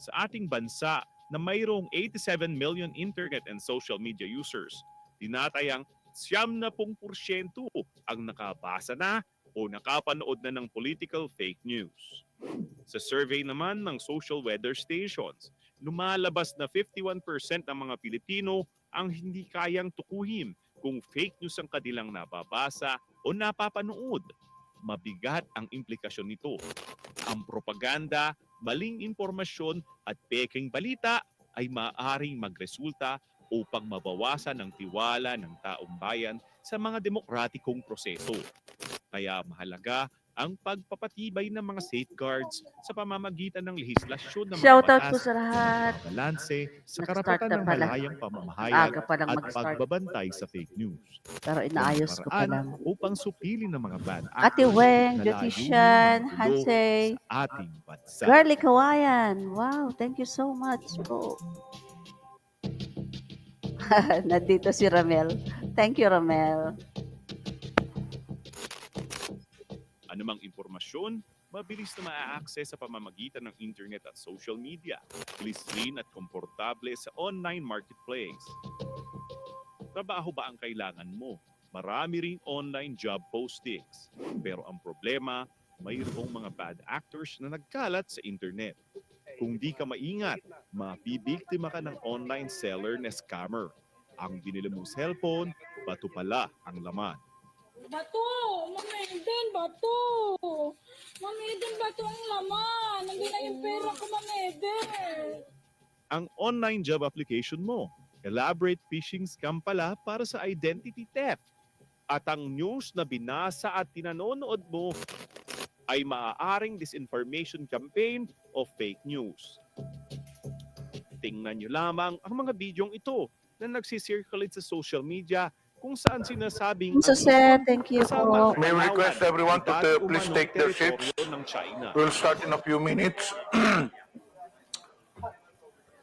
Sa ating bansa na mayroong 87 million internet and social media users, tinatayang 70% ang nakabasa na o nakapanood na ng political fake news. Sa survey naman ng social weather stations, lumalabas na 51% ng mga Pilipino ang hindi kayang tukuhin kung fake news ang kanilang nababasa o napapanood. Mabigat ang implikasyon nito. Ang propaganda, maling impormasyon at peking balita ay maaaring magresulta upang mabawasan ang tiwala ng taong bayan sa mga demokratikong proseso. Kaya mahalaga ang pagpapatibay ng mga safeguards sa pamamagitan ng lehislasyon ng mga Shoutout po batas, sa lahat. balanse sa Nag-start karapatan na ng pala. malayang pamamahayag Aga pa lang at mag-start. pagbabantay sa fake news. Pero inaayos ko pa lang. Upang supilin ng mga bad Ate actors Weng, na Jyotishan, layunin Hansay, sa ating bansa. Girly Kawayan. Wow, thank you so much po. Nandito si Ramel. Thank you, Ramel. Anumang impormasyon, mabilis na ma-access sa pamamagitan ng internet at social media. Clean at komportable sa online marketplace. Trabaho ba ang kailangan mo? Marami ring online job postings. Pero ang problema, mayroong mga bad actors na nagkalat sa internet. Kung di ka maingat, mabibiktima ka ng online seller na scammer. Ang binili mong cellphone, bato pala ang laman. Bato! Mama Eden, bato! Mama Eden, bato ang laman! Nandiyan na yung pera ko, Mama Eden! Ang online job application mo, elaborate phishing scam pala para sa identity theft. At ang news na binasa at tinanonood mo ay maaaring disinformation campaign o fake news. Tingnan nyo lamang ang mga bidyong ito na nagsisirculate sa social media kung saan sinasabing Thank you po. May we request everyone to please take their seats. We'll start in a few minutes.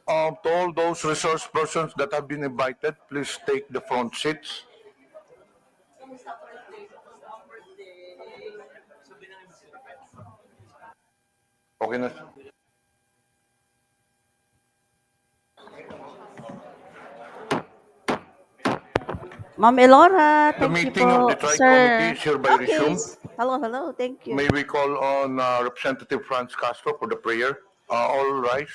To all those resource persons that have been invited, please take the front seats. Okay na. Ma'am Elora, The thank you meeting po, of the Tri sir. Committee is hereby resumed. Hello, thank you. May we call on Representative Franz Castro for the prayer. All rise.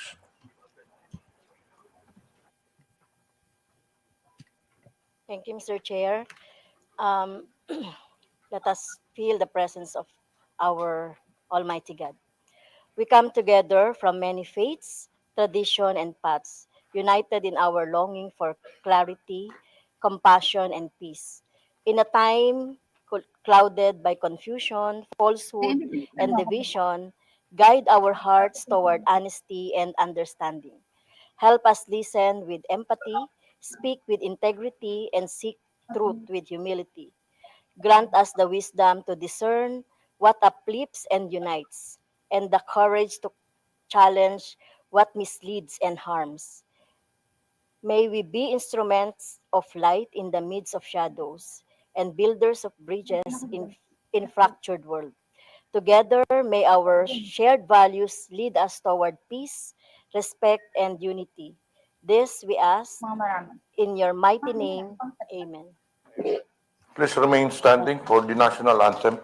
Thank you, Mr. Chair. Let us feel the presence of our Almighty God. We come together from many faiths, tradition, and paths, united in our longing for clarity, compassion, and peace. In a time clouded by confusion, falsehood, and division, guide our hearts toward honesty and understanding. Help us listen with empathy, speak with integrity, and seek truth with humility. Grant us the wisdom to discern what uplifts and unites, and the courage to challenge what misleads and harms. May we be instruments of light in the midst of shadows, and builders of bridges in fractured world. Together, may our shared values lead us toward peace, respect, and unity. This we ask in your mighty name. Amen. Please remain standing for the national anthem.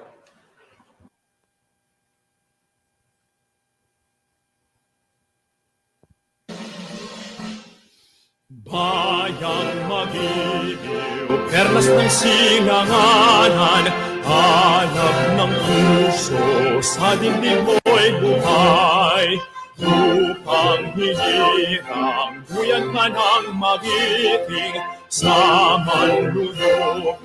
Bayang magiliw, perlas ng singanganan, hanap ng puso, sa dingding mo'y buhay. Upang hilirang, buyan ka ng magiting, sa manlulupig,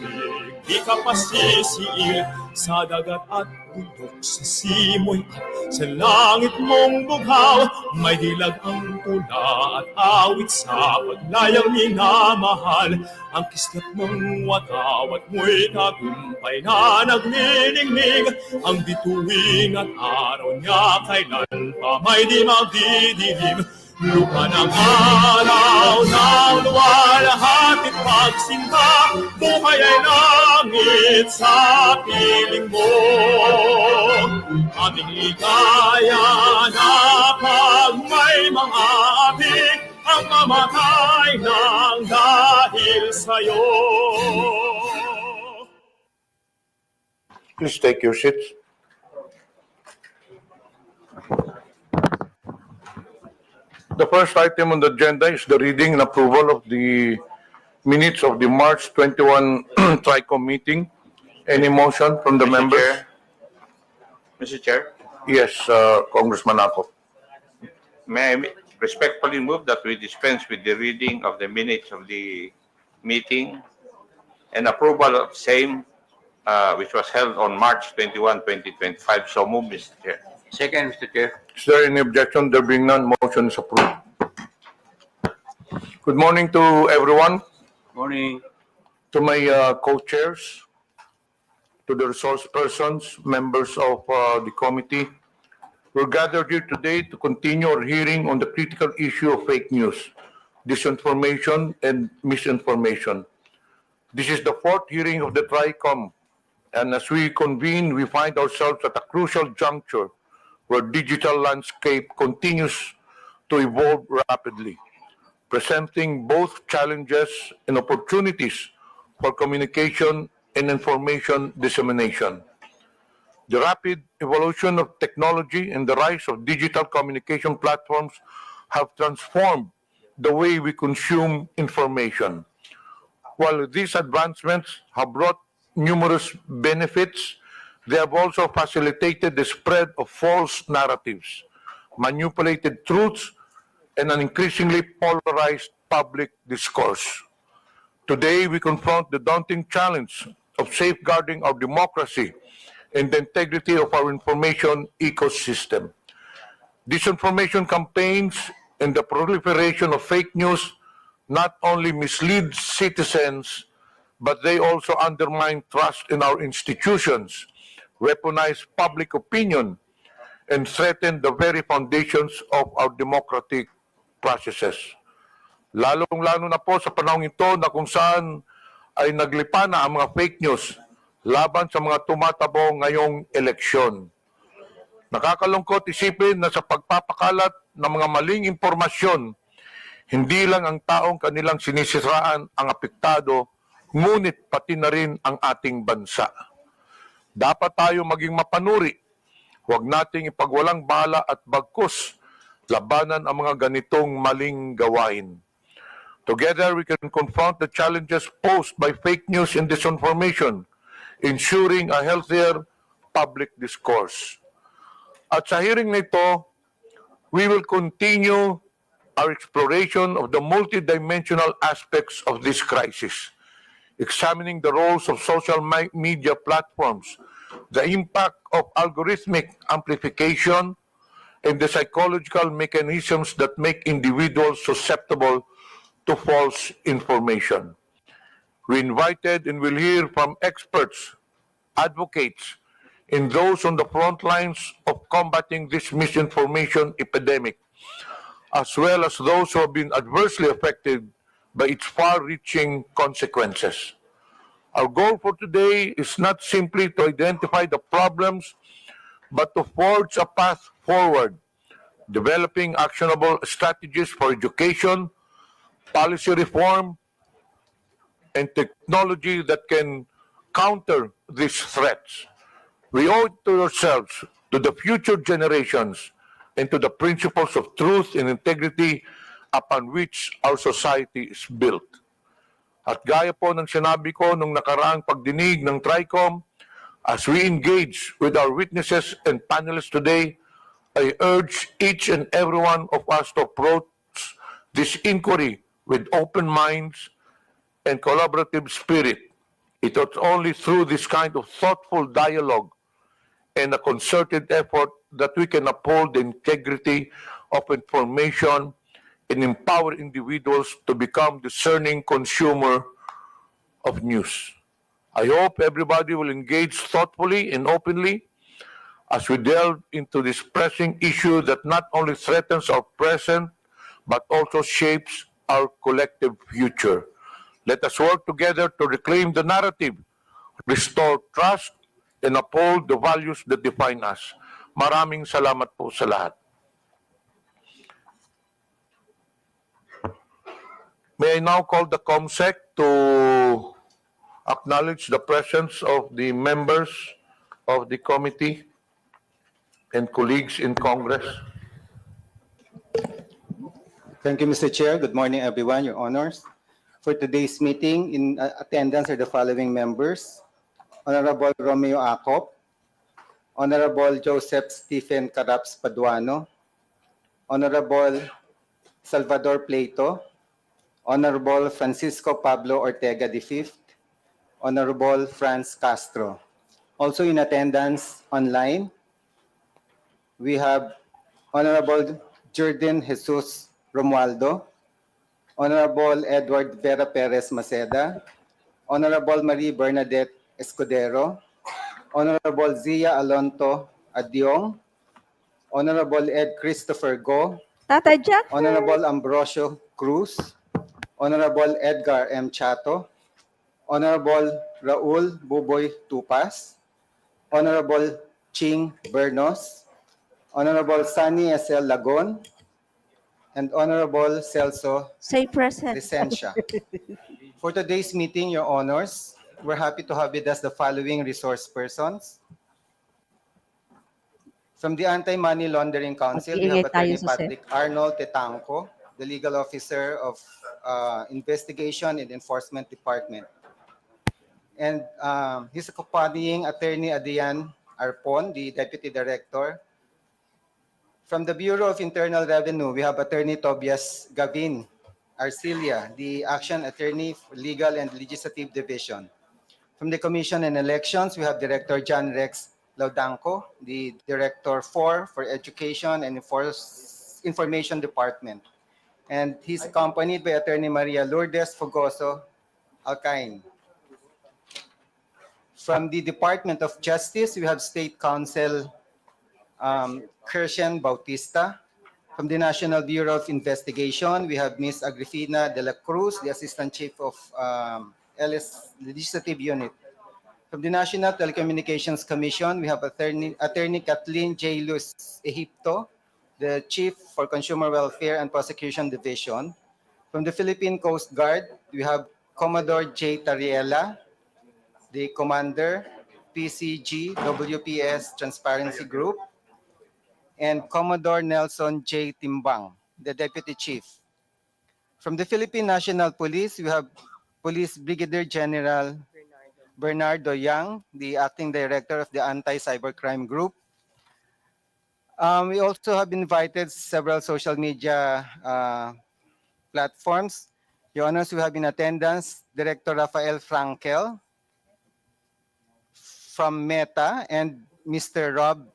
di ka pasisiil, sa dagat at bundok, sa simoy at sa langit mong bughaw, may dilag ang tula at awit sa paglayang minamahal, ang kislap ng watawat mo'y tagumpay na nagniningning, ang bituin at araw niya kailan pa may di magdidilim. Lupa ng araw ng luwalhating pagsinta, buhay ay langit sa piling mo. Aming ligaya na pag may mga mamatay ng dahil sa'yo. Please take your seats. The first item on the agenda is the reading and approval of the minutes of the March 21 TRICOM meeting. Any motion from the Mr. members? Chair. Mr. Chair, Yes, Congressman Ako. may I respectfully move that we dispense with the reading of the minutes of the meeting and approval of same, which was held on March 21, 2025. So move, Mr. Chair. Second, Mr. Chair. Is there any objection? There being none, motion is approved. Good morning to everyone, Morning. to my co-chairs, to the resource persons, members of the committee. We're gathered here today to continue our hearing on the critical issue of fake news, disinformation, and misinformation. This is the fourth hearing of the TRICOM, and as we convene, we find ourselves at a crucial juncture where digital landscape continues to evolve rapidly, presenting both challenges and opportunities for communication and information dissemination. The rapid evolution of technology and the rise of digital communication platforms have transformed the way we consume information. While these advancements have brought numerous benefits, they have also facilitated the spread of false narratives, manipulated truths, and an increasingly polarized public discourse. Today, we confront the daunting challenge of safeguarding our democracy and the integrity of our information ecosystem. Disinformation campaigns and the proliferation of fake news not only mislead citizens, but they also undermine trust in our institutions, weaponize public opinion, and threaten the very foundations of our democratic processes. Lalong-lalo na po sa panahon ito na kung saan ay naglipa na ang mga fake news laban sa mga tumatabong ngayong eleksyon. Nakakalungkot isipin na sa pagpapakalat ng mga maling impormasyon, hindi lang ang taong kanilang sinisiraan ang apektado, ngunit pati na rin ang ating bansa. Dapat tayo maging mapanuri. Huwag nating ipagwalang bala at bagkus labanan ang mga ganitong maling gawain. Together, we can confront the challenges posed by fake news and disinformation, ensuring a healthier public discourse. At sa hearing nito, we will continue our exploration of the multidimensional aspects of this crisis, examining the roles of social media platforms, the impact of algorithmic amplification, and the psychological mechanisms that make individuals susceptible to false information. We invited and will hear from experts, advocates, and those on the front lines of combating this misinformation epidemic, as well as those who have been adversely affected by its far-reaching consequences. Our goal for today is not simply to identify the problems, but to forge a path forward, developing actionable strategies for education, policy reform, and technology that can counter these threats. We owe it to ourselves, to the future generations, and to the principles of truth and integrity upon which our society is built. At gaya po ng sinabi ko nung nakaraang pagdinig ng TRICOM, as we engage with our witnesses and panelists today, I urge each and every one of us to approach this inquiry with open minds and collaborative spirit. It is only through this kind of thoughtful dialogue and a concerted effort that we can uphold the integrity of information and empower individuals to become discerning consumer of news. I hope everybody will engage thoughtfully and openly as we delve into this pressing issue that not only threatens our present, but also shapes our collective future. Let us work together to reclaim the narrative, restore trust, and uphold the values that define us. Maraming salamat po sa lahat. May I now call the COMSEC to acknowledge the presence of the members of the committee and colleagues in Congress. Thank you, Mr. Chair. Good morning, everyone, Your Honors. For today's meeting, in attendance are the following members: Honorable Romeo Acop, Honorable Joseph Stephen Caraps Paduano, Honorable Salvador Pleito, Honorable Francisco Pablo Ortega V, Honorable Franz Castro. Also in attendance online, we have Honorable Jordan Jesus Romualdo, Honorable Edward Vera Perez Maceda, Honorable Marie Bernadette Escudero, Honorable Zia Alonto Adyong, Honorable Ed Christopher Go, Tata Jack. Honorable Ambrosio Cruz, Honorable Edgar M. Chato, Honorable Raul Buboy Tupas, Honorable Ching Bernos, Honorable Sunny S.L. Lagon, and Honorable Celso Say present. Licencia. For today's meeting, Your Honors, we're happy to have with us the following resource persons. From the Anti-Money Laundering Council, we have Mag-iingay tayo Attorney sa set. Patrick Arnold Tetanco, the Legal Officer of Investigation and Enforcement Department. And he's accompanying Attorney Adrian Arpon, the Deputy Director. From the Bureau of Internal Revenue, we have Attorney Tobias Gavin Arcilia, the Action Attorney for Legal and Legislative Division. From the Commission on Elections, we have Director John Rex Laudanco, the Director for Education and Information Department. And he's accompanied by Attorney Maria Lourdes Fogoso Alcain. From the Department of Justice, we have State Counsel Christian Bautista. From the National Bureau of Investigation, we have Ms. Agrifina de la Cruz, the Assistant Chief of LS Legislative Unit. From the National Telecommunications Commission, we have Attorney Kathleen J. Luz Egipto, the Chief for Consumer Welfare and Prosecution Division. From the Philippine Coast Guard, we have Commodore J. Tariela, the Commander, PCG WPS Transparency Group, and Commodore Nelson J. Timbang, the Deputy Chief. From the Philippine National Police, we have Police Brigadier General Bernardo Yang, the Acting Director of the Anti-Cybercrime Group. We also have invited several social media platforms. Your Honors, we have in attendance Director Rafael Frankel from Meta and Mr. Rob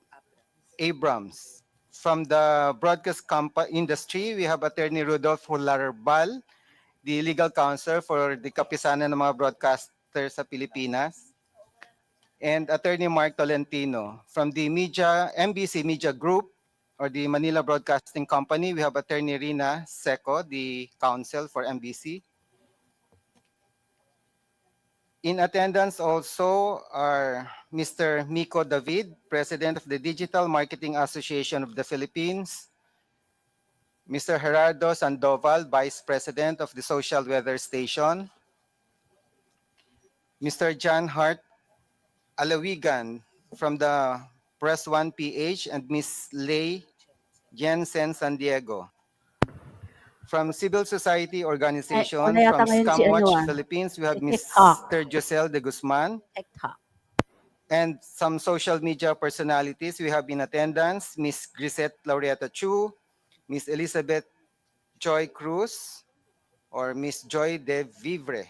Abrams. From the broadcast industry, we have Attorney Rudolph Hularbal, the legal counsel for the kapisanan ng mga broadcasters sa Pilipinas, and Attorney Mark Tolentino. From the MBC Media Group or the Manila Broadcasting Company, we have Attorney Rina Seco, the counsel for MBC. In attendance also are Mr. Miko David, President of the Digital Marketing Association of the Philippines, Mr. Gerardo Sandoval, Vice President of the Social Weather Station, Mr. John Hart Alawigan from the Press One PH, and Ms. Lei Jensen San Diego. From civil society organization, wala yata from ngayon si Scamwatch ano, Philippines, we have TikTok. Mr. Josel de Guzman. TikTok. And some social media personalities we have in attendance: Ms. Grisette Laureata Chu, Ms. Elizabeth Joy Cruz, or Ms. Joy de Vivre,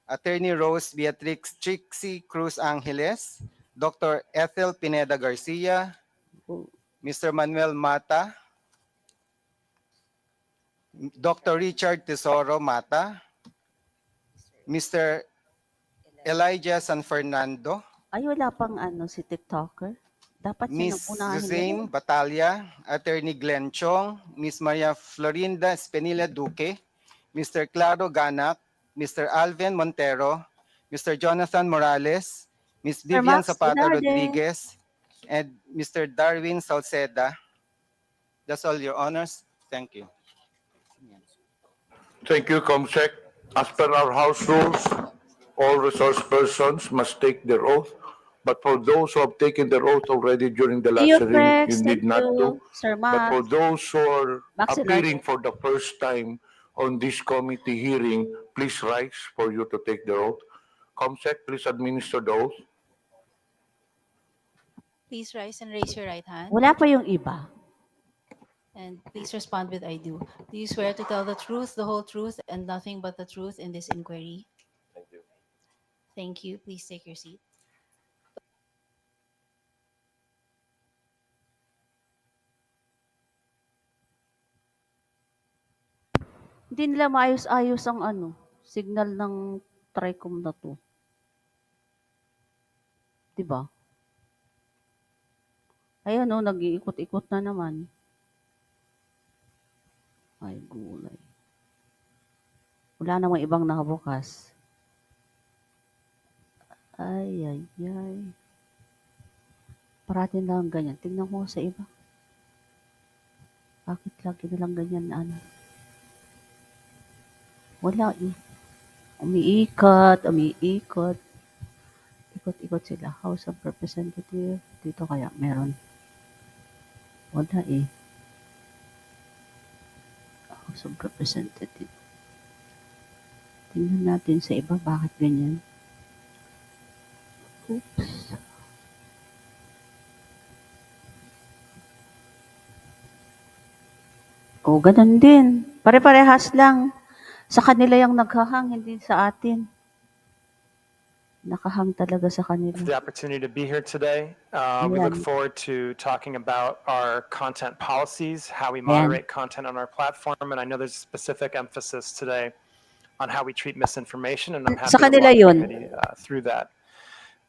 Attorney Rose Beatrix Trixie Cruz Angeles, Dr. Ethel Pineda Garcia, Mr. Manuel Mata, Dr. Richard Tesoro Mata, Mr. Elijah San Fernando, Ay, wala pang ano si TikToker. Dapat siya Miss nang unahin. Suzanne Batalya, Attorney Glenn Chong, Miss Maria Florinda Espenilla Duque, Mr. Claro Ganak, Mr. Alvin Montero, Mr. Jonathan Morales, Miss Vivian Max Zapata Velarde. Rodriguez, and Mr. Darwin Salceda. That's all, Your Honors. Thank you. Thank you, Comsec. As per our House rules, all resource persons must take their oath. But for those who have taken their oath already during the See last you, hearing, you Prex. need Thank not to. you, Sir But for Max. those who are Maxi appearing Large. for the first time on this committee hearing, please rise for you to take the oath. Comsec, please administer the oath. Please rise and raise your right hand. Wala pa yung iba. And please respond with I do. Do you swear to tell the truth, the whole truth, and nothing but the truth in this inquiry? Thank you. Thank you. Please take your seat. Hindi nila maayos-ayos ang signal ng TRICOM na to. Diba? Ayan nag-iikot-ikot na naman. Ay, gulay. Wala namang ibang nakabukas. Ay. Parating lang ganyan. Tingnan mo sa iba. Bakit lagi nilang ganyan na Wala eh. Umiikot. Ikot-ikot sila. House of Representative. Dito kaya meron. Wala eh. House of Representative. Tingnan natin sa iba. Bakit ganyan? Oops. Ganun din. Pare-parehas lang. Sa kanila yung naghahang, hindi sa atin. Nakahang talaga sa kanila. The opportunity to be here today. We look forward to talking about our content policies, how we moderate content on our platform, and I know there's a specific emphasis today on how we treat misinformation, and I'm happy to walk the committee through that.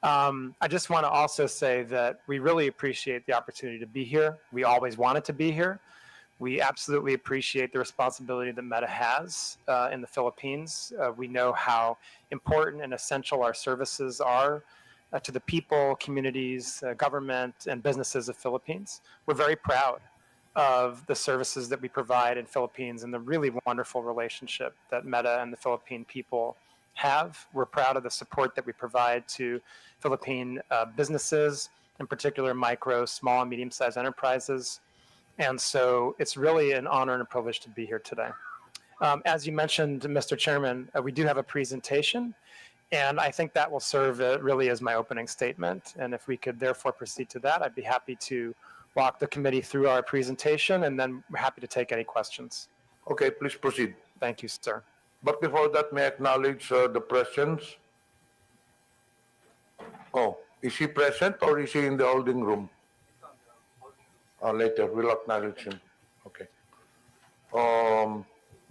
I just want to also say that we really appreciate the opportunity to be here. We always wanted to be here. We absolutely appreciate the responsibility that Meta has in the Philippines. We know how important and essential our services are to the people, communities, government, and businesses of Philippines. We're very proud of the services that we provide in Philippines and the really wonderful relationship that Meta and the Philippine people have. We're proud of the support that we provide to Philippine businesses, in particular micro, small, and medium-sized enterprises. And so it's really an honor and a privilege to be here today. As you mentioned, Mr. Chairman, we do have a presentation, and I think that will serve really as my opening statement. And if we could therefore proceed to that, I'd be happy to walk the committee through our presentation, and then we're happy to take any questions. Okay, please proceed. Thank you, sir. But before that, may I acknowledge the presence? Oh, is he present or is he in the holding room? Later, we'll acknowledge him. Okay.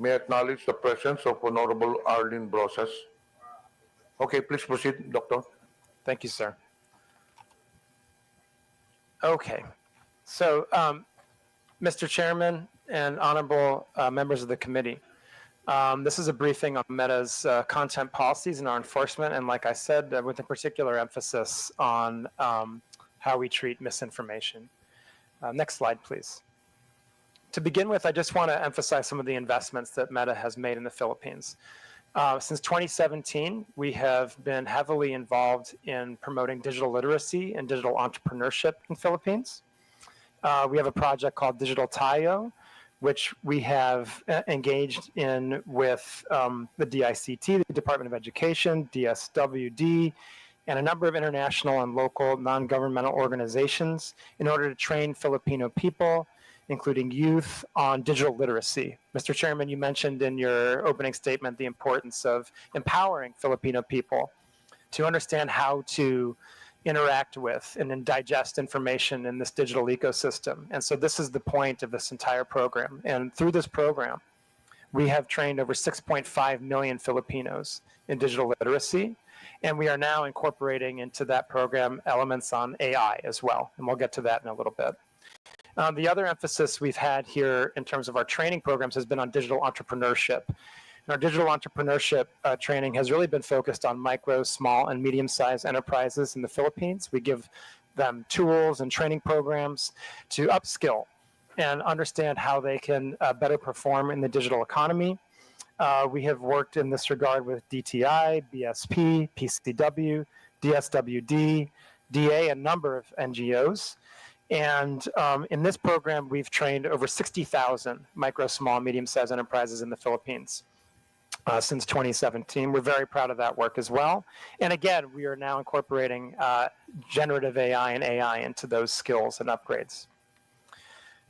May I acknowledge the presence of Honorable Arlene Brosas? Okay, please proceed, Doctor. Thank you, sir. Okay. So, Mr. Chairman and honorable members of the committee, this is a briefing on Meta's content policies and our enforcement, and like I said, with a particular emphasis on how we treat misinformation. Next slide, please. To begin with, I just want to emphasize some of the investments that Meta has made in the Philippines. Since 2017, we have been heavily involved in promoting digital literacy and digital entrepreneurship in the Philippines. We have a project called Digital Tayo, which we have engaged in with the DICT, the Department of Education, DSWD, and a number of international and local non-governmental organizations in order to train Filipino people, including youth, on digital literacy. Mr. Chairman, you mentioned in your opening statement the importance of empowering Filipino people to understand how to interact with and then digest information in this digital ecosystem. And so this is the point of this entire program. And through this program, we have trained over 6.5 million Filipinos in digital literacy. And we are now incorporating into that program elements on AI as well. And we'll get to that in a little bit. The other emphasis we've had here in terms of our training programs has been on digital entrepreneurship. And our digital entrepreneurship training has really been focused on micro, small, and medium-sized enterprises in the Philippines. We give them tools and training programs to upskill and understand how they can better perform in the digital economy. We have worked in this regard with DTI, BSP, PCW, DSWD, DA, a number of NGOs. And in this program, we've trained over 60,000 micro, small, medium-sized enterprises in the Philippines since 2017. We're very proud of that work as well. And again, we are now incorporating generative AI and AI into those skills and upgrades.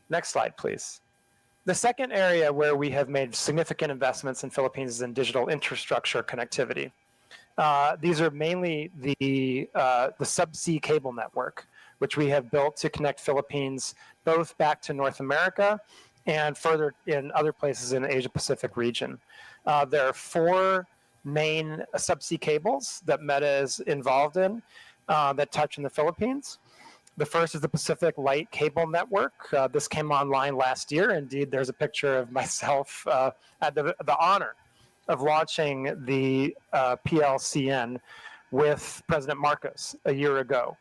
Next slide, please. The second area where we have made significant investments in Philippines is in digital infrastructure connectivity. These are mainly the subsea cable network, which we have built to connect Philippines both back to North America and further in other places in the Asia-Pacific region. There are 4 main subsea cables that Meta is involved in that touch in the Philippines. The first is the Pacific Light Cable Network. This came online last year. Indeed, there's a picture of myself at the honor of launching the PLCN with President Marcos a year ago.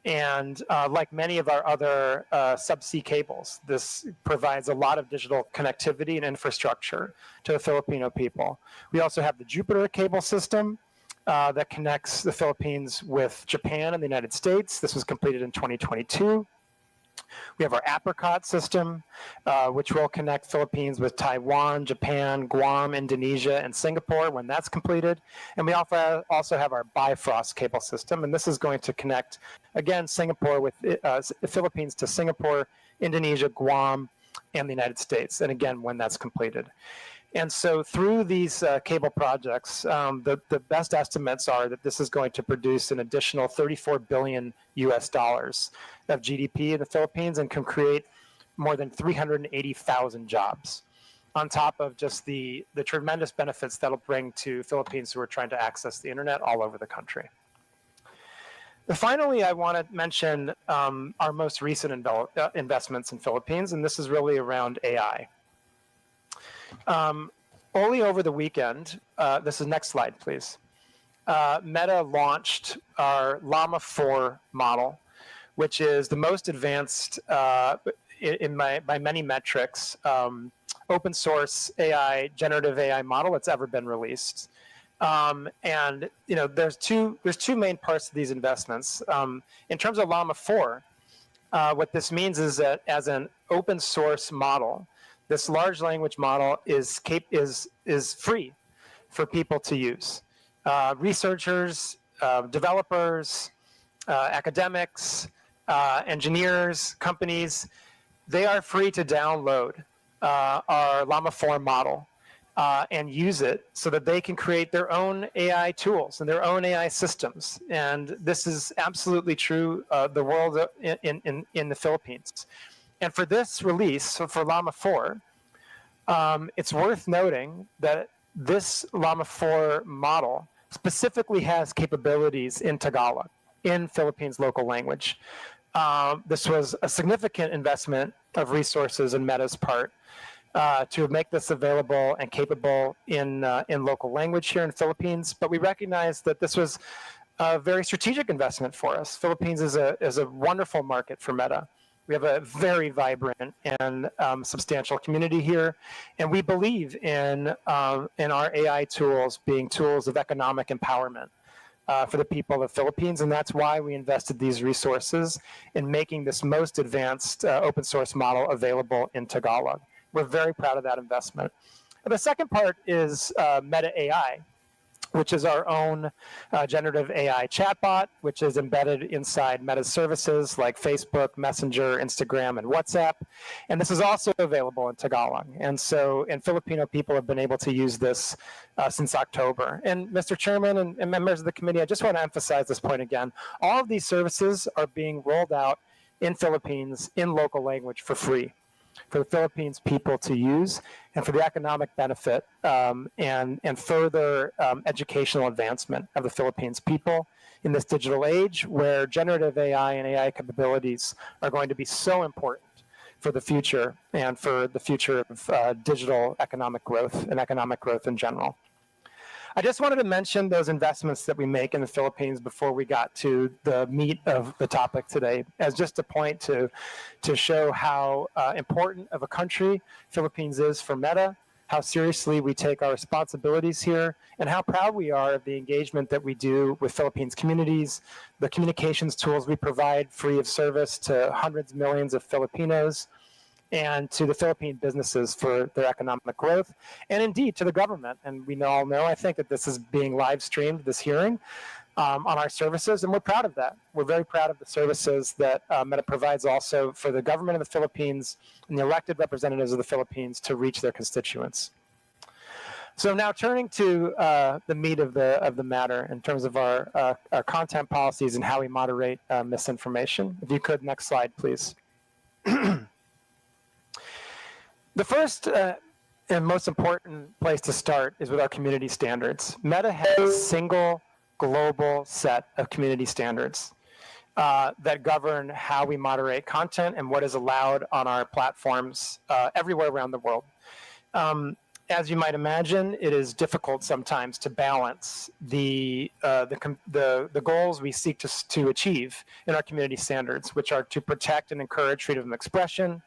And like many of our other subsea cables, this provides a lot of digital connectivity and infrastructure to the Filipino people. We also have the Jupiter cable system that connects the Philippines with Japan and the United States. This was completed in 2022. We have our Apricot system, which will connect Philippines with Taiwan, Japan, Guam, Indonesia, and Singapore when that's completed. And we also have our Bifrost cable system, and this is going to connect, again, Singapore with Philippines to Singapore, Indonesia, Guam, and the United States, and again, when that's completed. And so through these cable projects, the best estimates are that this is going to produce an additional $34 billion of GDP in the Philippines and can create more than 380,000 jobs on top of just the tremendous benefits that'll bring to Philippines who are trying to access the internet all over the country. Finally, I want to mention our most recent investments in Philippines, and this is really around AI. Only over the weekend, this is next slide, please. Meta launched our Llama 4 model, which is the most advanced by many metrics, open source AI, generative AI model that's ever been released. And there's two main parts to these investments. In terms of Llama 4, what this means is that as an open source model, this large language model is free for people to use. Researchers, developers, academics, engineers, companies, they are free to download our Llama 4 model and use it so that they can create their own AI tools and their own AI systems. And this is absolutely true the world in the Philippines. And for this release, so for Llama 4, it's worth noting that this Llama 4 model specifically has capabilities in Tagalog, in Philippines local language. This was a significant investment of resources in Meta's part to make this available and capable in local language here in Philippines. But we recognize that this was a very strategic investment for us. Philippines is a wonderful market for Meta. We have a very vibrant and substantial community here, and we believe in our AI tools being tools of economic empowerment for the people of the Philippines, and that's why we invested these resources in making this most advanced open source model available in Tagalog. We're very proud of that investment. And the second part is Meta AI, which is our own generative AI chatbot, which is embedded inside Meta's services like Facebook, Messenger, Instagram, and WhatsApp. And this is also available in Tagalog. And Filipino people have been able to use this since October. And Mr. Chairman and members of the committee, I just want to emphasize this point again. All of these services are being rolled out in Philippines in local language for free, for the Philippines people to use, and for the economic benefit and further educational advancement of the Philippines people in this digital age where generative AI and AI capabilities are going to be so important for the future and for the future of digital economic growth and economic growth in general. I just wanted to mention those investments that we make in the Philippines before we got to the meat of the topic today, as just a point to show how important of a country Philippines is for Meta, how seriously we take our responsibilities here, and how proud we are of the engagement that we do with Philippines communities, the communications tools we provide free of service to hundreds of millions of Filipinos, and to the Philippine businesses for their economic growth, and indeed to the government. And we all know, I think, that this is being live streamed, this hearing, on our services, and we're proud of that. We're very proud of the services that Meta provides also for the government of the Philippines and the elected representatives of the Philippines to reach their constituents. So now turning to the meat of the matter in terms of our content policies and how we moderate misinformation. If you could, next slide, please. The first and most important place to start is with our community standards. Meta has a single global set of community standards that govern how we moderate content and what is allowed on our platforms everywhere around the world. As you might imagine, it is difficult sometimes to balance the goals we seek to achieve in our community standards, which are to protect and encourage freedom of expression,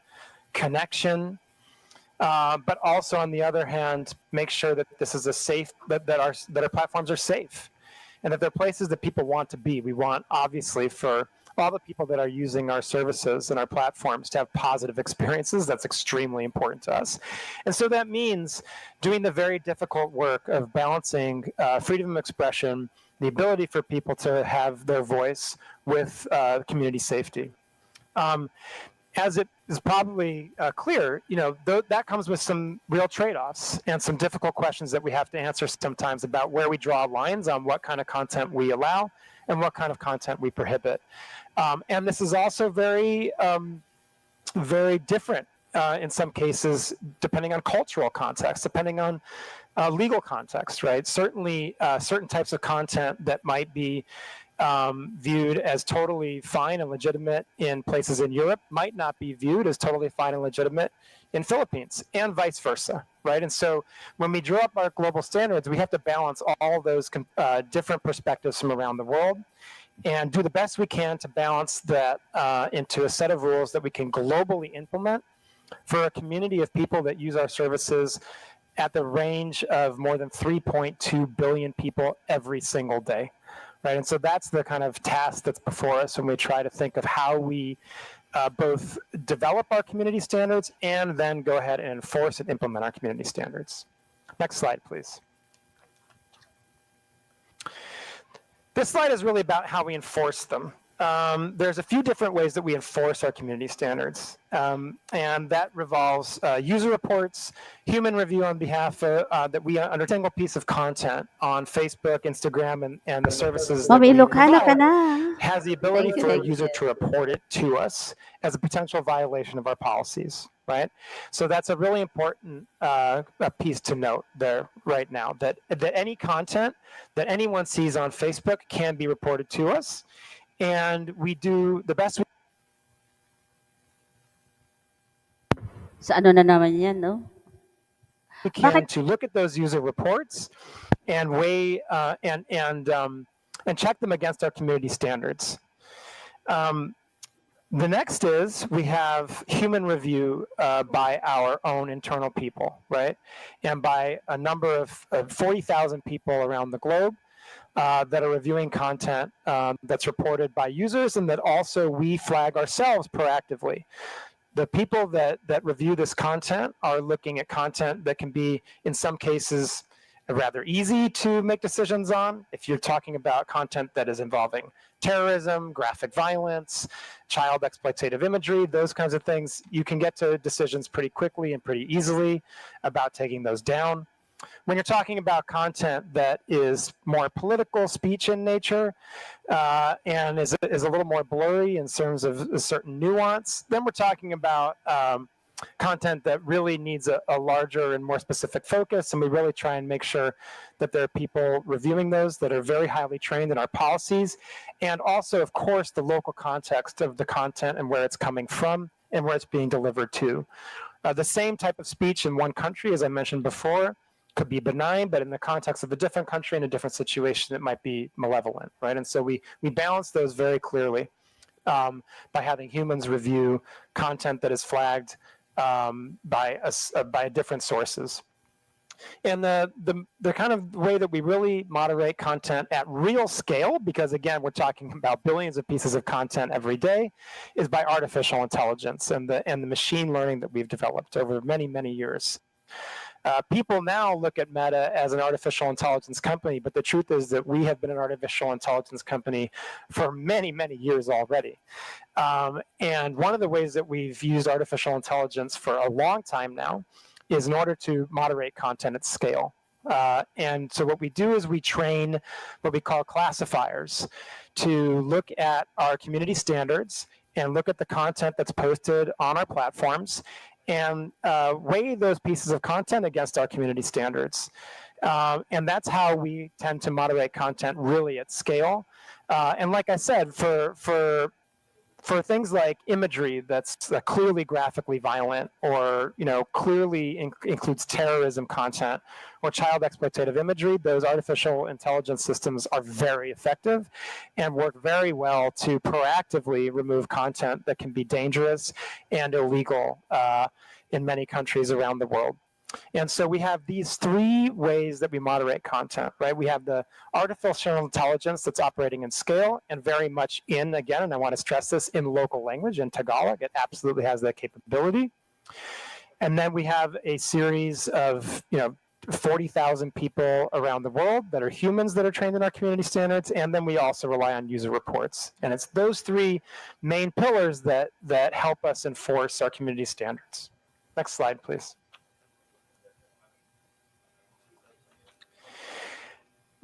connection, but also, on the other hand, make sure that this is a safe, that our platforms are safe, and that they're places that people want to be. We want, obviously, for all the people that are using our services and our platforms to have positive experiences. That's extremely important to us. And so that means doing the very difficult work of balancing freedom of expression, the ability for people to have their voice, with community safety. As it is probably clear, that comes with some real trade-offs and some difficult questions that we have to answer sometimes about where we draw lines on what kind of content we allow and what kind of content we prohibit. And this is also very, very different in some cases, depending on cultural context, depending on legal context, right? Certainly, certain types of content that might be viewed as totally fine and legitimate in places in Europe might not be viewed as totally fine and legitimate in Philippines, and vice versa, right? And so when we draw up our global standards, we have to balance all those different perspectives from around the world and do the best we can to balance that into a set of rules that we can globally implement for a community of people that use our services at the range of more than 3.2 billion people every single day. Right, and so that's the kind of task that's before us when we try to think of how we both develop our community standards and then go ahead and enforce and implement our community standards. Next slide, please. This slide is really about how we enforce them. There's a few different ways that we enforce our community standards, and that revolves user reports, human review on behalf of that we under a single piece of content on Facebook, Instagram, and the services that we provide has the ability for a user to report it to us as a potential violation of our policies, right? So that's a really important piece to note there right now, that any content that anyone sees on Facebook can be reported to us. And we do the best Sa ano na naman yan, no? we can to look at those user reports and weigh and check them against our community standards. The next is we have human review by our own internal people, right? And by a number of 40,000 people around the globe. That are reviewing content that's reported by users, and that also we flag ourselves proactively. The people that review this content are looking at content that can be, in some cases, rather easy to make decisions on. If you're talking about content that is involving terrorism, graphic violence, child exploitative imagery, those kinds of things, you can get to decisions pretty quickly and pretty easily about taking those down. When you're talking about content that is more political speech in nature and is a little more blurry in terms of a certain nuance, then we're talking about content that really needs a larger and more specific focus, and we really try and make sure that there are people reviewing those that are very highly trained in our policies, and also, of course, the local context of the content and where it's coming from and where it's being delivered to. The same type of speech in one country, as I mentioned before, could be benign, but in the context of a different country in a different situation, it might be malevolent, right? And so we balance those very clearly by having humans review content that is flagged by different sources. And the kind of way that we really moderate content at real scale, because again, we're talking about billions of pieces of content every day, is by artificial intelligence and the machine learning that we've developed over many, many years. People now look at Meta as an artificial intelligence company, but the truth is that we have been an artificial intelligence company for many, many years already. And one of the ways that we've used artificial intelligence for a long time now is in order to moderate content at scale. And so what we do is we train what we call classifiers to look at our community standards and look at the content that's posted on our platforms and weigh those pieces of content against our community standards. And that's how we tend to moderate content really at scale. And like I said, for things like imagery that's clearly graphically violent, or clearly includes terrorism content or child exploitative imagery, those artificial intelligence systems are very effective and work very well to proactively remove content that can be dangerous and illegal in many countries around the world. And so we have these three ways that we moderate content, right? We have the artificial intelligence that's operating in scale and very much again, and I want to stress this, in local language, in Tagalog. It absolutely has that capability. And then we have a series of, 40,000 people around the world that are humans that are trained in our community standards. And then we also rely on user reports. And it's those three main pillars that help us enforce our community standards. Next slide, please.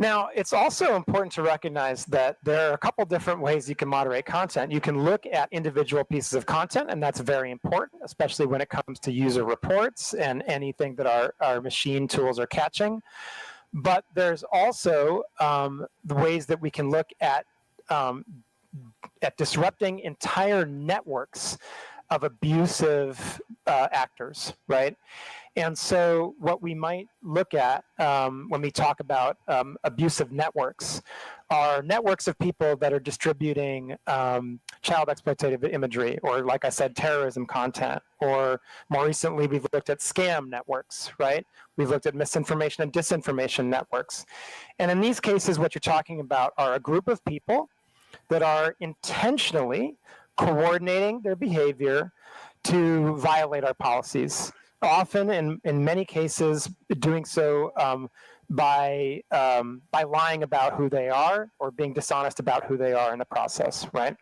Now, it's also important to recognize that there are a couple different ways you can moderate content. You can look at individual pieces of content, and that's very important, especially when it comes to user reports and anything that our machine tools are catching. But there's also the ways that we can look at disrupting entire networks of abusive actors, right? And so what we might look at when we talk about abusive networks are networks of people that are distributing child exploitative imagery, or like I said, terrorism content, or more recently we've looked at scam networks, right? We've looked at misinformation and disinformation networks. And in these cases, what you're talking about are a group of people that are intentionally coordinating their behavior to violate our policies. Often, in many cases, doing so by lying about who they are or being dishonest about who they are in the process, right?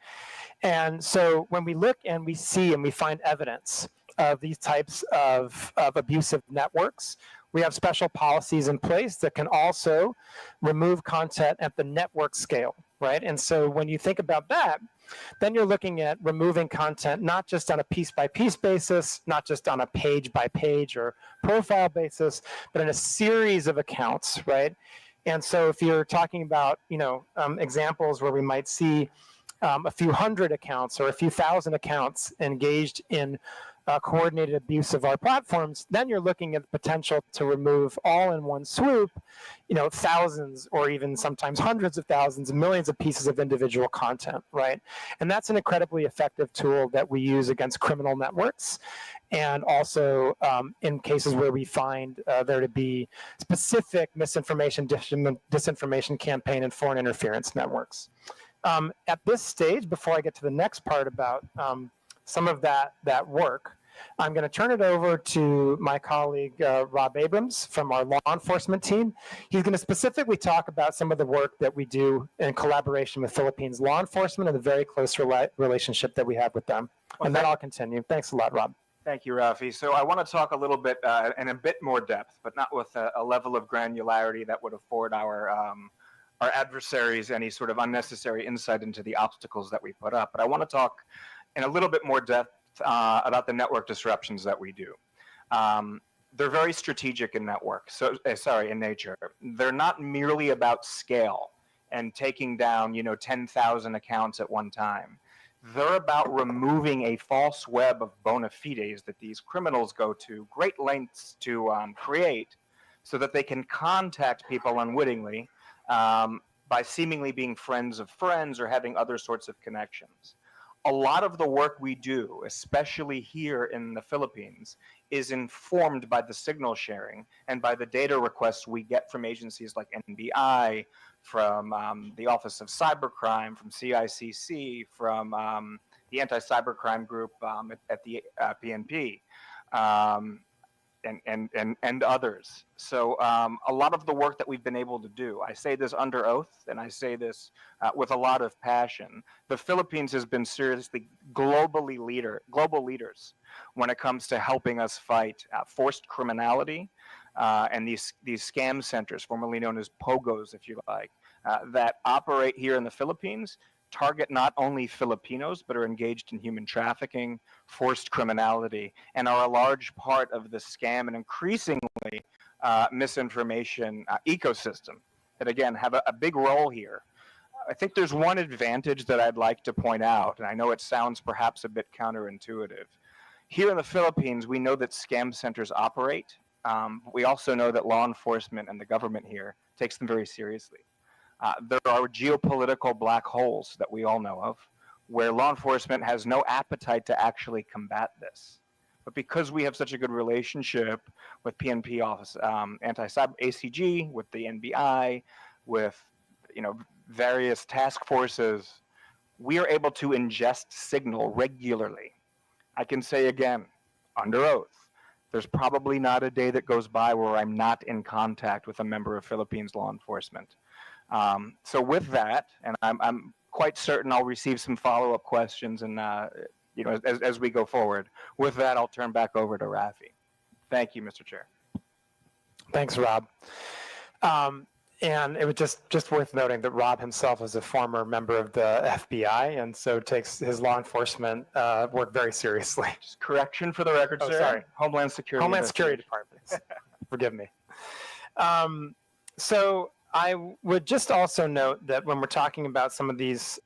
And so when we look and we see and we find evidence of these types of abusive networks, we have special policies in place that can also remove content at the network scale, right? And so when you think about that, then you're looking at removing content not just on a piece-by-piece basis, not just on a page-by-page or profile basis, but in a series of accounts, right? And so if you're talking about, examples where we might see a few hundred accounts or a few thousand accounts engaged in coordinated abuse of our platforms, then you're looking at the potential to remove all in one swoop, thousands or even sometimes hundreds of thousands, millions of pieces of individual content, right? And that's an incredibly effective tool that we use against criminal networks, and also in cases where we find there to be specific misinformation, disinformation campaign and foreign interference networks. At this stage, before I get to the next part about some of that work, I'm going to turn it over to my colleague, Rob Abrams from our law enforcement team. He's going to specifically talk about some of the work that we do in collaboration with Philippines law enforcement and the very close relationship that we have with them. And then I'll continue. Thanks a lot, Rob. Thank you, Rafi. So I want to talk a little bit in a bit more depth, but not with a level of granularity that would afford our adversaries any sort of unnecessary insight into the obstacles that we put up. But I want to talk in a little bit more depth about the network disruptions that we do. They're very strategic in in nature. They're not merely about scale and taking down, 10,000 accounts at one time. They're about removing a false web of bona fides that these criminals go to great lengths to create so that they can contact people unwittingly by seemingly being friends of friends or having other sorts of connections. A lot of the work we do, especially here in the Philippines, is informed by the signal sharing and by the data requests we get from agencies like NBI, from the Office of Cybercrime, from CICC, from the Anti-Cybercrime Group at the PNP. And others. So a lot of the work that we've been able to do, I say this under oath, and I say this with a lot of passion. The Philippines has been seriously global leaders when it comes to helping us fight forced criminality and these scam centers, formerly known as POGOs, if you like, that operate here in the Philippines, target not only Filipinos, but are engaged in human trafficking, forced criminality, and are a large part of the scam and increasingly misinformation ecosystem that, again, have a big role here. I think there's one advantage that I'd like to point out, and I know it sounds perhaps a bit counterintuitive. Here in the Philippines, we know that scam centers operate. We also know that law enforcement and the government here takes them very seriously. There are geopolitical black holes that we all know of, where law enforcement has no appetite to actually combat this. But because we have such a good relationship with PNP office, anti-cyber ACG, with the NBI, with various task forces, we are able to ingest signal regularly. I can say again, under oath, there's probably not a day that goes by where I'm not in contact with a member of Philippines law enforcement. So with that, and I'm quite certain I'll receive some follow-up questions and as we go forward. With that, I'll turn back over to Rafi. Thank you, Mr. Chair. Thanks, Rob. And it was just worth noting that Rob himself is a former member of the FBI, and so takes his law enforcement work very seriously. Just correction for the record, sir. Sorry. Homeland Security. Homeland Security Department. Forgive me. So I would just also note that when we're talking about some of these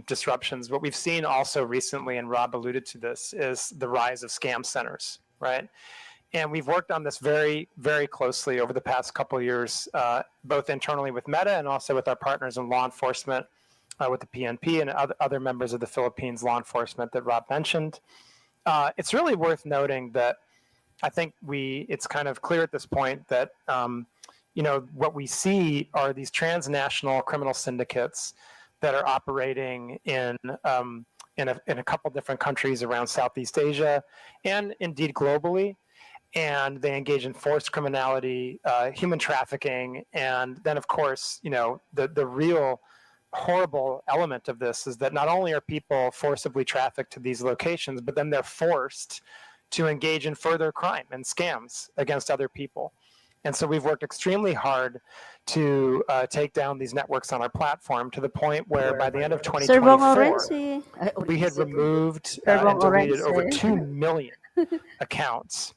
disruptions, what we've seen also recently, and Rob alluded to this, is the rise of scam centers, right? And we've worked on this very, very closely over the past couple of years, both internally with Meta and also with our partners in law enforcement, with the PNP and other members of the Philippines law enforcement that Rob mentioned. It's really worth noting that I think it's kind of clear at this point that what we see are these transnational criminal syndicates that are operating in a couple different countries around Southeast Asia and indeed globally. And they engage in forced criminality, human trafficking, and then, of course, the real horrible element of this is that not only are people forcibly trafficked to these locations, but then they're forced to engage in further crime and scams against other people. And so we've worked extremely hard to take down these networks on our platform to the point where by the end of 2024, we had removed and deleted over 2 million accounts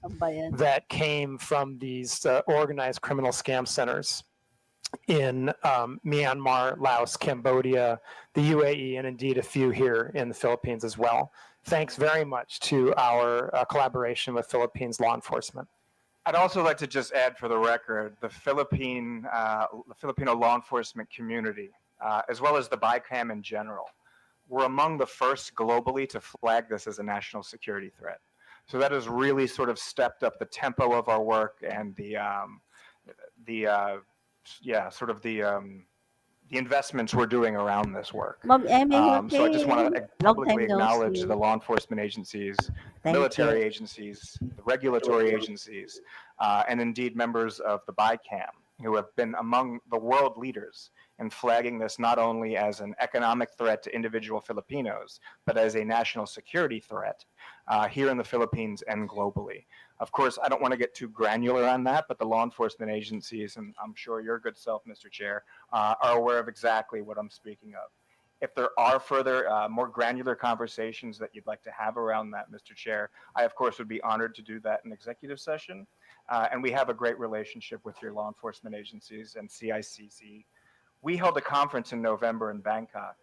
that came from these organized criminal scam centers in Myanmar, Laos, Cambodia, the UAE, and indeed a few here in the Philippines as well. Thanks very much to our collaboration with Philippines law enforcement. I'd also like to just add for the record, the Filipino law enforcement community, as well as the BICAM in general, were among the first globally to flag this as a national security threat. So that has really sort of stepped up the tempo of our work and the investments we're doing around this work. So I just want to publicly acknowledge the law enforcement agencies, military agencies, the regulatory agencies, and indeed members of the BICAM who have been among the world leaders in flagging this not only as an economic threat to individual Filipinos, but as a national security threat here in the Philippines and globally. Of course, I don't want to get too granular on that, but the law enforcement agencies, and I'm sure your good self, Mr. Chair, are aware of exactly what I'm speaking of. If there are further, more granular conversations that you'd like to have around that, Mr. Chair, I, of course, would be honored to do that in executive session. And we have a great relationship with your law enforcement agencies and CICC. We held a conference in November in Bangkok,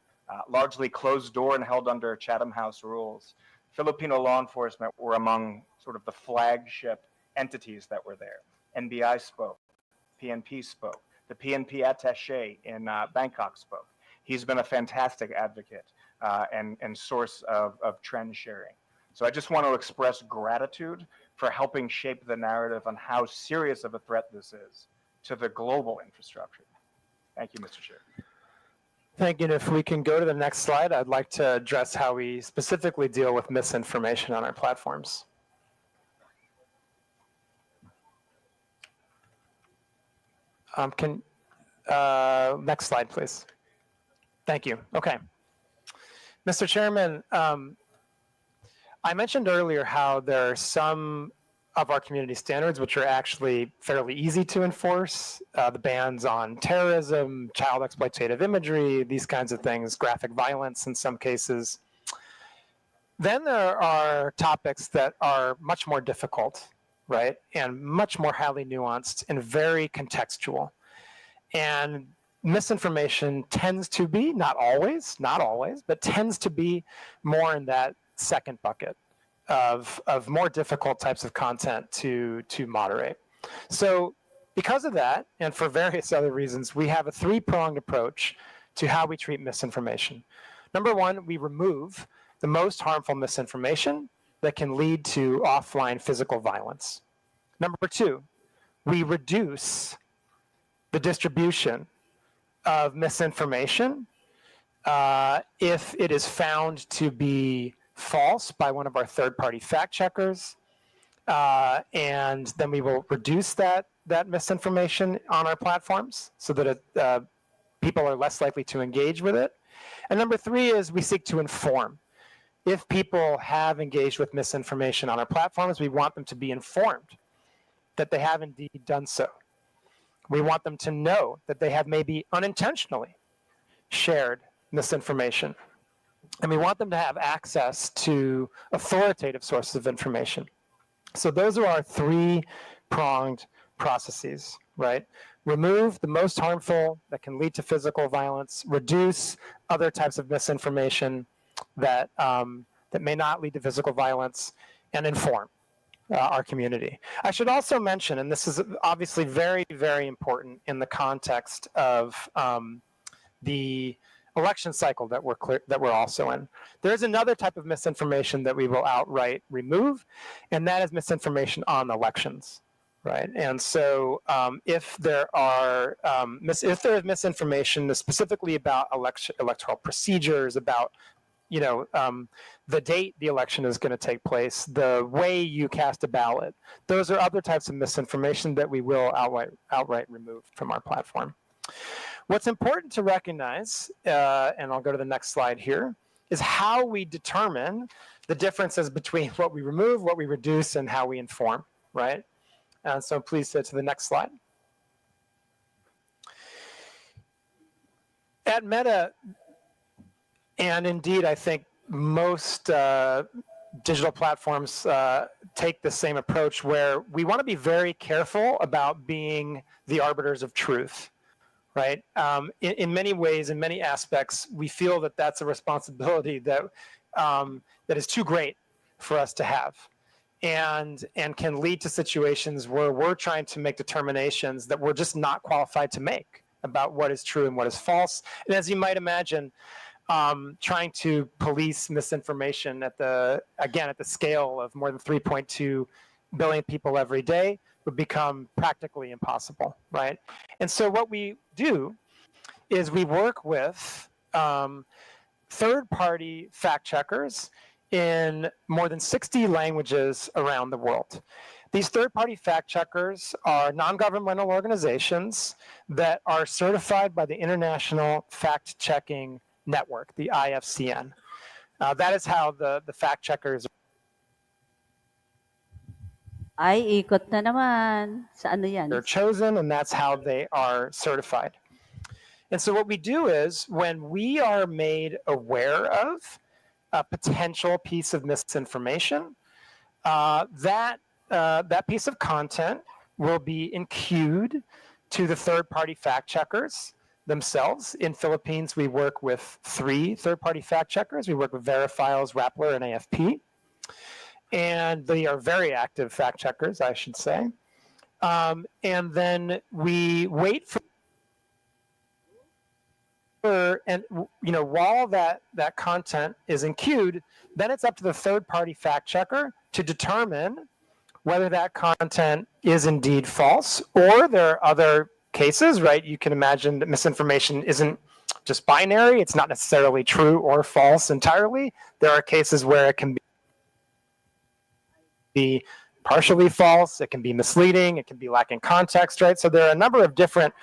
largely closed door and held under Chatham House rules. Filipino law enforcement were among sort of the flagship entities that were there. NBI spoke, PNP spoke, the PNP attaché in Bangkok spoke. He's been a fantastic advocate and source of trend sharing. So I just want to express gratitude for helping shape the narrative on how serious of a threat this is to the global infrastructure. Thank you, Mr. Chair. Thank you. And if we can go to the next slide, I'd like to address how we specifically deal with misinformation on our platforms. Next slide, please. Thank you. Okay. Mr. Chairman, I mentioned earlier how there are some of our community standards which are actually fairly easy to enforce. The bans on terrorism, child exploitative imagery, these kinds of things, graphic violence in some cases. Then there are topics that are much more difficult, right? And much more highly nuanced and very contextual. And misinformation tends to be, not always, but tends to be more in that second bucket of more difficult types of content to moderate. So because of that, and for various other reasons, we have a three-pronged approach to how we treat misinformation. Number one, we remove the most harmful misinformation that can lead to offline physical violence. Number two, we reduce the distribution of misinformation if it is found to be false by one of our third-party fact checkers, and then we will reduce that misinformation on our platforms so that people are less likely to engage with it. And number three is we seek to inform. If people have engaged with misinformation on our platforms, we want them to be informed that they have indeed done so. We want them to know that they have maybe unintentionally shared misinformation. And we want them to have access to authoritative sources of information. So those are our three-pronged processes, right? Remove the most harmful that can lead to physical violence, reduce other types of misinformation that may not lead to physical violence, and inform our community. I should also mention, and this is obviously very, very important in the context of the election cycle that we're also in. There's another type of misinformation that we will outright remove, and that is misinformation on elections, right? And so if there is misinformation specifically about electoral procedures, about the date the election is going to take place, the way you cast a ballot, those are other types of misinformation that we will outright remove from our platform. What's important to recognize, and I'll go to the next slide here, is how we determine the differences between what we remove, what we reduce, and how we inform, right? And so please go to the next slide. At Meta, and indeed I think most digital platforms take the same approach, where we want to be very careful about being the arbiters of truth. Right? In many ways, in many aspects, we feel that that's a responsibility that is too great for us to have, and can lead to situations where we're trying to make determinations that we're just not qualified to make about what is true and what is false. And as you might imagine, trying to police misinformation at the scale of more than 3.2 billion people every day would become practically impossible, right? And so what we do is we work with third-party fact checkers in more than 60 languages around the world. These third-party fact checkers are non-governmental organizations that are certified by the International Fact-Checking Network, the IFCN. That is how the fact checkers. Ay, ikot na naman. Sa ano yan? They're chosen, and that's how they are certified. And so what we do is, when we are made aware of a potential piece of misinformation, that piece of content will be enqueued to the third-party fact checkers themselves. In Philippines, we work with 3 third-party fact checkers. We work with Verifiles, Rappler, and AFP. And they are very active fact checkers, I should say. And then we wait for and while that content is enqueued, then it's up to the third-party fact checker to determine whether that content is indeed false, or there are other cases, right? You can imagine that misinformation isn't just binary. It's not necessarily true or false entirely. There are cases where it can be partially false, it can be misleading, it can be lacking context, right? So there are a number of different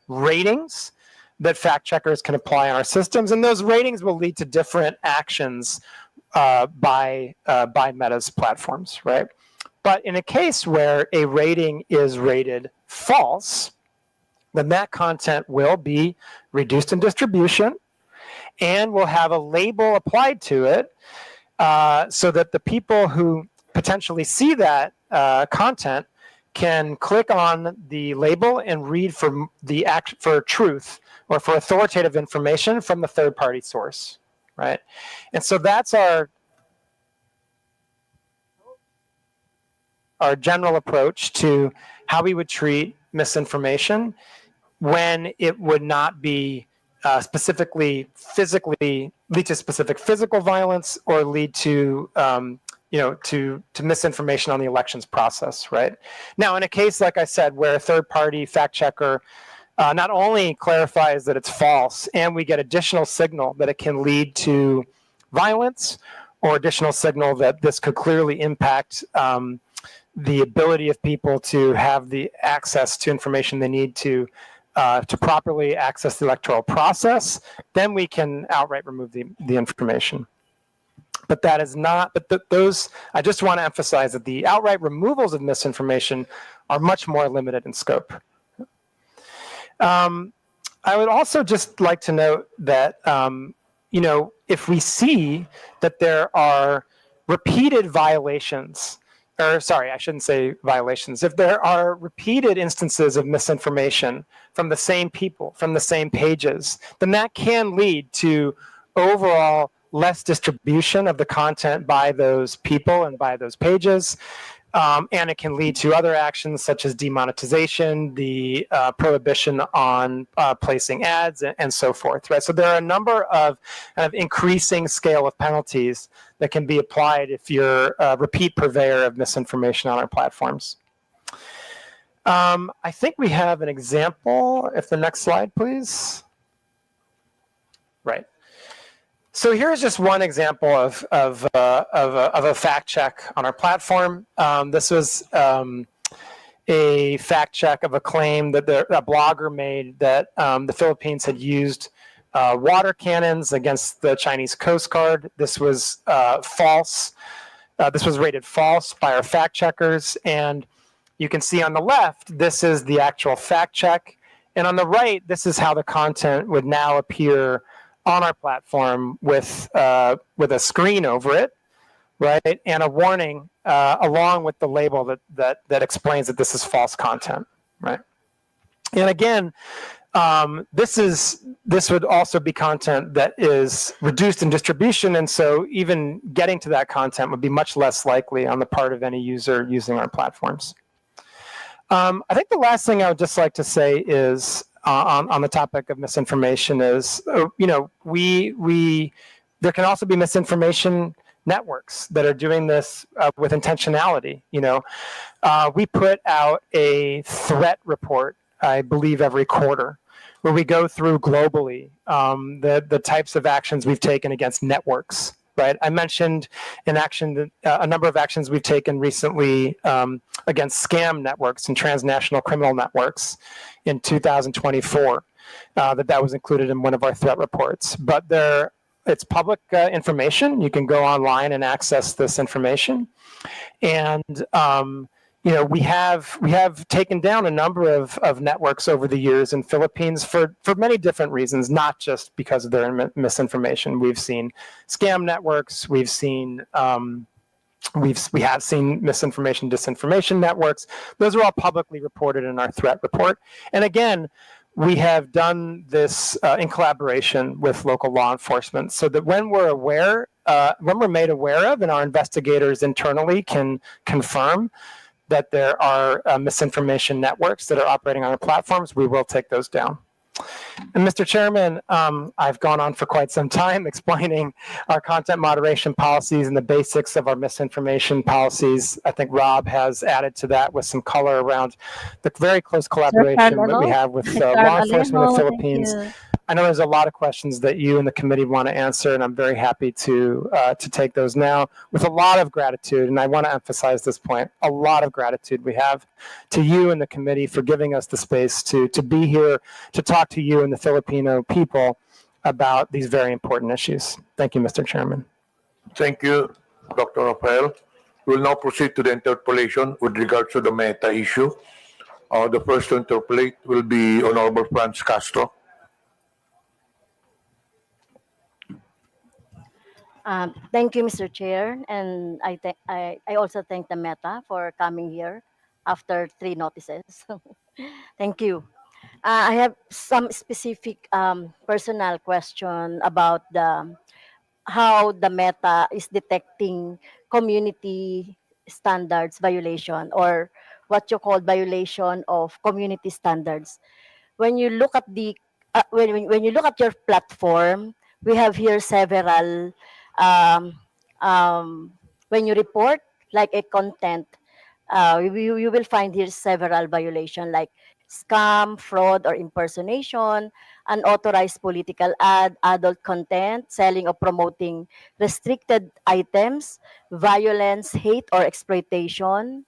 ratings that fact checkers can apply on our systems, and those ratings will lead to different actions by Meta's platforms, right? But in a case where a rating is rated false, then that content will be reduced in distribution and will have a label applied to it so that the people who potentially see that content can click on the label and read for truth or for authoritative information from the third-party source, right? And so that's our general approach to how we would treat misinformation when it would not be specifically physically lead to specific physical violence or lead to to misinformation on the elections process, right? Now, in a case, like I said, where a third-party fact checker not only clarifies that it's false, and we get additional signal that it can lead to violence, or additional signal that this could clearly impact the ability of people to have the access to information they need to properly access the electoral process, then we can outright remove the information. But that is not, those, I just want to emphasize that the outright removals of misinformation are much more limited in scope. I would also just like to note that, if we see that there are repeated violations, or sorry, I shouldn't say violations, if there are repeated instances of misinformation from the same people, from the same pages, then that can lead to overall less distribution of the content by those people and by those pages. And it can lead to other actions such as demonetization, the prohibition on placing ads, and so forth, right? So there are a number of kind of increasing scale of penalties that can be applied if you're a repeat purveyor of misinformation on our platforms. I think we have an example. If the next slide, please. Right. So here's just one example of a fact check on our platform. This was a fact check of a claim that a blogger made that the Philippines had used water cannons against the Chinese Coast Guard. This was false. This was rated false by our fact checkers. And you can see on the left, this is the actual fact check. And on the right, this is how the content would now appear on our platform with a screen over it, right, and a warning along with the label that explains that this is false content, right? And again, this would also be content that is reduced in distribution, and so even getting to that content would be much less likely on the part of any user using our platforms. I think the last thing I would just like to say is, on the topic of misinformation is, there can also be misinformation networks that are doing this with intentionality. We put out a threat report, I believe, every quarter, where we go through globally the types of actions we've taken against networks. Right. I mentioned a number of actions we've taken recently against scam networks and transnational criminal networks in 2024. That was included in one of our threat reports. But it's public information. You can go online and access this information. And we have taken down a number of networks over the years in Philippines for many different reasons, not just because of their misinformation. We've seen scam networks. We have seen misinformation, disinformation networks. Those are all publicly reported in our threat report. And again, we have done this in collaboration with local law enforcement, so that when we're made aware of, and our investigators internally can confirm that there are misinformation networks that are operating on our platforms, we will take those down. And Mr. Chairman, I've gone on for quite some time explaining our content moderation policies and the basics of our misinformation policies. I think Rob has added to that with some color around the very close collaboration that we have with law enforcement in the Philippines. I know there's a lot of questions that you and the committee want to answer, and I'm very happy to take those now with a lot of gratitude. And I want to emphasize this point: a lot of gratitude we have to you and the committee for giving us the space to be here to talk to you and the Filipino people about these very important issues. Thank you, Mr. Chairman. Thank you, Dr. Rafael. We will now proceed to the interpellation with regards to the meta issue. The first to interpellate will be Honorable Franz Castro. Thank you, Mr. Chair, and I also thank the Meta for coming here after 3 notices. Thank you. I have some specific personal question about how the Meta is detecting community standards violation, or what you call violation of community standards. When you look at when you look at your platform, we have here several when you report like a content, you will find here several violations like scam, fraud, or impersonation, unauthorized political ad, adult content, selling or promoting restricted items, violence, hate, or exploitation,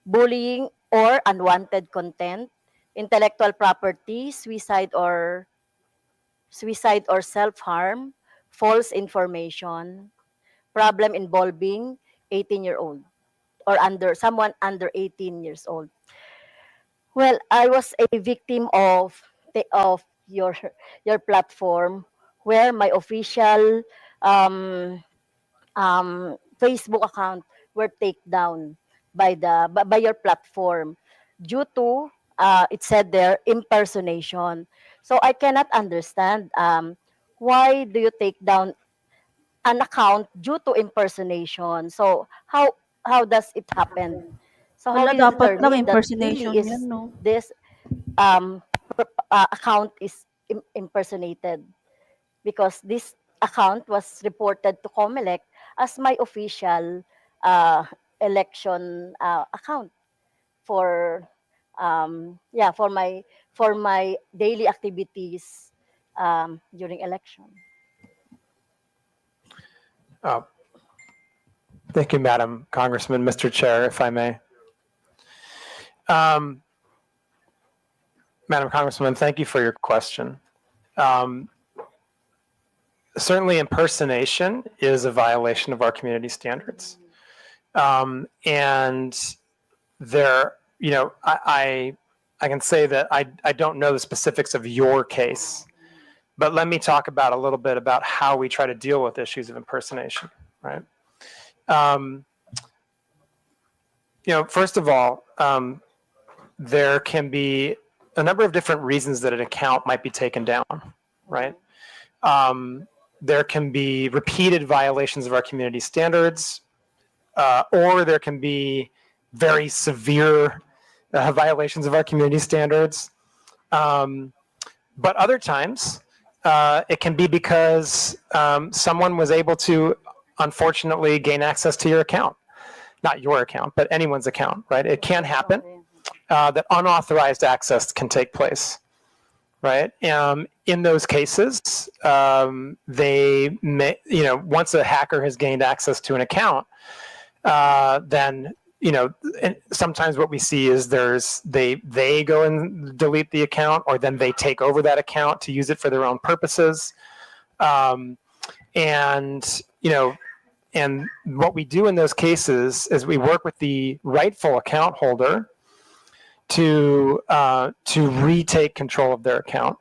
bullying or unwanted content, intellectual property, suicide or self-harm, false information, problem involving 18-year-old or someone under 18 years old. Well, I was a victim of your platform, where my official Facebook account were taken down by your platform due to it said there impersonation. So I cannot understand why do you take down an account due to impersonation? So how does it happen? So how Wala, do you dapat lang determine that impersonation really is yan, no? this account is impersonated? Because this account was reported to COMELEC as my official election account for for my daily activities during election. Thank you, Madam Congressman. Mr. Chair, if I may. Madam Congresswoman, thank you for your question. Certainly impersonation is a violation of our community standards. And there, I can say that I don't know the specifics of your case, but let me talk about a little bit about how we try to deal with issues of impersonation, right? First of all, there can be a number of different reasons that an account might be taken down, right? There can be repeated violations of our community standards, or there can be very severe violations of our community standards. But other times, it can be because someone was able to, unfortunately, gain access to your account. Not your account, but anyone's account, right? It can happen that unauthorized access can take place, right? In those cases, they may, once a hacker has gained access to an account, then, and sometimes what we see is they go and delete the account, or then they take over that account to use it for their own purposes. And what we do in those cases is we work with the rightful account holder to retake control of their account,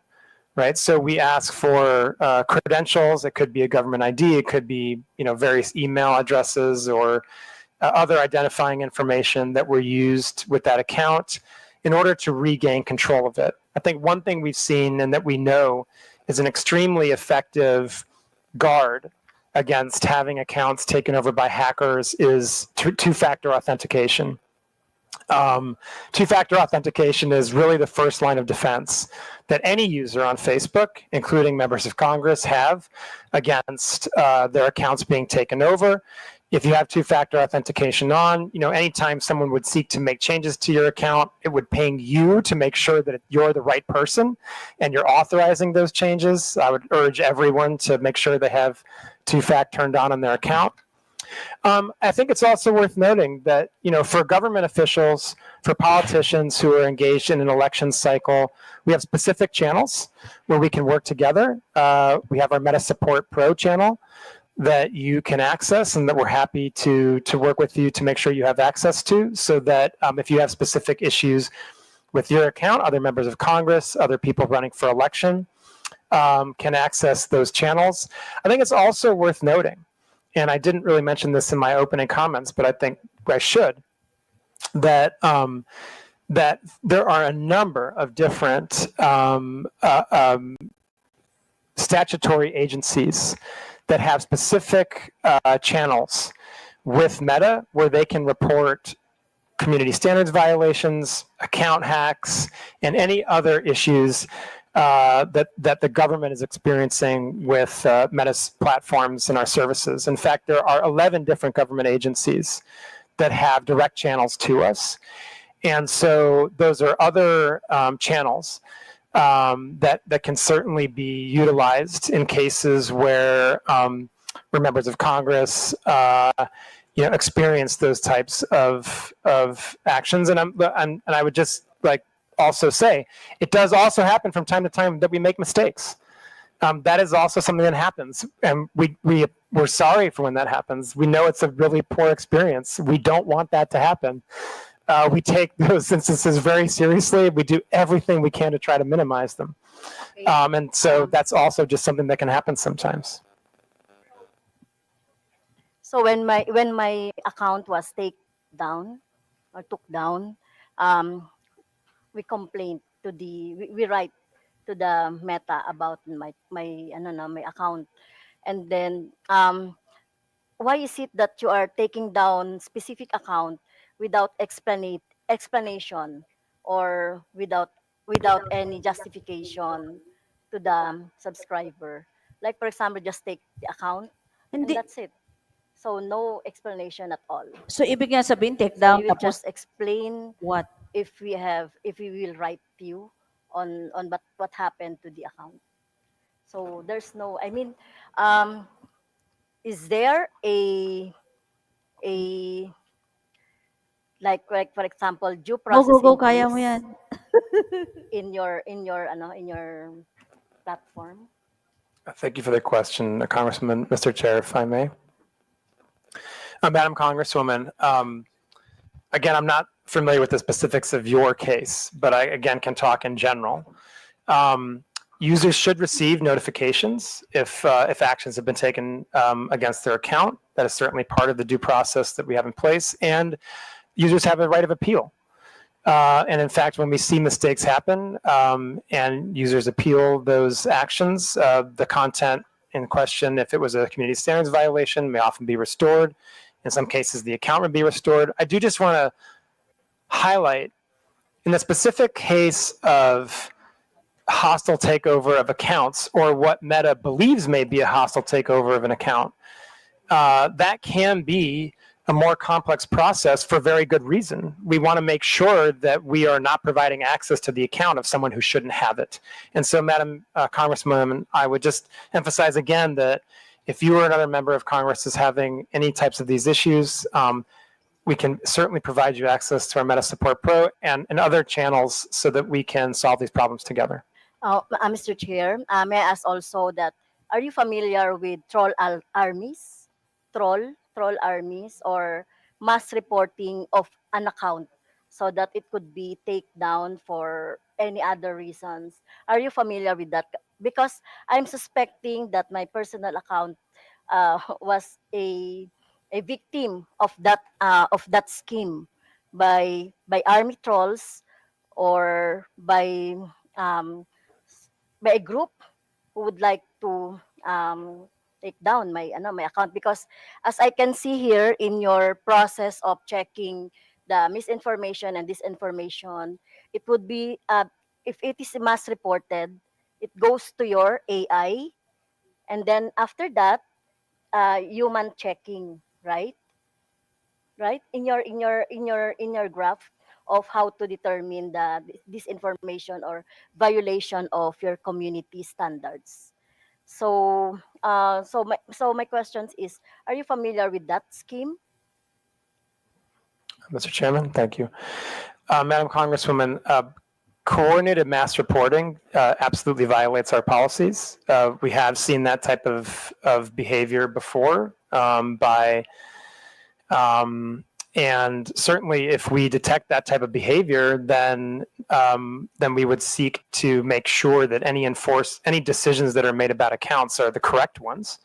right? So we ask for credentials. It could be a government ID. It could be various email addresses or other identifying information that were used with that account in order to regain control of it. I think one thing we've seen and that we know is an extremely effective guard against having accounts taken over by hackers is two-factor authentication. Two-factor authentication is really the first line of defense that any user on Facebook, including members of Congress, have against their accounts being taken over. If you have two-factor authentication on, anytime someone would seek to make changes to your account, it would ping you to make sure that you're the right person and you're authorizing those changes. I would urge everyone to make sure they have two-fact turned on their account. I think it's also worth noting that, for government officials, for politicians who are engaged in an election cycle, we have specific channels where we can work together. We have our Meta Support Pro channel that you can access and that we're happy to work with you to make sure you have access to, so that if you have specific issues with your account, other members of Congress, other people running for election can access those channels. I think it's also worth noting, and I didn't really mention this in my opening comments, but I think I should, that that there are a number of different statutory agencies that have specific channels with Meta where they can report community standards violations, account hacks, and any other issues that the government is experiencing with Meta's platforms and our services. In fact, there are 11 different government agencies that have direct channels to us. And so those are other channels that can certainly be utilized in cases where members of Congress experience those types of actions. And I would just also say, it does also happen from time to time that we make mistakes. That is also something that happens, and we're sorry for when that happens. We know it's a really poor experience. We don't want that to happen. We take those instances very seriously. We do everything we can to try to minimize them. And so that's also just something that can happen sometimes. So when my account was took down, we complained to we write to the Meta about my account, and then why is it that you are taking down specific account without explanation or without any justification to the subscriber? Like, for example, just take the account and that's it. So no explanation at all. So ibig nga sabihin, take So down, you will tapos just explain what? if we will write you on what happened to the account. So there's no, is there a like for example due process Go, in kaya mo place yan. in your platform? Thank you for the question, Congressman, Mr. Chair, if I may. Madam Congresswoman, again, I'm not familiar with the specifics of your case, but I, again, can talk in general. Users should receive notifications if actions have been taken against their account. That is certainly part of the due process that we have in place, and users have a right of appeal. And in fact, when we see mistakes happen and users appeal those actions, the content in question, if it was a community standards violation, may often be restored. In some cases, the account would be restored. I do just want to highlight, in the specific case of hostile takeover of accounts, or what Meta believes may be a hostile takeover of an account, that can be a more complex process for very good reason. We want to make sure that we are not providing access to the account of someone who shouldn't have it. And so, Madam Congresswoman, I would just emphasize again that if you or another member of Congress is having any types of these issues, we can certainly provide you access to our Meta Support Pro and other channels so that we can solve these problems together. Mr. Chair, may I ask also that, are you familiar with troll armies? Troll armies, or mass reporting of an account so that it could be taken down for any other reasons. Are you familiar with that? Because I'm suspecting that my personal account was a victim of that scheme by army trolls, or by a group who would like to take down my account. Because as I can see here in your process of checking the misinformation and disinformation, it would be, if it is mass reported, it goes to your AI, and then after that, human checking, right? Right? In your graph of how to determine the disinformation or violation of your community standards. So my questions is, are you familiar with that scheme? Mr. Chairman, thank you. Madam Congresswoman, coordinated mass reporting absolutely violates our policies. We have seen that type of behavior before and certainly if we detect that type of behavior, then we would seek to make sure that any decisions that are made about accounts are the correct ones.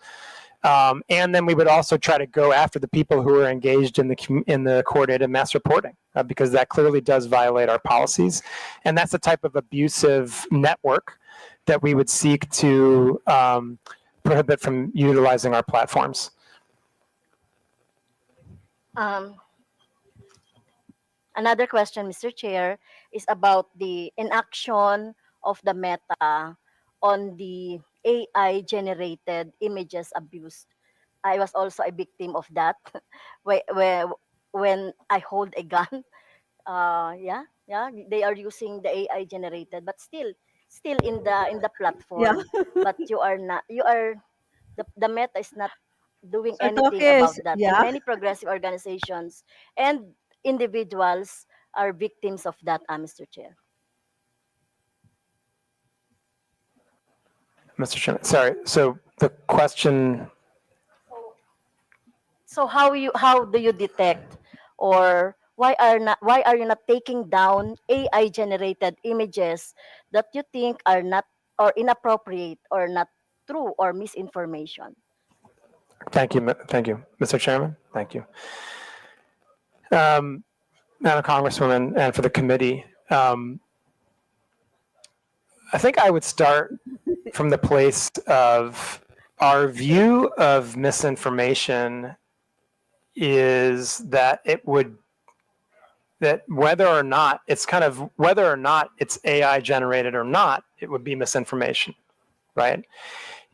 And then we would also try to go after the people who are engaged in the coordinated mass reporting, because that clearly does violate our policies. And that's the type of abusive network that we would seek to prohibit from utilizing our platforms. Another question, Mr. Chair, is about the inaction of the Meta on the AI-generated images abuse. I was also a victim of that when I hold a gun. Yeah, they are using the AI-generated, but still in the platform. But the Meta is not doing Sir anything about Tokes, that. And yeah. many progressive organizations and individuals are victims of that, Mr. Chair. Mr. Chairman, sorry. So the question. So how do you detect, or why are you not taking down AI generated images that you think are not or inappropriate or not true or misinformation? Thank you, Mr. Chairman. Thank you. Madam Congresswoman, and for the committee, I think I would start from the place of our view of misinformation is that that whether or not it's AI generated or not, it would be misinformation, right?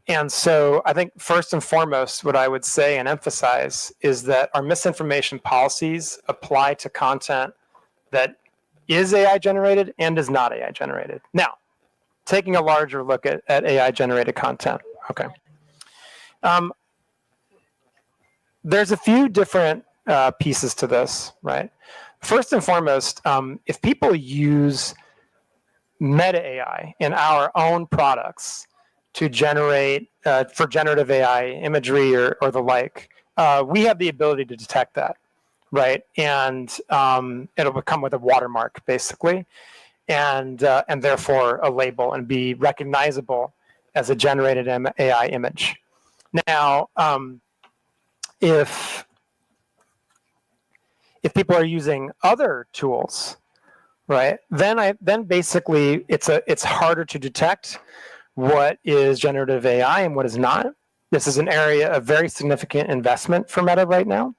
And so I think first and foremost, what I would say and emphasize is that our misinformation policies apply to content that is AI generated and is not AI generated. Now, taking a larger look at AI generated content, okay. There's a few different pieces to this, right? First and foremost, if people use meta AI in our own products to generate for generative AI imagery or the like, we have the ability to detect that, right? And it'll come with a watermark, basically, and therefore a label and be recognizable as a generated AI image. Now, if people are using other tools, right, then basically it's harder to detect what is generative AI and what is not. This is an area of very significant investment for Meta right now.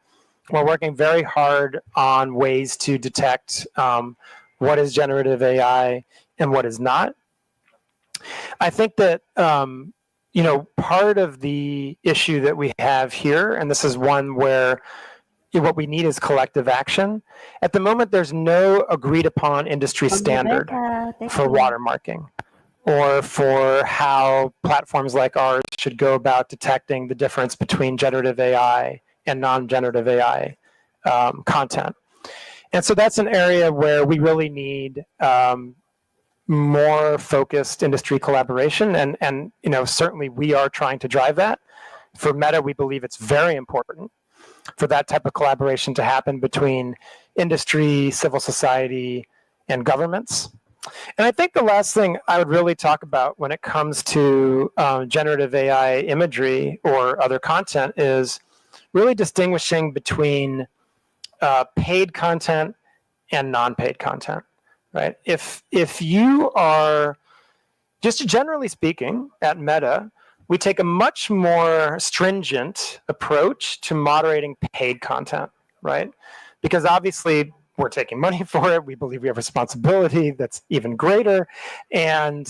We're working very hard on ways to detect what is generative AI and what is not. I think that part of the issue that we have here, and this is one where what we need is collective action. At the moment, there's no agreed upon industry standard for watermarking or for how platforms like ours should go about detecting the difference between generative AI and non-generative AI content. And so that's an area where we really need more focused industry collaboration, and certainly we are trying to drive that. For Meta, we believe it's very important for that type of collaboration to happen between industry, civil society, and governments. And I think the last thing I would really talk about when it comes to generative AI imagery or other content is really distinguishing between paid content and non-paid content, right? If you are, just generally speaking, at Meta, we take a much more stringent approach to moderating paid content, right? Because obviously we're taking money for it. We believe we have responsibility that's even greater, and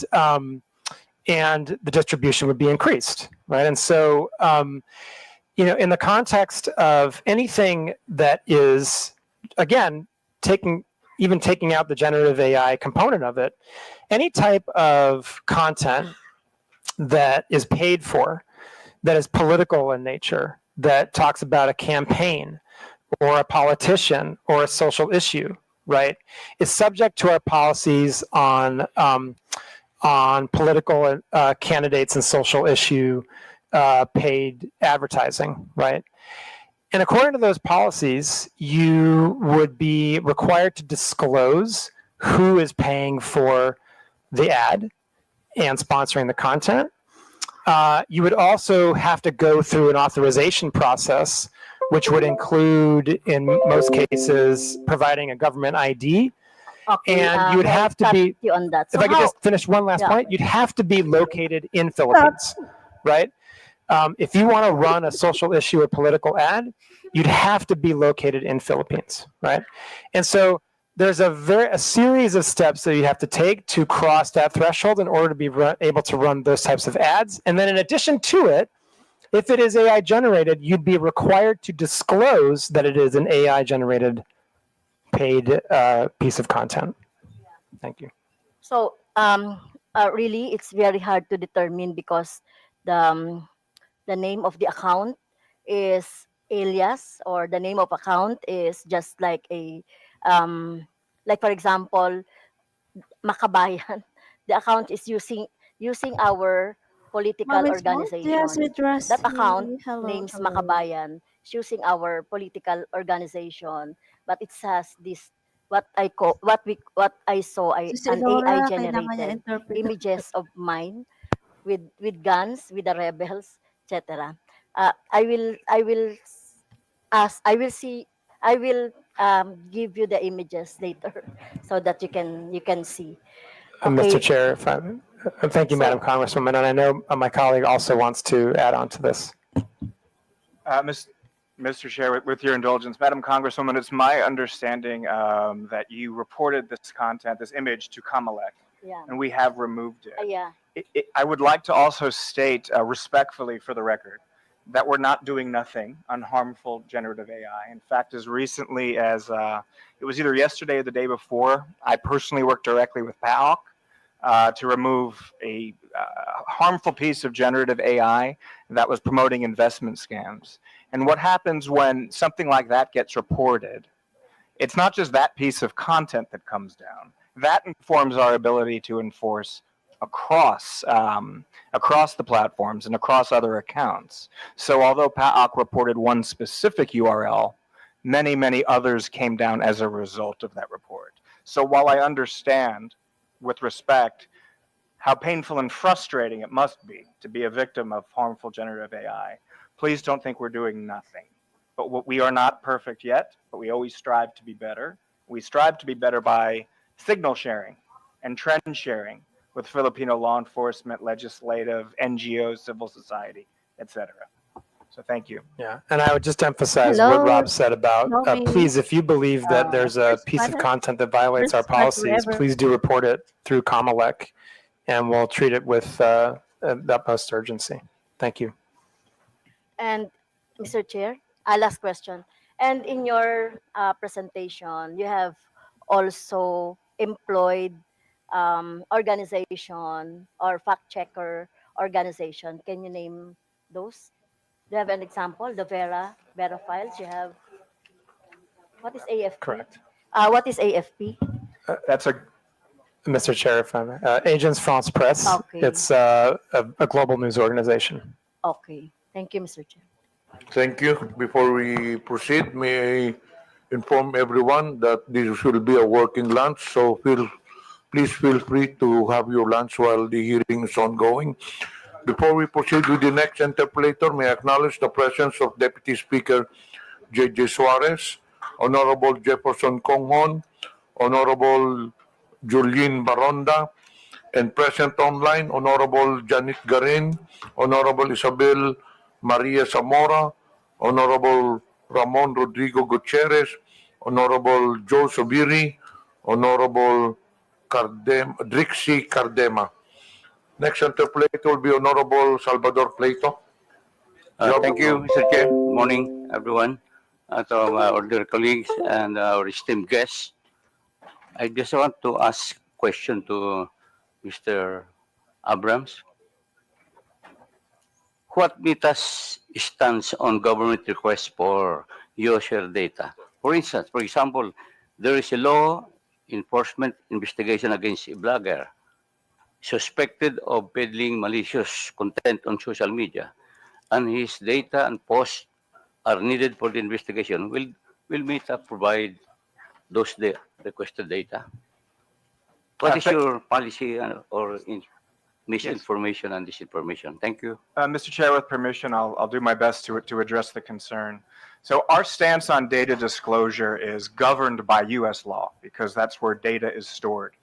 the distribution would be increased, right? And so, in the context of anything that is, again, taking out the generative AI component of it, any type of content that is paid for, that is political in nature, that talks about a campaign or a politician or a social issue, right, is subject to our policies on political candidates and social issue paid advertising, right? And according to those policies, you would be required to disclose who is paying for the ad and sponsoring the content. You would also have to go through an authorization process, which would include, in most cases, providing a government ID. Okay, And you would have to be, you on that. if I could just finish one last point, you'd have to be located in Philippines, right? If you want to run a social issue or political ad, you'd have to be located in Philippines, right? And so there's a series of steps that you have to take to cross that threshold in order to be able to run those types of ads. And then in addition to it, if it is AI generated, you'd be required to disclose that it is an AI generated paid piece of content. Thank you. So really, it's very hard to determine because the name of the account is alias, or the name of account is just like a like, for example, Makabayan. The account is using our political organization. That account names Makabayan is using our political organization, but it has this what I saw an AI generated images of mine with guns, with the rebels, etc. I will give you the images later so that you can see. Mr. Chair, thank you, Madam Congresswoman, and I know my colleague also wants to add on to this. Mr. Chair, with your indulgence, Madam Congresswoman, it's my understanding that you reported this content, this image, to Comelec, and we have removed it. Yeah. I would like to also state respectfully for the record that we're not doing nothing on harmful generative AI. In fact, as recently as it was either yesterday or the day before, I personally worked directly with PAOK to remove a harmful piece of generative AI that was promoting investment scams. And what happens when something like that gets reported, it's not just that piece of content that comes down. That informs our ability to enforce across the platforms and across other accounts. So although PAOK reported one specific URL, many others came down as a result of that report. So while I understand, with respect, how painful and frustrating it must be to be a victim of harmful generative AI, please don't think we're doing nothing. But we are not perfect yet, but we always strive to be better. We strive to be better by signal sharing and trend sharing with Filipino law enforcement, legislative, NGOs, civil society, etc. So thank you. Yeah, and I would just emphasize what Rob said about, please, if you believe that there's a piece of content that violates our policies, please do report it through Comelec, and we'll treat it with the utmost urgency. Thank you. And Mr. Chair, last question. And in your presentation, you have also employed organization or fact checker organization. Can you name those? Do you have an example? The Vera files. You have, what is AFP? Correct. What is AFP? That's Mr. Chair, if I may. Agence France Presse. Okay. It's a global news organization. Okay. Thank you, Mr. Chair. Thank you. Before we proceed, may I inform everyone that this will be a working lunch, so please feel free to have your lunch while the hearing is ongoing. Before we proceed with the next interpolator, may I acknowledge the presence of Deputy Speaker J.J. Suarez, Honorable Jefferson Conghon, Honorable Julien Baronda, and present online, Honorable Janet Garin, Honorable Isabel Maria Zamora, Honorable Ramon Rodrigo Gutierrez, Honorable Joe Sobiri, Honorable Drixie Cardema. Next interpolator will be Honorable Salvador Plato. Thank you, Mr. Chair. Good morning, everyone. To our dear colleagues and our esteemed guests. I just want to ask a question to Mr. Abrams. What Mita's stance on government requests for user data? For instance, for example, there is a law enforcement investigation against a blogger suspected of peddling malicious content on social media, and his data and posts are needed for the investigation. Will Meta provide those requested data? What is your policy or misinformation and disinformation? Thank you. Mr. Chair, with permission, I'll do my best to address the concern. So our stance on data disclosure is governed by U.S. law because that's where data is stored.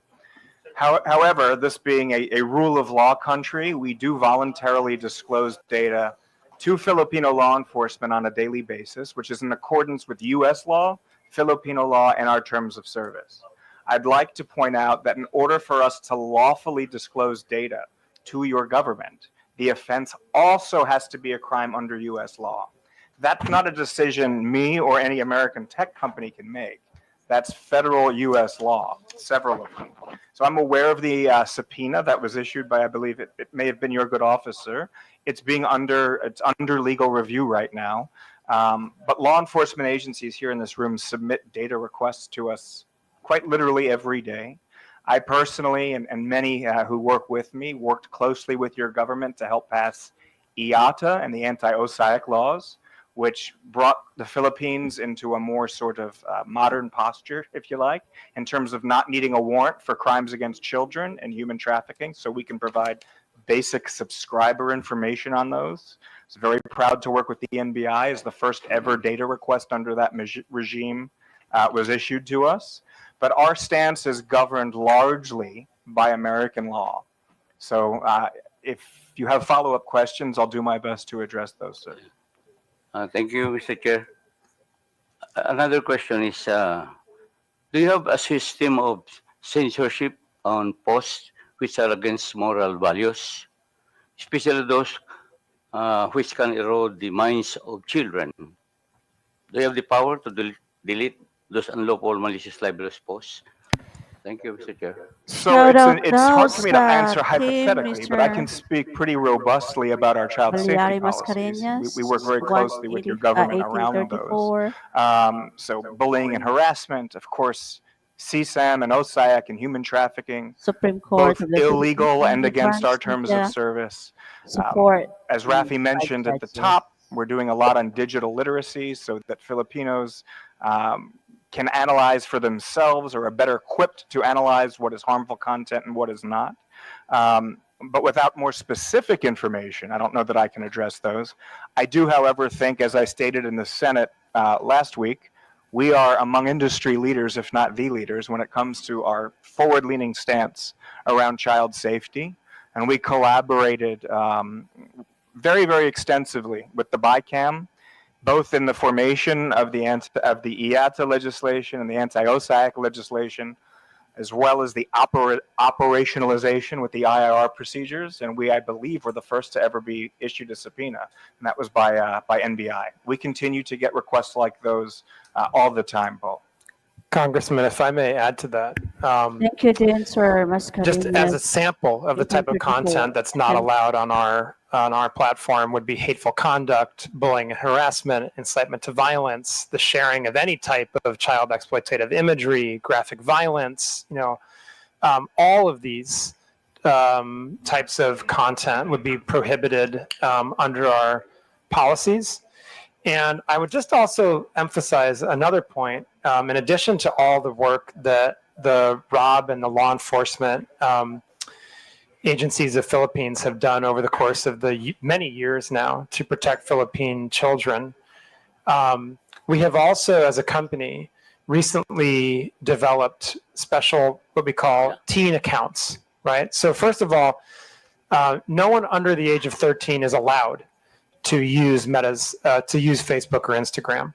However, this being a rule of law country, we do voluntarily disclose data to Filipino law enforcement on a daily basis, which is in accordance with U.S. law, Filipino law, and our terms of service. I'd like to point out that in order for us to lawfully disclose data to your government, the offense also has to be a crime under U.S. law. That's not a decision me or any American tech company can make. That's federal U.S. law, several of them. So I'm aware of the subpoena that was issued by, I believe it may have been your good officer. It's under legal review right now. But law enforcement agencies here in this room submit data requests to us quite literally every day. I personally and many who work with me worked closely with your government to help pass IATA and the anti-OSAIC laws, which brought the Philippines into a more sort of modern posture, if you like, in terms of not needing a warrant for crimes against children and human trafficking, so we can provide basic subscriber information on those. I was very proud to work with the NBI as the first ever data request under that regime was issued to us. But our stance is governed largely by American law. So if you have follow-up questions, I'll do my best to address those, sir. Thank you, Mr. Chair. Another question is, do you have a system of censorship on posts which are against moral values, especially those which can erode the minds of children? Do you have the power to delete those unlawful malicious libelous posts? Thank you, Mr. Chair. So it's hard for me to answer hypothetically, but I can speak pretty robustly about our child safety policies. We work very closely with your government around those. So bullying and harassment, of course, CSAM and OSAIC and human trafficking, Supreme Court, both illegal and against our terms of service. As Rafi mentioned at the top, we're doing a lot on digital literacy so that Filipinos can analyze for themselves or are better equipped to analyze what is harmful content and what is not. But without more specific information, I don't know that I can address those. I do, however, think, as I stated in the Senate last week, we are among industry leaders, if not the leaders, when it comes to our forward-leaning stance around child safety. And we collaborated very, very extensively with the BICAM, both in the formation of the IATA legislation and the anti-OSAIC legislation, as well as the operationalization with the IIR procedures. And we, I believe, were the first to ever be issued a subpoena, and that was by NBI. We continue to get requests like those all the time, Paul. Congressman, if I may add to that. Thank you, Dean, sir. Just as a sample of the type of content that's not allowed on our platform would be hateful conduct, bullying and harassment, incitement to violence, the sharing of any type of child exploitative imagery, graphic violence, all of these types of content would be prohibited under our policies. And I would just also emphasize another point. In addition to all the work that the ROB and the law enforcement agencies of Philippines have done over the course of the many years now to protect Philippine children, we have also, as a company, recently developed special, what we call teen accounts, right? So first of all, no one under the age of 13 is allowed to use to use Facebook or Instagram.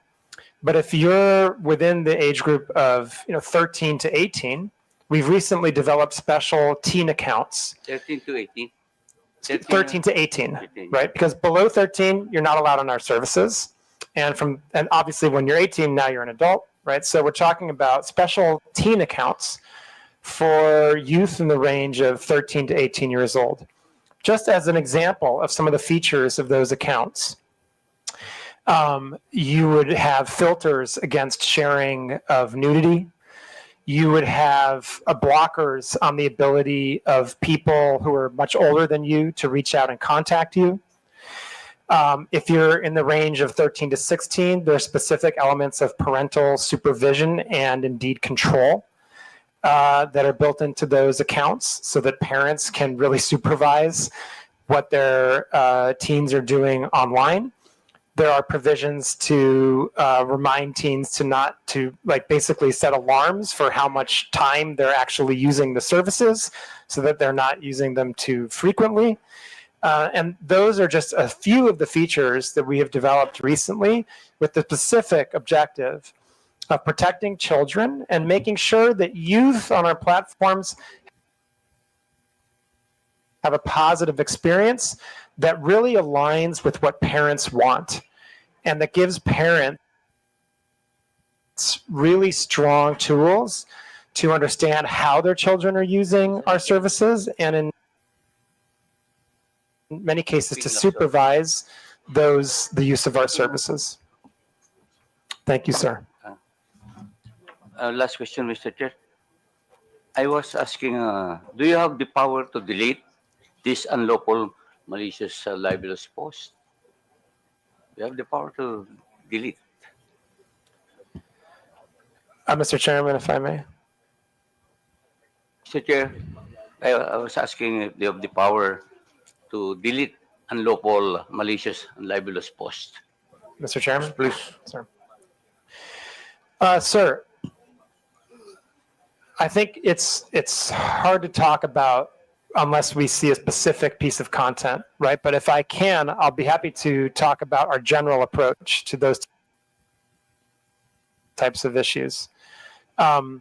But if you're within the age group of 13 to 18, we've recently developed special teen accounts. 13 to 18. 13 to 18, right? Because below 13, you're not allowed on our services. And obviously when you're 18, now you're an adult, right? So we're talking about special teen accounts for youth in the range of 13 to 18 years old. Just as an example of some of the features of those accounts, you would have filters against sharing of nudity. You would have blockers on the ability of people who are much older than you to reach out and contact you. If you're in the range of 13 to 16, there are specific elements of parental supervision and indeed control that are built into those accounts so that parents can really supervise what their teens are doing online. There are provisions to remind teens to basically set alarms for how much time they're actually using the services so that they're not using them too frequently. And those are just a few of the features that we have developed recently with the specific objective of protecting children and making sure that youth on our platforms have a positive experience that really aligns with what parents want and that gives parents really strong tools to understand how their children are using our services and in many cases to supervise the use of our services. Thank you, sir. Last question, Mr. Chair. I was asking, do you have the power to delete this unlawful, malicious, libelous post? You have the power to delete. Mr. Chairman, if I may. Mr. Chair, I was asking if you have the power to delete unlawful, malicious, and libelous post. Mr. Chairman? Please. Sir. Sir, I think it's hard to talk about unless we see a specific piece of content, right? But if I can, I'll be happy to talk about our general approach to those types of issues. As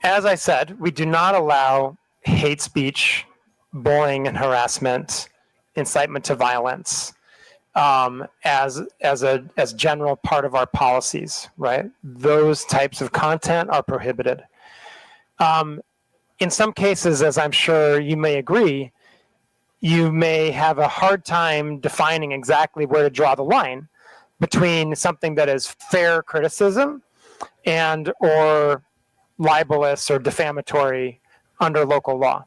I said, we do not allow hate speech, bullying and harassment, incitement to violence as general part of our policies, right? Those types of content are prohibited. In some cases, as I'm sure you may agree, you may have a hard time defining exactly where to draw the line between something that is fair criticism and or libelous or defamatory under local law.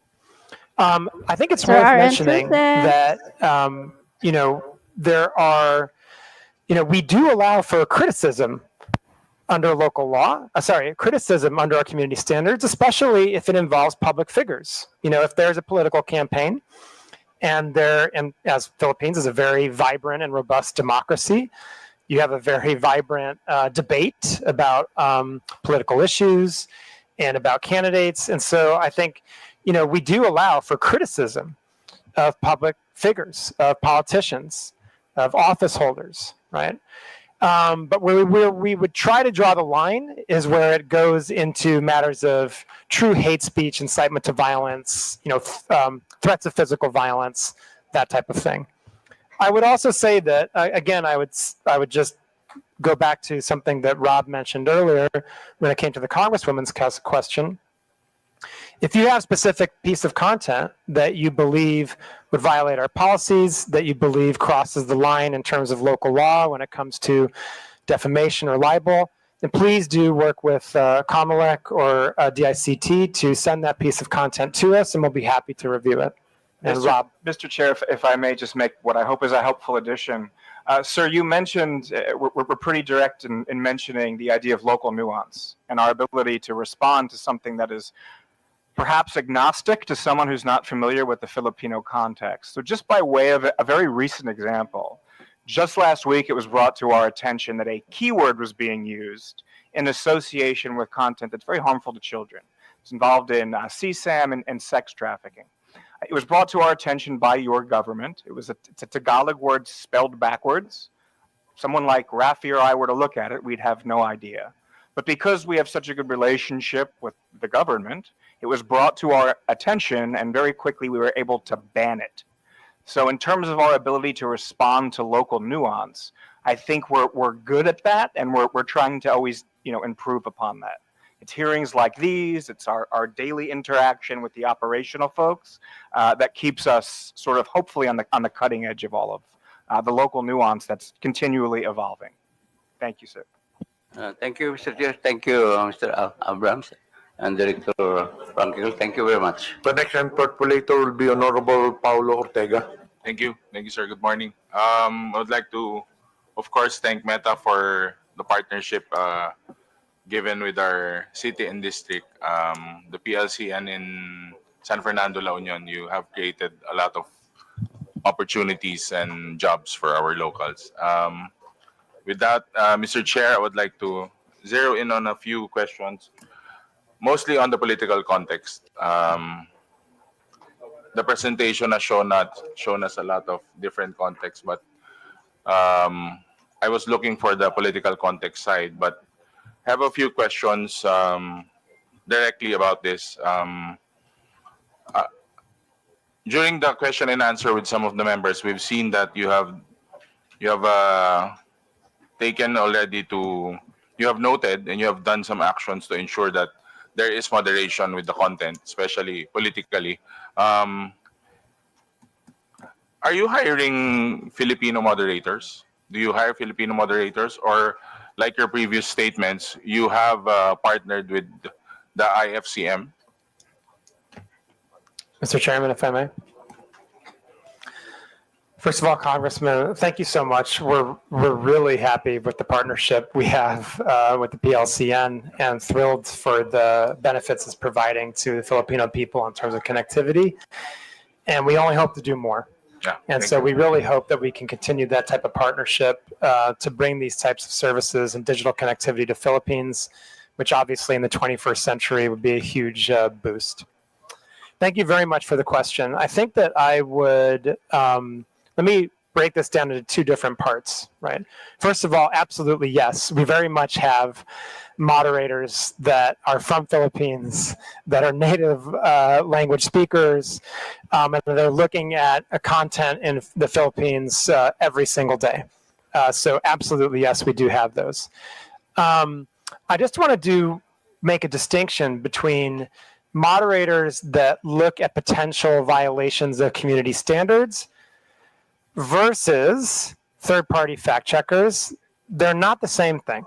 I think it's worth mentioning that, there are, we do allow for criticism under local law, criticism under our community standards, especially if it involves public figures. If there's a political campaign and as Philippines is a very vibrant and robust democracy, you have a very vibrant debate about political issues and about candidates. And so I think, we do allow for criticism of public figures, of politicians, of office holders, right? But where we would try to draw the line is where it goes into matters of true hate speech, incitement to violence, threats of physical violence, that type of thing. I would also say that, again, I would just go back to something that Rob mentioned earlier when it came to the Congresswoman's question. If you have a specific piece of content that you believe would violate our policies, that you believe crosses the line in terms of local law when it comes to defamation or libel, then please do work with COMELEC or DICT to send that piece of content to us, and we'll be happy to review it. And Rob. Mr. Chair, if I may just make what I hope is a helpful addition. Sir, you mentioned, we're pretty direct in mentioning the idea of local nuance and our ability to respond to something that is perhaps agnostic to someone who's not familiar with the Filipino context. So just by way of a very recent example, just last week it was brought to our attention that a keyword was being used in association with content that's very harmful to children. It's involved in CSAM and sex trafficking. It was brought to our attention by your government. It's a Tagalog word spelled backwards. someone like Rafi or I were to look at it, we'd have no idea. But because we have such a good relationship with the government, it was brought to our attention, and very quickly we were able to ban it. So in terms of our ability to respond to local nuance, I think we're good at that, and we're trying to always, improve upon that. It's hearings like these, it's our daily interaction with the operational folks that keeps us sort of hopefully on the cutting edge of all of the local nuance that's continually evolving. Thank you, sir. Thank you, Mr. Chair. Thank you, Mr. Abrams and Director Frankel. Thank you very much. The next interpolator will be Honorable Paulo Ortega. Thank you, sir. Good morning. I would like to, of course, thank Meta for the partnership given with our city and district. The PLC and in San Fernando, La Union, you have created a lot of opportunities and jobs for our locals. With that, Mr. Chair, I would like to zero in on a few questions, mostly on the political context. The presentation has shown us a lot of different contexts, but I was looking for the political context side, but have a few questions directly about this. During the question and answer with some of the members, we've seen that you have taken already you have noted and you have done some actions to ensure that there is moderation with the content, especially politically. Are you hiring Filipino moderators? Do you hire Filipino moderators, or like your previous statements, you have partnered with the IFCM? Mr. Chairman, if I may. First of all, Congressman, thank you so much. We're really happy with the partnership we have with the PLCN and thrilled for the benefits it's providing to the Filipino people in terms of connectivity. And we only hope to do more. Yeah, and so we really hope that we can continue that type of partnership to bring these types of services and digital connectivity to Philippines, which obviously in the 21st century would be a huge boost. Thank you very much for the question. I think that I would, let me break this down into two different parts, right? First of all, absolutely yes. We very much have moderators that are from Philippines, that are native language speakers, and they're looking at a content in the Philippines every single day. So absolutely yes, we do have those. I just want to make a distinction between moderators that look at potential violations of community standards versus third-party fact checkers. They're not the same thing.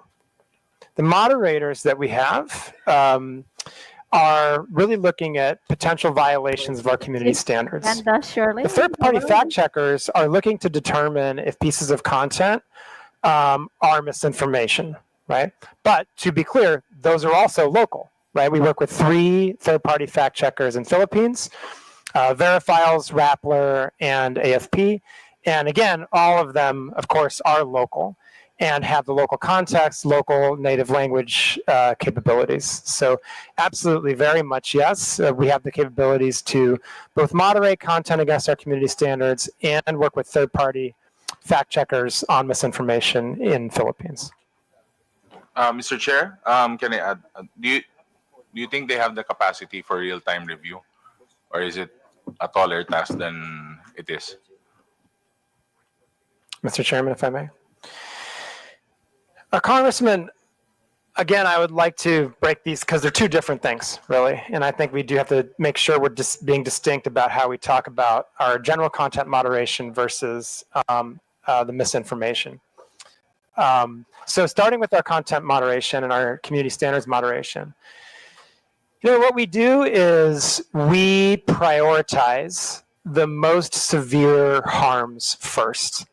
The moderators that we have are really looking at potential violations of our community standards. And Shirley. The third-party fact checkers are looking to determine if pieces of content are misinformation, right? But to be clear, those are also local, right? We work with 3 third-party fact checkers in Philippines, Verifiles, Rappler, and AFP. And again, all of them, of course, are local and have the local context, local native language capabilities. So absolutely, very much yes. We have the capabilities to both moderate content against our community standards and work with third-party fact checkers on misinformation in Philippines. Mr. Chair, can I add, do you think they have the capacity for real-time review, or is it a taller task than it is? Mr. Chairman, if I may. Congressman, again, I would like to break these because they're two different things, really. And I think we do have to make sure we're just being distinct about how we talk about our general content moderation versus the misinformation. So starting with our content moderation and our community standards moderation, what we do is we prioritize the most severe harms first.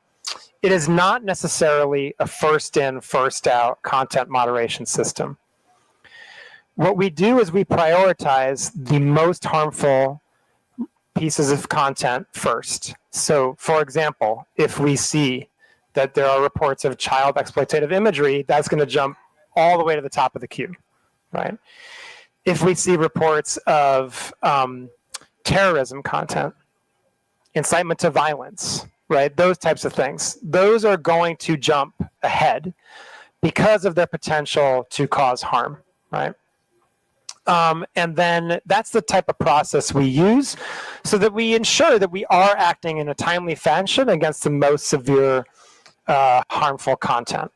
It is not necessarily a first in, first out content moderation system. What we do is we prioritize the most harmful pieces of content first. So, for example, if we see that there are reports of child exploitative imagery, that's going to jump all the way to the top of the queue, right? If we see reports of terrorism content, incitement to violence, right? Those types of things. Those are going to jump ahead because of their potential to cause harm, right? And then that's the type of process we use so that we ensure that we are acting in a timely fashion against the most severe harmful content.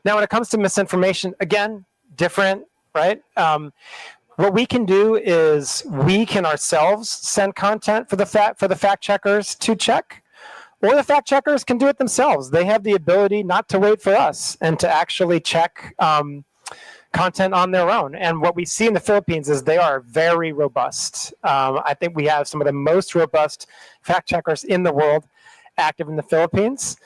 Now, when it comes to misinformation, again, different, right? What we can do is we can ourselves send content for the fact checkers to check, or the fact checkers can do it themselves. They have the ability not to wait for us and to actually check content on their own. And what we see in the Philippines is they are very robust. I think we have some of the most robust fact checkers in the world active in the Philippines,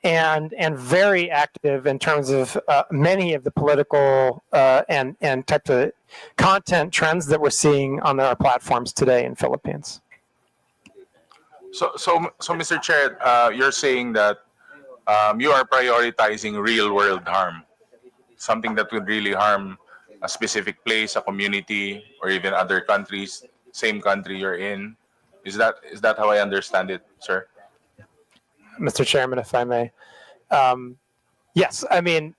and very active in terms of many of the political and types of content trends that we're seeing on our platforms today in Philippines. So Mr. Chair, you're saying that you are prioritizing real-world harm, something that would really harm a specific place, a community, or even other countries, same country you're in. Is that how I understand it, sir? Mr. Chairman, if I may. Yes, I mean,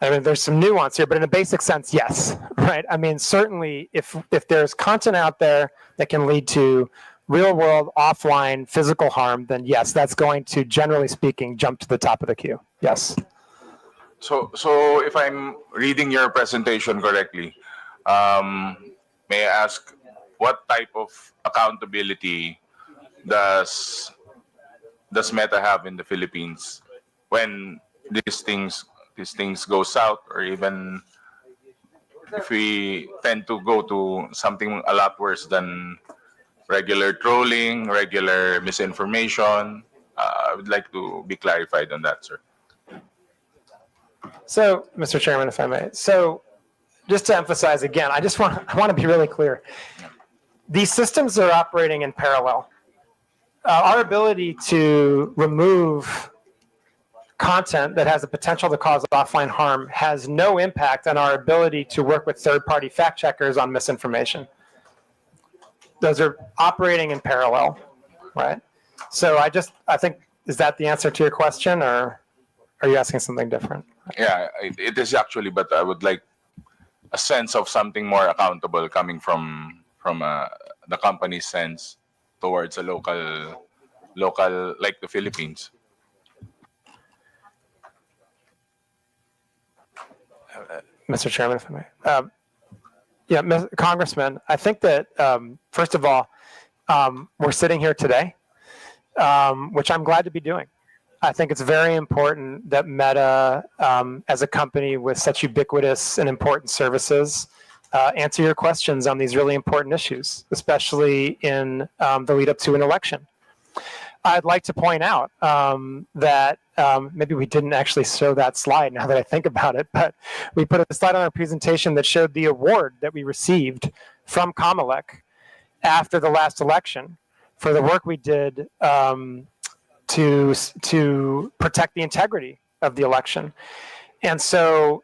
there's some nuance here, but in a basic sense, yes, right? I mean, certainly if there's content out there that can lead to real world, offline, physical harm, then yes, that's going to, generally speaking, jump to the top of the queue. Yes. So if I'm reading your presentation correctly, may I ask what type of accountability does Meta have in the Philippines when these things go south, or even if we tend to go to something a lot worse than regular trolling, regular misinformation? I would like to be clarified on that, sir. So, Mr. Chairman, if I may. So, just to emphasize again, I want to be really clear. These systems are operating in parallel. Our ability to remove content that has the potential to cause offline harm has no impact on our ability to work with third-party fact checkers on misinformation. Those are operating in parallel, right? So I think, is that the answer to your question, or are you asking something different? Yeah, it is actually, but I would like a sense of something more accountable coming from the company's sense towards a local like the Philippines. Mr. Chairman, if I may. Yeah, Congressman, I think that, first of all, we're sitting here today, which I'm glad to be doing. I think it's very important that Meta, as a company with such ubiquitous and important services, answer your questions on these really important issues, especially in the lead up to an election. I'd like to point out that maybe we didn't actually show that slide now that I think about it, but we put a slide on our presentation that showed the award that we received from Comelec after the last election for the work we did to protect the integrity of the election. And so,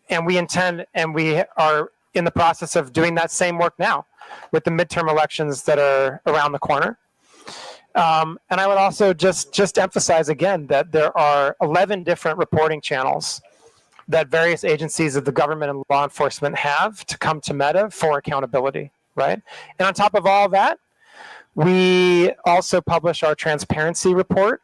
and we intend, and we are in the process of doing that same work now with the midterm elections that are around the corner. And I would also just emphasize again that there are 11 different reporting channels that various agencies of the government and law enforcement have to come to Meta for accountability, right? And on top of all that, we also publish our transparency report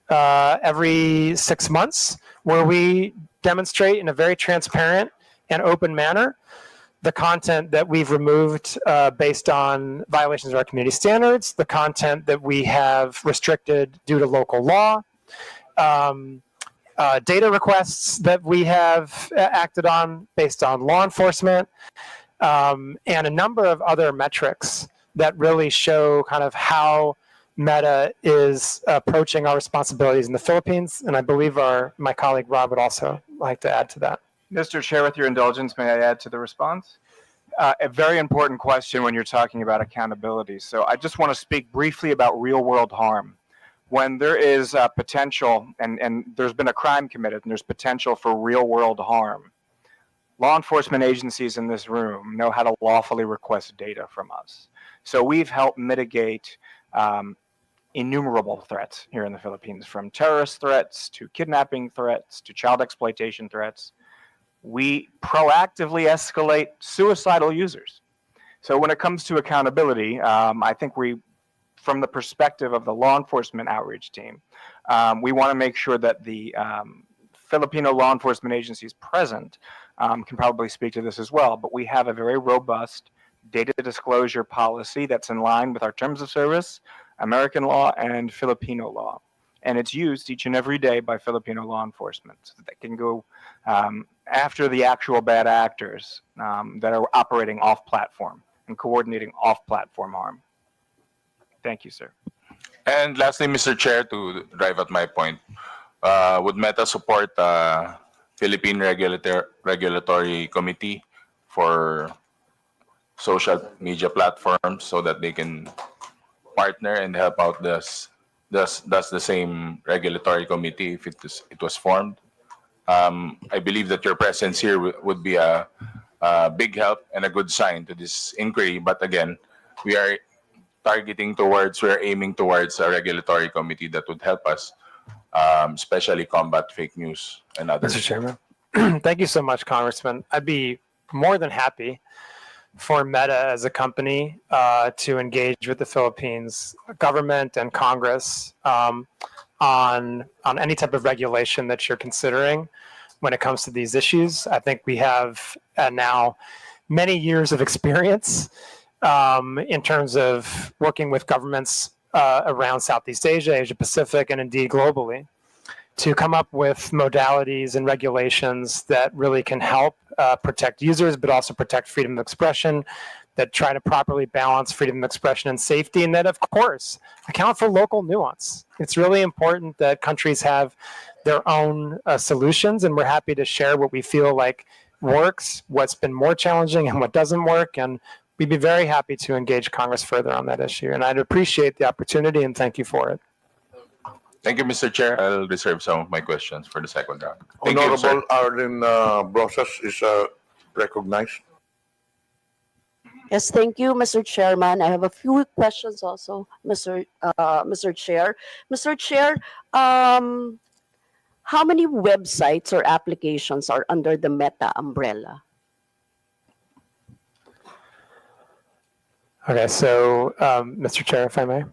every 6 months, where we demonstrate in a very transparent and open manner the content that we've removed based on violations of our community standards, the content that we have restricted due to local law, data requests that we have acted on based on law enforcement, and a number of other metrics that really show kind of how Meta is approaching our responsibilities in the Philippines. And I believe my colleague Rob would also like to add to that. Mr. Chair, with your indulgence, may I add to the response? A very important question when you're talking about accountability. So I just want to speak briefly about real-world harm. When there is potential, and there's been a crime committed, and there's potential for real-world harm, law enforcement agencies in this room know how to lawfully request data from us. So we've helped mitigate innumerable threats here in the Philippines, from terrorist threats to kidnapping threats to child exploitation threats. We proactively escalate suicidal users. So when it comes to accountability, I think from the perspective of the law enforcement outreach team, we want to make sure that the Filipino law enforcement agencies present can probably speak to this as well, but we have a very robust data disclosure policy that's in line with our terms of service, American law, and Filipino law. And it's used each and every day by Filipino law enforcement so that they can go after the actual bad actors that are operating off-platform and coordinating off-platform harm. Thank you, sir. And lastly, Mr. Chair, to drive at my point, would Meta support Philippine Regulatory Committee for social media platforms so that they can partner and help out does the same regulatory committee if it was formed? I believe that your presence here would be a big help and a good sign to this inquiry. But again, we are aiming towards a regulatory committee that would help us, especially combat fake news and others. Mr. Chairman, thank you so much, Congressman. I'd be more than happy for Meta as a company to engage with the Philippines government and Congress on any type of regulation that you're considering when it comes to these issues. I think we have now many years of experience in terms of working with governments around Southeast Asia, Asia Pacific, and indeed globally, to come up with modalities and regulations that really can help protect users, but also protect freedom of expression, that try to properly balance freedom of expression and safety, and that, of course, account for local nuance. It's really important that countries have their own solutions, and we're happy to share what we feel like works, what's been more challenging, and what doesn't work, and we'd be very happy to engage Congress further on that issue. And I'd appreciate the opportunity, and thank you for it. Thank you, Mr. Chair. I'll reserve some of my questions for the second round. Thank you, Honorable sir. Arlene Brosas is recognized. Yes, thank you, Mr. Chairman. I have a few questions also, Mr. Chair. Mr. Chair, how many websites or applications are under the Meta umbrella? Okay, so Mr. Chair, if I may.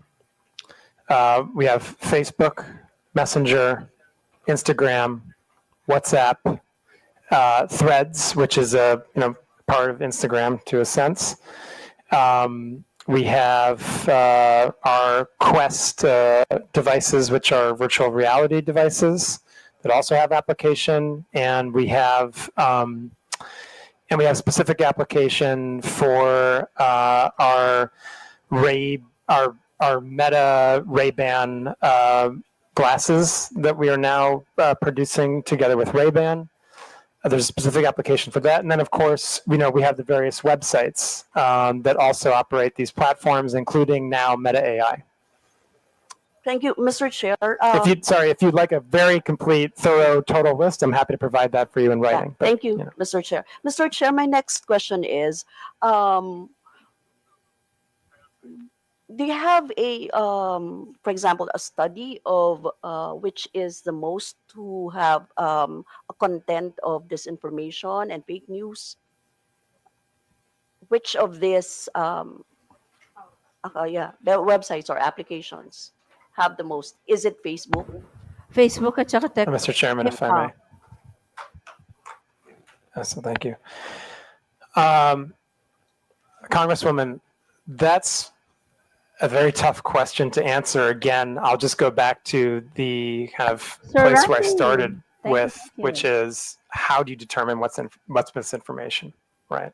We have Facebook, Messenger, Instagram, WhatsApp, Threads, which is a part of Instagram to a sense. We have our Quest devices, which are virtual reality devices that also have application, and we have specific application for our Meta Ray-Ban glasses that we are now producing together with Ray-Ban. There's a specific application for that. And then, of course, we have the various websites that also operate these platforms, including now Meta AI. Thank you, Mr. Chair. If you'd like a very complete, thorough, total list, I'm happy to provide that for you in writing. Yeah, thank you, Mr. Chair. Mr. Chair, my next question is, do you have for example, a study of which is the most to have a content of disinformation and fake news? Which of these, the websites or applications have the most? Is it Facebook? Facebook at saka tech. Mr. Chairman, if I may. So thank you. Congresswoman, that's a very tough question to answer. Again, I'll just go back to the kind of place where I started with, which is how do you determine what's misinformation, right?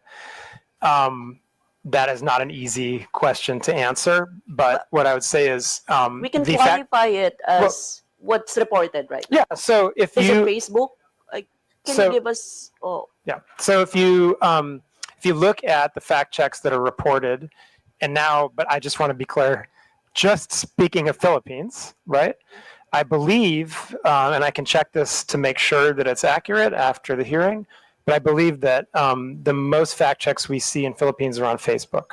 That is not an easy question to answer, but what I would say is we can qualify it as what's reported, right? Yeah. So if is you it Facebook, can you give us? Yeah. So if you look at the fact checks that are reported. And now, but I just want to be clear, just speaking of Philippines, right? I believe, and I can check this to make sure that it's accurate after the hearing, but I believe that the most fact checks we see in Philippines are on Facebook.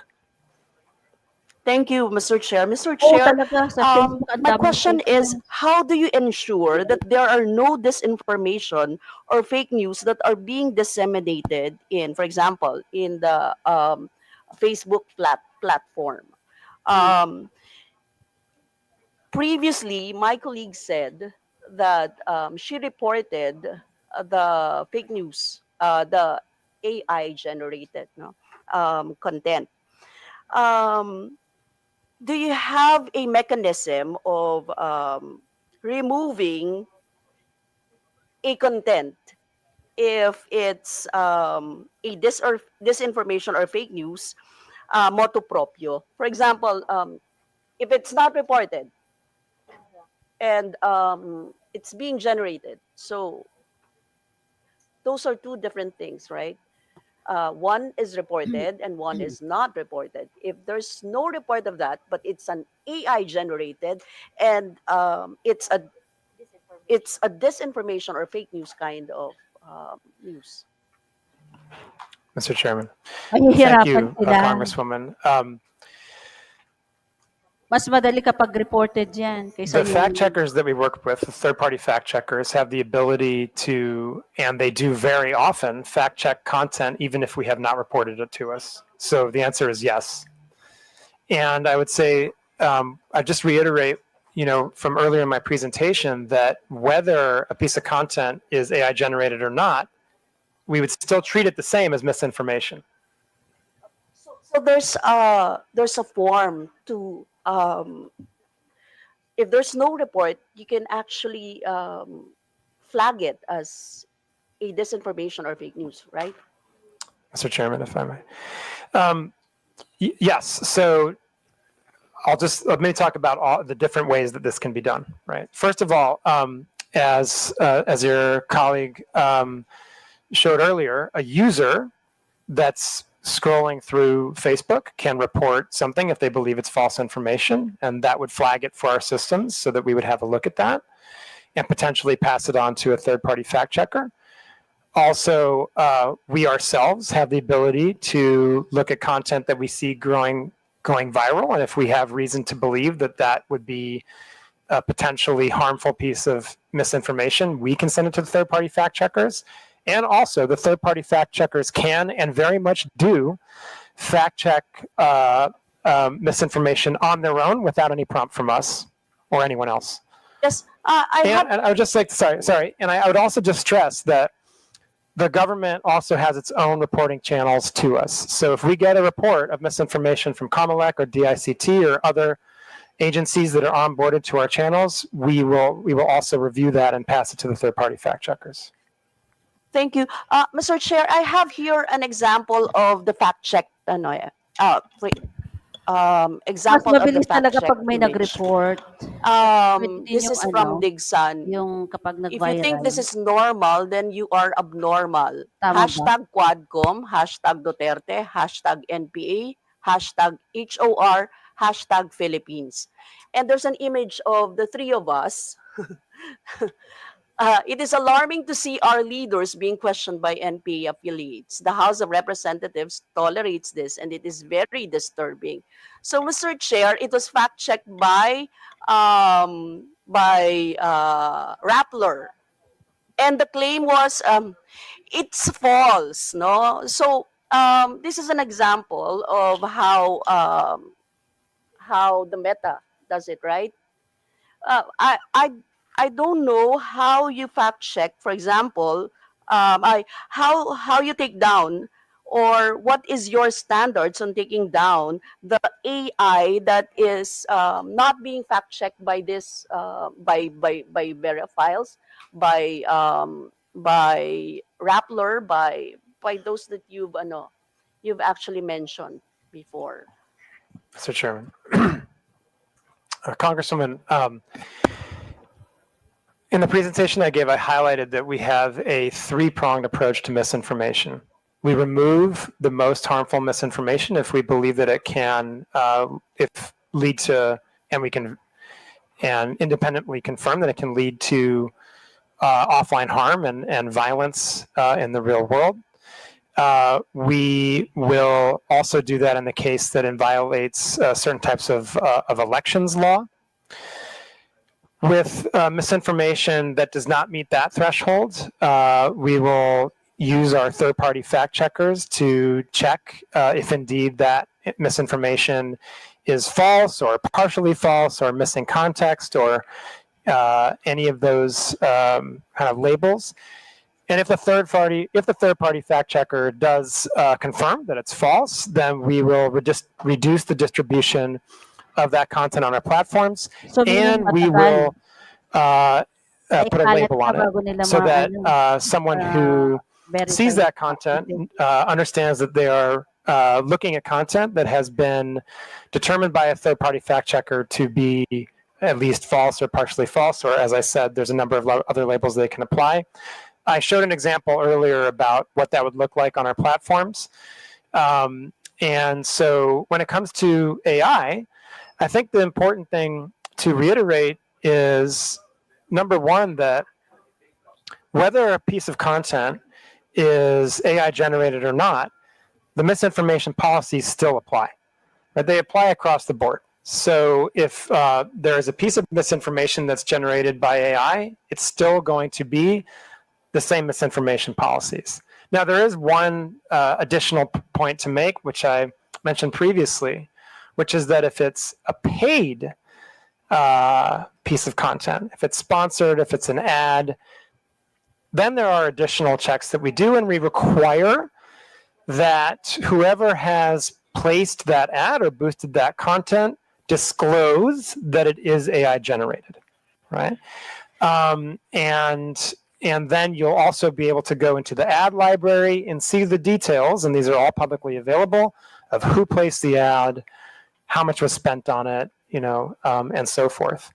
Thank you, Mr. Chair. Mr. Oo, Chair, talaga sa Facebook ang my daming question fake is, news. how do you ensure that there are no disinformation or fake news that are being disseminated in, for example, in the Facebook platform? Previously, my colleague said that she reported the fake news, the AI generated content. Do you have a mechanism of removing a content if it's a disinformation or fake news motu proprio? For example, if it's not reported and it's being generated, so those are two different things, right? One is reported and one is not reported. If there's no report of that, but it's an AI generated and it's a disinformation or fake news kind of news. Mr. Chairman. Thank Mahihirapan you, sila. Congresswoman. Mas madali kapag reported yan kaysa The fact checkers that we work with, the third-party fact checkers, have the ability to, and they do very often, fact check content even if we have not reported it to us. So the answer is yes. And I would say, I just reiterate, from earlier in my presentation, that whether a piece of content is AI generated or not, we would still treat it the same as misinformation. So there's a form to if there's no report, you can actually flag it as a disinformation or fake news, right? Mr. Chairman, if I may. Yes. So let me talk about all the different ways that this can be done, right? First of all, as your colleague showed earlier, a user that's scrolling through Facebook can report something if they believe it's false information, and that would flag it for our systems so that we would have a look at that and potentially pass it on to a third-party fact checker. Also, we ourselves have the ability to look at content that we see going viral, and if we have reason to believe that that would be a potentially harmful piece of misinformation, we can send it to the third-party fact checkers. And also, the third-party fact checkers can and very much do fact check misinformation on their own without any prompt from us or anyone else. Yes, And I would just like, sorry, and I would also just stress that the government also has its own reporting channels to us. So if we get a report of misinformation from COMELEC or DICT or other agencies that are onboarded to our channels, we will also review that and pass it to the third-party fact checkers. Thank you. Mr. Chair, I have here an example of the fact check. Example Mas of the mabilis fact talaga check pag may image. nag-report. This is from Digsan. Yung kapag If you think nag-viral. this is normal, then you are abnormal. Tama ba? Hashtag Quadcom, hashtag Duterte, hashtag NPA, hashtag HOR, hashtag Philippines. And there's an image of the three of us. It is alarming to see our leaders being questioned by NPA affiliates. The House of Representatives tolerates this, and it is very disturbing. So, Mr. Chair, it was fact-checked by Rappler, and the claim was it's false. No, so this is an example of how the Meta does it, right? I don't know how you fact check, for example, how you take down, or what is your standards on taking down the AI that is not being fact checked by this by Verifiles, by Rappler, by those that you've actually mentioned before. Mr. Chairman. Congresswoman, in the presentation I gave, I highlighted that we have a three-pronged approach to misinformation. We remove the most harmful misinformation if we believe that it can lead to, and we can independently confirm that it can lead to offline harm and violence in the real world. We will also do that in the case that it violates certain types of elections law. With misinformation that does not meet that threshold, we will use our third-party fact checkers to check if indeed that misinformation is false or partially false or missing context or any of those kind of labels. And if the third party fact checker does confirm that it's false, then we will just reduce the distribution of that content on our platforms, So, and we will put a label on it so that someone who sees that content understands that they are looking at content that has been determined by a third-party fact checker to be at least false or partially false, or as I said, there's a number of other labels they can apply. I showed an example earlier about what that would look like on our platforms. And so when it comes to AI, I think the important thing to reiterate is, number one, that whether a piece of content is AI generated or not, the misinformation policies still apply. Right? They apply across the board. So if there is a piece of misinformation that's generated by AI, it's still going to be the same misinformation policies. Now, there is one additional point to make, which I mentioned previously, which is that if it's a paid piece of content, if it's sponsored, if it's an ad, then there are additional checks that we do, and we require that whoever has placed that ad or boosted that content disclose that it is AI generated, right? And then you'll also be able to go into the ad library and see the details, and these are all publicly available, of who placed the ad, how much was spent on it, and so forth.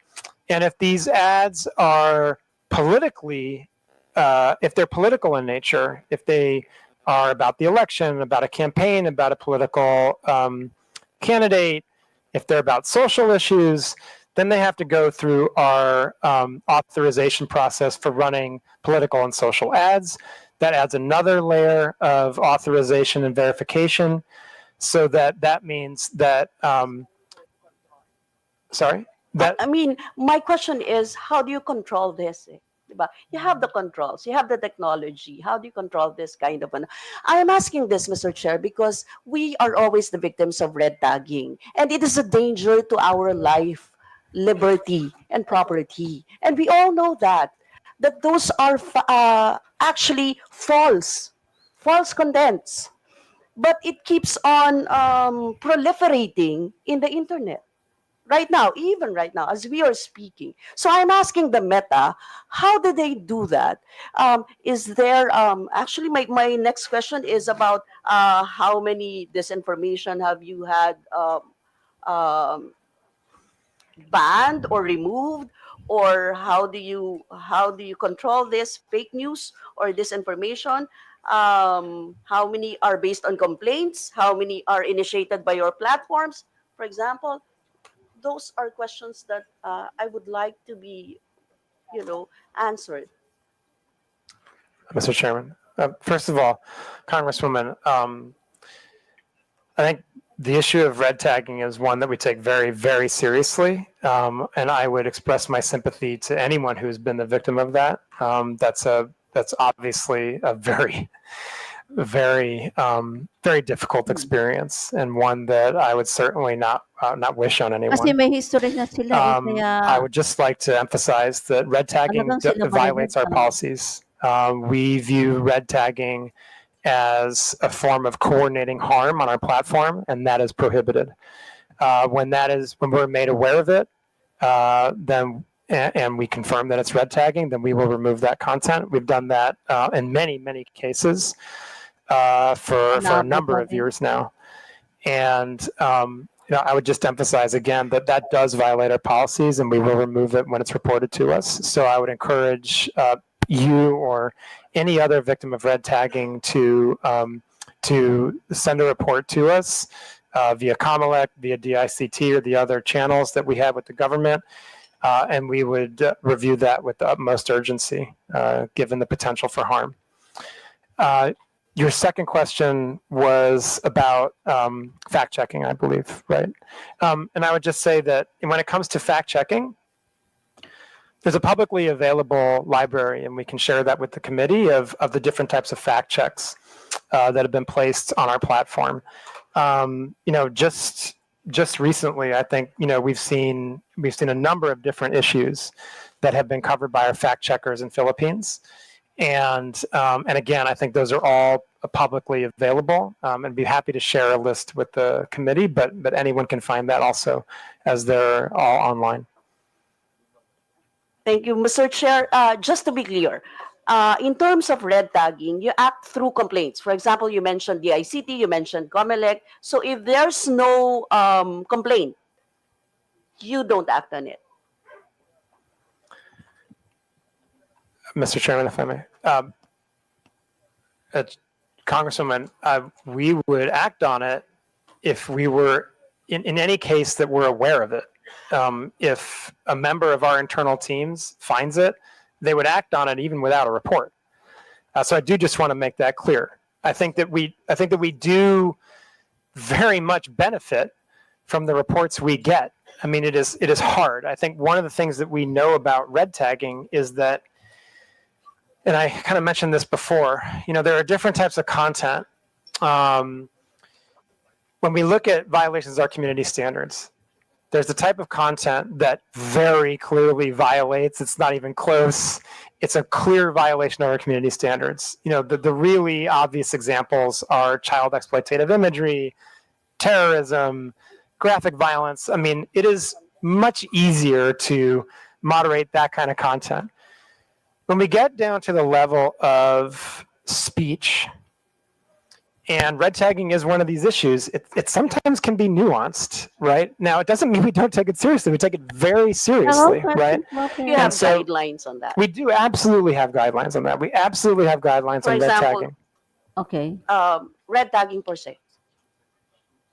And if these ads are politically, if they're political in nature, if they are about the election, about a campaign, about a political candidate, if they're about social issues, then they have to go through our authorization process for running political and social ads. That adds another layer of authorization and verification, so that means that, I mean, my question is, how do you control this? You have the controls, you have the technology. How do you control this kind of I am asking this, Mr. Chair, because we are always the victims of red tagging, and it is a danger to our life, liberty, and property. And we all know that those are actually false contents. But it keeps on proliferating in the internet. Right now, even right now, as we are speaking. So I'm asking the Meta, how do they do that? Is there, actually my next question is about how many disinformation have you had banned or removed, or how do you control this fake news or disinformation? How many are based on complaints? How many are initiated by your platforms, for example? Those are questions that I would like to be, answered. Mr. Chairman, first of all, Congresswoman, I think the issue of red tagging is one that we take very, very seriously, and I would express my sympathy to anyone who's been the victim of that. That's obviously a very, very, very difficult experience, and one that I would certainly not wish on anyone. Kasi may history na sila, kaya I would just like to emphasize that red tagging violates our policies. We view red tagging as a form of coordinating harm on our platform, and that is prohibited. When we're made aware of it, then and we confirm that it's red tagging, then we will remove that content. We've done that in many, many cases for a number of years now. And I would just emphasize again that does violate our policies, and we will remove it when it's reported to us. So I would encourage you or any other victim of red tagging to send a report to us via Comelec, via DICT, or the other channels that we have with the government, and we would review that with the utmost urgency, given the potential for harm. Your second question was about fact checking, I believe, right? And I would just say that when it comes to fact checking, there's a publicly available library, and we can share that with the committee of the different types of fact checks that have been placed on our platform. Just recently, I think we've seen a number of different issues that have been covered by our fact checkers in Philippines, and again, I think those are all publicly available, and be happy to share a list with the committee. But anyone can find that also, as they're all online. Thank you, Mr. Chair. Just to be clear, in terms of red tagging, you act through complaints. For example, you mentioned the ICT, you mentioned COMELEC. So if there's no complaint, you don't act on it. Mr. Chairman, if I may. Congresswoman, we would act on it if we were, in any case that we're aware of it. If a member of our internal teams finds it, they would act on it even without a report. So I do just want to make that clear. I think that we do very much benefit from the reports we get. I mean, it is hard. I think one of the things that we know about red tagging is that, and I kind of mentioned this before, there are different types of content. When we look at violations of our community standards, there's the type of content that very clearly violates. It's not even close. It's a clear violation of our community standards. The really obvious examples are child exploitative imagery, terrorism, graphic violence. I mean, it is much easier to moderate that kind of content. When we get down to the level of speech, and red tagging is one of these issues, it sometimes can be nuanced, right? Now, it doesn't mean we don't take it seriously. We take it very seriously, right? You have guidelines on that. We do absolutely have guidelines on that. We absolutely have guidelines on red tagging. Okay. Red tagging per se.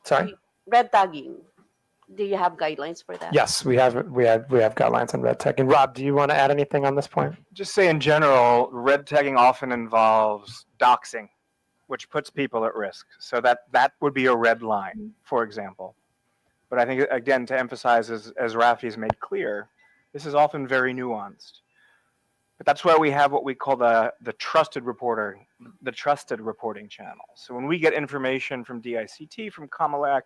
Sorry? Red tagging. Do you have guidelines for that? Yes, we have guidelines on red tagging. Rob, do you want to add anything on this point? Just say in general, red tagging often involves doxing, which puts people at risk. So that would be a red line, for example. But I think, again, to emphasize, as Rafi's made clear, this is often very nuanced. But that's why we have what we call the trusted reporting channel. So when we get information from DICT, from COMELEC,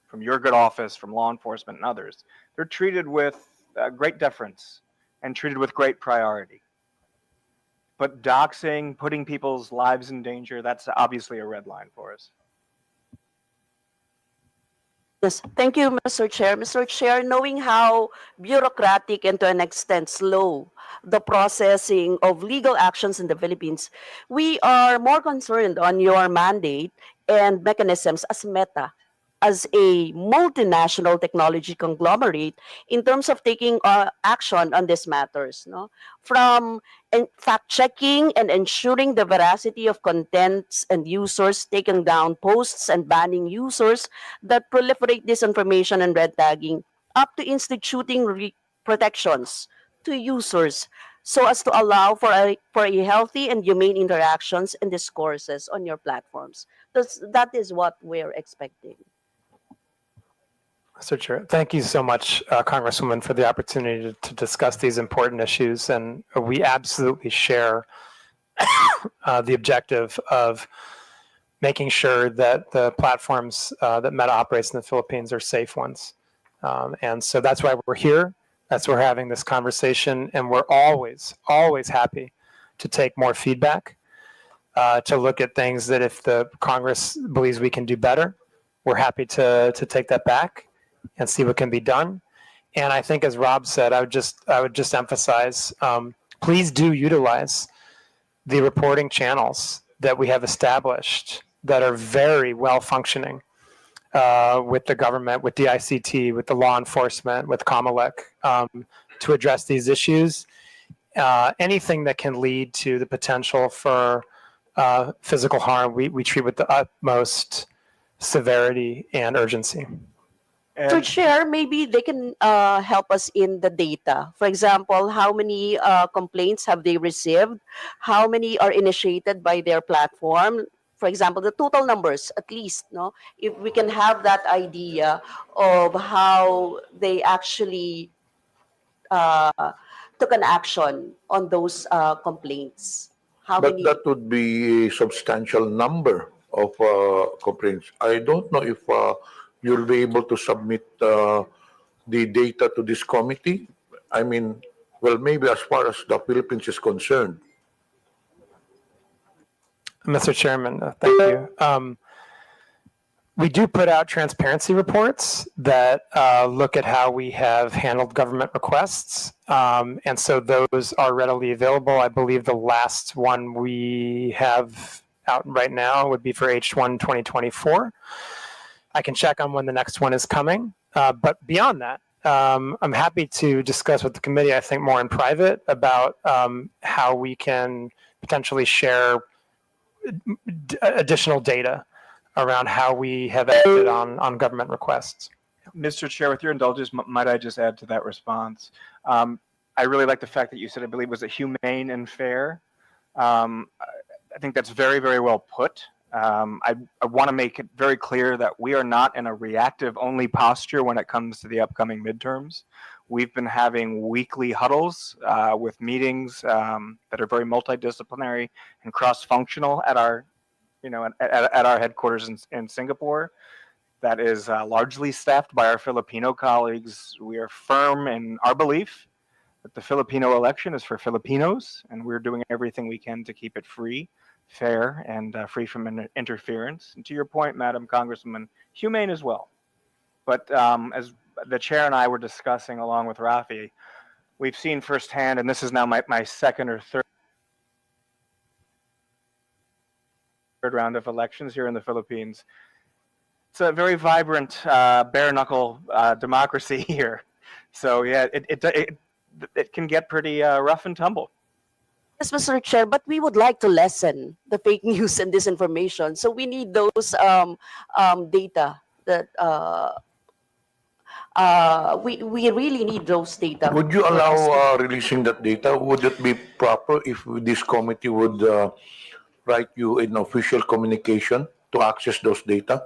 from your good office, from law enforcement and others, they're treated with great deference and treated with great priority. But doxing, putting people's lives in danger, that's obviously a red line for us. Yes, thank you, Mr. Chair. Mr. Chair, knowing how bureaucratic and to an extent slow the processing of legal actions in the Philippines, we are more concerned on your mandate and mechanisms as Meta, as a multinational technology conglomerate, in terms of taking action on these matters, no? From fact-checking and ensuring the veracity of contents and users, taking down posts and banning users that proliferate disinformation and red tagging, up to instituting protections to users so as to allow for a healthy and humane interactions and discourses on your platforms. That is what we're expecting. Mr. Chair, thank you so much, Congresswoman, for the opportunity to discuss these important issues. And we absolutely share the objective of making sure that the platforms that Meta operates in the Philippines are safe ones. And so that's why we're here. That's why we're having this conversation. And we're always, always happy to take more feedback, to look at things that if the Congress believes we can do better, we're happy to take that back and see what can be done. And I think, as Rob said, I would just emphasize, please do utilize the reporting channels that we have established that are very well functioning with the government, with DICT, with the law enforcement, with COMELEC, to address these issues. Anything that can lead to the potential for physical harm, we treat with the utmost severity and urgency. So And Chair, maybe they can help us in the data. For example, how many complaints have they received? How many are initiated by their platform? For example, the total numbers, at least, no? If we can have that idea of how they actually took an action on those complaints. How But many? that would be a substantial number of complaints. I don't know if you'll be able to submit the data to this committee. I mean, well, maybe as far as the Philippines is concerned. Mr. Chairman, thank you. We do put out transparency reports that look at how we have handled government requests. And so those are readily available. I believe the last one we have out right now would be for H1 2024. I can check on when the next one is coming. But beyond that, I'm happy to discuss with the committee, I think more in private, about how we can potentially share additional data around how we have acted on government requests. Mr. Chair, with your indulgence, might I just add to that response? I really like the fact that you said, I believe, was it humane and fair? I think that's very, very well put. I want to make it very clear that we are not in a reactive only posture when it comes to the upcoming midterms. We've been having weekly huddles with meetings that are very multidisciplinary and cross-functional at our, at our headquarters in Singapore. That is largely staffed by our Filipino colleagues. We are firm in our belief that the Filipino election is for Filipinos, and we're doing everything we can to keep it free, fair, and free from interference. And to your point, Madam Congresswoman, humane as well. But as the chair and I were discussing along with Rafi, we've seen firsthand, and this is now my second or third round of elections here in the Philippines. It's a very vibrant, bare-knuckle democracy here. So yeah, it can get pretty rough and tumble. Yes, Mr. Chair, but we would like to lessen the fake news and disinformation. So we need those data that we really need those data. Would you allow releasing that data? Would it be proper if this committee would write you an official communication to access those data?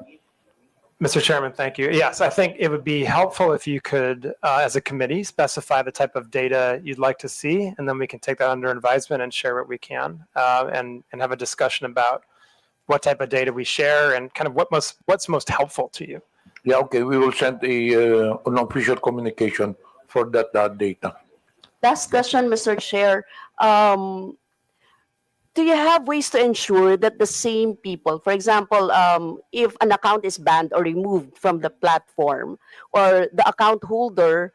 Mr. Chairman, thank you. Yes, I think it would be helpful if you could, as a committee, specify the type of data you'd like to see, and then we can take that under advisement and share what we can, and have a discussion about what type of data we share and kind of what's most helpful to you. Yeah, okay. We will send an official communication for that data. Last question, Mr. Chair. Do you have ways to ensure that the same people, for example, if an account is banned or removed from the platform, or the account holder,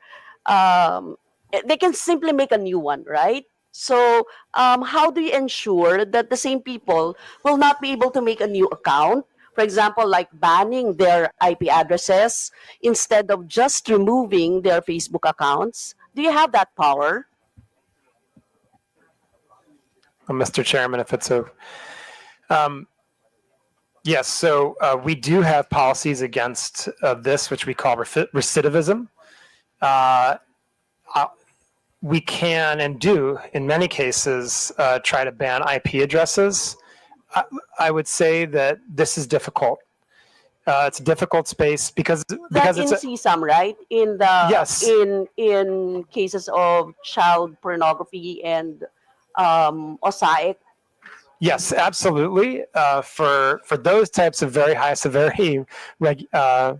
they can simply make a new one, right? So how do you ensure that the same people will not be able to make a new account? For example, like banning their IP addresses instead of just removing their Facebook accounts. Do you have that power? Mr. Chairman, if it's so. Yes, so we do have policies against this, which we call recidivism. We can and do, in many cases, try to ban IP addresses. I would say that this is difficult. It's a difficult space because That's it's in CSAM, right? In the Yes. in cases of child pornography and OSAIC. Yes, absolutely. For those types of very high severity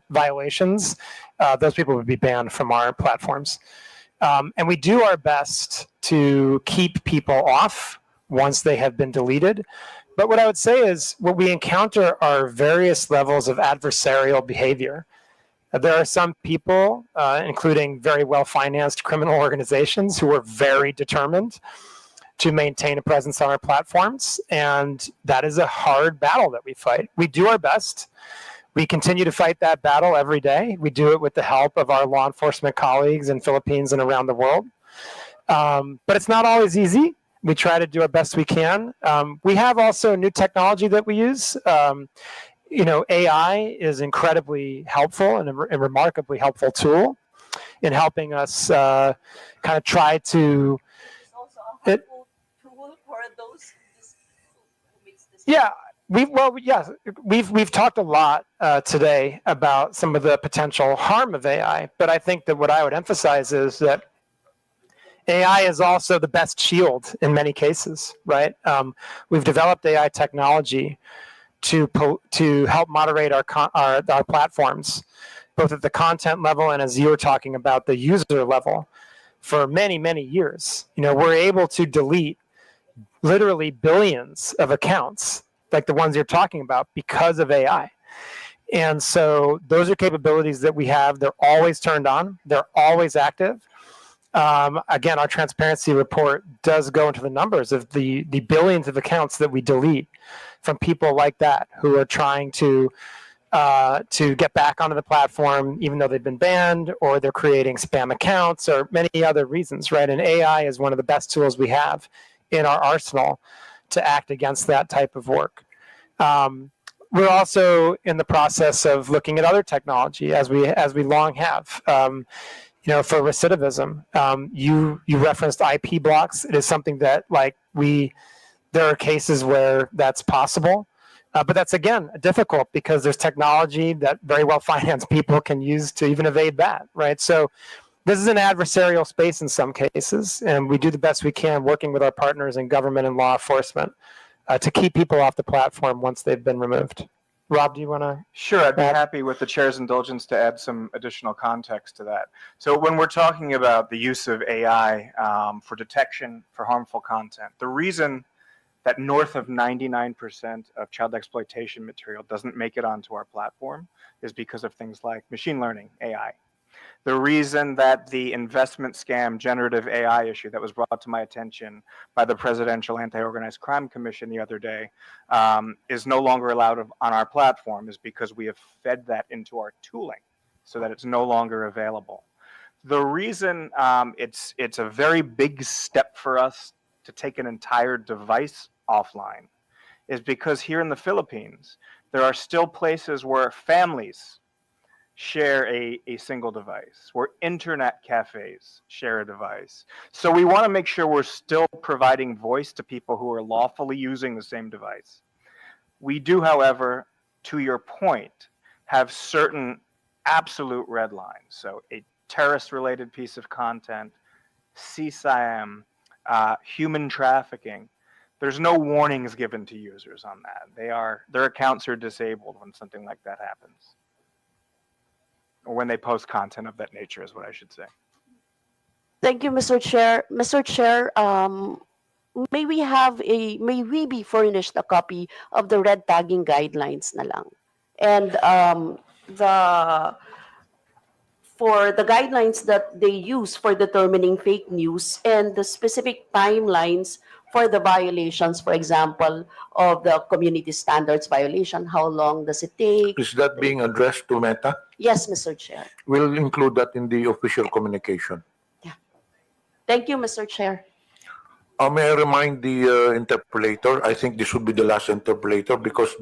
violations, those people would be banned from our platforms. And we do our best to keep people off once they have been deleted. But what I would say is what we encounter are various levels of adversarial behavior. There are some people, including very well-financed criminal organizations, who are very determined to maintain a presence on our platforms, and that is a hard battle that we fight. We do our best. We continue to fight that battle every day. We do it with the help of our law enforcement colleagues in Philippines and around the world. But it's not always easy. We try to do our best we can. We have also new technology that we use. AI is incredibly helpful and a remarkably helpful tool in helping us kind of try to. Yeah, we've talked a lot today about some of the potential harm of AI, but I think that what I would emphasize is that AI is also the best shield in many cases, right? We've developed AI technology to help moderate our platforms, both at the content level and, as you were talking about, the user level, for many, many years. We're able to delete literally billions of accounts, like the ones you're talking about, because of AI. And so those are capabilities that we have. They're always turned on. They're always active. Again, our transparency report does go into the numbers of the billions of accounts that we delete from people like that who are trying to get back onto the platform, even though they've been banned, or they're creating spam accounts, or many other reasons, right? And AI is one of the best tools we have in our arsenal to act against that type of work. We're also in the process of looking at other technology, as we long have. For recidivism, you referenced IP blocks. It is something that there are cases where that's possible, but that's, again, difficult because there's technology that very well financed people can use to even evade that, right? So this is an adversarial space in some cases, and we do the best we can working with our partners in government and law enforcement to keep people off the platform once they've been removed. Rob, do you want to? Sure, I'd be happy with the chair's indulgence to add some additional context to that. So when we're talking about the use of AI for detection for harmful content, the reason that north of 99% of child exploitation material doesn't make it onto our platform is because of things like machine learning, AI. The reason that the investment scam generative AI issue that was brought to my attention by the Presidential Anti-Organized Crime Commission the other day is no longer allowed on our platform is because we have fed that into our tooling so that it's no longer available. The reason it's a very big step for us to take an entire device offline is because here in the Philippines, there are still places where families share a single device, where internet cafes share a device. So we want to make sure we're still providing voice to people who are lawfully using the same device. We do, however, to your point, have certain absolute red lines. So a terrorist-related piece of content, CSIAM, human trafficking, there's no warnings given to users on that. Their accounts are disabled when something like that happens. Or when they post content of that nature is what I should say. Thank you, Mr. Chair. Mr. Chair, may we be furnished a copy of the red tagging guidelines na lang? And for the guidelines that they use for determining fake news and the specific timelines for the violations, for example, of the community standards violation, how long does it take? Is that being addressed to Meta? Yes, Mr. Chair. We'll include that in the official communication. Thank you, Mr. Chair. May I remind the interpolator, I think this would be the last interpolator because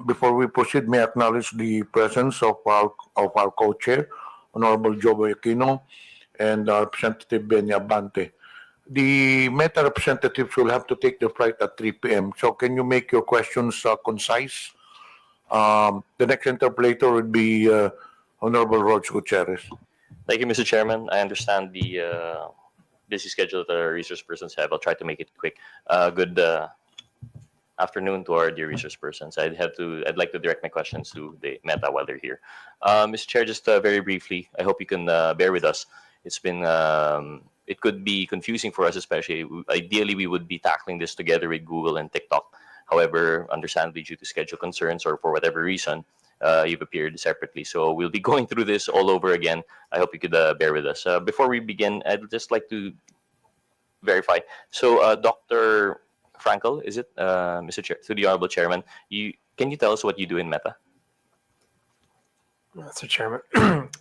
before we proceed, may I acknowledge the presence of our co-chair, Honorable Joe Aquino, and Representative Benny Abante. The Meta representatives will have to take their flight at 3 p.m. So can you make your questions concise? The next interpolator would be Honorable Roch Gutierrez. Thank you, Mr. Chairman. I understand the busy schedule that our resource persons have. I'll try to make it quick. Good afternoon to our dear resource persons. I'd like to direct my questions to the Meta while they're here. Mr. Chair, just very briefly, I hope you can bear with us. It's been, it could be confusing for us, especially. Ideally, we would be tackling this together with Google and TikTok. However, understandably, due to schedule concerns or for whatever reason, you've appeared separately. So we'll be going through this all over again. I hope you could bear with us. Before we begin, I'd just like to verify. So Dr. Frankel, is it, Mr. Chair, to the Honorable Chairman, can you tell us what you do in Meta? Mr. Chairman,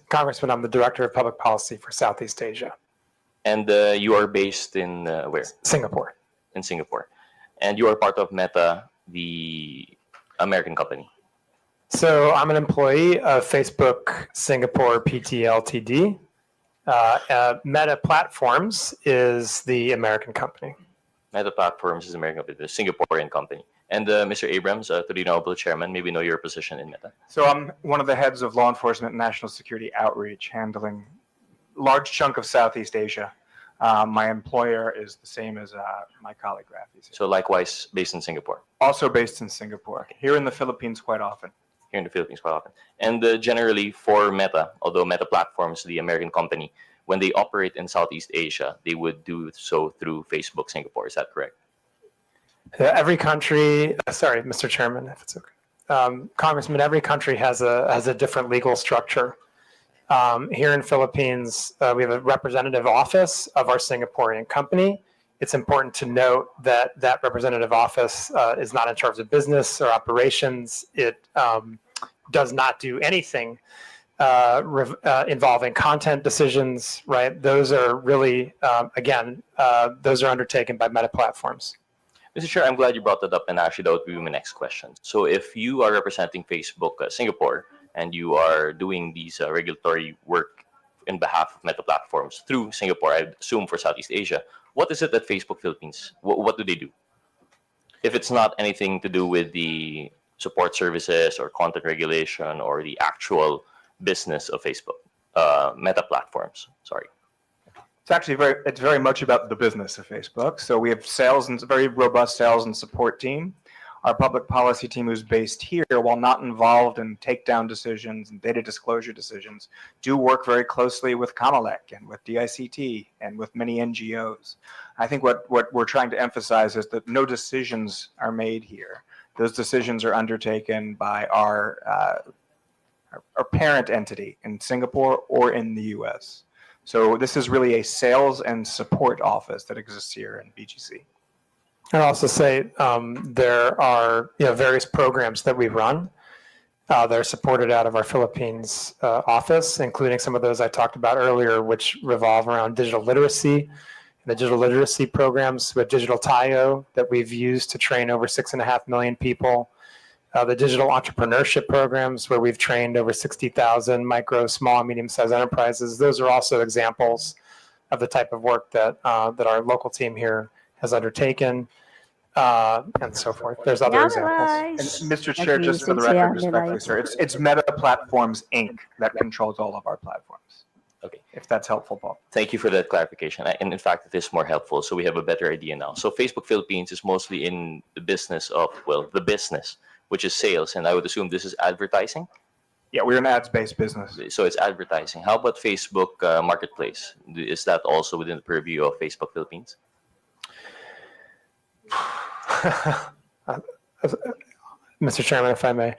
Congressman, I'm the Director of Public Policy for Southeast Asia. And you are based in where? Singapore. In Singapore. And you are part of Meta the American company? So I'm an employee of Facebook Singapore PT Ltd. Meta Platforms is the American company. Meta Platforms is the American company, the Singaporean company. And Mr. Abrams, to the Honorable Chairman, maybe know your position in Meta. So I'm one of the heads of law enforcement and national security outreach, handling a large chunk of Southeast Asia. My employer is the same as my colleague Rafi. So likewise based in Singapore. Also based in Singapore. Here in the Philippines quite often. Here in the Philippines quite often. And generally for Meta, although Meta Platforms, the American company, when they operate in Southeast Asia, they would do so through Facebook Singapore. Is that correct? Every country, sorry, Mr. Chairman, if it's okay. Congressman, every country has a different legal structure. Here in Philippines, we have a representative office of our Singaporean company. It's important to note that that representative office is not in charge of business or operations. It does not do anything involving content decisions, right? Those are really, those are undertaken by Meta Platforms. Mr. Chair, I'm glad you brought that up, and actually that would be my next question. So if you are representing Facebook Singapore and you are doing these regulatory work in behalf of Meta Platforms through Singapore, I assume for Southeast Asia, what is it that Facebook Philippines, what do they do? If it's not anything to do with the support services or content regulation or the actual business of Facebook, Meta Platforms, sorry. It's actually very much about the business of Facebook. So we have sales and very robust sales and support team. Our public policy team, who's based here, while not involved in takedown decisions and data disclosure decisions, do work very closely with COMELEC and with DICT and with many NGOs. I think what we're trying to emphasize is that no decisions are made here. Those decisions are undertaken by our parent entity in Singapore or in the US. So this is really a sales and support office that exists here in BGC. I'd also say there are various programs that we run that are supported out of our Philippines office, including some of those I talked about earlier, which revolve around digital literacy. The digital literacy programs with Digital Tayo that we've used to train over 6.5 million people. The digital entrepreneurship programs where we've trained over 60,000 micro, small, and medium-sized enterprises. Those are also examples of the type of work that our local team here has undertaken, and so forth. There's other examples. And Mr. Chair, just for the record, respectfully, sir, it's Meta Platforms, Inc. that controls all of our platforms. Okay. If that's helpful, Paul. Thank you for that clarification. And in fact, it is more helpful, so we have a better idea now. So Facebook Philippines is mostly in the business of, well, the business, which is sales, and I would assume this is advertising? Yeah, we're an ads-based business. So it's advertising. How about Facebook Marketplace? Is that also within the purview of Facebook Philippines? Mr. Chairman, if I may,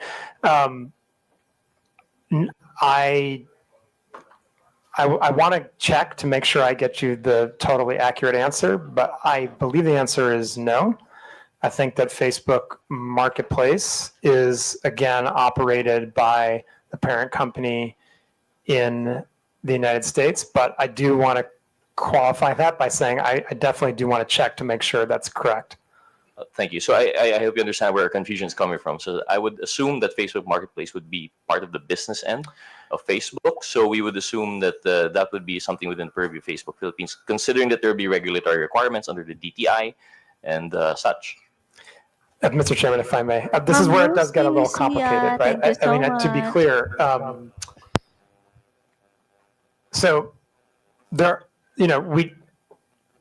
I want to check to make sure I get you the totally accurate answer, but I believe the answer is no. I think that Facebook Marketplace is, again, operated by the parent company in the United States, but I do want to qualify that by saying I definitely do want to check to make sure that's correct. Thank you. So I hope you understand where our confusion is coming from. So I would assume that Facebook Marketplace would be part of the business end of Facebook. So we would assume that that would be something within the purview of Facebook Philippines, considering that there would be regulatory requirements under the DTI and such. Mr. Chairman, if I may, this is where it does get a little complicated, right? I mean, to be clear, so there,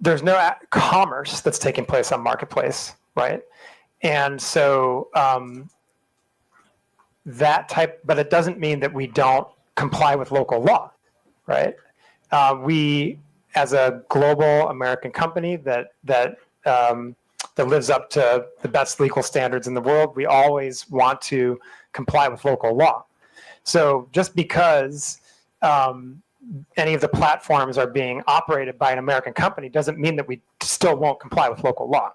there's no commerce that's taking place on Marketplace, right? And so but it doesn't mean that we don't comply with local law, right? We, as a global American company that lives up to the best legal standards in the world, we always want to comply with local law. So just because any of the platforms are being operated by an American company doesn't mean that we still won't comply with local law.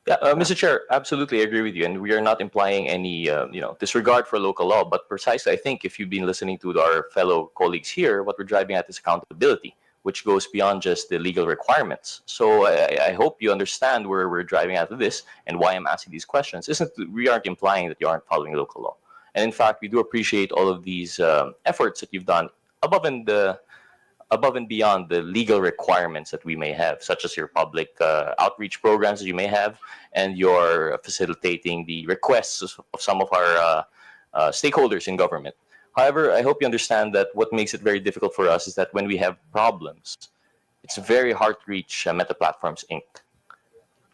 Yeah, Mr. Chair, absolutely agree with you, and we are not implying any disregard for local law, but precisely I think if you've been listening to our fellow colleagues here, what we're driving at is accountability, which goes beyond just the legal requirements. So I hope you understand where we're driving at with this and why I'm asking these questions. We aren't implying that you aren't following local law. And in fact, we do appreciate all of these efforts that you've done above and beyond the legal requirements that we may have, such as your public outreach programs that you may have, and your facilitating the requests of some of our stakeholders in government. However, I hope you understand that what makes it very difficult for us is that when we have problems, it's very hard to reach Meta Platforms Inc.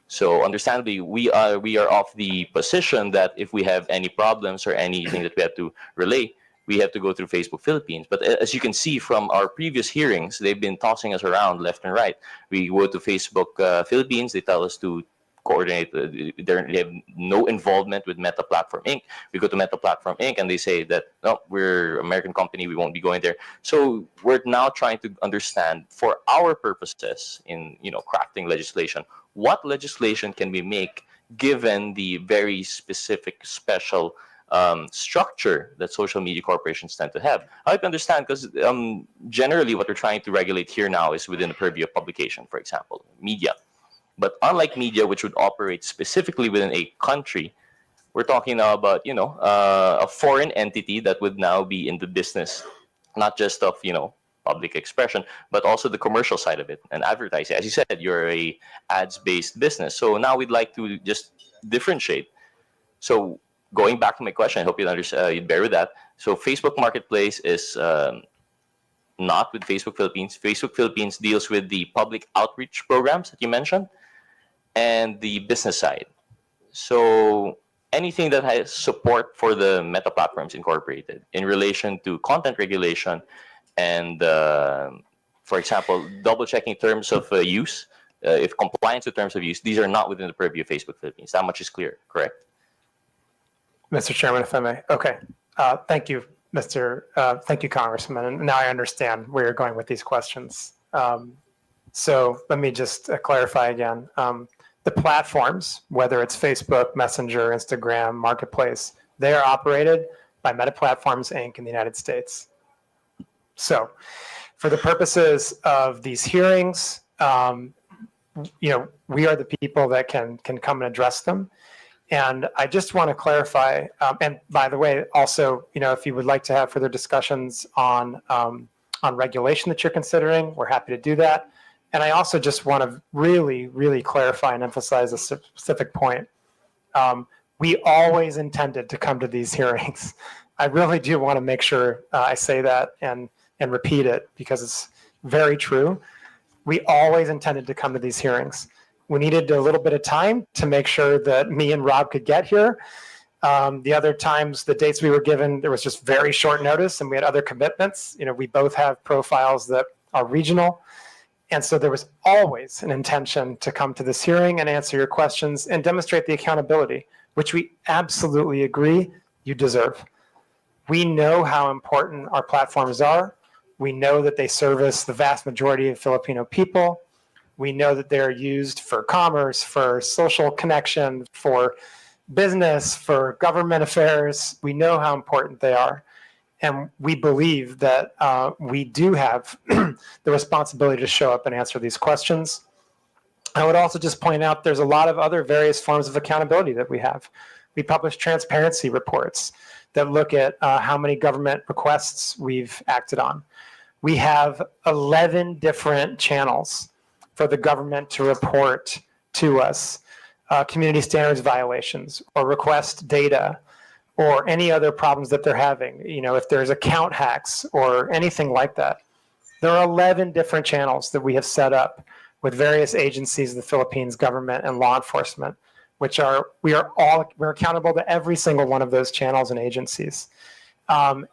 So understandably, we are of the position that if we have any problems or anything that we have to relay, we have to go through Facebook Philippines. But as you can see from our previous hearings, they've been tossing us around left and right. We go to Facebook Philippines, they tell us to coordinate, they have no involvement with Meta Platform Inc. We go to Meta Platform Inc. and they say that, no, we're an American company, we won't be going there. So we're now trying to understand, for our purposes in crafting legislation, what legislation can we make given the very specific, special structure that social media corporations tend to have. I hope you understand, because generally what we're trying to regulate here now is within the purview of publication, for example, media. But unlike media, which would operate specifically within a country, we're talking now about, a foreign entity that would now be in the business, not just of, public expression, but also the commercial side of it and advertising. As you said, you're a ads-based business. So now we'd like to just differentiate. So going back to my question, I hope you'd bear with that. So Facebook Marketplace is not with Facebook Philippines. Facebook Philippines deals with the public outreach programs that you mentioned and the business side. So anything that has support for the Meta Platforms Incorporated in relation to content regulation and, for example, double-checking terms of use, if compliance with terms of use, these are not within the purview of Facebook Philippines. That much is clear, correct? Mr. Chairman, if I may. Okay. Thank you, thank you, Congressman. And now I understand where you're going with these questions. So let me just clarify again. The platforms, whether it's Facebook, Messenger, Instagram, Marketplace, they are operated by Meta Platforms Inc. in the United States. So for the purposes of these hearings, we are the people that can come and address them. And I just want to clarify, and by the way, also, if you would like to have further discussions on regulation that you're considering, we're happy to do that. And I also just want to really, really clarify and emphasize a specific point. We always intended to come to these hearings. I really do want to make sure I say that and repeat it, because it's very true. We always intended to come to these hearings. We needed a little bit of time to make sure that me and Rob could get here. The other times, the dates we were given, there was just very short notice and we had other commitments. We both have profiles that are regional. And so there was always an intention to come to this hearing and answer your questions and demonstrate the accountability, which we absolutely agree you deserve. We know how important our platforms are. We know that they service the vast majority of Filipino people. We know that they're used for commerce, for social connection, for business, for government affairs. We know how important they are. And we believe that we do have the responsibility to show up and answer these questions. I would also just point out there's a lot of other various forms of accountability that we have. We publish transparency reports that look at how many government requests we've acted on. We have 11 different channels for the government to report to us community standards violations or request data or any other problems that they're having. If there's account hacks or anything like that. There are 11 different channels that we have set up with various agencies of the Philippines government and law enforcement, we're accountable to every single one of those channels and agencies. And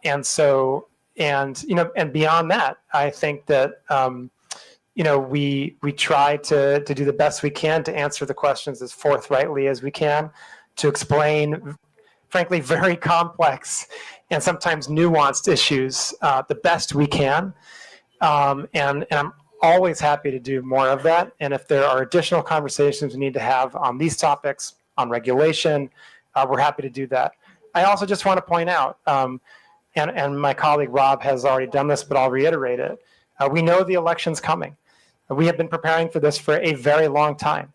beyond that, I think that we try to do the best we can to answer the questions as forthrightly as we can, to explain, frankly, very complex and sometimes nuanced issues the best we can. And I'm always happy to do more of that. And if there are additional conversations we need to have on these topics, on regulation, we're happy to do that. I also just want to point out, and my colleague Rob has already done this, but I'll reiterate it. We know the election's coming. We have been preparing for this for a very long time.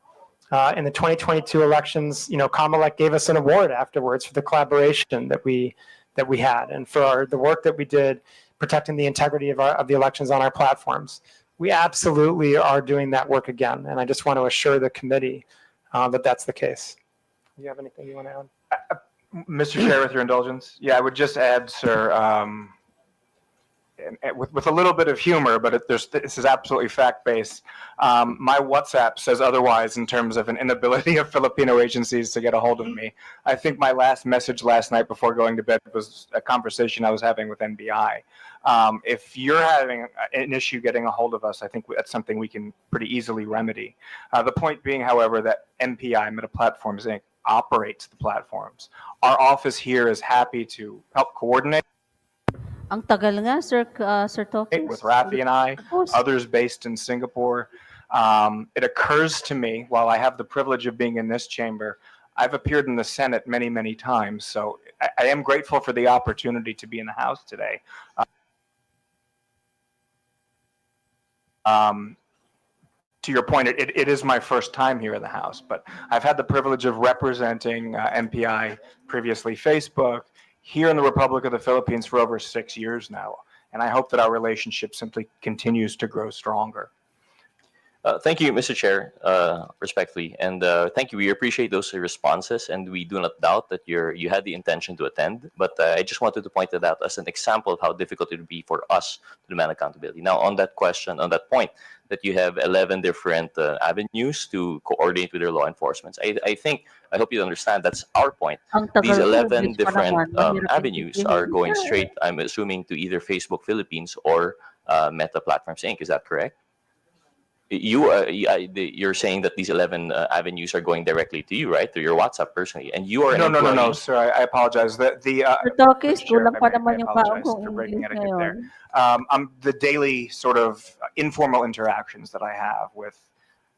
In the 2022 elections, Kamalek gave us an award afterwards for the collaboration that we had and for the work that we did protecting the integrity of the elections on our platforms. We absolutely are doing that work again, and I just want to assure the committee that that's the case. Do you have anything you want to add? Mr. Chair, with your indulgence, I would just add, sir, with a little bit of humor, but this is absolutely fact-based. My WhatsApp says otherwise in terms of an inability of Filipino agencies to get a hold of me. I think my last message last night before going to bed was a conversation I was having with NBI. If you're having an issue getting a hold of us, I think that's something we can pretty easily remedy. The point being, however, that MPI, Meta Platforms Inc., operates the platforms. Our office here is happy to help coordinate. Ang tagal nga, Sir Tokis. With Rafi and I, others based in Singapore. It occurs to me, while I have the privilege of being in this chamber, I've appeared in the Senate many, many times. So I am grateful for the opportunity to be in the House today. To your point, it is my first time here in the House, but I've had the privilege of representing MPI, previously Facebook, here in the Republic of the Philippines for over 6 years now. And I hope that our relationship simply continues to grow stronger. Thank you, Mr. Chair, respectfully. And thank you. We appreciate those responses, and we do not doubt that you had the intention to attend. But I just wanted to point that out as an example of how difficult it would be for us to demand accountability. Now, on that question, on that point, that you have 11 different avenues to coordinate with your law enforcement. I hope you understand that's our point. These 11 different avenues are going straight, I'm assuming, to either Facebook Philippines or Meta Platforms Inc. Is that correct? You're saying that these 11 avenues are going directly to you, right? To your WhatsApp personally, and you are an employee. No, sir. I apologize. Sir Tokis, kulang pa naman yung apologize baong for breaking English etiquette there. ngayon. The daily sort of informal interactions that I have with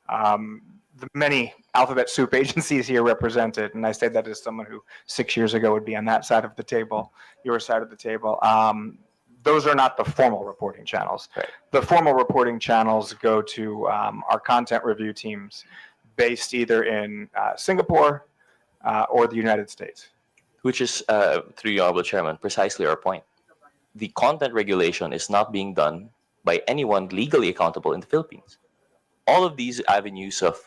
the many alphabet soup agencies here represented, and I say that as someone who 6 years ago would be on that side of the table, your side of the table. Those are not the formal reporting channels. Right. The formal reporting channels go to our content review teams based either in Singapore or the United States. Which is, through you, Honorable Chairman, precisely our point. The content regulation is not being done by anyone legally accountable in the Philippines. All of these avenues of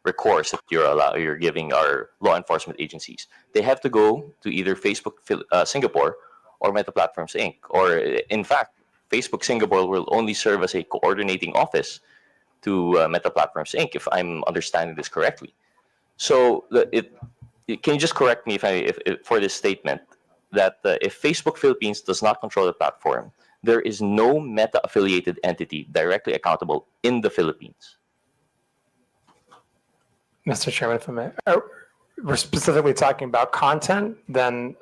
recourse that you're giving our law enforcement agencies, they have to go to either Facebook Singapore or Meta Platforms Inc. Or in fact, Facebook Singapore will only serve as a coordinating office to Meta Platforms Inc. if I'm understanding this correctly. So can you just correct me if for this statement that if Facebook Philippines does not control the platform, there is no Meta affiliated entity directly accountable in the Philippines? Mr. Chairman, if I may, we're specifically talking about content, then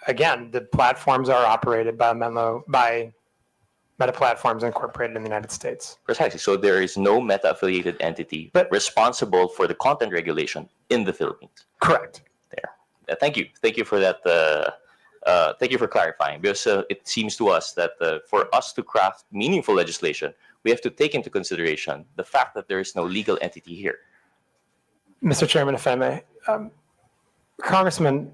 again, the platforms are operated by Meta Platforms Incorporated in the United States. Precisely. So there is no Meta affiliated entity responsible for the content regulation in the Philippines. Correct. There. Thank you. Thank you for that. Thank you for clarifying, because it seems to us that for us to craft meaningful legislation, we have to take into consideration the fact that there is no legal entity here. Mr. Chairman, if I may, Congressman,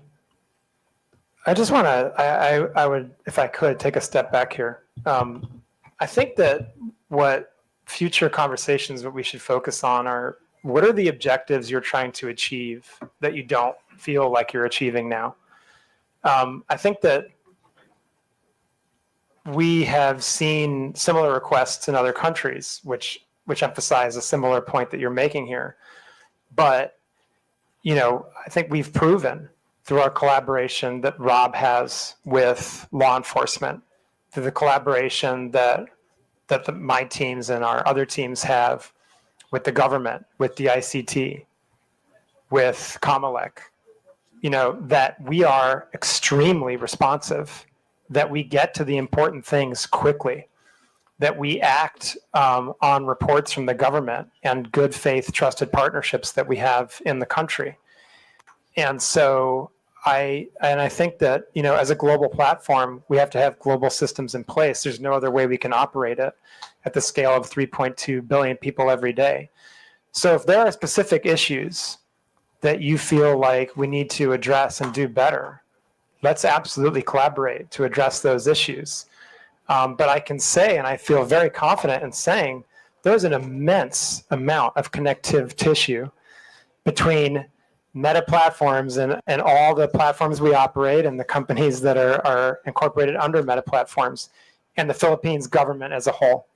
I just want to, I would, if I could, take a step back here. I think that what future conversations, what we should focus on are, what are the objectives you're trying to achieve that you don't feel like you're achieving now? I think that we have seen similar requests in other countries, which emphasize a similar point that you're making here. But, I think we've proven through our collaboration that Rob has with law enforcement, through the collaboration that my teams and our other teams have with the government, with the ICT, with Kamalek, that we are extremely responsive, that we get to the important things quickly, that we act on reports from the government and good faith trusted partnerships that we have in the country. And so I think that, as a global platform, we have to have global systems in place. There's no other way we can operate it at the scale of 3.2 billion people every day. So if there are specific issues that you feel like we need to address and do better, let's absolutely collaborate to address those issues. But I can say, and I feel very confident in saying, there's an immense amount of connective tissue between Meta platforms and all the platforms we operate and the companies that are incorporated under Meta platforms and the Philippines government as a whole.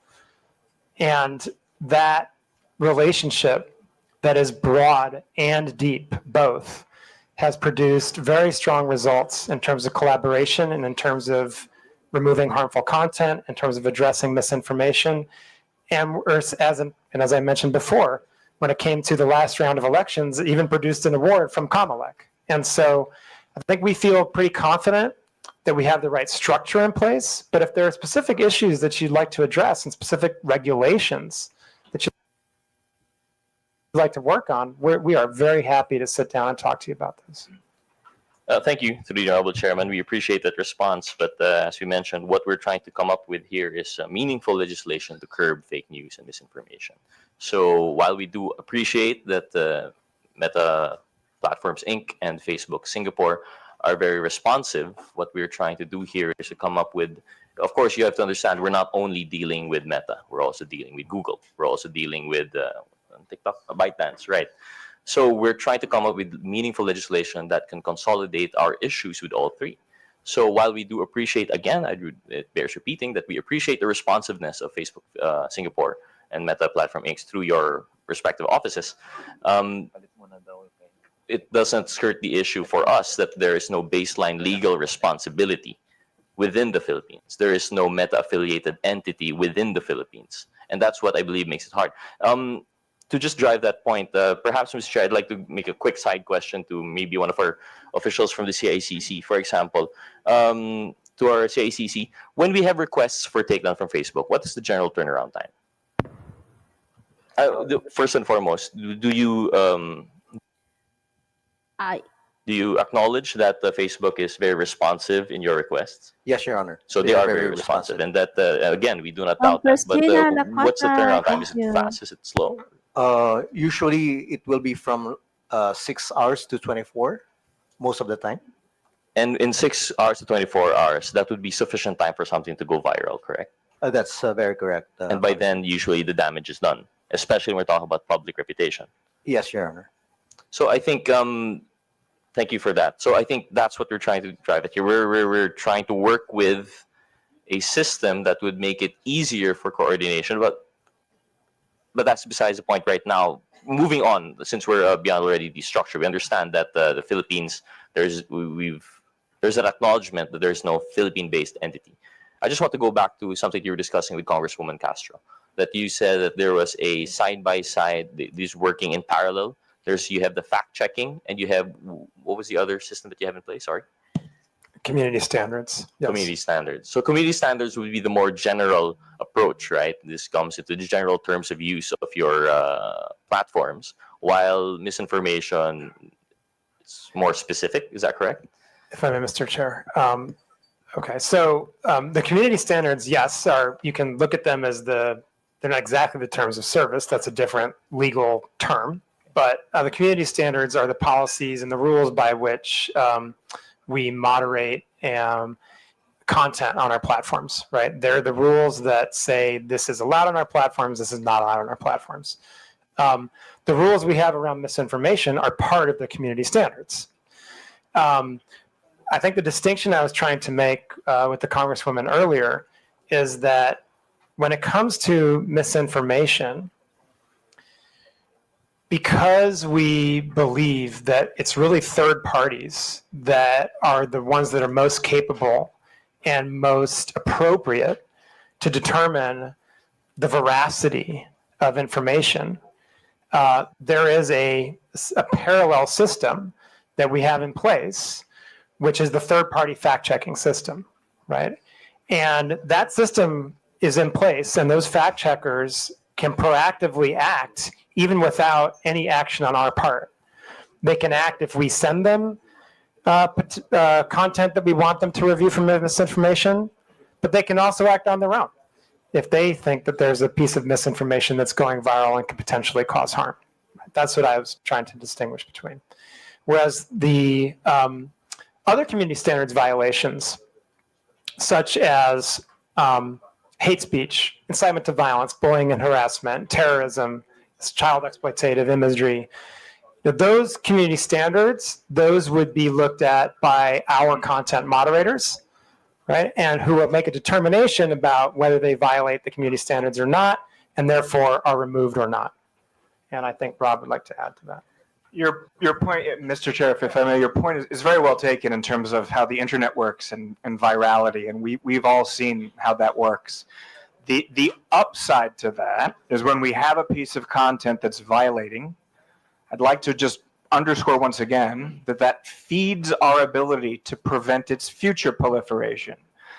And that relationship that is broad and deep, both, has produced very strong results in terms of collaboration and in terms of removing harmful content, in terms of addressing misinformation. And as I mentioned before, when it came to the last round of elections, it even produced an award from Kamalek. And so I think we feel pretty confident that we have the right structure in place. But if there are specific issues that you'd like to address and specific regulations that you'd like to work on, we are very happy to sit down and talk to you about this. Thank you to the Honorable Chairman. We appreciate that response. But as we mentioned, what we're trying to come up with here is meaningful legislation to curb fake news and misinformation. So while we do appreciate that Meta Platforms Inc. and Facebook Singapore are very responsive, what we're trying to do here is to come up with, of course, you have to understand, we're not only dealing with Meta, we're also dealing with Google. We're also dealing with TikTok, ByteDance, right? So we're trying to come up with meaningful legislation that can consolidate our issues with all three. So while we do appreciate, again, it bears repeating that we appreciate the responsiveness of Facebook Singapore and Meta Platform Inc. through your respective offices, it doesn't skirt the issue for us that there is no baseline legal responsibility within the Philippines. There is no Meta-affiliated entity within the Philippines. And that's what I believe makes it hard. To just drive that point, perhaps, Mr. Chair, I'd like to make a quick side question to maybe one of our officials from the CICC. For example, to our CICC, when we have requests for takedown from Facebook, what is the general turnaround time? First and foremost, do you acknowledge that Facebook is very responsive in your requests? Yes, Your Honor. So they are very responsive, and that again, we do not doubt that. But what's the turnaround time? Is it fast? Is it slow? Usually, it will be from 6 hours to 24, most of the time. And in 6 hours to 24 hours, that would be sufficient time for something to go viral, correct? That's very correct. And by then, usually the damage is done, especially when we're talking about public reputation. Yes, Your Honor. So I think, thank you for that. So I think that's what we're trying to drive at here. We're trying to work with a system that would make it easier for coordination, but that's besides the point right now. Moving on, since we're beyond already the structure, we understand that the Philippines, there's an acknowledgement that there's no Philippine-based entity. I just want to go back to something you were discussing with Congresswoman Castro, that you said that there was a side-by-side, these working in parallel. You have the fact-checking, and you have, what was the other system that you have in place? Sorry? Community standards. Yes. Community standards. So community standards would be the more general approach, right? This comes into the general terms of use of your platforms, while misinformation is more specific. Is that correct? If I may, Mr. Chair. Okay, so the community standards, yes, you can look at them as they're not exactly the terms of service. That's a different legal term. But the community standards are the policies and the rules by which we moderate content on our platforms, right? They're the rules that say this is allowed on our platforms, this is not allowed on our platforms. The rules we have around misinformation are part of the community standards. I think the distinction I was trying to make with the Congresswoman earlier is that when it comes to misinformation, because we believe that it's really third parties that are the ones that are most capable and most appropriate to determine the veracity of information, there is a parallel system that we have in place, which is the third-party fact-checking system, right? And that system is in place, and those fact-checkers can proactively act even without any action on our part. They can act if we send them content that we want them to review from misinformation, but they can also act on their own if they think that there's a piece of misinformation that's going viral and could potentially cause harm. That's what I was trying to distinguish between. Whereas the other community standards violations, such as hate speech, incitement to violence, bullying and harassment, terrorism, child exploitative imagery, those community standards, those would be looked at by our content moderators, right? And who will make a determination about whether they violate the community standards or not, and therefore are removed or not. And I think Rob would like to add to that. Your point, Mr. Chair, if I may, your point is very well taken in terms of how the internet works and virality, and we've all seen how that works. The upside to that is when we have a piece of content that's violating, I'd like to just underscore once again that feeds our ability to prevent its future proliferation.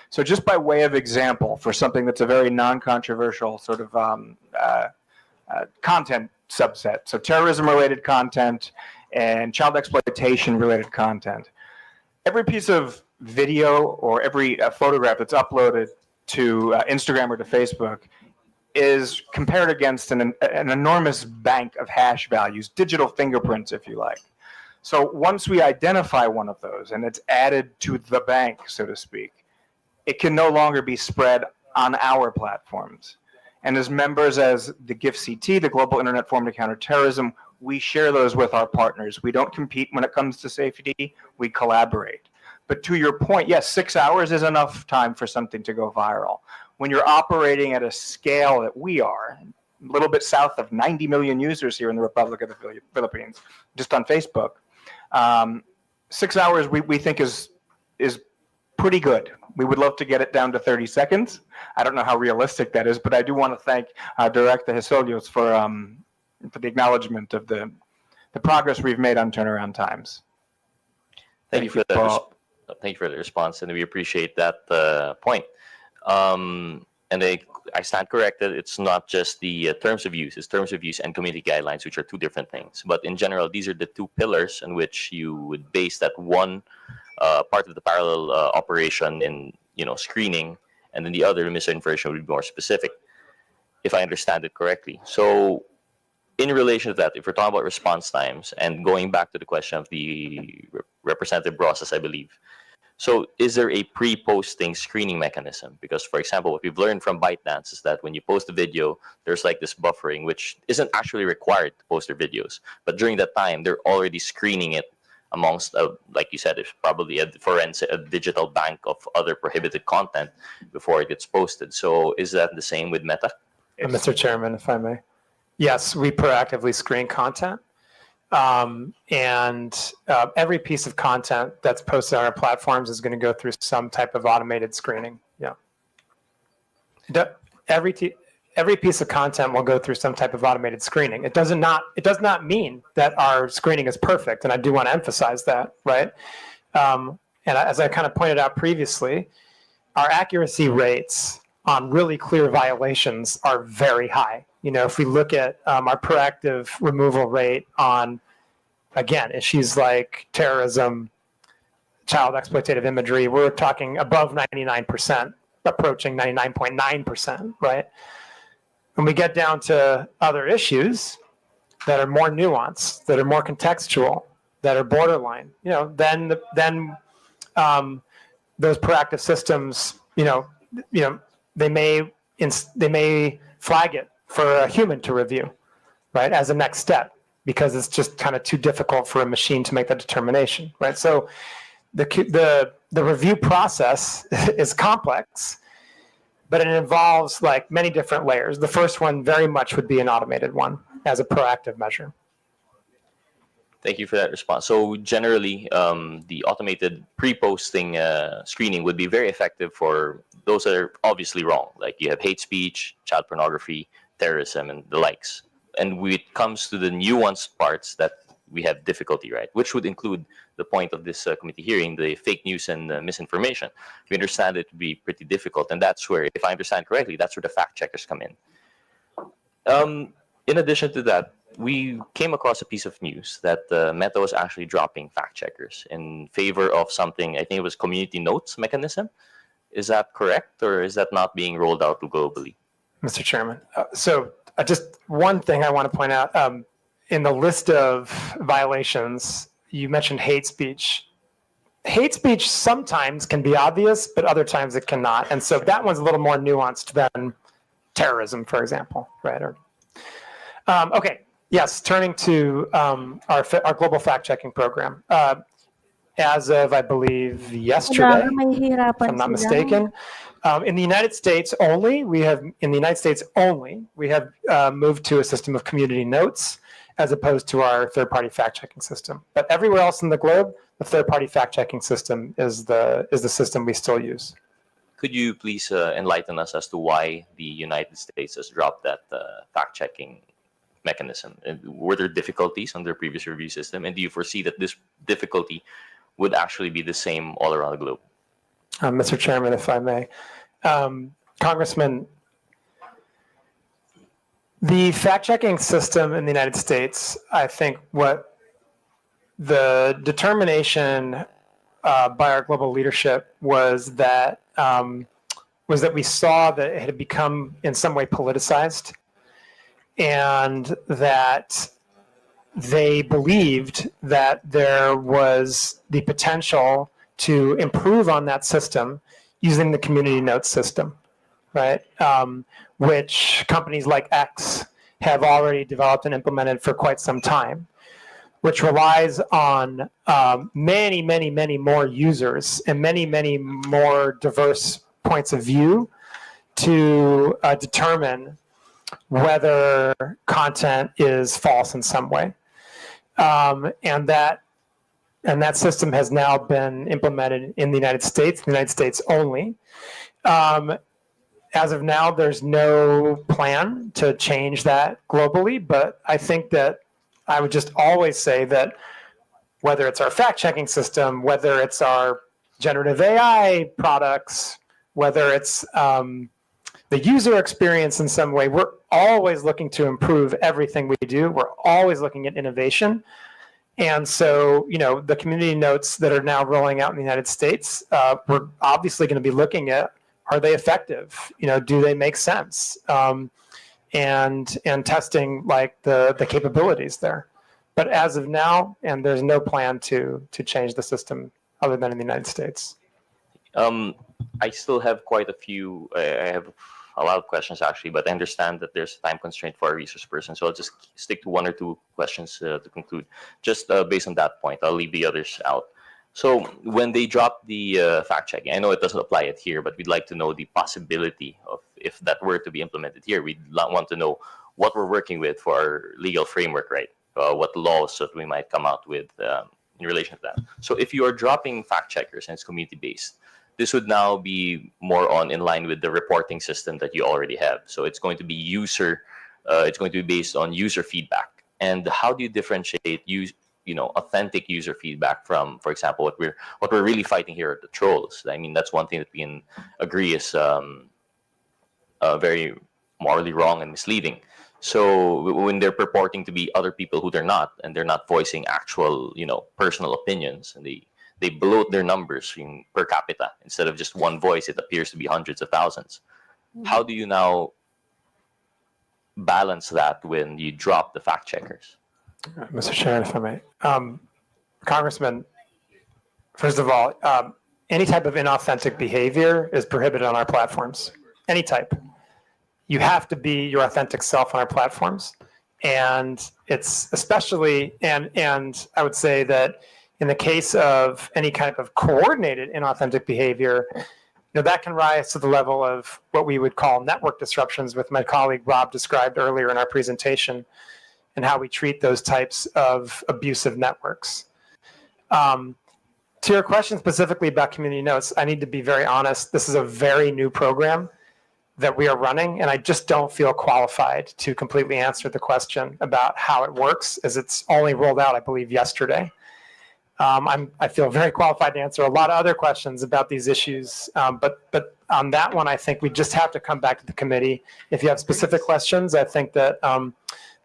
So just by way of example, for something that's a very non-controversial sort of content subset, so terrorism-related content and child exploitation-related content, every piece of video or every photograph that's uploaded to Instagram or to Facebook is compared against an enormous bank of hash values, digital fingerprints, if you like. So once we identify one of those and it's added to the bank, so to speak, it can no longer be spread on our platforms. And as members as the GIFCT, the Global Internet Forum to Counter Terrorism, we share those with our partners. We don't compete when it comes to safety, we collaborate. But to your point, yes, 6 hours is enough time for something to go viral. When you're operating at a scale that we are, a little bit south of 90 million users here in the Republic of the Philippines, just on Facebook, 6 hours we think is pretty good. We would love to get it down to 30 seconds. I don't know how realistic that is, but I do want to thank Director Jesolios for the acknowledgement of the progress we've made on turnaround times. Thank you for the response, and we appreciate that point. And I stand corrected. It's not just the terms of use. It's terms of use and community guidelines, which are two different things. But in general, these are the two pillars in which you would base that one part of the parallel operation in screening, and then the other misinformation would be more specific, if I understand it correctly. So in relation to that, if we're talking about response times, and going back to the question of the Representative Brosas, I believe, so is there a pre-posting screening mechanism? Because, for example, what we've learned from ByteDance is that when you post a video, there's like this buffering, which isn't actually required to post their videos. But during that time, they're already screening it amongst, like you said, it's probably a digital bank of other prohibited content before it gets posted. So is that the same with Meta? Mr. Chairman, if I may. Yes, we proactively screen content. Every piece of content that's posted on our platforms is going to go through some type of automated screening. Yeah. Every piece of content will go through some type of automated screening. It does not mean that our screening is perfect, and I do want to emphasize that, right? And as I kind of pointed out previously, our accuracy rates on really clear violations are very high. If we look at our proactive removal rate on, again, issues like terrorism, child exploitative imagery, we're talking above 99%, approaching 99.9%, right? When we get down to other issues that are more nuanced, that are more contextual, that are borderline, then those proactive systems, they may flag it for a human to review, right, as a next step, because it's just kind of too difficult for a machine to make that determination, right? So the review process is complex, but it involves like many different layers. The first one very much would be an automated one as a proactive measure. Thank you for that response. So generally, the automated pre-posting screening would be very effective for those that are obviously wrong. Like you have hate speech, child pornography, terrorism, and the likes. And when it comes to the nuanced parts that we have difficulty, right, which would include the point of this committee hearing, the fake news and misinformation. We understand it to be pretty difficult. And that's where, if I understand correctly, that's where the fact checkers come in. In addition to that, we came across a piece of news that Meta was actually dropping fact checkers in favor of something. I think it was community notes mechanism. Is that correct, or is that not being rolled out globally? Mr. Chairman. Just one thing I want to point out. In the list of violations, you mentioned hate speech. Hate speech sometimes can be obvious, but other times it cannot. And so that one's a little more nuanced than terrorism, for example, right? Okay, yes, turning to our global fact-checking program. As of, I believe, yesterday, if I'm not mistaken, in the United States only, we have moved to a system of community notes as opposed to our third-party fact-checking system. But everywhere else in the globe, the third-party fact-checking system is the system we still use. Could you please enlighten us as to why the United States has dropped that fact-checking mechanism? Were there difficulties on their previous review system, and do you foresee that this difficulty would actually be the same all around the globe? Mr. Chairman, if I may. Congressman, the fact-checking system in the United States, I think what the determination by our global leadership was that we saw that it had become in some way politicized, and that they believed that there was the potential to improve on that system using the community notes system, right? Which companies like X have already developed and implemented for quite some time, which relies on many, many, many more users and many, many more diverse points of view to determine whether content is false in some way. And that system has now been implemented in the United States only. As of now, there's no plan to change that globally, but I think that I would just always say that whether it's our fact-checking system, whether it's our generative AI products, whether it's the user experience in some way, we're always looking to improve everything we do. We're always looking at innovation. And so, the community notes that are now rolling out in the United States, we're obviously going to be looking at, are they effective? Do they make sense? And testing like the capabilities there. But as of now, and there's no plan to change the system other than in the United States. I still have quite a few. I have a lot of questions actually, but I understand that there's a time constraint for our resource person, so I'll just stick to one or two questions to conclude. Just based on that point, I'll leave the others out. So when they drop the fact checking, I know it doesn't apply it here, but we'd like to know the possibility of if that were to be implemented here. We'd want to know what we're working with for our legal framework, right? What laws that we might come out with in relation to that. So if you are dropping fact checkers and it's community based, this would now be more in line with the reporting system that you already have. So it's going to be it's going to be based on user feedback. And how do you differentiate authentic user feedback from, for example, what we're really fighting here are the trolls? I mean, that's one thing that we can agree is very morally wrong and misleading. So when they're purporting to be other people who they're not, and they're not voicing actual, personal opinions, and they bloat their numbers per capita. Instead of just one voice, it appears to be hundreds of thousands. How do you now balance that when you drop the fact checkers? Mr. Chairman, if I may. Congressman, first of all, any type of inauthentic behavior is prohibited on our platforms. Any type. You have to be your authentic self on our platforms. And it's especially, and I would say that in the case of any kind of coordinated inauthentic behavior, that can rise to the level of what we would call network disruptions, with my colleague Rob described earlier in our presentation, and how we treat those types of abusive networks. To your question specifically about community notes, I need to be very honest. This is a very new program that we are running, and I just don't feel qualified to completely answer the question about how it works, as it's only rolled out, I believe, yesterday. I feel very qualified to answer a lot of other questions about these issues, but on that one, I think we just have to come back to the committee. If you have specific questions, I think that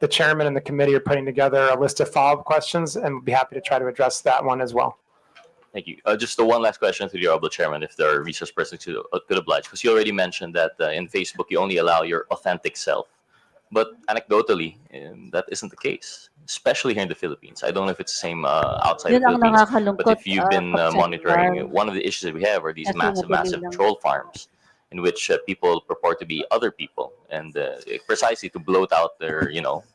the chairman and the committee are putting together a list of follow-up questions, and we'll be happy to try to address that one as well. Thank you. Just the one last question to the Honorable Chairman, if there are resource persons who could oblige, because you already mentioned that in Facebook you only allow your authentic self. But anecdotally, that isn't the case, especially here in the Philippines. I don't know if it's the same outside Yun the ang Philippines, but if you've nakakalungkot, been monitoring, one of the issues that we have are these Kasi madali massive lang. troll farms in which people purport to be other people, and precisely to bloat out their,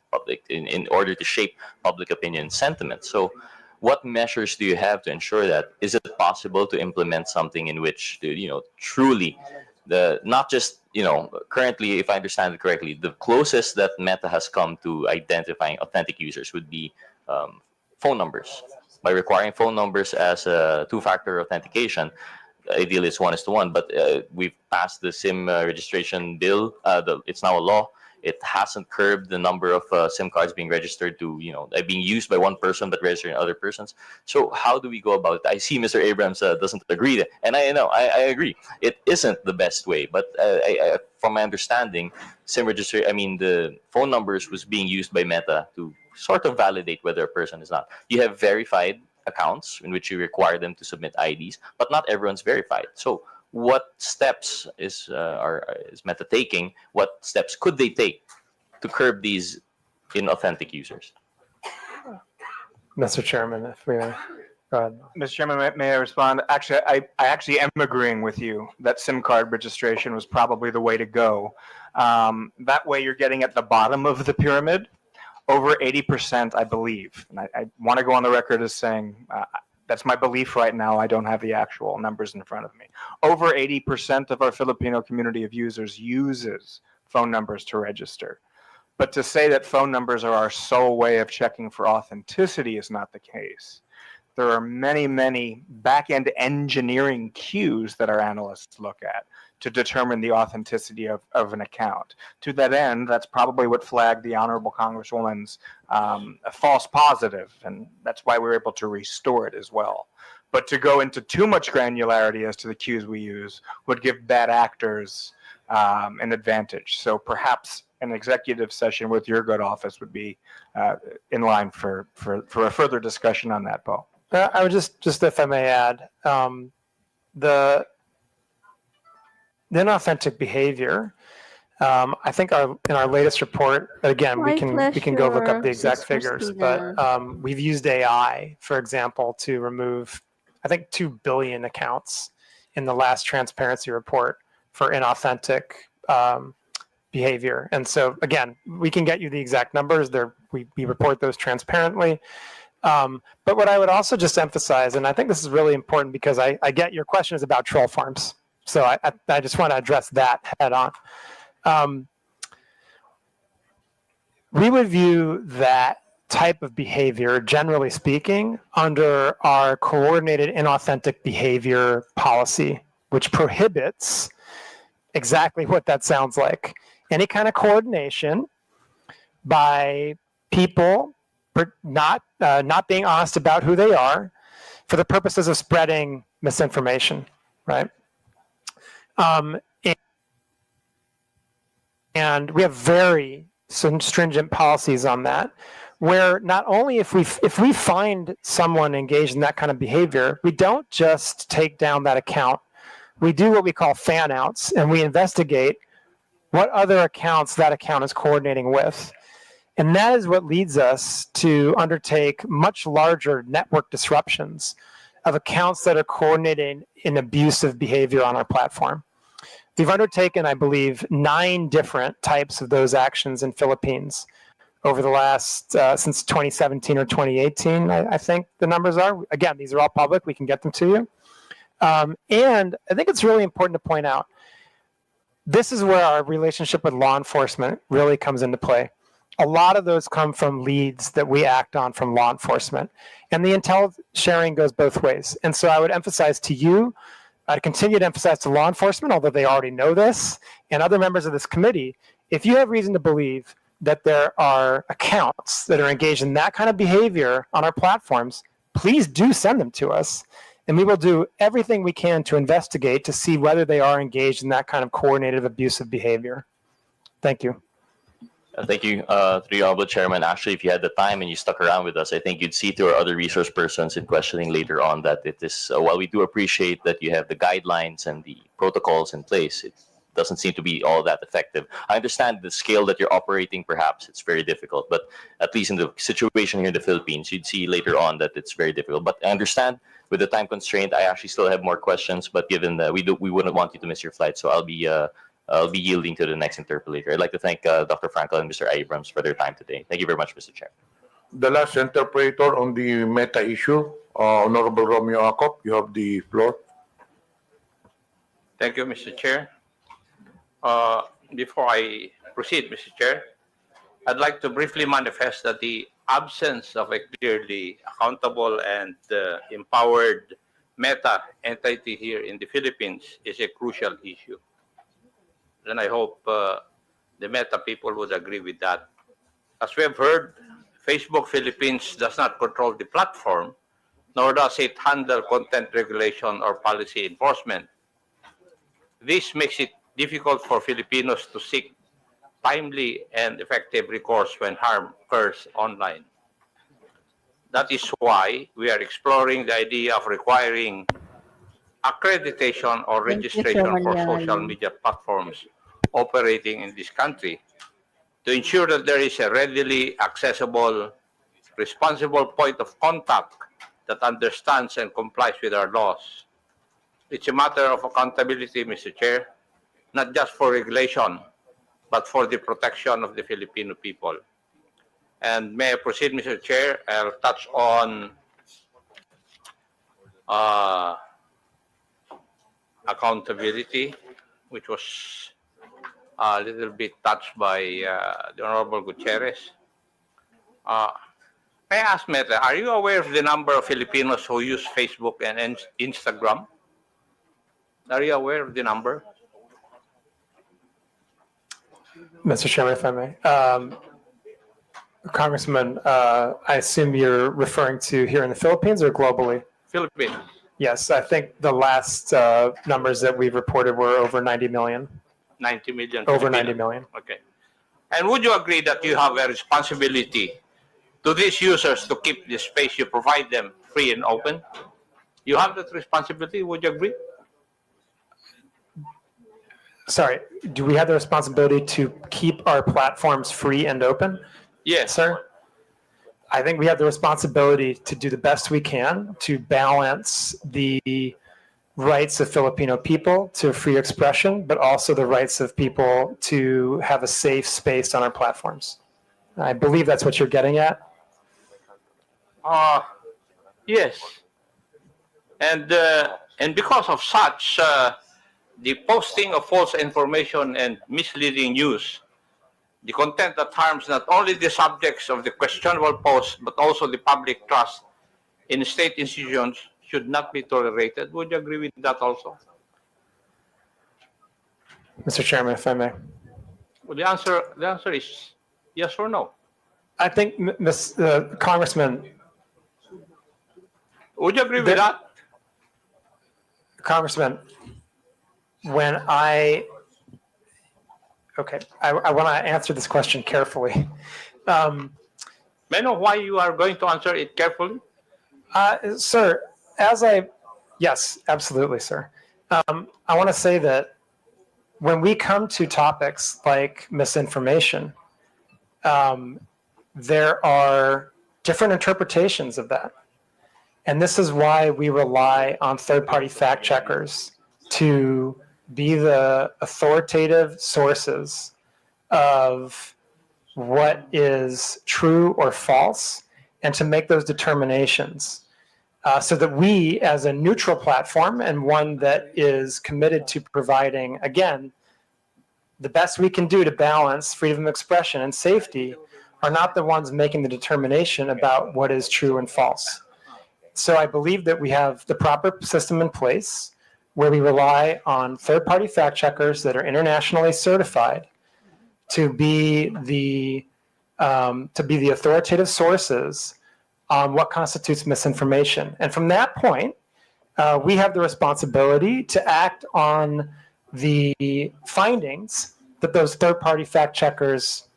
public in order to shape public opinion sentiment. So what measures do you have to ensure that? Is it possible to implement something in which, truly, not just, currently, if I understand it correctly, the closest that Meta has come to identifying authentic users would be phone numbers. By requiring phone numbers as a two-factor authentication, ideally it's 1:1, but we've passed the SIM registration bill. It's now a law. It hasn't curbed the number of SIM cards being registered to, being used by one person but registering other persons. So how do we go about it? I see Mr. Abrams doesn't agree, and I know I agree. It isn't the best way, but from my understanding, the phone numbers was being used by Meta to sort of validate whether a person is not. You have verified accounts in which you require them to submit IDs, but not everyone's verified. So what steps is Meta taking? What steps could they take to curb these inauthentic users? Mr. Chairman, if we go ahead. Mr. Chairman, may I respond? Actually, I actually am agreeing with you that SIM card registration was probably the way to go. That way you're getting at the bottom of the pyramid. Over 80%, I believe, and I want to go on the record as saying that's my belief right now. I don't have the actual numbers in front of me. Over 80% of our Filipino community of users uses phone numbers to register. But to say that phone numbers are our sole way of checking for authenticity is not the case. There are many, many back-end engineering cues that our analysts look at to determine the authenticity of an account. To that end, that's probably what flagged the Honorable Congresswoman's false positive, and that's why we were able to restore it as well. But to go into too much granularity as to the cues we use would give bad actors an advantage. So perhaps an executive session with your good office would be in line for a further discussion on that, Bo. I would just if I may add, the inauthentic behavior. I think in our latest report, again, we can go look up the exact figures, but we've used AI, for example, to remove, I think, 2 billion accounts in the last transparency report for inauthentic behavior. And so, again, we can get you the exact numbers. We report those transparently. But what I would also just emphasize, and I think this is really important because I get your question is about troll farms. So I just want to address that head on. We would view that type of behavior, generally speaking, under our coordinated inauthentic behavior policy, which prohibits exactly what that sounds like. Any kind of coordination by people not being honest about who they are for the purposes of spreading misinformation, right? And we have very stringent policies on that, where not only if we find someone engaged in that kind of behavior, we don't just take down that account. We do what we call fan outs, and we investigate what other accounts that account is coordinating with. And that is what leads us to undertake much larger network disruptions of accounts that are coordinating in abusive behavior on our platform. We've undertaken, I believe, 9 different types of those actions in Philippines over the last, since 2017 or 2018, I think the numbers are. Again, these are all public. We can get them to you. And I think it's really important to point out, this is where our relationship with law enforcement really comes into play. A lot of those come from leads that we act on from law enforcement. And the intel sharing goes both ways. And so I would emphasize to you, I'd continue to emphasize to law enforcement, although they already know this, and other members of this committee, if you have reason to believe that there are accounts that are engaged in that kind of behavior on our platforms, please do send them to us. And we will do everything we can to investigate to see whether they are engaged in that kind of coordinated abusive behavior. Thank you. Thank you, to the Honorable Chairman. Actually, if you had the time and you stuck around with us, I think you'd see through our other resource persons in questioning later on that it is, while we do appreciate that you have the guidelines and the protocols in place, it doesn't seem to be all that effective. I understand the scale that you're operating, perhaps it's very difficult, but at least in the situation here in the Philippines, you'd see later on that it's very difficult. But I understand with the time constraint, I actually still have more questions, but given that we wouldn't want you to miss your flight, so I'll be yielding to the next interpolator. I'd like to thank Dr. Frankel and Mr. Abrams for their time today. Thank you very much, Mr. Chair. The last interpreter on the meta issue, Honorable Romeo Acop, you have the floor. Thank you, Mr. Chair. Before I proceed, Mr. Chair, I'd like to briefly manifest that the absence of a clearly accountable and empowered meta entity here in the Philippines is a crucial issue. And I hope the Meta people would agree with that. As we have heard, Facebook Philippines does not control the platform, nor does it handle content regulation or policy enforcement. This makes it difficult for Filipinos to seek timely and effective recourse when harm occurs online. That is why we are exploring the idea of requiring accreditation or registration for social media platforms operating in this country to ensure that there is a readily accessible, responsible point of contact that understands and complies with our laws. It's a matter of accountability, Mr. Chair, not just for regulation, but for the protection of the Filipino people. And may I proceed, Mr. Chair? I'll touch on accountability, which was a little bit touched by the Honorable Gutierrez. May I ask, Meta, are you aware of the number of Filipinos who use Facebook and Instagram? Are you aware of the number? Mr. Chairman, if I may. Congressman, I assume you're referring to here in the Philippines or globally? Philippines. Yes, I think the last numbers that we've reported were over 90 million. 90 million. Over 90 million. Okay. And would you agree that you have a responsibility to these users to keep the space you provide them free and open? You have that responsibility, would you agree? Sorry, do we have the responsibility to keep our platforms free and open? Yes. Sir? I think we have the responsibility to do the best we can to balance the rights of Filipino people to free expression, but also the rights of people to have a safe space on our platforms. I believe that's what you're getting at. Yes. And because of such, the posting of false information and misleading news, the content that harms not only the subjects of the questionable post, but also the public trust in state institutions should not be tolerated. Would you agree with that also? Mr. Chairman, if I may. Well, the answer is yes or no. I think, Congressman. Would you agree with that? Congressman, when I want to answer this question carefully. May I know why you are going to answer it carefully? Sir, yes, absolutely, sir. I want to say that when we come to topics like misinformation, there are different interpretations of that. And this is why we rely on third-party fact checkers to be the authoritative sources of what is true or false and to make those determinations so that we, as a neutral platform and one that is committed to providing, again, the best we can do to balance freedom of expression and safety, are not the ones making the determination about what is true and false. So I believe that we have the proper system in place where we rely on third-party fact checkers that are internationally certified to be the authoritative sources on what constitutes misinformation. And from that point, we have the responsibility to act on the findings that those third-party fact checkers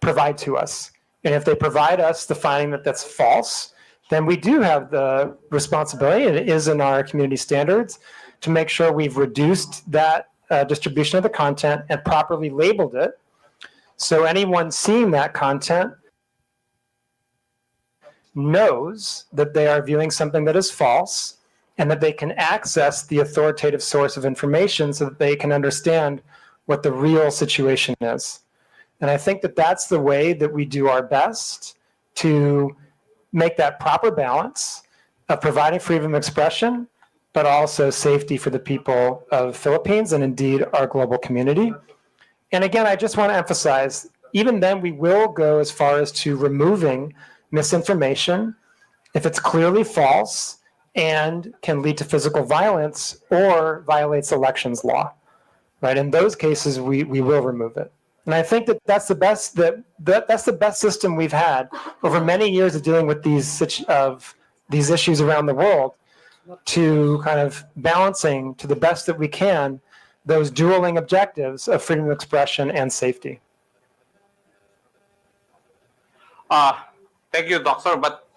provide to us. And if they provide us the finding that that's false, then we do have the responsibility, and it is in our community standards, to make sure we've reduced that distribution of the content and properly labeled it. So anyone seeing that content knows that they are viewing something that is false and that they can access the authoritative source of information so that they can understand what the real situation is. And I think that that's the way that we do our best to make that proper balance of providing freedom of expression, but also safety for the people of the Philippines and indeed our global community. And again, I just want to emphasize, even then we will go as far as to removing misinformation if it's clearly false and can lead to physical violence or violates elections law, right? In those cases, we will remove it. And I think that that's the best that's the best system we've had over many years of dealing with these issues around the world, to kind of balancing to the best that we can those dueling objectives of freedom of expression and safety. Thank you, Doctor. But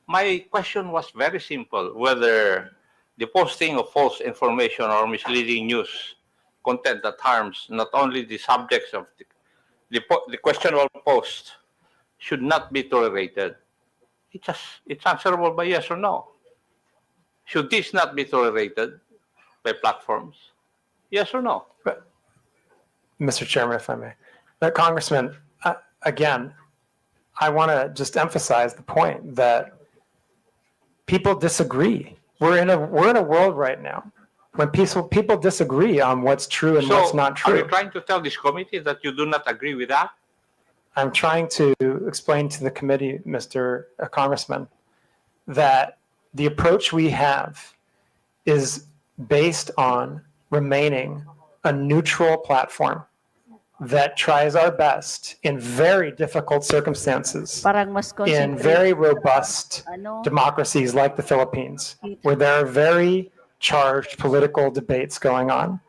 my question was very simple: whether the posting of false information or misleading news content that harms not only the subjects of the questionable post should not be tolerated. It's answerable by yes or no. Should this not be tolerated by platforms? Yes or no? Mr. Chairman, if I may. Congressman, again, I want to just emphasize the point that people disagree. We're in a world right now when people disagree on what's true and what's not true. Are you trying to tell this committee that you do not agree with that? I'm trying to explain to the committee, Mr. Congressman, that the approach we have is based on remaining a neutral platform that tries our best in very difficult circumstances, in very robust democracies like the Philippines, where there are very charged political debates going on.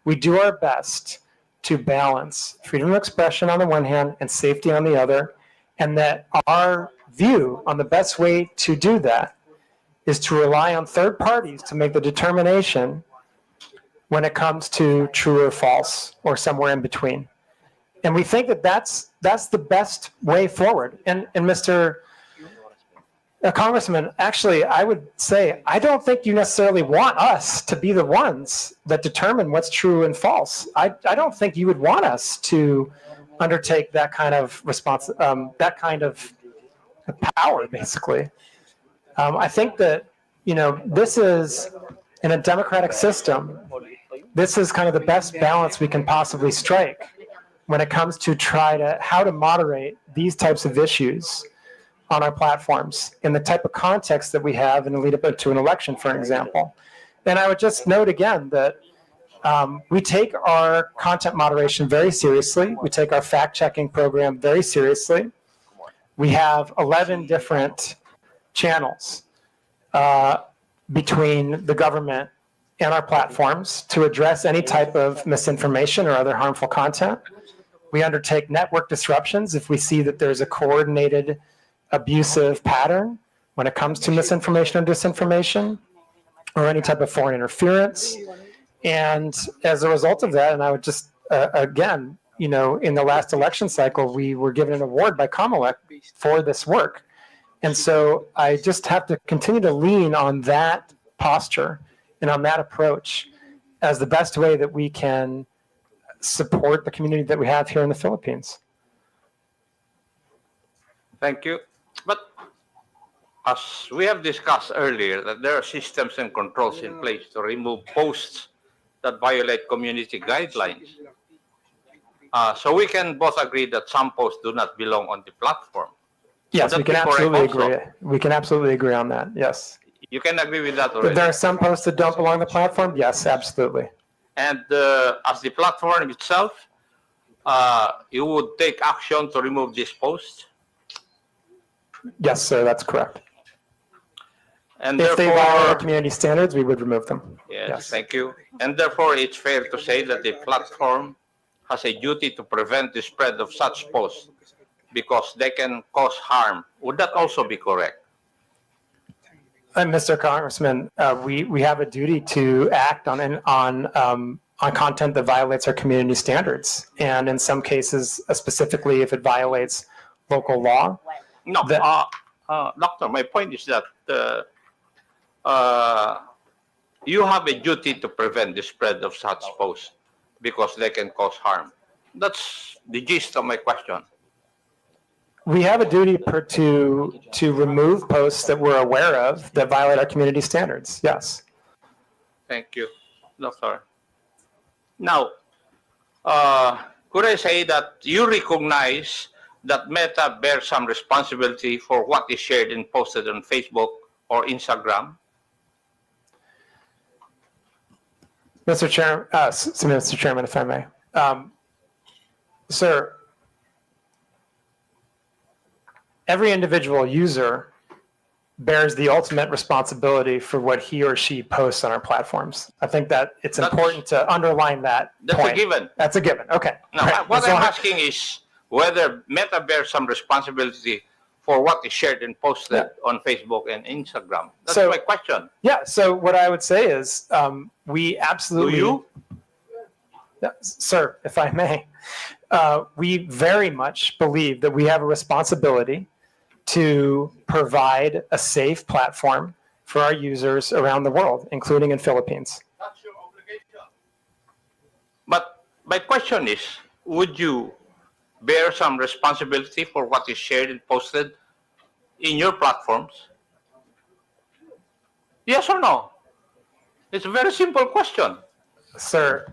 We do our best to balance freedom of expression on the one hand and safety on the other, and that our view on the best way to do that is to rely on third parties to make the determination when it comes to true or false or somewhere in between. And we think that that's the best way forward. And Mr. Congressman, actually, I would say, I don't think you necessarily want us to be the ones that determine what's true and false. I don't think you would want us to undertake that kind of that kind of power, basically. I think that, this is, in a democratic system, this is kind of the best balance we can possibly strike when it comes to how to moderate these types of issues on our platforms in the type of context that we have in the lead up to an election, for example. And I would just note again that we take our content moderation very seriously. We take our fact-checking program very seriously. We have 11 different channels between the government and our platforms to address any type of misinformation or other harmful content. We undertake network disruptions if we see that there's a coordinated abusive pattern when it comes to misinformation or disinformation or any type of foreign interference. And as a result of that, and I would just, again, in the last election cycle, we were given an award by Comelec for this work. And so I just have to continue to lean on that posture and on that approach as the best way that we can support the community that we have here in the Philippines. Thank you. But as we have discussed earlier, that there are systems and controls in place to remove posts that violate community guidelines. So we can both agree that some posts do not belong on the platform. Yes, we can absolutely agree. We can absolutely agree on that. Yes. You can agree with that already. There are some posts that don't belong on the platform. Yes, absolutely. And as the platform itself, you would take action to remove this post? Yes, sir, that's correct. And if they therefore, violate our community standards, we would remove them. yes, thank you. And therefore, it's fair to say that the platform has a duty to prevent the spread of such posts because they can cause harm. Would that also be correct? Mr. Congressman, we have a duty to act on content that violates our community standards, and in some cases, specifically if it violates local law. No, Doctor, my point is that you have a duty to prevent the spread of such posts because they can cause harm. That's the gist of my question. We have a duty to remove posts that we're aware of that violate our community standards. Yes. Thank you, Doctor. Now, could I say that you recognize that Meta bears some responsibility for what is shared and posted on Facebook or Instagram? Mr. Chairman, if I may. Sir, every individual user bears the ultimate responsibility for what he or she posts on our platforms. I think that it's important to underline that That's point. a given. That's a given. Okay. Now, Right. what So I'm asking is whether Meta bears some responsibility for what is shared and posted on Facebook and Instagram. That's my question. Yeah. So what I would say is we absolutely. Do you? Yeah, sir, if I may, we very much believe that we have a responsibility to provide a safe platform for our users around the world, including in Philippines. That's your obligation. But my question is, would you bear some responsibility for what is shared and posted in your platforms? Yes or no? It's a very simple question. Sir,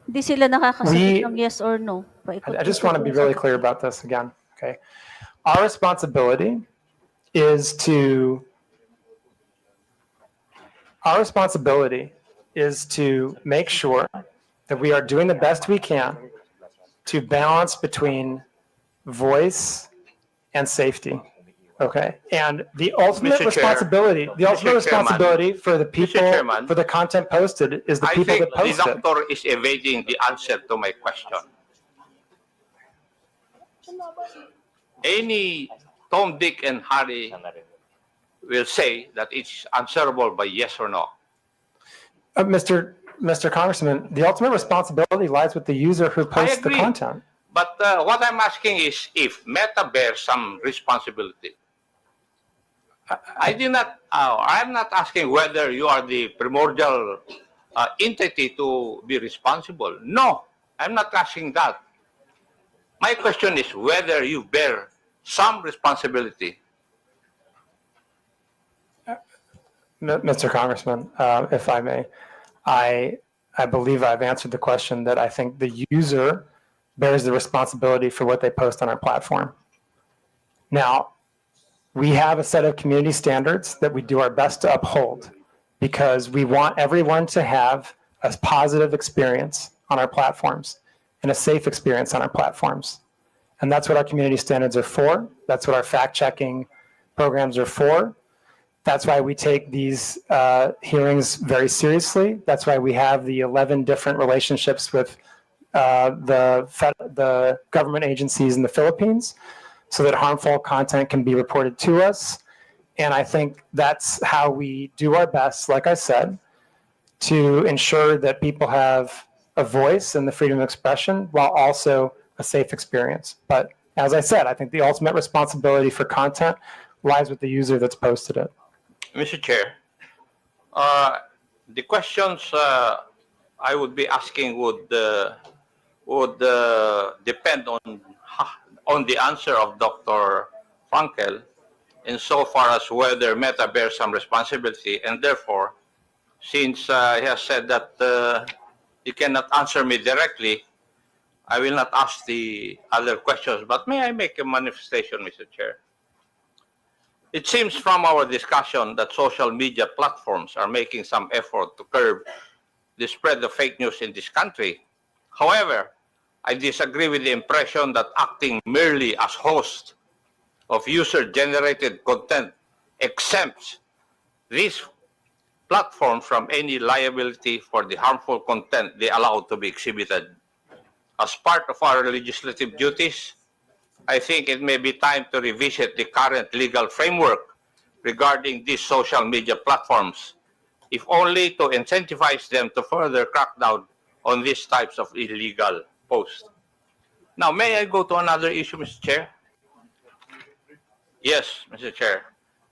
Hindi sila nakakasagot ng yes or no. I just want to be really clear about this again, okay? Our responsibility is to make sure that we are doing the best we can to balance between voice and safety. Okay, and the ultimate Mr. Chair, responsibility, for the people, Chairman, for the content posted is the I people think that post the it. doctor is evading the answer to my question. Any Tom, Dick, and Harry will say that it's answerable by yes or no. Mr. Congressman, the ultimate responsibility lies with the user who posts the agree. content. But what I'm asking is if Meta bears some responsibility. I'm not asking whether you are the primordial entity to be responsible. No, I'm not asking that. My question is whether you bear some responsibility. Mr. Congressman, if I may, I believe I've answered the question that I think the user bears the responsibility for what they post on our platform. Now, we have a set of community standards that we do our best to uphold because we want everyone to have a positive experience on our platforms and a safe experience on our platforms. And that's what our community standards are for. That's what our fact-checking programs are for. That's why we take these hearings very seriously. That's why we have the 11 different relationships with the government agencies in the Philippines so that harmful content can be reported to us. And I think that's how we do our best, like I said, to ensure that people have a voice and the freedom of expression while also a safe experience. But as I said, I think the ultimate responsibility for content lies with the user that's posted it. Mr. Chair, the questions I would be asking would depend on the answer of Dr. Frankel insofar as whether Meta bears some responsibility, and therefore, since he has said that he cannot answer me directly, I will not ask the other questions. But may I make a manifestation, Mr. Chair? It seems from our discussion that social media platforms are making some effort to curb the spread of fake news in this country. However, I disagree with the impression that acting merely as host of user-generated content exempts these platforms from any liability for the harmful content they allow to be exhibited. as part of our legislative duties, I think it may be time to revisit the current legal framework regarding these social media platforms, if only to incentivize them to further crack down on these types of illegal posts. Now, may I go to another issue, Mr. Chair? Yes, Mr. Chair.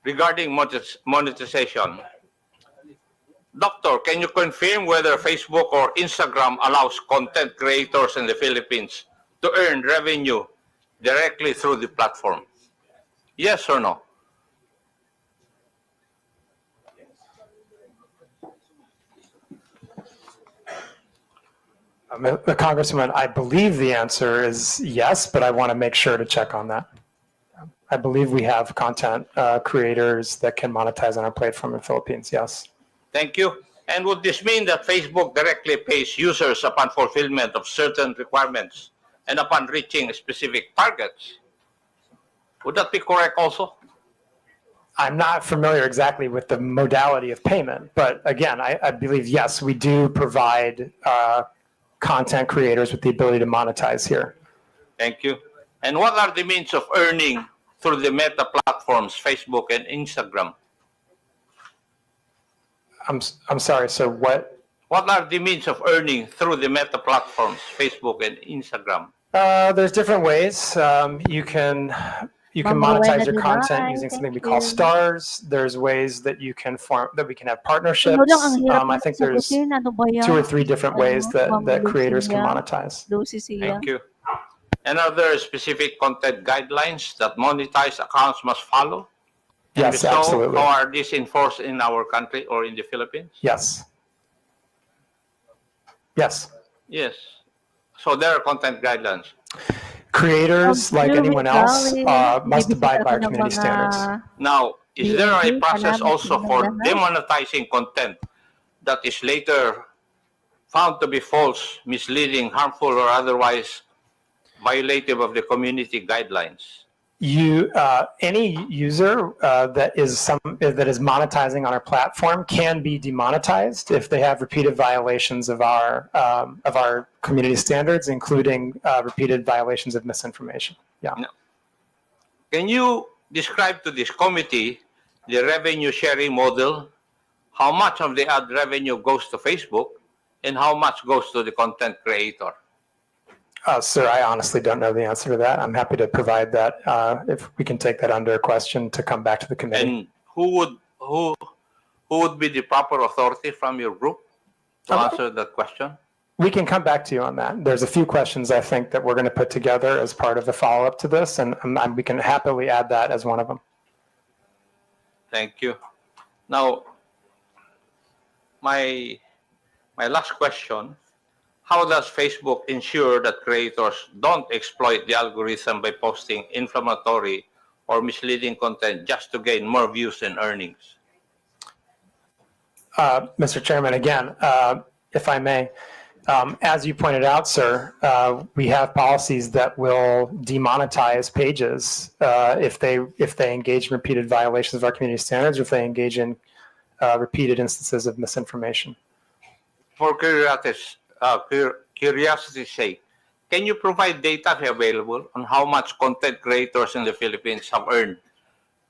Regarding monetization, Doctor, can you confirm whether Facebook or Instagram allows content creators in the Philippines to earn revenue directly through the platform? Yes or no? Congressman, I believe the answer is yes, but I want to make sure to check on that. I believe we have content creators that can monetize on our platform in the Philippines, yes. Thank you. And would this mean that Facebook directly pays users upon fulfillment of certain requirements and upon reaching specific targets? Would that be correct also? I'm not familiar exactly with the modality of payment, but again, I believe, yes, we do provide content creators with the ability to monetize here. Thank you. And what are the means of earning through the Meta platforms, Facebook and Instagram? I'm sorry, so what? What are the means of earning through the Meta platforms, Facebook and Instagram? There's different ways. You can monetize your content using something we call stars. There's ways that you can we can have partnerships. I think there's 2 or 3 different ways that creators can monetize. Thank you. And are there specific content guidelines that monetized accounts must follow? And Yes, if so, absolutely. how are these enforced in our country or in the Philippines? Yes. Yes. Yes. So there are content guidelines. Creators, like anyone else, must abide by our community standards. Now, is there a process also for demonetizing content that is later found to be false, misleading, harmful, or otherwise violative of the community guidelines? Any user that is monetizing on our platform can be demonetized if they have repeated violations of our community standards, including repeated violations of misinformation. Yeah. No. Can you describe to this committee the revenue sharing model? How much of the ad revenue goes to Facebook, and how much goes to the content creator? Sir, I honestly don't know the answer to that. I'm happy to provide that if we can take that under question to come back to the committee. And who would be the proper authority from your group to answer that question? We can come back to you on that. There's a few questions I think that we're going to put together as part of the follow-up to this, and we can happily add that as one of them. Thank you. Now, my last question. How does Facebook ensure that creators don't exploit the algorithm by posting inflammatory or misleading content just to gain more views and earnings? Mr. Chairman, again, if I may, as you pointed out, sir, we have policies that will demonetize pages if they engage in repeated violations of our community standards, or if they engage in repeated instances of misinformation. For curiosity's sake, can you provide data available on how much content creators in the Philippines have earned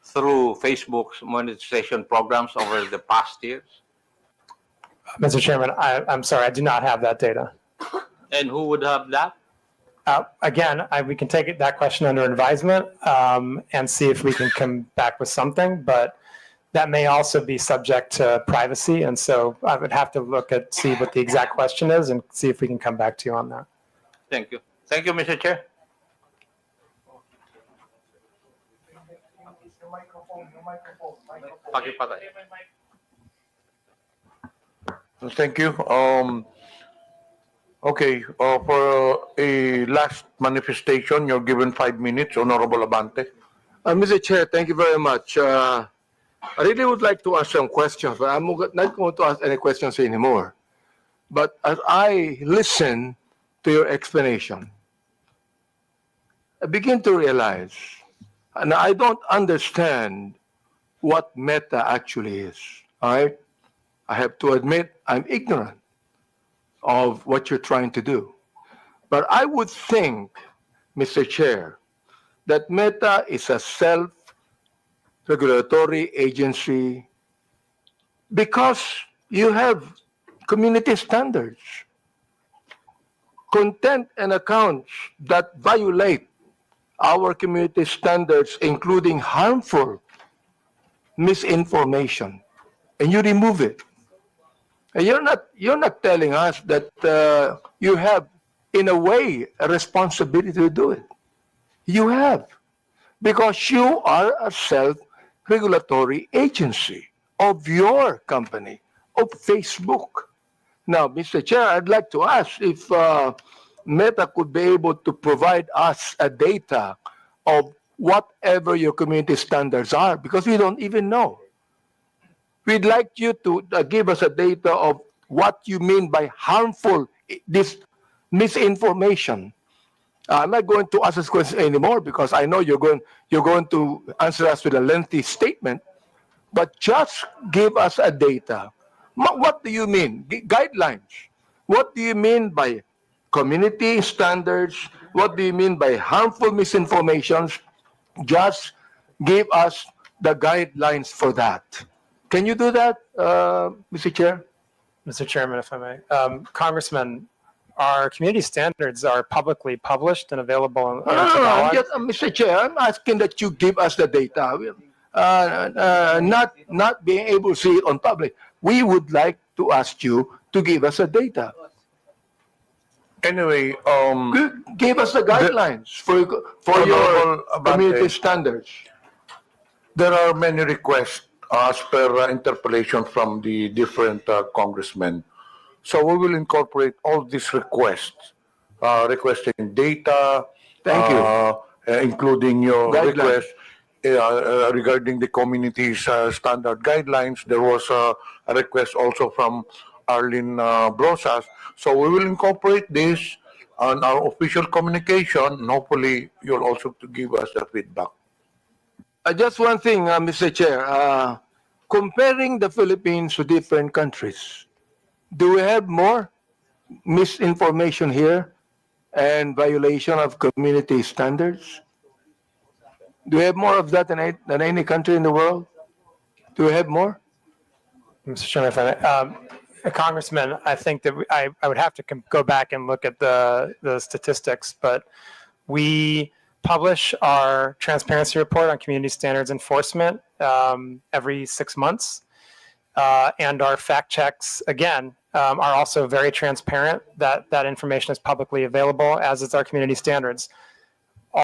through Facebook's monetization programs over the past years? Mr. Chairman, I'm sorry, I do not have that data. And who would have that? Again, we can take that question under advisement and see if we can come back with something, but that may also be subject to privacy, and so I would have to see what the exact question is and see if we can come back to you on that. Thank you. Thank you, Mr. Chair. Thank you. Okay, for a last manifestation, you're given 5 minutes, Honorable Abante. Mr. Chair, thank you very much. I really would like to ask some questions, but I'm not going to ask any questions anymore. But as I listen to your explanation, I begin to realize, and I don't understand what Meta actually is. All right? I have to admit I'm ignorant of what you're trying to do. But I would think, Mr. Chair, that Meta is a self-regulatory agency because you have community standards. Content and accounts that violate our community standards, including harmful misinformation, and you remove it. And you're not telling us that you have, in a way, a responsibility to do it. You have, because you are a self-regulatory agency of your company, of Facebook. Now, Mr. Chair, I'd like to ask if Meta could be able to provide us a data of whatever your community standards are, because we don't even know. We'd like you to give us a data of what you mean by harmful, this misinformation. I'm not going to ask this question anymore because I know you're going to answer us with a lengthy statement, but just give us a data. What do you mean? Guidelines. What do you mean by community standards? What do you mean by harmful misinformations? Just give us the guidelines for that. Can you do that, Mr. Chair? Mr. Chairman, if I may. Congressman, our community standards are publicly published and available on No, Mr. Chair, I'm asking that you give us the data. Not being able to see it on public. We would like to ask you to give us the data. Anyway, Give us the guidelines for your community standards. there are many requests as per interpellation from the different congressmen. So we will incorporate all these requests, requesting data. Thank you. Including your Guidelines. request regarding the community's standard guidelines. There was a request also from Arlene Brosas. So we will incorporate this on our official communication, and hopefully you'll also to give us the feedback. Just one thing, Mr. Chair. Comparing the Philippines to different countries, do we have more misinformation here and violation of community standards? Do we have more of that than any country in the world? Do we have more? Mr. Chairman, if I may. Congressman, I think that I would have to go back and look at the statistics, but we publish our transparency report on community standards enforcement every 6 months. And our fact checks, again, are also very transparent. That information is publicly available, as is our community standards.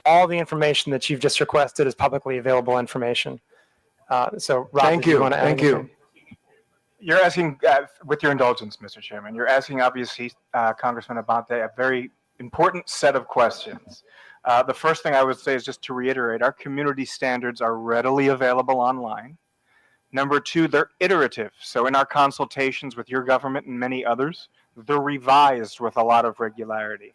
All the information that you've just requested is publicly available information. So, Rob, Thank if you want to add Thank you. anything. You're asking, with your indulgence, Mr. Chairman, you're asking, obviously, Congressman Abante, a very important set of questions. The first thing I would say is just to reiterate, our community standards are readily available online. Number two, they're iterative. So in our consultations with your government and many others, they're revised with a lot of regularity.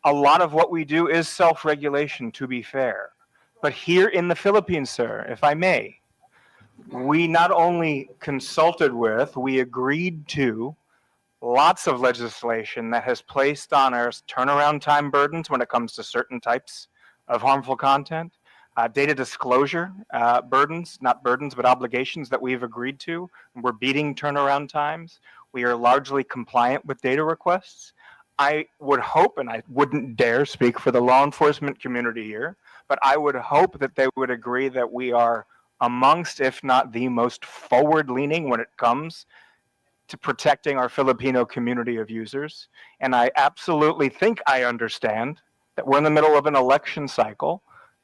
A lot of what we do is self-regulation, to be fair. But here in the Philippines, sir, if I may, we not only consulted with, we agreed to lots of legislation that has placed on us turnaround time burdens when it comes to certain types of harmful content, data disclosure burdens, not burdens, but obligations that we've agreed to. We're beating turnaround times. We are largely compliant with data requests. I would hope, and I wouldn't dare speak for the law enforcement community here, but I would hope that they would agree that we are amongst, if not the most forward-leaning when it comes to protecting our Filipino community of users. And I absolutely think I understand that we're in the middle of an election cycle.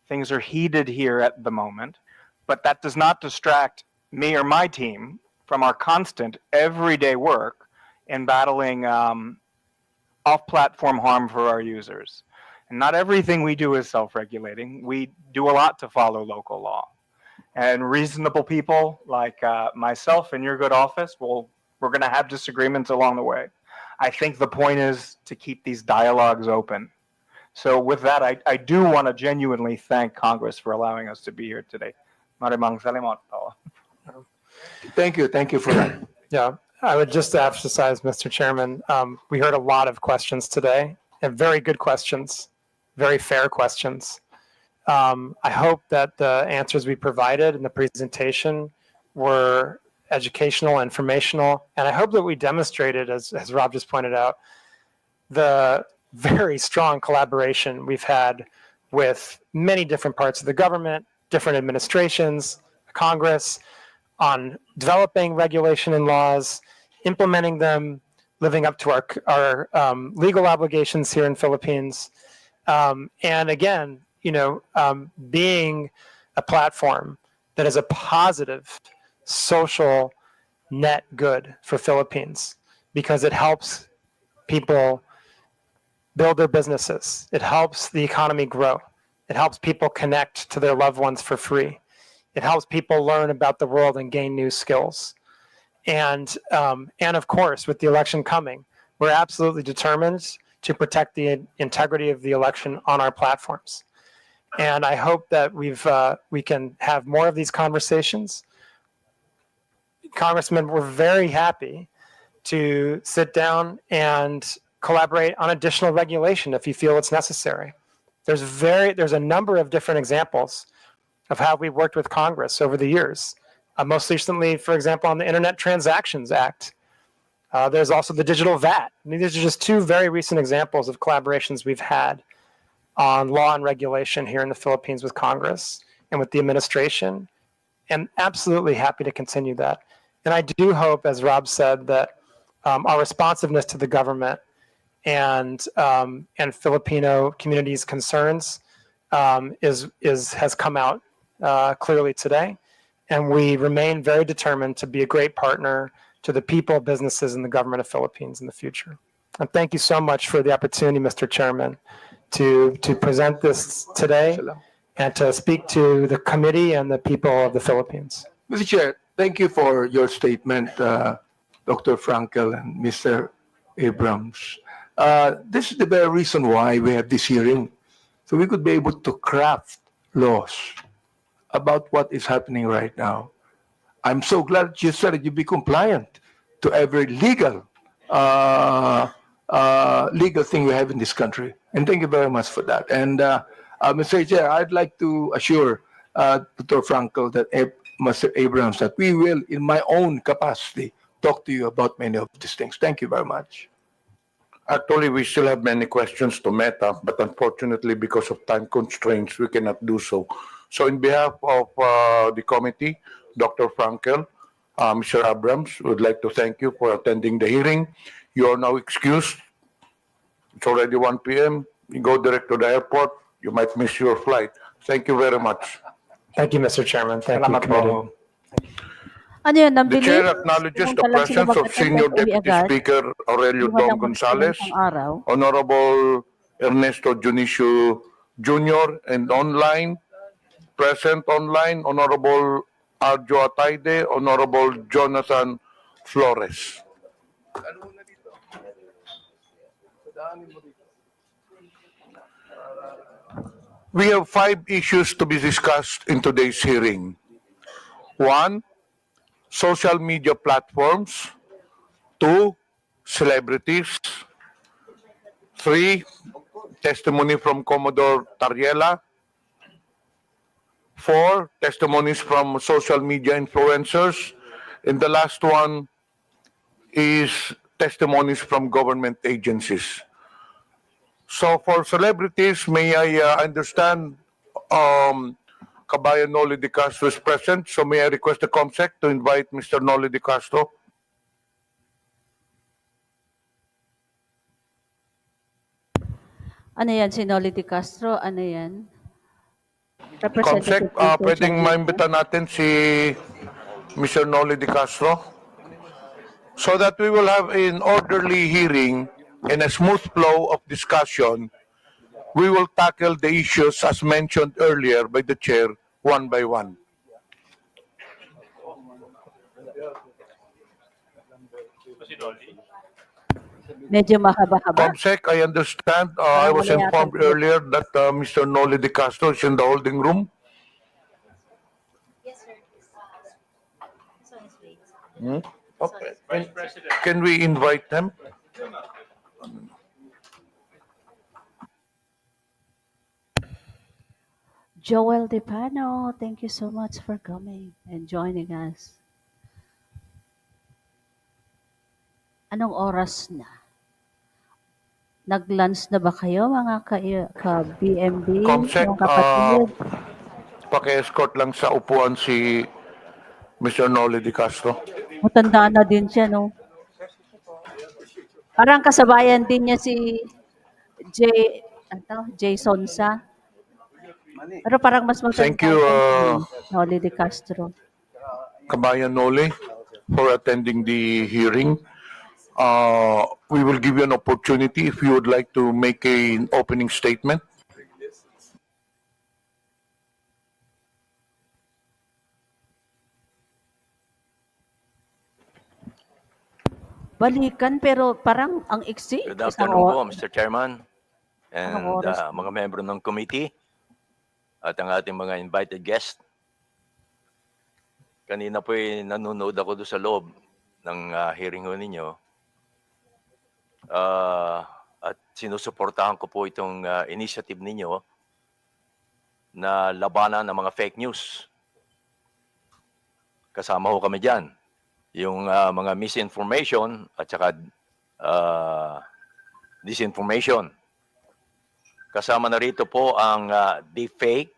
Things are heated here at the moment, but that does not distract me or my team from our constant everyday work in battling off-platform harm for our users. And not everything we do is self-regulating. We do a lot to follow local law. And reasonable people like myself in your good office, we're going to have disagreements along the way. I think the point is to keep these dialogues open. So with that, I do want to genuinely thank Congress for allowing us to be here today. Maraming salamat po. Thank you for that. Yeah, I would just emphasize, Mr. Chairman, we heard a lot of questions today, and very good questions, very fair questions. I hope that the answers we provided in the presentation were educational, informational, and I hope that we demonstrated, as Rob just pointed out, the very strong collaboration we've had with many different parts of the government, different administrations, Congress, on developing regulation and laws, implementing them, living up to our legal obligations here in Philippines, and again, being a platform that is a positive social net good for Philippines, because it helps people build their businesses. It helps the economy grow. It helps people connect to their loved ones for free. It helps people learn about the world and gain new skills. And of course, with the election coming, we're absolutely determined to protect the integrity of the election on our platforms. And I hope that we can have more of these conversations. Congressman, we're very happy to sit down and collaborate on additional regulation if you feel it's necessary. There's a number of different examples of how we've worked with Congress over the years. Most recently, for example, on the Internet Transactions Act. There's also the digital VAT. I mean, these are just two very recent examples of collaborations we've had on law and regulation here in the Philippines with Congress and with the administration, and absolutely happy to continue that. And I do hope, as Rob said, that our responsiveness to the government and Filipino community's concerns has come out clearly today, and we remain very determined to be a great partner to the people, businesses, and the government of Philippines in the future. And thank you so much for the opportunity, Mr. Chairman, to present this today and to speak to the committee and the people of the Philippines. Mr. Chair, thank you for your statement, Dr. Frankel and Mr. Abrams. This is the very reason why we have this hearing, so we could be able to craft laws about what is happening right now. I'm so glad you said that you be compliant to every legal thing we have in this country. And thank you very much for that. And Mr. Chair, I'd like to assure Dr. Frankel that Mr. Abrams that we will, in my own capacity, talk to you about many of these things. Thank you very much. Actually, we still have many questions to Meta, but unfortunately, because of time constraints, we cannot do so. So in behalf of the committee, Dr. Frankel, Mr. Abrams, would like to thank you for attending the hearing. You are now excused. It's already 1 p.m. You go direct to the airport. You might miss your flight. Thank you very much. Thank you, Mr. Chairman. Thank you, committee. Ano yun, The nabilis? Chair acknowledges the presence of Senior Deputy Speaker Aurelio Dong Gonzales, araw. Honorable Ernesto Junicio Jr., and present online, Honorable Arjo Ataide, Honorable Jonathan Flores. We have 5 issues to be discussed in today's hearing. 1, social media platforms. 2, celebrities. 3, testimony from Commodore Tariela. 4, testimonies from social media influencers. And the last one is testimonies from government agencies. So for celebrities, may I understand Kabayan Noli de Castro is present. So may I request the COMSEC to invite Mr. Noli de Castro? Ano yan, si Noli de Castro? Ano yan? COMSEC, pwedeng maimbita natin si Mr. Noli de Castro so that we will have an orderly hearing and a smooth flow of discussion. We will tackle the issues as mentioned earlier by the chair one by one. Medyo mahaba-haba. COMSEC, I understand. I was informed earlier that Mr. Noli de Castro is in the holding room. Yes, sir. Okay. Can we invite them? Joel Depano, thank you so much for coming and joining us. Anong oras na? Nag-lunch na ba kayo mga ka-BMB, Comsec, mga kapatid? paki-escort lang sa upuan si Mr. Noli Di Castro. Matanda na din siya, no? Parang kasabayan din niya si Jason Sa. Pero parang mas Thank matanda you, siya si Noli De Castro. Kabayan Noli, for attending the hearing. We will give you an opportunity if you would like to make an opening statement. Balikan pero parang ang iksi. Good afternoon po, Mr. Chairman, and oras mga membro ng committee at ang ating mga invited guest. Kanina po nanonood ako doon sa loob ng hearing ho ninyo. At sinusuportahan ko po itong initiative ninyo na labanan ng mga fake news. Kasama ho kami dyan. Yung mga misinformation at saka disinformation. Kasama na rito po ang deepfake.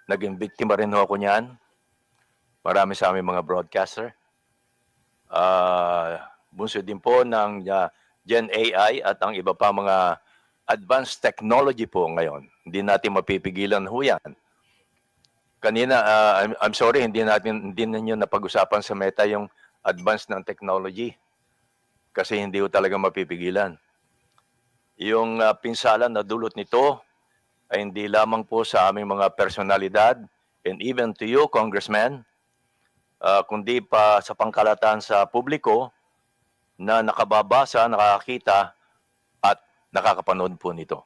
Naging biktima rin ho ako niyan. Marami sa aming mga broadcaster. Bunso din po ng Gen AI at ang iba pa mga advanced technology po ngayon. Hindi natin mapipigilan ho yan. Kanina, I'm sorry, hindi ninyo napag-usapan sa Meta yung advance ng technology kasi hindi ko talaga mapipigilan. Yung pinsala na dulot nito ay hindi lamang po sa aming mga personalidad and even to you, Congressman, kundi pa sa pangkalatan sa publiko na nakababasa, nakakita at nakakapanood po nito.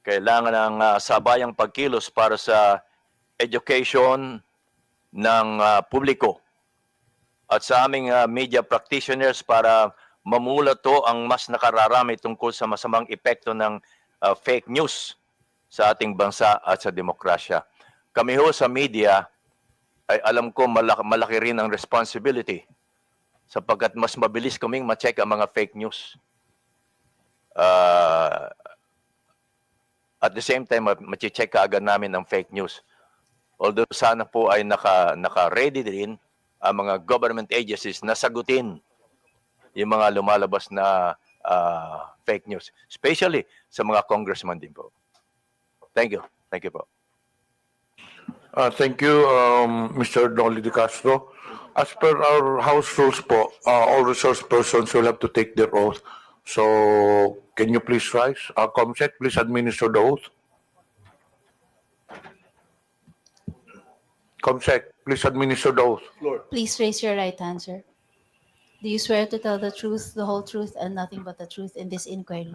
Kailangan ng sabayang pagkilos para sa education ng publiko at sa aming media practitioners para mamula to ang mas nakararami tungkol sa masamang epekto ng fake news sa ating bansa at sa demokrasya. Kami ho sa media ay alam ko malaki rin ang responsibility sapagkat mas mabilis kaming ma-check ang mga fake news. At the same time, ma-check kaagad namin ang fake news. Although sana po ay naka-ready din ang mga government agencies na sagutin yung mga lumalabas na fake news. Especially sa mga congressman din po. Thank you. Thank you po. Thank you, Mr. Noli Di Castro. As per our House rules po, all resource persons will have to take their oath. So, can you please rise? Comsec, please administer the oath. Comsec, please administer the oath. Please raise your right hand, sir. Do you swear to tell the truth, the whole truth, and nothing but the truth in this inquiry?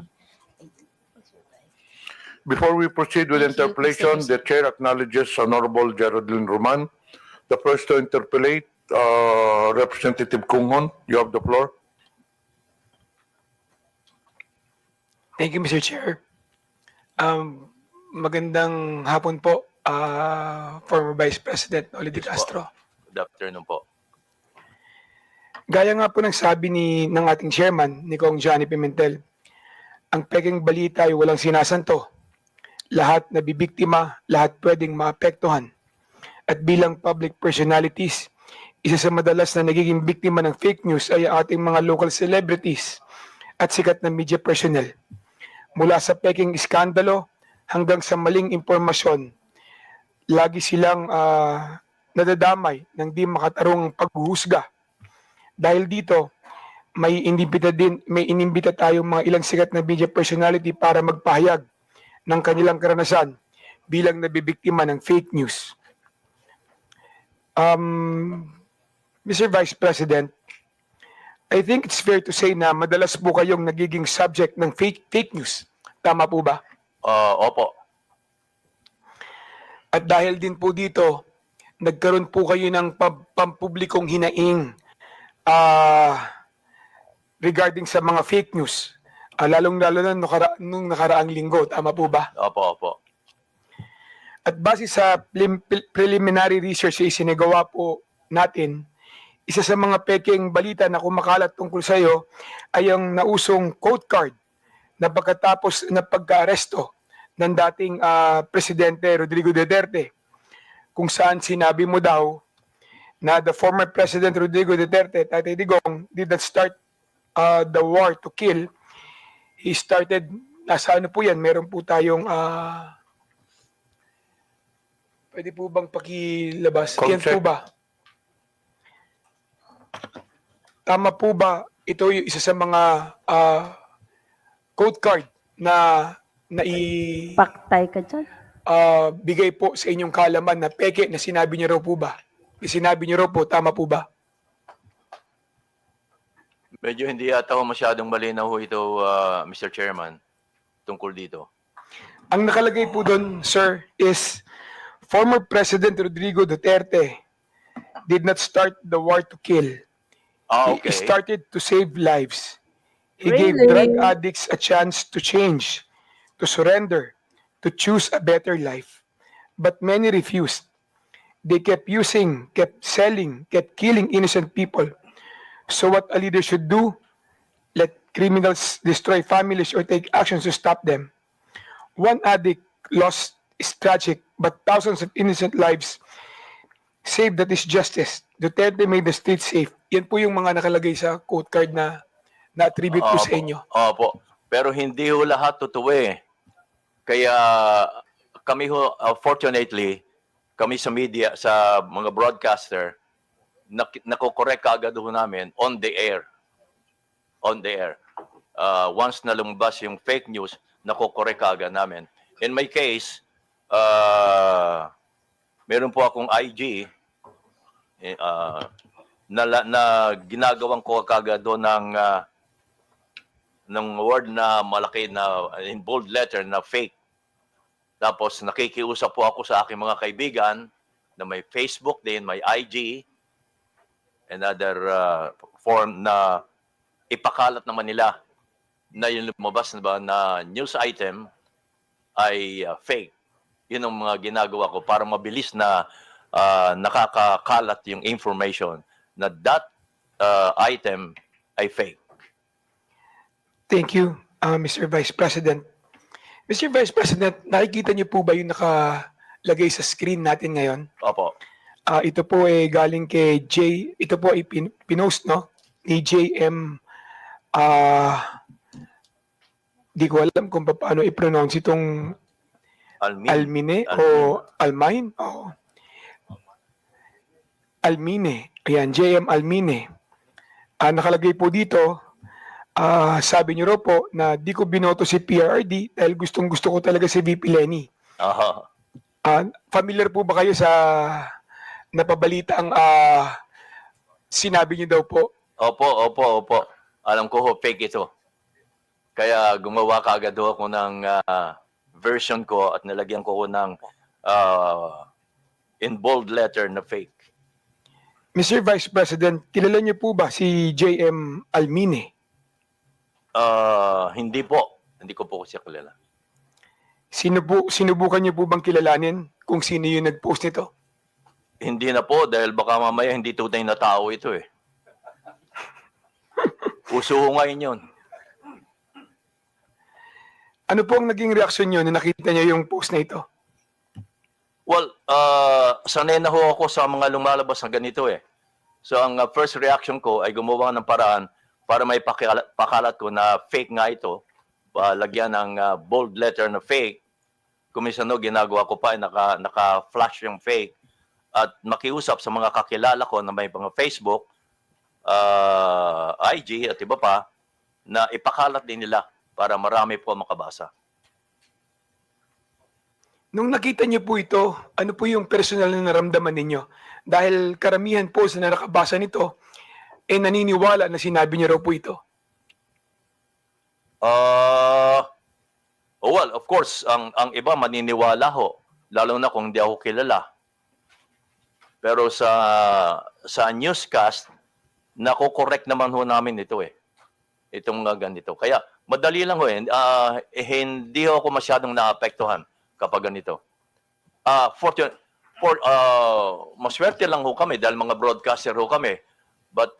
Before we proceed with Thank you, interpellation, Mr. the chair acknowledges Honorable Geraldine Roman. The first to interpellate, Representative Kunghon, you have the floor. Thank you, Mr. Chair. Magandang hapon po, former Vice President Noli Di Castro. Good afternoon po. Gaya nga po ng sabi ng ating chairman, ni Kong Johnny Pimentel, ang peking balita ay walang sinasanto. Lahat nabibiktima, lahat pwedeng maapektuhan. At bilang public personalities, isa sa madalas na nagiging biktima ng fake news ay ating mga local celebrities at sikat na media personnel. Mula sa peking iskandalo hanggang sa maling impormasyon, lagi silang nadadamay ng di makatarungang paghuhusga. Dahil dito, may inimbita tayong mga ilang sikat na media personality para magpahayag ng kanilang karanasan bilang nabibiktima ng fake news. Mr. Vice President, I think it's fair to say na madalas po kayong nagiging subject ng fake news. Tama po ba? Opo. At dahil din po dito, nagkaroon po kayo ng pampublikong hinaing regarding sa mga fake news. Lalong-lalo na nung nakaraang linggo. Tama po ba? Opo, opo. At base sa preliminary research na isinagawa po natin, isa sa mga pekeng balita na kumakalat tungkol sa iyo ay ang nausong quote card na pagkatapos na pagka-aresto ng dating Presidente Rodrigo Duterte, kung saan sinabi mo daw na the former President Rodrigo Duterte, Tatay Digong, did not start the war to kill. He started, nasa ano po yan, meron po tayong, pwede po bang pakilabas? Yan po ba? Tama po ba ito yung isa sa mga code card na Paktay ka dyan. bigay po sa inyong kaalaman na peke na sinabi niyo raw po ba? Sinabi niyo raw po, tama po ba? Medyo hindi yata ho masyadong malinaw ho ito, Mr. Chairman, tungkol dito. Ang nakalagay po doon, sir, is former President Rodrigo Duterte did not start the war to kill. Okay. He started to save lives. He Really? gave drug addicts a chance to change, to surrender, to choose a better life. But many refused. They kept using, kept selling, kept killing innocent people. So what a leader should do, let criminals destroy families or take actions to stop them. One addict lost is tragic, but thousands of innocent lives saved, that is justice. Duterte made the streets safe. Yan po yung mga nakalagay sa quote card na na-attribute po sa inyo. Opo. Pero hindi ho lahat totoo eh. Kaya kami ho, fortunately, kami sa media, sa mga broadcaster, nakokorek agad ho namin on the air. On the air. Once na lumabas yung fake news, nakokorek agad namin. In my case, meron po akong IG na ginagawang ko kagad doon ng word na malaki na in bold letter na fake. Tapos nakikiusap po ako sa aking mga kaibigan na may Facebook din, may IG, and other form na ipakalat naman nila na yung lumabas na ba na news item ay fake. Yun ang mga ginagawa ko para mabilis na nakakakalat yung information na that item ay fake. Thank you, Mr. Vice President. Mr. Vice President, nakikita niyo po ba yung nakalagay sa screen natin ngayon? Opo. Ito po ay galing kay ito po ay pinost, no? Ni JM, di ko alam kung paano i-pronounce itong Almine o Almine. Oh. Almine. Ayan, JM Almine. Nakalagay po dito, sabi niyo raw po na di ko binoto si PRRD dahil gustong-gusto ko talaga si VP Lenny. Familiar po ba kayo sa napabalita ang sinabi niyo daw po? Opo. Alam ko ho, fake ito. Kaya gumawa kaagad ako ng version ko at nilagyan ko ng in bold letter na fake. Mr. Vice President, kilala niyo po ba si JM Almine? Hindi po. Hindi ko po siya kilala. Sinubukan niyo po bang kilalanin kung sino yung nag-post nito? Hindi na po dahil baka mamaya hindi tunay na tao ito eh. Uso ho ngayon yun. Ano po ang naging reaksyon niyo na nakita niyo yung post na ito? Well, sanay na ho ako sa mga lumalabas na ganito eh. So ang first reaction ko ay gumawa ng paraan para may pakalat ko na fake nga ito. Lagyan ng bold letter na fake. Kumisano, ginagawa ko pa, naka-flash yung fake. At makiusap sa mga kakilala ko na may mga Facebook, IG at iba pa, na ipakalat din nila para marami po makabasa. Nung nakita niyo po ito, ano po yung personal na naramdaman ninyo? Dahil karamihan po sa nakabasa nito, naniniwala na sinabi niyo raw po ito. Well, of course, ang iba maniniwala ho, lalo na kung hindi ako kilala. Pero sa newscast, nako-correct naman ho namin ito eh. Itong ganito. Kaya madali lang ho eh. Hindi ho ako masyadong naapektuhan kapag ganito. Maswerte lang ho kami dahil mga broadcaster ho kami. But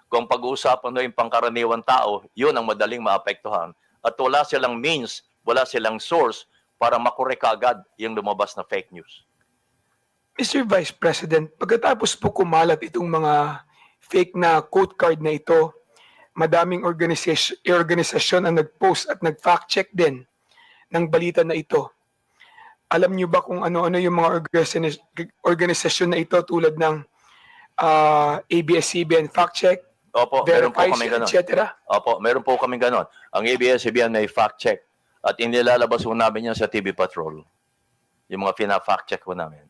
kung pag-uusapan ho yung pangkaraniwan tao, yun ang madaling maapektuhan. At wala silang means, wala silang source para makorek agad yung lumabas na fake news. Mr. Vice President, pagkatapos po kumalat itong mga fake na quote card na ito, madaming organisasyon ang nag-post at nag-fact check din ng balita na ito. Alam niyo ba kung ano-ano yung mga organisasyon na ito tulad ng ABS-CBN Fact Check, Opo, meron po kami ganon. etc.? Opo, meron po kami ganon. Ang ABS-CBN may fact check at inilalabas po namin yan sa TV Patrol. Yung mga fina-fact check po namin.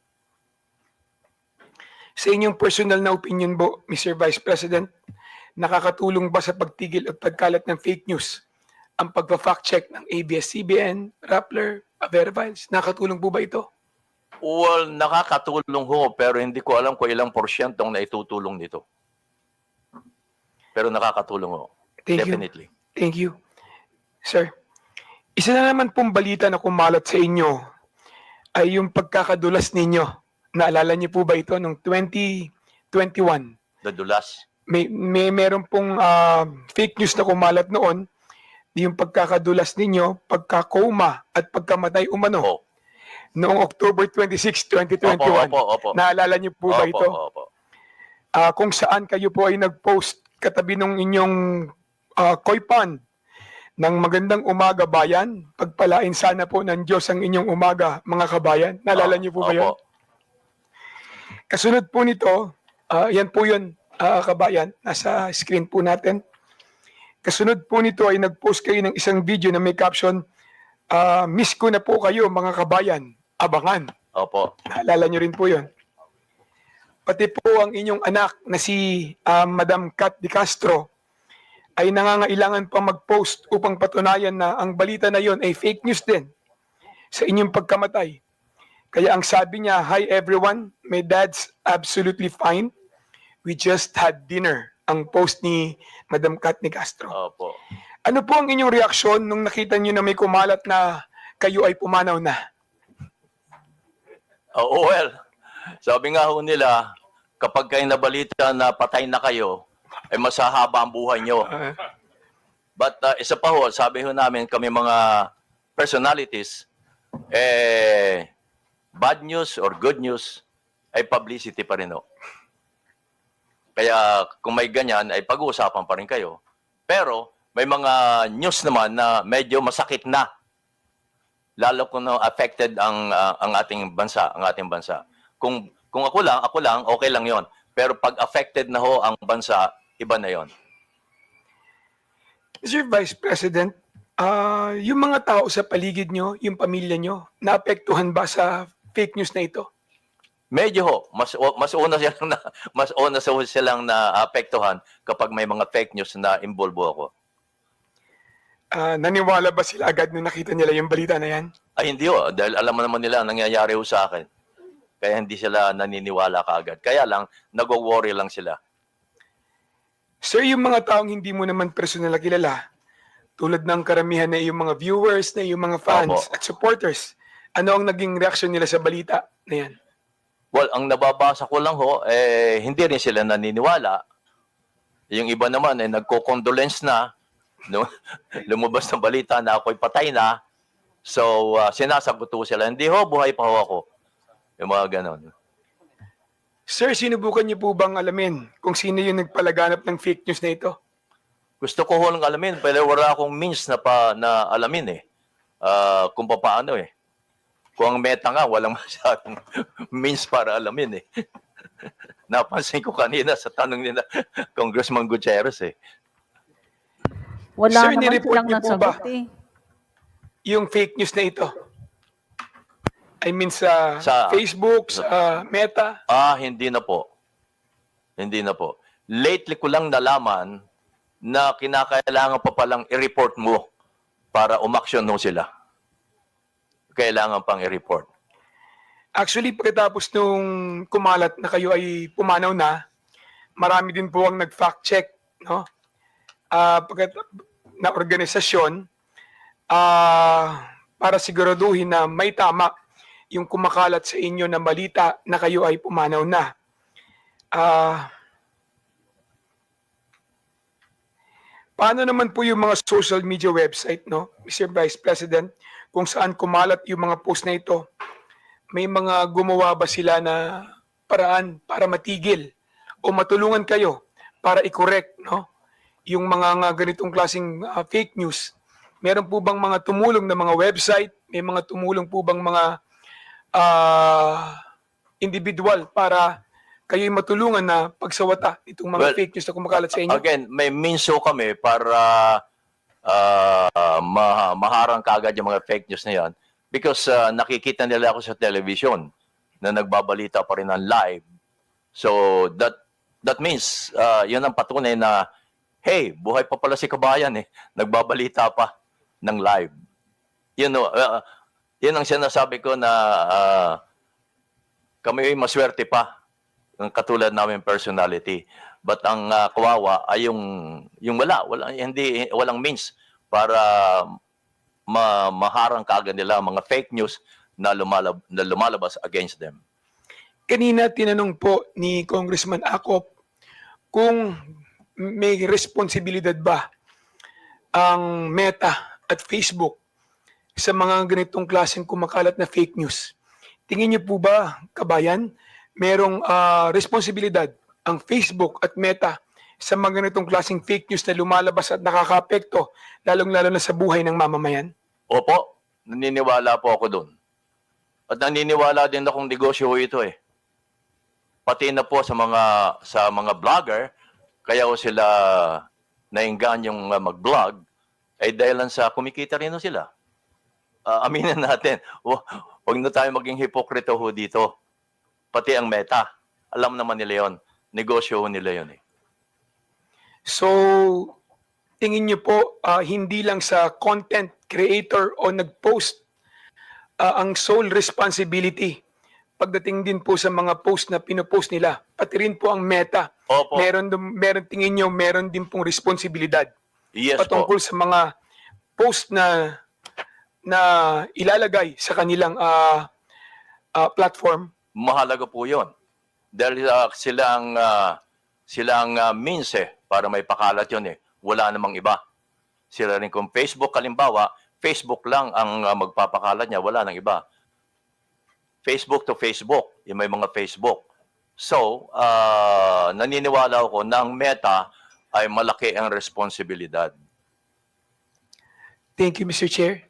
Sa inyong personal na opinion po, Mr. Vice President, nakakatulong ba sa pagtigil at pagkalat ng fake news ang pagpa-fact check ng ABS-CBN, Rappler, Verifiles? Nakakatulong po ba ito? Well, nakakatulong ho, pero hindi ko alam kung ilang porsyento ang naitutulong nito. Pero nakakatulong ho. Definitely. Thank you. Sir, isa na naman pong balita na kumalat sa inyo ay yung pagkakadulas ninyo. Naalala niyo po ba ito noong 2021? Dadulas. Meron pong fake news na kumalat noon, yung pagkakadulas ninyo, pagkakoma at pagkamatay umano. Noong October 26, 2021. Opo. Naalala niyo po ba ito? Opo. Kung saan kayo po ay nag-post katabi ng inyong koi pond ng magandang umaga bayan. Pagpalain sana po ng Diyos ang inyong umaga, mga kabayan. Naalala niyo po ba yan? Kasunod po nito, yan po yun, kabayan. Nasa screen po natin. Kasunod po nito ay nag-post kayo ng isang video na may caption, miss ko na po kayo mga kabayan, abangan. Opo. Naalala nyo rin po yun. Pati po ang inyong anak na si Madam Kat de Castro ay nangangailangan pa mag-post upang patunayan na ang balita na yon ay fake news din sa inyong pagkamatay. Kaya ang sabi niya, hi everyone, my dad's absolutely fine. We just had dinner. Ang post ni Madam Kat de Castro. Opo. Ano po ang inyong reaksyon nung nakita niyo na may kumalat na kayo ay pumanaw na? Well, sabi nga ho nila, kapag kayo nabalita na patay na kayo, ay masahaba ang buhay nyo. But isa pa ho, sabi ho namin kami mga personalities, bad news or good news ay publicity pa rin ho. Kaya kung may ganyan ay pag-uusapan pa rin kayo. Pero may mga news naman na medyo masakit na. Lalo kung affected ang ating bansa, Kung ako lang, okay lang 'yon. Pero pag affected na ho ang bansa, iba na 'yon. Mr. Vice President, yung mga tao sa paligid nyo, yung pamilya nyo, naapektuhan ba sa fake news na ito? Medyo ho, mas una silang naapektuhan kapag may mga fake news na involvo ako. Naniwala ba sila agad nung nakita nila yung balita na yan? Ay hindi ho, dahil alam mo naman nila ang nangyayari ho sa akin. Kaya hindi sila naniniwala kaagad. Kaya lang, nag-worry lang sila. Sir, yung mga taong hindi mo naman personal na kilala, tulad ng karamihan na yung mga viewers, na yung mga fans at supporters, ano ang naging reaksyon nila sa balita na yan? Well, ang nababasa ko lang ho, hindi rin sila naniniwala. Yung iba naman ay nagko-condolence na, no? Lumabas ng balita na ako'y patay na. So, sinasagot ko sila, hindi ho, buhay pa ho ako. Yung mga ganon. Sir, sinubukan niyo po bang alamin kung sino yung nagpalaganap ng fake news na ito? Gusto ko ho lang alamin, pero wala akong means na alamin kung paano Kung ang meta nga, walang masyadong means para alamin Napansin ko kanina sa tanong nila, Congressman Gutierrez Wala Sir, naman nireport silang niyo po ba nasagot eh. yung fake news na ito? I mean sa Facebook, sa Meta? Hindi na po. Lately ko lang nalaman na kinakailangan pa palang i-report mo para umaksyon mo sila. Kailangan pang i-report. Actually, pagkatapos nung kumalat na kayo ay pumanaw na, marami din po ang nag-fact check, no? Na organisasyon para siguraduhin na may tama yung kumakalat sa inyo na balita na kayo ay pumanaw na. Paano naman po yung mga social media website, no, Mr. Vice President, kung saan kumalat yung mga post na ito? May mga gumawa ba sila na paraan para matigil o matulungan kayo para i-correct, no, yung mga ganitong klaseng fake news? Meron po bang mga tumulong na mga website? May mga tumulong po bang mga individual para kayo'y matulungan na pagsawata itong mga fake news na kumakalat sa inyo? Again, may minso kami para maharang kaagad yung mga fake news na yan because nakikita nila ako sa television na nagbabalita pa rin ng live. So that means yun ang patunay na hey, buhay pa pala si kabayan eh. Nagbabalita pa ng live. You know, yun ang sinasabi ko na kami ay maswerte pa ng katulad namin personality. But ang kawawa ay yung walang means para maharang kaagad nila mga fake news na lumalabas against them. Kanina tinanong po ni Congressman Acop kung may responsibilidad ba ang Meta at Facebook sa mga ganitong klaseng kumakalat na fake news. Tingin niyo po ba, kabayan, merong responsibilidad ang Facebook at Meta sa mga ganitong klaseng fake news na lumalabas at nakaka-apekto, lalong-lalo na sa buhay ng mamamayan? Opo, naniniwala po ako doon. At naniniwala din akong negosyo ito eh. Pati na po sa mga vlogger, kaya o sila naingganyong mag-vlog, ay dahilan sa kumikita rin sila. Aminin natin, huwag na tayo maging hipokrito ho dito. Pati ang Meta, alam naman nila yon, negosyo nila yon eh. So, tingin niyo po, hindi lang sa content creator o nag-post ang sole responsibility pagdating din po sa mga post na pinopost nila, pati rin po ang Meta. Opo. Meron tingin niyo, meron din pong responsibilidad po. patungkol sa mga post na ilalagay sa kanilang platform. Mahalaga po yun. Dahil silang means para may pakalat yun eh. Wala namang iba. Sila rin kung Facebook, kalimbawa, Facebook lang ang magpapakalat niya, wala nang iba. Facebook to Facebook, yung may mga Facebook. So, naniniwala ako na ang Meta ay malaki ang responsibilidad. Thank you, Mr. Chair.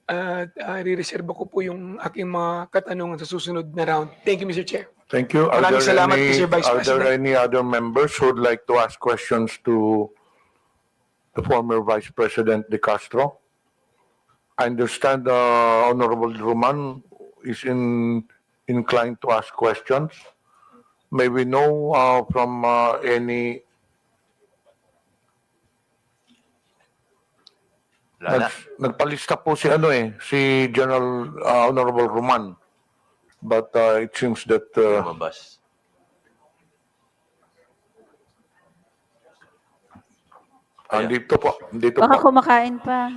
Re-reserve ko po yung aking mga katanungan sa susunod na round. Thank you, Mr. Chair. Thank you. Maraming salamat, Mr. Vice Are there President. any other members who would like to ask questions to the former Vice President De Castro? I understand Honorable Roman is inclined to ask questions. May we know from any... Nagpalista po si si General Honorable Roman. But it seems that Lumabas. dito po. Baka kumakain pa.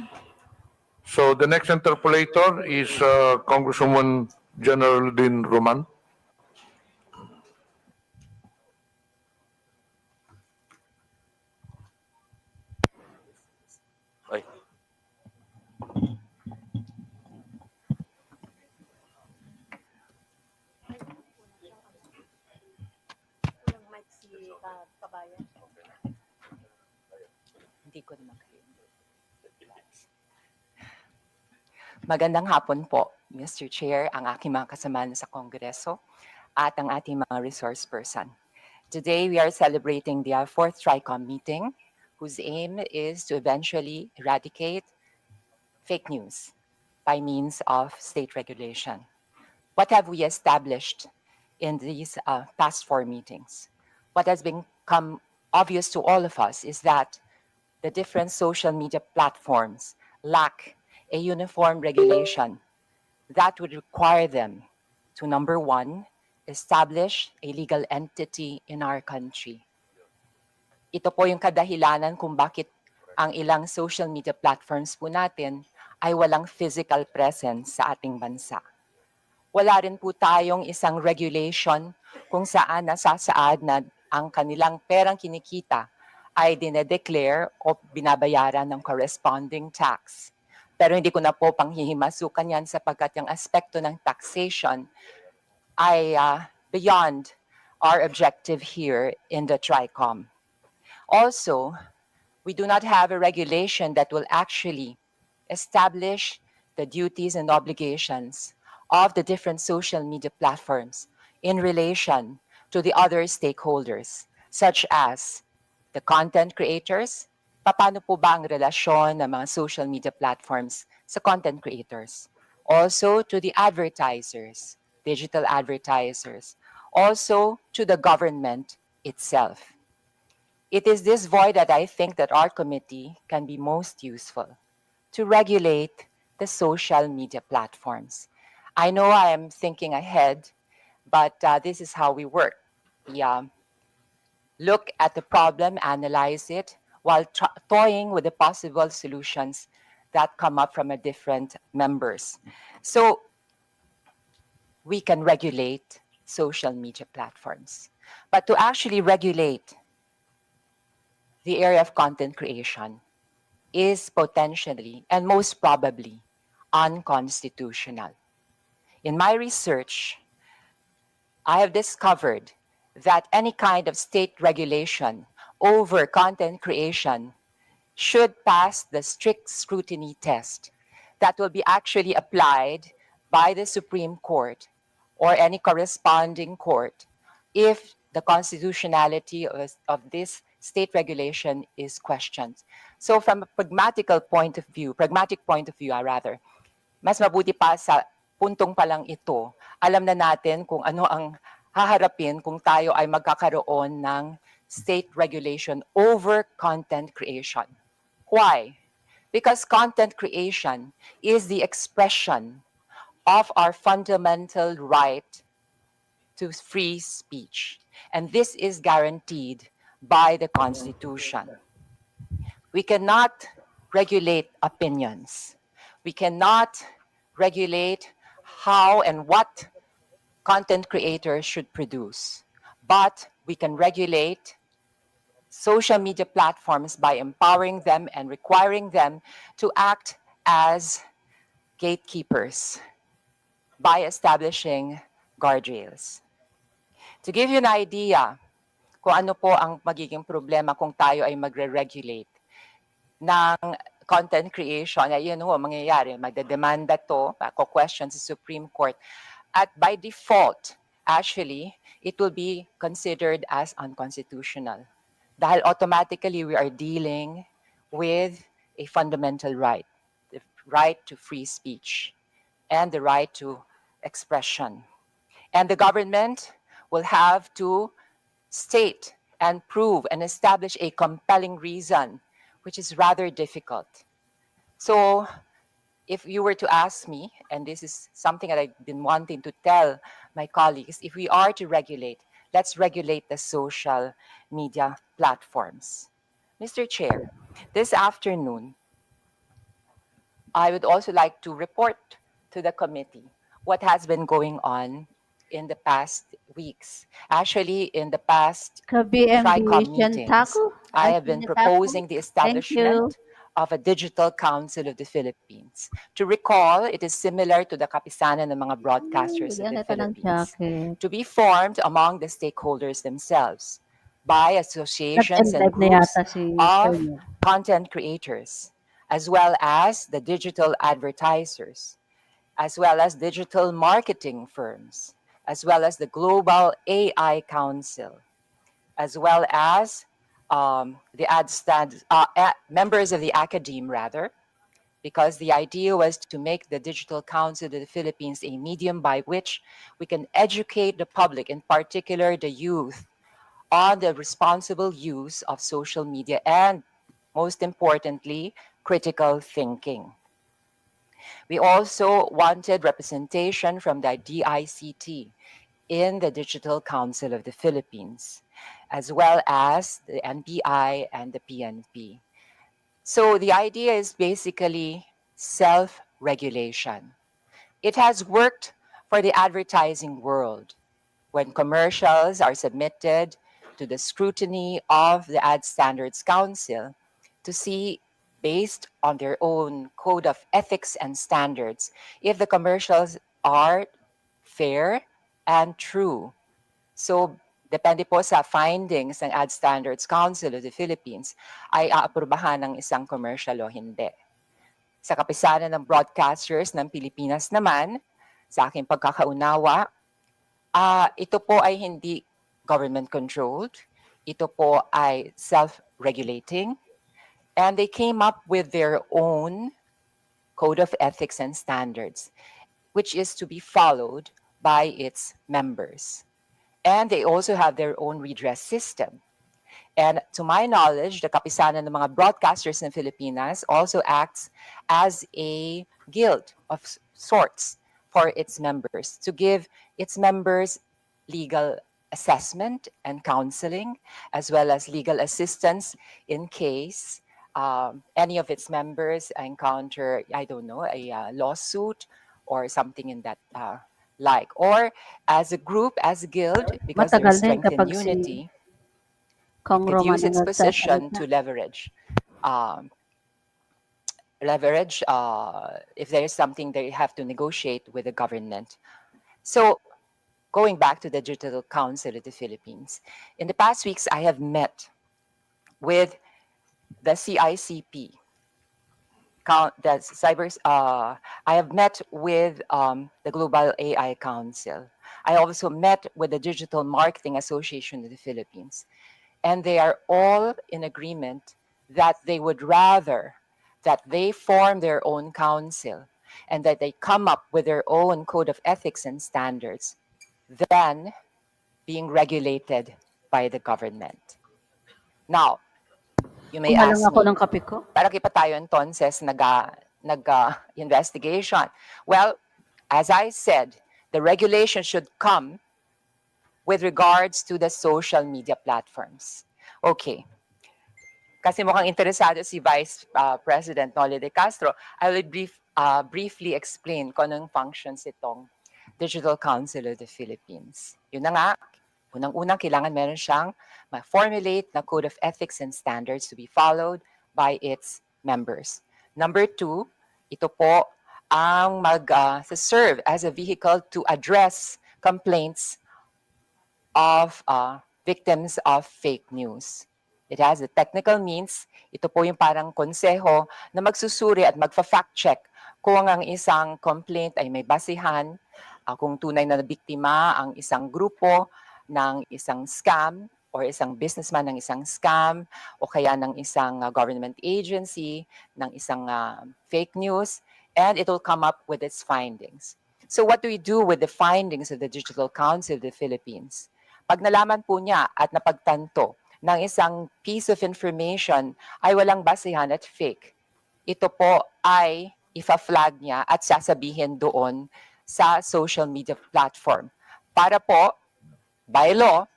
So the next interpolator is Congresswoman General Din Roman. Ay. Magandang hapon po, Mr. Chair, ang aking mga kasamahan sa Kongreso at ang ating mga resource person. Today, we are celebrating the 4th TRICOM meeting, whose aim is to eventually eradicate fake news by means of state regulation. What have we established in these past 4 meetings? What has become obvious to all of us is that the different social media platforms lack a uniform regulation that would require them to, number 1, establish a legal entity in our country. Ito po yung kadahilanan kung bakit ang ilang social media platforms po natin ay walang physical presence sa ating bansa. Wala rin po tayong isang regulation kung saan nasasaad na ang kanilang perang kinikita ay dinedeclare o binabayaran ng corresponding tax. Pero hindi ko na po panghihimasukan yan sapagkat yung aspekto ng taxation ay beyond our objective here in the TRICOM. Also, we do not have a regulation that will actually establish the duties and obligations of the different social media platforms in relation to the other stakeholders, such as the content creators. Paano po ba ang relasyon ng mga social media platforms sa content creators? Also to the advertisers, digital advertisers. Also to the government itself. It is this void that I think that our committee can be most useful to regulate the social media platforms. I know I am thinking ahead, but this is how we work. We look at the problem, analyze it, while toying with the possible solutions that come up from different members. So we can regulate social media platforms. But to actually regulate the area of content creation is potentially and most probably unconstitutional. In my research, I have discovered that any kind of state regulation over content creation should pass the strict scrutiny test that will be actually applied by the Supreme Court or any corresponding court if the constitutionality of this state regulation is questioned. So from a pragmatic point of view, mas mabuti pa sa puntong pa lang ito, alam na natin kung ano ang haharapin kung tayo ay magkakaroon ng state regulation over content creation. Why? Because content creation is the expression of our fundamental right to free speech. And this is guaranteed by the Constitution. We cannot regulate opinions. We cannot regulate how and what content creators should produce. But we can regulate social media platforms by empowering them and requiring them to act as gatekeepers by establishing guardrails. To give you an idea kung ano po ang magiging problema kung tayo ay magre-regulate ng content creation, ay yun ho, mangyayari, magdedemanda to, question sa Supreme Court. At by default, actually, it will be considered as unconstitutional. Dahil automatically, we are dealing with a fundamental right, the right to free speech and the right to expression. And the government will have to state and prove and establish a compelling reason, which is rather difficult. So if you were to ask me, and this is something that I've been wanting to tell my colleagues, if we are to regulate, let's regulate the social media platforms. Mr. Chair, this afternoon, I would also like to report to the committee what has been going on in the past weeks. Actually, in the past TRICOM meetings, I have been proposing the establishment of a digital council of the Philippines. To recall, it is similar to the kapisanan ng mga broadcasters of the Philippines, to be formed among the stakeholders themselves by associations and groups of content creators, as well as the digital advertisers, as well as digital marketing firms, as well as the Global AI Council, as well as members of the academe, rather, because the idea was to make the Digital Council of the Philippines a medium by which we can educate the public, in particular the youth, on the responsible use of social media and, most importantly, critical thinking. We also wanted representation from the DICT in the Digital Council of the Philippines, as well as the NBI and the PNP. So the idea is basically self-regulation. It has worked for the advertising world when commercials are submitted to the scrutiny of the Ad Standards Council to see, based on their own code of ethics and standards, if the commercials are fair and true. So, depende po sa findings ng Ad Standards Council of the Philippines, ay aaprubahan ng isang commercial o hindi. Sa kapisanan ng broadcasters ng Pilipinas naman, sa aking pagkakaunawa, ito po ay hindi government-controlled. Ito po ay self-regulating. And they came up with their own code of ethics and standards, which is to be followed by its members. And they also have their own redress system. And to my knowledge, the Kapisanan ng mga broadcasters in Filipinas also acts as a guild of sorts for its members, to give its members legal assessment and counseling, as well as legal assistance in case any of its members encounter, I don't know, a lawsuit or something in that like. Or as a group, as a guild, because there is strength in unity, Kong it Roman use its ang position nagsasalita. to leverage. If there is something they have to negotiate with the government. So, going back to the Digital Council of the Philippines, in the past weeks, I have met with the CICP, I have met with the Global AI Council. I also met with the Digital Marketing Association of the Philippines. And they are all in agreement that they would rather that they form their own council and that they come up with their own code of ethics and standards than being regulated by the government. Now, you may Kumalang ask ako me, ng kape ko. para pa tayo entonces nag-investigation? Well, as I said, the regulation should come with regards to the social media platforms. Okay. Kasi mukhang interesado si Vice President Noli de Castro, I will briefly explain kung anong functions itong Digital Council of the Philippines. Yun na nga, unang-unang kailangan meron siyang ma-formulate na code of ethics and standards to be followed by its members. Number 2, ito po ang mag-serve as a vehicle to address complaints of victims of fake news. It has the technical means. Ito po yung parang konseho na magsusuri at magfa-fact check kung ang isang complaint ay may basihan, kung tunay na biktima ang isang grupo ng isang scam or isang businessman ng isang scam o kaya ng isang government agency, ng isang fake news, and it will come up with its findings. So what do we do with the findings of the Digital Council of the Philippines? Pag nalaman po niya at napagtanto ng isang piece of information ay walang basihan at fake, ito po ay ifa-flag niya at sasabihin doon sa social media platform. Para po, by law,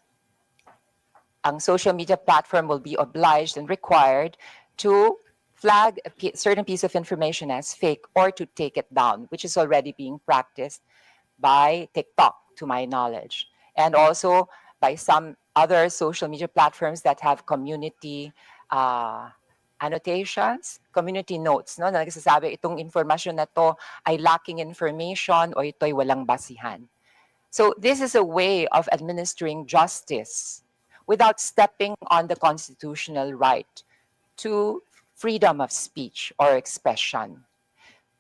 ang social media platform will be obliged and required to flag a certain piece of information as fake or to take it down, which is already being practiced by TikTok, to my knowledge. And also by some other social media platforms that have community annotations, community notes, no, na nagsasabi itong informasyon na to ay lacking information o ito ay walang basihan. So this is a way of administering justice without stepping on the constitutional right to freedom of speech or expression.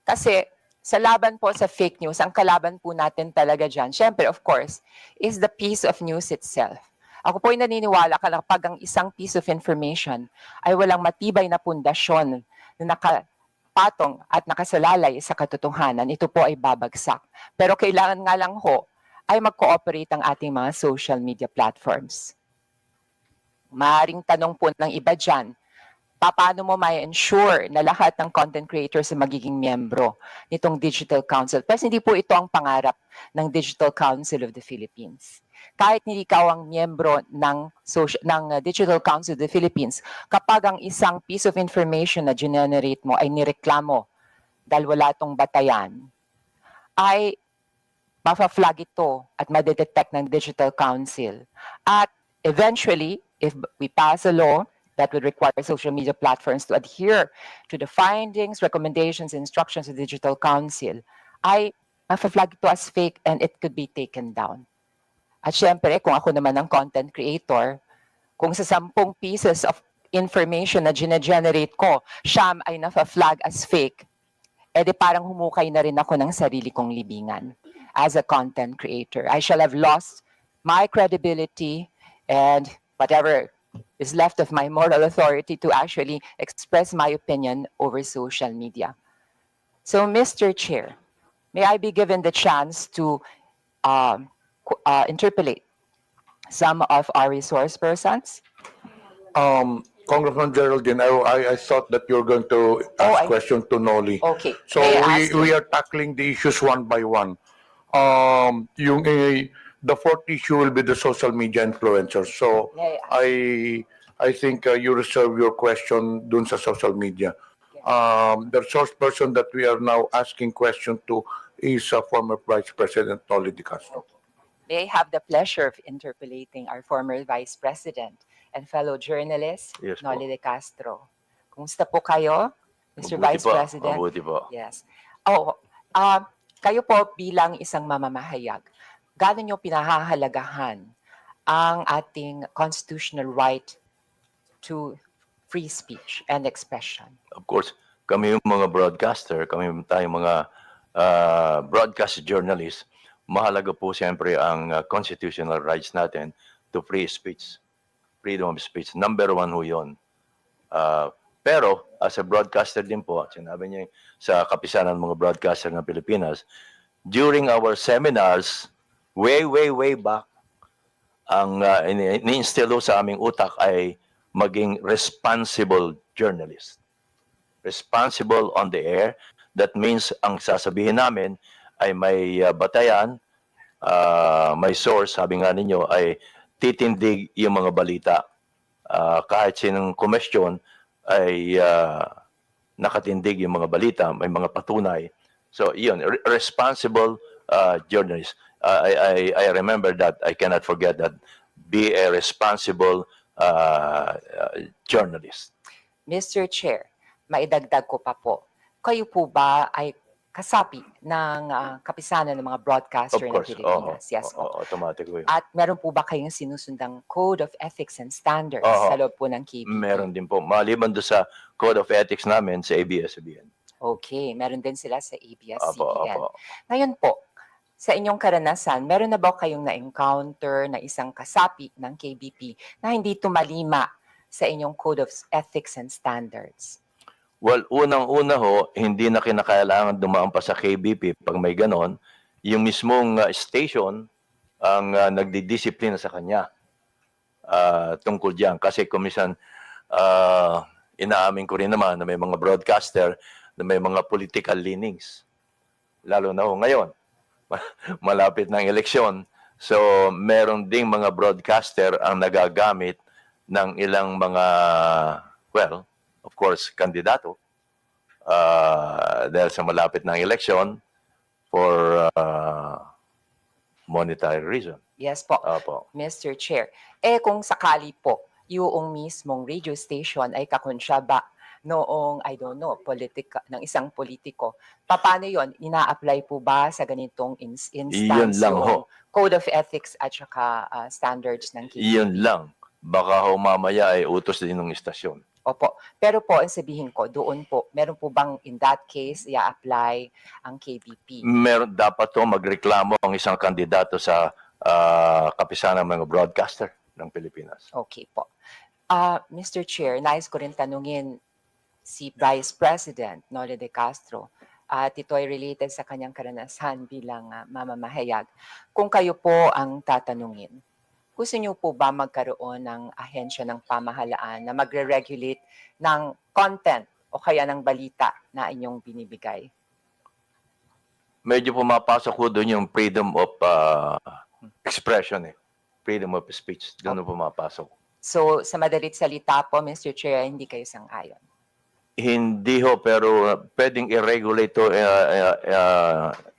Kasi sa laban po sa fake news, ang kalaban po natin talaga dyan, syempre, of course, is the piece of news itself. Ako po ay naniniwala kapag ang isang piece of information ay walang matibay na pundasyon na nakapatong at nakasalalay sa katotohanan, ito po ay babagsak. Pero kailangan nga lang ho ay mag-cooperate ang ating mga social media platforms. Maaring tanong po ng iba dyan, paano mo ma-ensure na lahat ng content creators ay magiging miyembro nitong Digital Council? Pero hindi po ito ang pangarap ng Digital Council of the Philippines. Kahit hindi ikaw ang miyembro ng Digital Council of the Philippines, kapag ang isang piece of information na generate mo ay nireklamo dahil wala itong batayan, ay mafa-flag ito at madedetect ng Digital Council. At eventually, if we pass a law that would require social media platforms to adhere to the findings, recommendations, instructions of the Digital Council, ay mafa-flag ito as fake and it could be taken down. At syempre, kung ako naman ang content creator, kung sa 10 pieces of information na gine-generate ko, siyam ay nafa-flag as fake, edi parang humukay na rin ako ng sarili kong libingan as a content creator. I shall have lost my credibility and whatever is left of my moral authority to actually express my opinion over social media. So, Mr. Chair, may I be given the chance to interpolate some of our resource persons? Congressman Geraldine, I thought that you're going to ask question to Noli. Okay. So May I ask we you? are tackling the issues one by one. The fourth issue will be the social media influencers. So I think you reserve your question dun sa social media. The resource person that we are now asking question to is former Vice President Noli De Castro. May I have the pleasure of interpolating our former Vice President and fellow journalist, Yes po. Noli De Castro. Kumusta po kayo, Mr. Mabuti Vice po, President? mabuti po. Yes. Kayo po bilang isang mamamahayag, gaano nyo pinahahalagahan ang ating constitutional right to free speech and expression? Of course, kami yung mga broadcaster, kami tayong mga broadcast journalists, mahalaga po siyempre ang constitutional rights natin to free speech. Freedom of speech. Number 1 ho yun. Pero, as a broadcaster din po, sinabi niya sa kapisanan ng mga broadcaster ng Pilipinas, during our seminars, way back, ang ni-instill sa aming utak ay maging responsible journalist. Responsible on the air. That means, ang sasabihin namin ay may batayan, may source, sabi nga ninyo, ay titindig yung mga balita. Kahit sinong komisyon ay nakatindig yung mga balita, may mga patunay. So, yun, responsible journalist. I remember that. I cannot forget that. Be a responsible journalist. Mr. Chair, maidagdag ko pa po. Kayo po ba ay kasapi ng kapisanan ng mga broadcaster Of ng course, Pilipinas? Yes po. automatic po yun. At meron po ba kayong sinusundang Code of Ethics and Standards Oo. sa loob po ng KBP? Meron din po. Maliban doon sa Code of Ethics namin sa ABS-CBN. Okay, meron din sila sa Opo, ABS-CBN. opo. Ngayon po, sa inyong karanasan, meron na ba kayong na-encounter na isang kasapi ng KBP na hindi tumalima sa inyong Code of Ethics and Standards? Well, unang-una ho, hindi na kinakailangan dumaan pa sa KBP pag may ganon. Yung mismong station ang nagdidisiplina sa kanya tungkol diyan. Kasi kumisan, inaamin ko rin naman na may mga broadcaster na may mga political leanings. Lalo na ho ngayon, malapit ng eleksyon. So, meron ding mga broadcaster ang nagagamit ng ilang mga, well, of course, kandidato dahil sa malapit ng election for monetary reason. Yes po, Opo. Mr. Chair. Kung sakali po, yung mismong radio station ay kakonsyaba noong, I don't know, politika, ng isang politiko, paano yon? Ina-apply po ba sa ganitong instance Iyon lang yung ho. Code of Ethics at saka standards ng KBP? Iyon lang. Baka ho mamaya ay utos din ng istasyon. Opo. Pero po, ang sabihin ko, doon po, meron po bang in that case, i-apply ang KBP? Meron dapat to magreklamo ang isang kandidato sa kapisanan ng mga broadcaster ng Pilipinas. Okay po. Mr. Chair, nais ko rin tanungin si Vice President Noli De Castro at ito ay related sa kanyang karanasan bilang mamamahayag. Kung kayo po ang tatanungin, gusto niyo po ba magkaroon ng ahensya ng pamahalaan na magre-regulate ng content o kaya ng balita na inyong binibigay? Medyo pumapasok ko doon yung freedom of expression Freedom of speech. Doon pumapasok. So, sa madalit salita po, Mr. Chair, hindi kayo sang-ayon? Hindi ho, pero pwedeng i-regulate to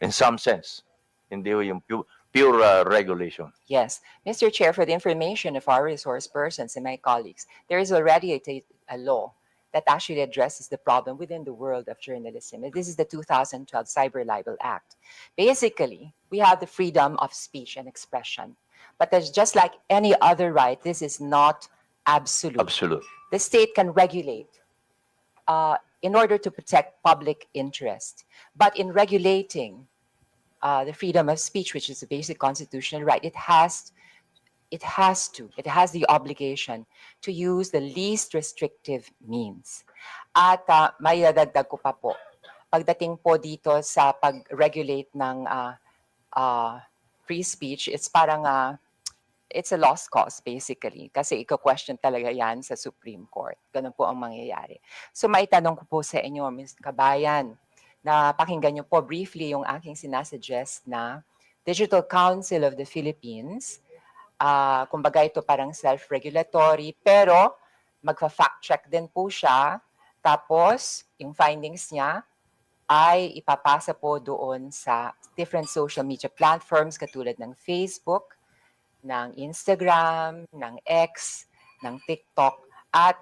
in some sense. hindi ho yung pure regulation. Yes. Mr. Chair, for the information of our resource persons and my colleagues, there is already a law that actually addresses the problem within the world of journalism. And this is the 2012 Cyber Libel Act. Basically, we have the freedom of speech and expression. But there's just like any other right, this is not absolute. Absolute. The state can regulate in order to protect public interest. But in regulating the freedom of speech, which is a basic constitutional right, it has the obligation to use the least restrictive means. At may dadagdag ko pa po, pagdating po dito sa pag-regulate ng free speech, it's parang it's a lost cause basically kasi iko-question talaga yan sa Supreme Court. Ganun po ang mangyayari. So maitanong ko po sa inyo, Ms. Kabayan, na pakinggan niyo po briefly yung aking sinasuggest na Digital Council of the Philippines. Kumbaga ito parang self-regulatory pero magfa-fact check din po siya. Tapos yung findings niya ay ipapasa po doon sa different social media platforms katulad ng Facebook, ng Instagram, ng X, ng TikTok, at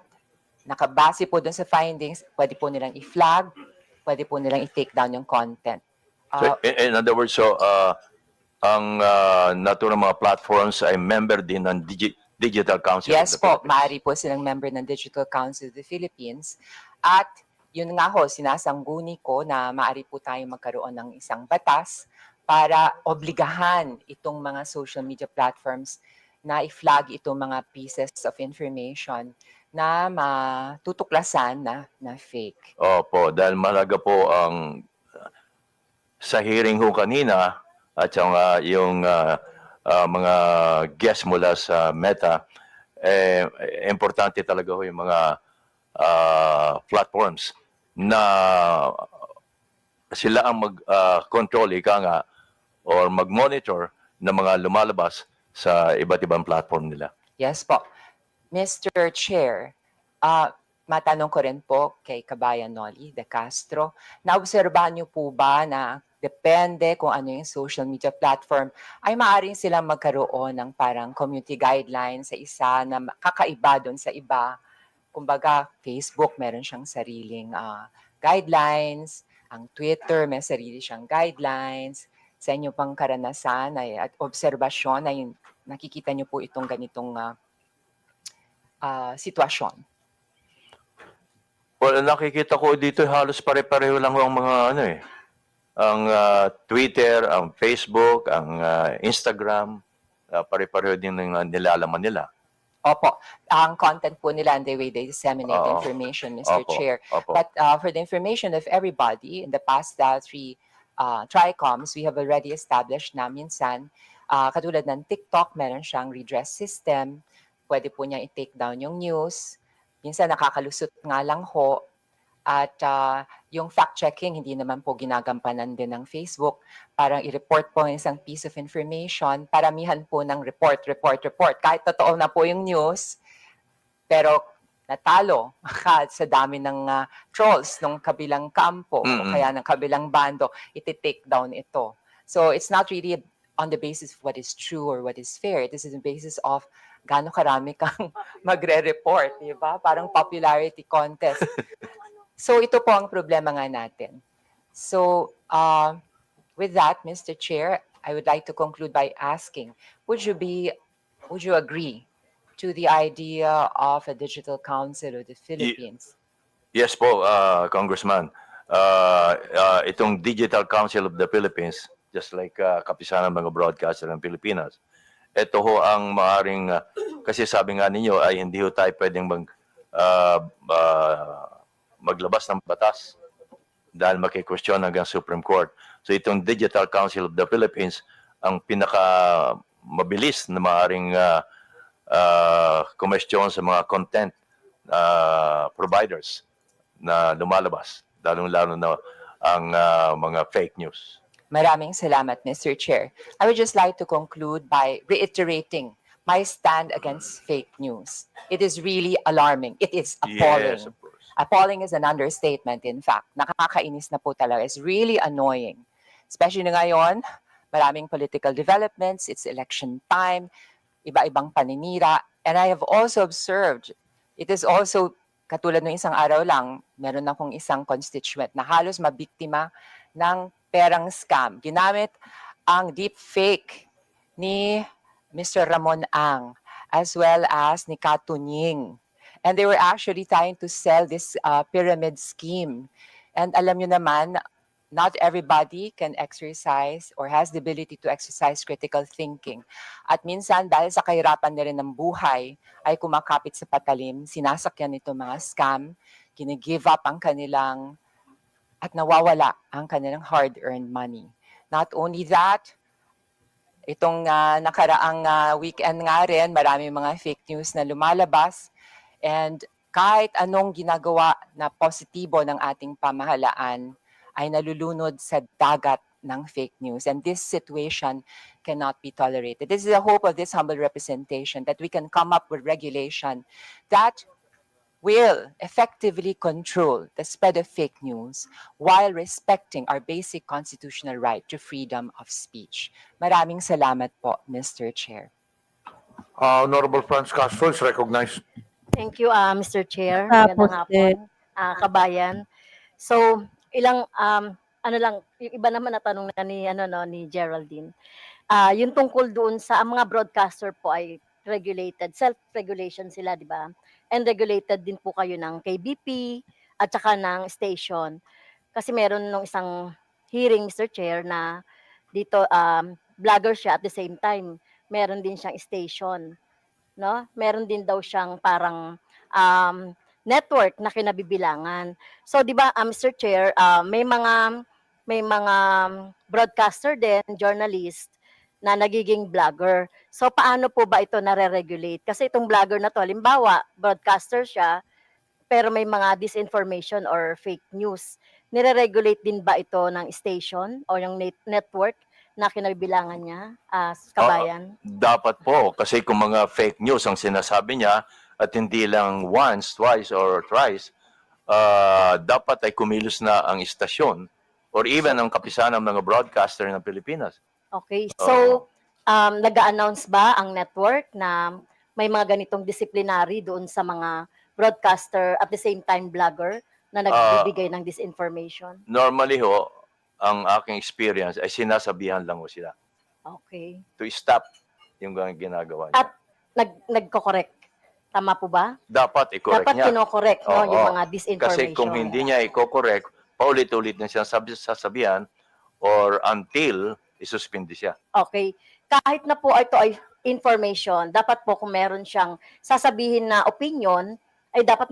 nakabase po doon sa findings, pwede po nilang i-flag, pwede po nilang i-take down yung content. So, in other words, so ang naturang mga platforms ay member din ng Digital Council Yes of the po, Philippines. maaari po silang member ng Digital Council of the Philippines. At yun nga ho, sinasangguni ko na maaari po tayong magkaroon ng isang batas para obligahan itong mga social media platforms na i-flag itong mga pieces of information na matutuklasan na fake. Opo, dahil malaga po ang sa hearing ho kanina at yung mga guests mula sa Meta, importante talaga ho yung mga platforms na sila ang mag-control, ika nga, or mag-monitor ng mga lumalabas sa iba't ibang platform nila. Yes po. Mr. Chair, matanong ko rin po kay Kabayan Noli de Castro, naobserbahan niyo po ba na depende kung ano yung social media platform, ay maaaring silang magkaroon ng parang community guidelines sa isa na kakaiba doon sa iba. Kumbaga, Facebook meron siyang sariling guidelines, ang Twitter may sarili siyang guidelines. Sa inyo pang karanasan at obserbasyon ay nakikita niyo po itong ganitong sitwasyon. Well, nakikita ko dito halos pare-pareho lang ang mga ang Twitter, ang Facebook, ang Instagram, pare-pareho din ng nilalaman nila. Opo, ang content po nila and the way they disseminate information, Mr. Chair. But for the information of everybody, in the past 3 TRICOMs, we have already established na minsan, katulad ng TikTok, meron siyang redress system, pwede po niya i-take down yung news, minsan nakakalusot nga lang ho, at yung fact-checking, hindi naman po ginagampanan din ng Facebook. Parang i-report po ng isang piece of information. Paramihan po ng report. Kahit totoo na po yung news, pero natalo sa dami ng trolls ng kabilang kampo o kaya ng kabilang bando, iti-take down ito. So it's not really on the basis of what is true or what is fair. This is on the basis of gaano karami kang magre-report, di ba? Parang popularity contest. So ito po ang problema nga natin. So with that, Mr. Chair, I would like to conclude by asking, would you agree to the idea of a Digital Council of the Philippines? Yes po, Congressman. Itong Digital Council of the Philippines, just like kapisanan ng mga broadcaster ng Pilipinas, ito ho ang maaring, kasi sabi nga ninyo ay hindi ho tayo pwedeng maglabas ng batas dahil makikwestiyon hanggang Supreme Court. So itong Digital Council of the Philippines, ang pinaka mabilis na maaring kumestyon sa mga content providers na lumalabas, lalong-lalo na ang mga fake news. Maraming salamat, Mr. Chair. I would just like to conclude by reiterating my stand against fake news. It is really alarming. It is appalling. Yes, of course. Appalling is an understatement, in fact. Nakakainis na po talaga. It's really annoying. Especially na ngayon, Maraming political developments, it's election time, iba-ibang paninira. And I have also observed, it is also, katulad ng isang araw lang, meron akong isang constituent na halos mabiktima ng perang scam. Ginamit ang deep fake ni Mr. Ramon Ang as well as ni Katunying. And they were actually trying to sell this pyramid scheme. And alam nyo naman, not everybody can exercise or has the ability to exercise critical thinking. At minsan, dahil sa kahirapan na rin ng buhay, ay kumakapit sa patalim, sinasakyan nito mga scam, gine-give up ang kanilang at nawawala ang kanilang hard-earned money. Not only that, itong nakaraang weekend nga rin, marami mga fake news na lumalabas. And kahit anong ginagawa na positibo ng ating pamahalaan, ay nalulunod sa dagat ng fake news. And this situation cannot be tolerated. This is the hope of this humble representation, that we can come up with regulation that will effectively control the spread of fake news while respecting our basic constitutional right to freedom of speech. Maraming salamat po, Mr. Chair. Honorable Franz Castro is recognized. Thank you, Mr. Chair. Tapos, Magandang hapon, kabayan. So, ilang ano lang, yung iba naman na tanong na ni Geraldine. Yung tungkol doon sa ang mga broadcaster po ay regulated, self-regulation sila, di ba? And regulated din po kayo ng KBP at saka ng station. Kasi meron nung isang hearing, Mr. Chair, na dito vlogger siya at the same time meron din siyang station, no? Meron din daw siyang parang network na kinabibilangan. So 'di ba, Mr. Chair, may mga broadcaster din, journalist na nagiging vlogger. So paano po ba ito nare-regulate? Kasi itong vlogger na to, halimbawa, broadcaster siya, pero may mga disinformation or fake news. Nire-regulate din ba ito ng station o yung network na kinabibilangan niya, kabayan? Dapat po, kasi kung mga fake news ang sinasabi niya at hindi lang once, twice, or thrice, dapat ay kumilos na ang istasyon or even ang kapisanan ng mga broadcaster ng Pilipinas. Okay, so nag-a-announce ba ang network na may mga ganitong disciplinary doon sa mga broadcaster at the same time vlogger na nagbibigay ng disinformation? Normally ho, ang aking experience ay sinasabihan lang ho sila Okay. to stop yung ginagawa niya. At nagko-correct. Tama po ba? Dapat i-correct Dapat niya. kino-correct no, Oo. yung mga disinformation. Kasi kung hindi niya i-correct, paulit-ulit na siya sasabihan or until isuspindi siya. Okay. Kahit na po ito ay information, dapat po kung meron siyang sasabihin na opinion, ay dapat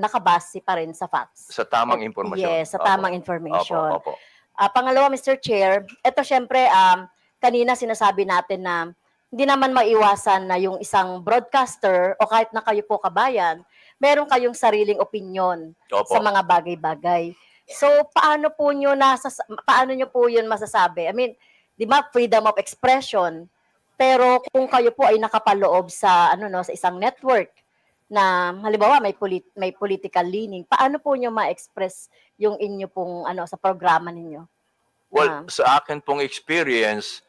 nakabase pa rin sa facts. Sa tamang impormasyon. Yes, sa tamang information. Opo. Pangalawa, Mr. Chair, ito syempre, kanina sinasabi natin na hindi naman maiwasan na yung isang broadcaster o kahit na kayo po kabayan, meron kayong sariling opinion Opo. sa mga bagay-bagay. So, paano nyo po yun masasabi? I mean, di ba, freedom of expression, pero kung kayo po ay nakapaloob sa sa isang network na halimbawa may political leaning, paano po nyo ma-express yung inyo pong sa programa ninyo? Well, sa akin pong experience,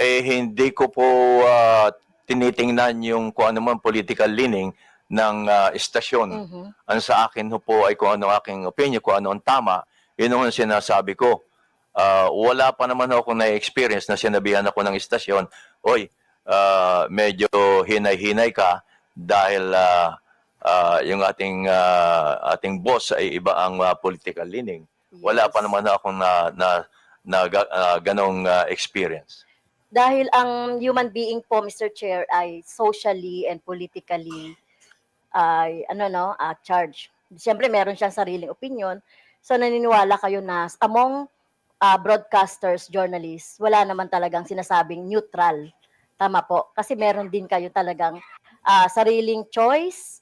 hindi ko po tinitingnan yung kung ano man political leaning ng istasyon. Ang sa akin po ay kung ano aking opinion, kung ano ang tama, yun ang sinasabi ko. Wala pa naman ako na-experience na sinabihan ako ng istasyon, oy, medyo hinay-hinay ka dahil yung ating boss ay iba ang political leaning. Wala pa naman akong ganong experience. Dahil ang human being po, Mr. Chair, ay socially and politically charged. Siyempre, meron siyang sariling opinion. So, naniniwala kayo na among broadcasters, journalists, wala naman talagang sinasabing neutral. Tama po. Kasi meron din kayo talagang sariling choice,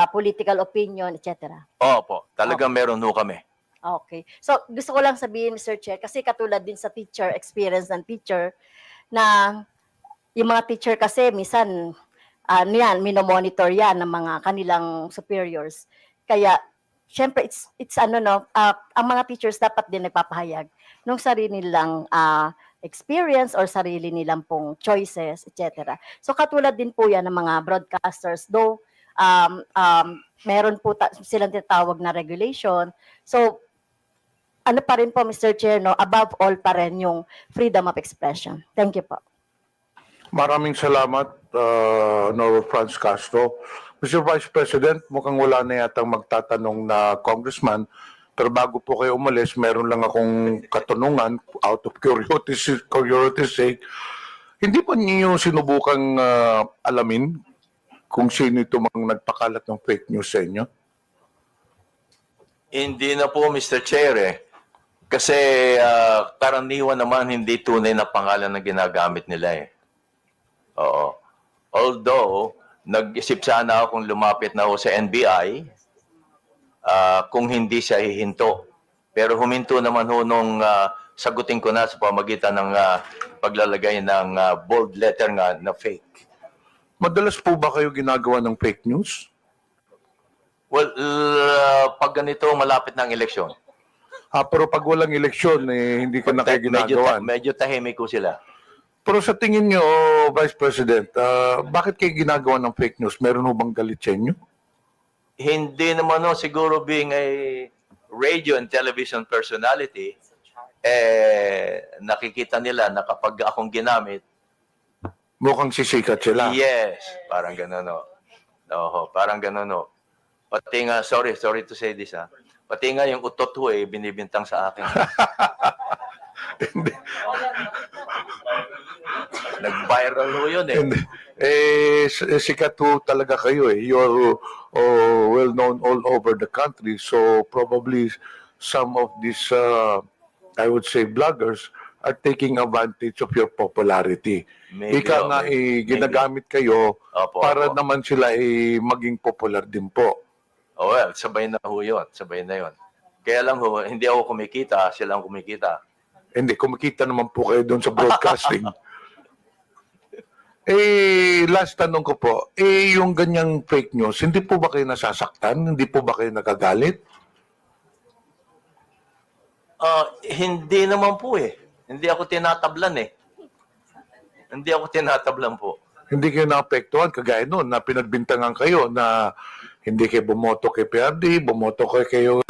political opinion, etc. Opo, talagang meron ho kami. Okay. So, gusto ko lang sabihin, Mr. Chair, kasi katulad din sa teacher, experience ng teacher, na yung mga teacher kasi, minsan, minomonitor yan ng mga kanilang superiors. Kaya, syempre, ang mga teachers dapat din nagpapahayag ng sarili nilang experience or sarili nilang pong choices, etc. So katulad din po yan ng mga broadcasters, though meron po silang tinatawag na regulation. So ano pa rin po, Mr. Chair, no, above all pa rin yung freedom of expression. Thank you po. Maraming salamat, Nor Franz Castro. Mr. Vice President, mukhang wala na yatang magtatanong na congressman. Pero bago po kayo umalis, meron lang akong katanungan out of curiosity sake. Hindi pa niyo sinubukang alamin kung sino ito mga nagpakalat ng fake news sa inyo? Hindi na po, Mr. Chair, eh. Kasi karaniwan naman hindi tunay na pangalan na ginagamit nila eh. Oo. Although, nag-isip sana akong lumapit na ako sa NBI kung hindi siya hihinto. Pero huminto naman ho nung sagutin ko na sa pamagitan ng paglalagay ng bold letter nga na fake. Madalas po ba kayo ginagawa ng fake news? Well, pag ganito malapit ng eleksyon. Pero pag walang eleksyon, hindi ka na kayo ginagawa. Medyo tahimik ko sila. Pero sa tingin nyo, Vice President, bakit kayo ginagawa ng fake news? Meron ho bang galit sa inyo? Hindi naman no, siguro being a radio and television personality, nakikita nila na kapag akong ginamit, mukhang sisikat sila. Yes, parang gano'n no. Oo, parang gano'n no. Pati nga, sorry to say this ha. Pati nga yung utot ho binibintang sa akin. Nag-viral ho yun eh. Sikat ho talaga kayo eh. You're well known all over the country. So probably some of these, I would say, bloggers are taking advantage of your popularity. Ika nga ginagamit kayo para naman sila maging popular din po. Oh, well, sabay na ho yun. Sabay na yun. Kaya lang ho, hindi ako kumikita, sila ang kumikita. Hindi, kumikita naman po kayo doon sa broadcasting. Last tanong ko po, yung ganyang fake news, hindi po ba kayo nasasaktan? Hindi po ba kayo nagagalit? Hindi naman po eh. Hindi ako tinatablan eh. Hindi ako tinatablan po. Hindi kayo naapektuhan, kagaya noon, na pinagbintangan kayo na hindi kayo bumoto kay PRD, bumoto kayo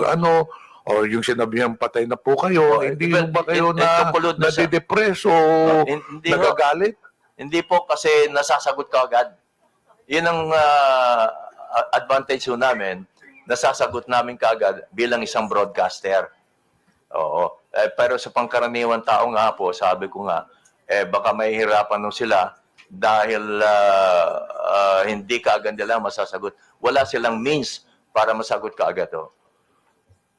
o yung sinabihan patay na po kayo, hindi ba kayo nadidepress o nagagalit? Hindi po kasi nasasagot ka agad. Yun ang advantage ho namin, nasasagot namin kaagad bilang isang broadcaster. Oo. Pero sa pangkaraniwan tao nga po, sabi ko nga, baka mahihirapan nung sila dahil hindi kaagad nila masasagot. Wala silang means para masagot kaagad.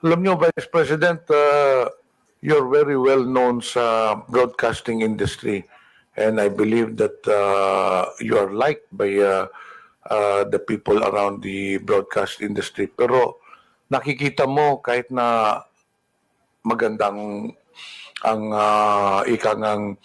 Alam niyo, Vice President, you're very well known sa broadcasting industry. And I believe that you are liked by the people around the broadcast industry. Pero nakikita mo kahit na magandang ang ikangang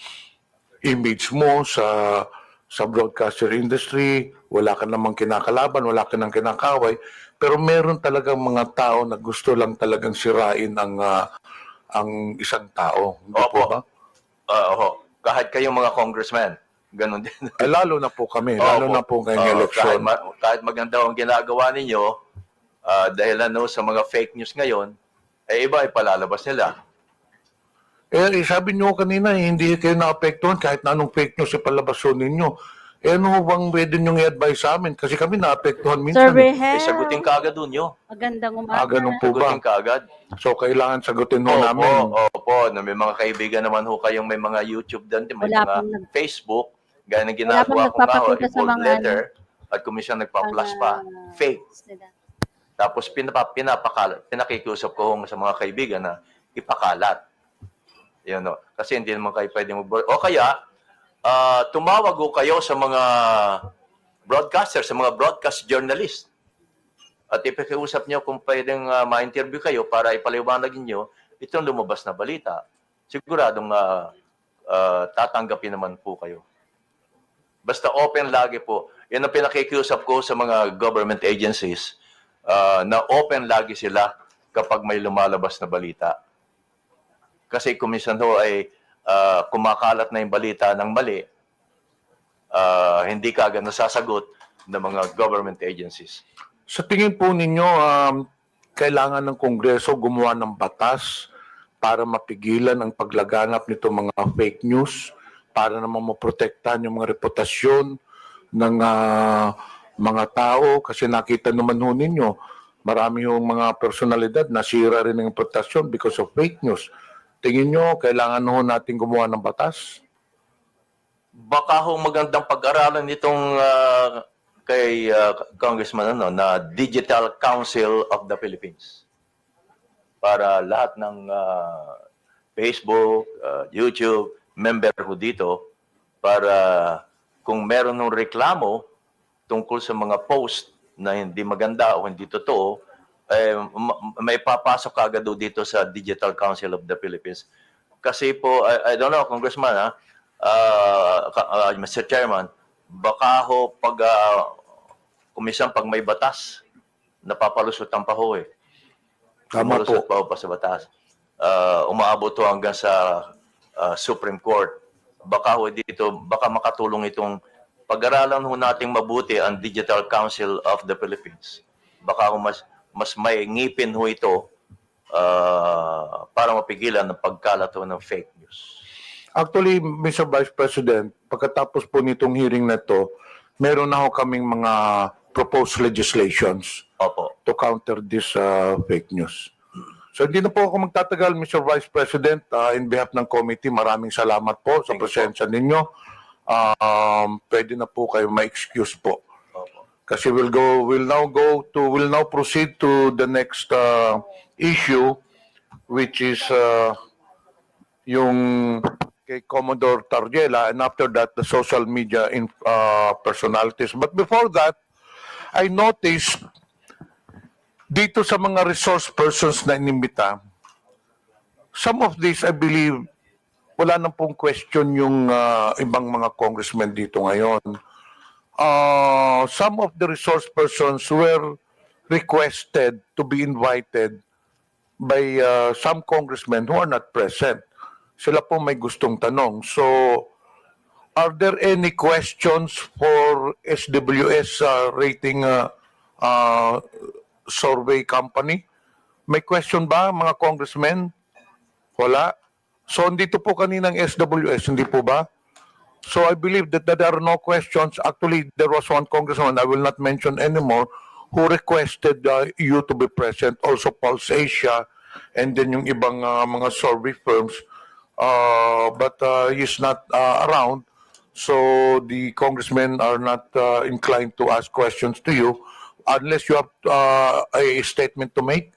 image mo sa broadcaster industry, wala ka namang kinakalaban, wala ka nang kinakaway, pero meron talagang mga tao na gusto lang talagang sirain ang isang tao. Hindi po ba? Kahit kayong mga congressmen, ganun din. Lalo na po kami, lalo na po ngayong eleksyon. Kahit maganda ang ginagawa ninyo, dahil sa mga fake news ngayon, iba ipalalabas nila. Sabi niyo kanina, hindi kayo naapektuhan kahit na anong fake news ipalabason ninyo. Ano bang pwede niyong i-advise sa amin? Kasi kami naapektuhan minsan. Sir Rehel, Sagutin ka agad doon nyo. magandang umaga. Ganun po ba? Sagutin ka agad. So, kailangan sagutin ho namin. Opo, na may mga kaibigan naman ho kayong may mga YouTube doon, may Wala mga Facebook, gaya ng Wala pong ginagawa ko nga ho, nagpapakita sa bold mga letter, at komisyon nagpa-plus pa, fake. Tapos pinakikiusap ko sa mga kaibigan na ipakalat. Yun, no? Kasi hindi naman kayo pwede o kaya, tumawag ko kayo sa mga broadcasters, sa mga broadcast journalists. At ipakiusap nyo kung pwedeng ma-interview kayo para ipaliwanag nyo itong lumabas na balita. Siguradong tatanggapin naman po kayo. Basta open lagi po. Yan ang pinakikiusap ko sa mga government agencies na open lagi sila kapag may lumalabas na balita. Kasi kuminsan ho ay kumakalat na yung balita ng mali, hindi kaagad nasasagot ng mga government agencies. Sa tingin po ninyo, kailangan ng Kongreso gumawa ng batas para mapigilan ang paglaganap nito mga fake news, para naman maprotektahan yung mga reputasyon ng mga tao. Kasi nakita naman ho ninyo, marami yung mga personalidad nasira rin ng reputasyon because of fake news. Tingin nyo, kailangan ho natin gumawa ng batas? Baka ho magandang pag-aralan nitong kay Congressman na Digital Council of the Philippines. Para lahat ng Facebook, YouTube, member ko dito, para kung meron ng reklamo tungkol sa mga post na hindi maganda o hindi totoo, may papasok agad dito sa Digital Council of the Philippines. Kasi po, I don't know, Congressman, Mr. Chairman, baka ho kumisan pag may batas, napapalusutan pa ho eh. Tama po. Pa ho pa sa batas. Umaabot ho hanggang sa Supreme Court. Baka ho dito, baka makatulong itong pag-aralan ho nating mabuti ang Digital Council of the Philippines. Baka ho mas may ngipin ho ito para mapigilan ang pagkalat ho ng fake news. Actually, Mr. Vice President, pagkatapos po nitong hearing na to, meron na ho kaming mga proposed legislations to counter this fake news. So hindi na po ako magtatagal, Mr. Vice President. In behalf ng committee, maraming salamat po sa presensya ninyo. Pwede na po kayo ma-excuse po. Kasi we'll now proceed to the next issue, which is yung kay Commodore Tarriela, and after that, the social media personalities. But before that, I noticed dito sa mga resource persons na inimbita, some of these, I believe, wala na pong question yung ibang mga congressmen dito ngayon. Some of the resource persons were requested to be invited by some congressmen who are not present. Sila po may gustong tanong. So, are there any questions for SWS rating survey company? May question ba, mga congressmen? Wala. So, dito po kaninang SWS, hindi po ba? So, I believe that there are no questions. Actually, there was one congressman, I will not mention anymore, who requested you to be present. Also, Pulse Asia, and then yung ibang mga survey firms. But he's not around, so the congressmen are not inclined to ask questions to you unless you have a statement to make.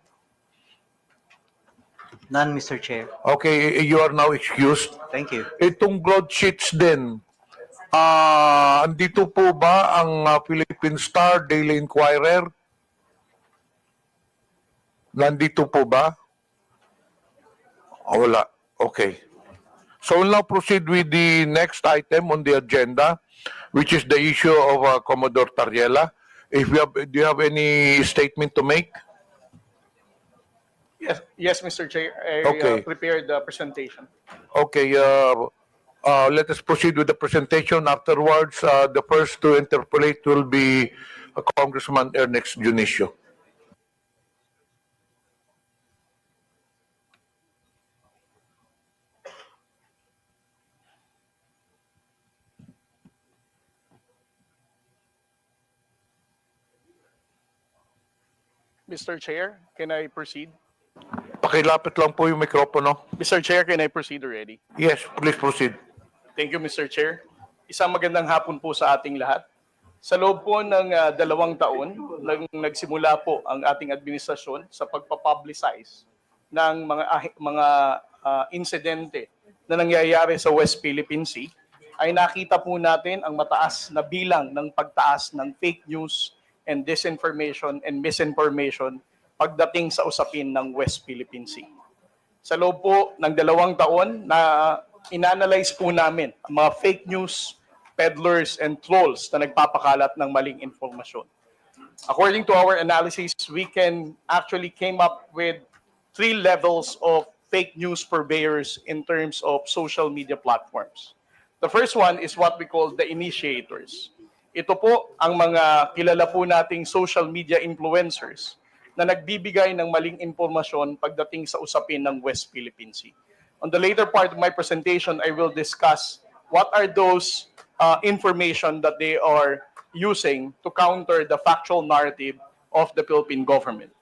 None, Mr. Chair. Okay, you are now excused. Thank you. Itong broadsheets din, andito po ba ang Philippine Star, Daily Inquirer? Nandito po ba? Wala. Okay. So we'll now proceed with the next item on the agenda, which is the issue of Commodore Tarriela. Do you have any statement to make? Yes, Mr. Chair. I Okay. prepared the presentation. Okay, let us proceed with the presentation. Afterwards, the first to interpolate will be Congressman Ernest Junicio. Mr. Chair, can I proceed? Pakilapit lang po yung mikropono. Mr. Chair, can I proceed already? Yes, please proceed. Thank you, Mr. Chair. Isang magandang hapon po sa ating lahat. Sa loob po ng 2 taon, nagsimula po ang ating administrasyon sa pagpapublicize ng mga insidente na nangyayari sa West Philippine Sea, ay nakita po natin ang mataas na bilang ng pagtaas ng fake news and disinformation and misinformation pagdating sa usapin ng West Philippine Sea. Sa loob po ng 2 taon na inanalyze po namin ang mga fake news, peddlers, and trolls na nagpapakalat ng maling informasyon. According to our analysis, we can actually came up with 3 levels of fake news purveyors in terms of social media platforms. The first one is what we call the initiators. Ito po ang mga kilala po nating social media influencers na nagbibigay ng maling impormasyon pagdating sa usapin ng West Philippine Sea. On the later part of my presentation, I will discuss what are those information that they are using to counter the factual narrative of the Philippine government.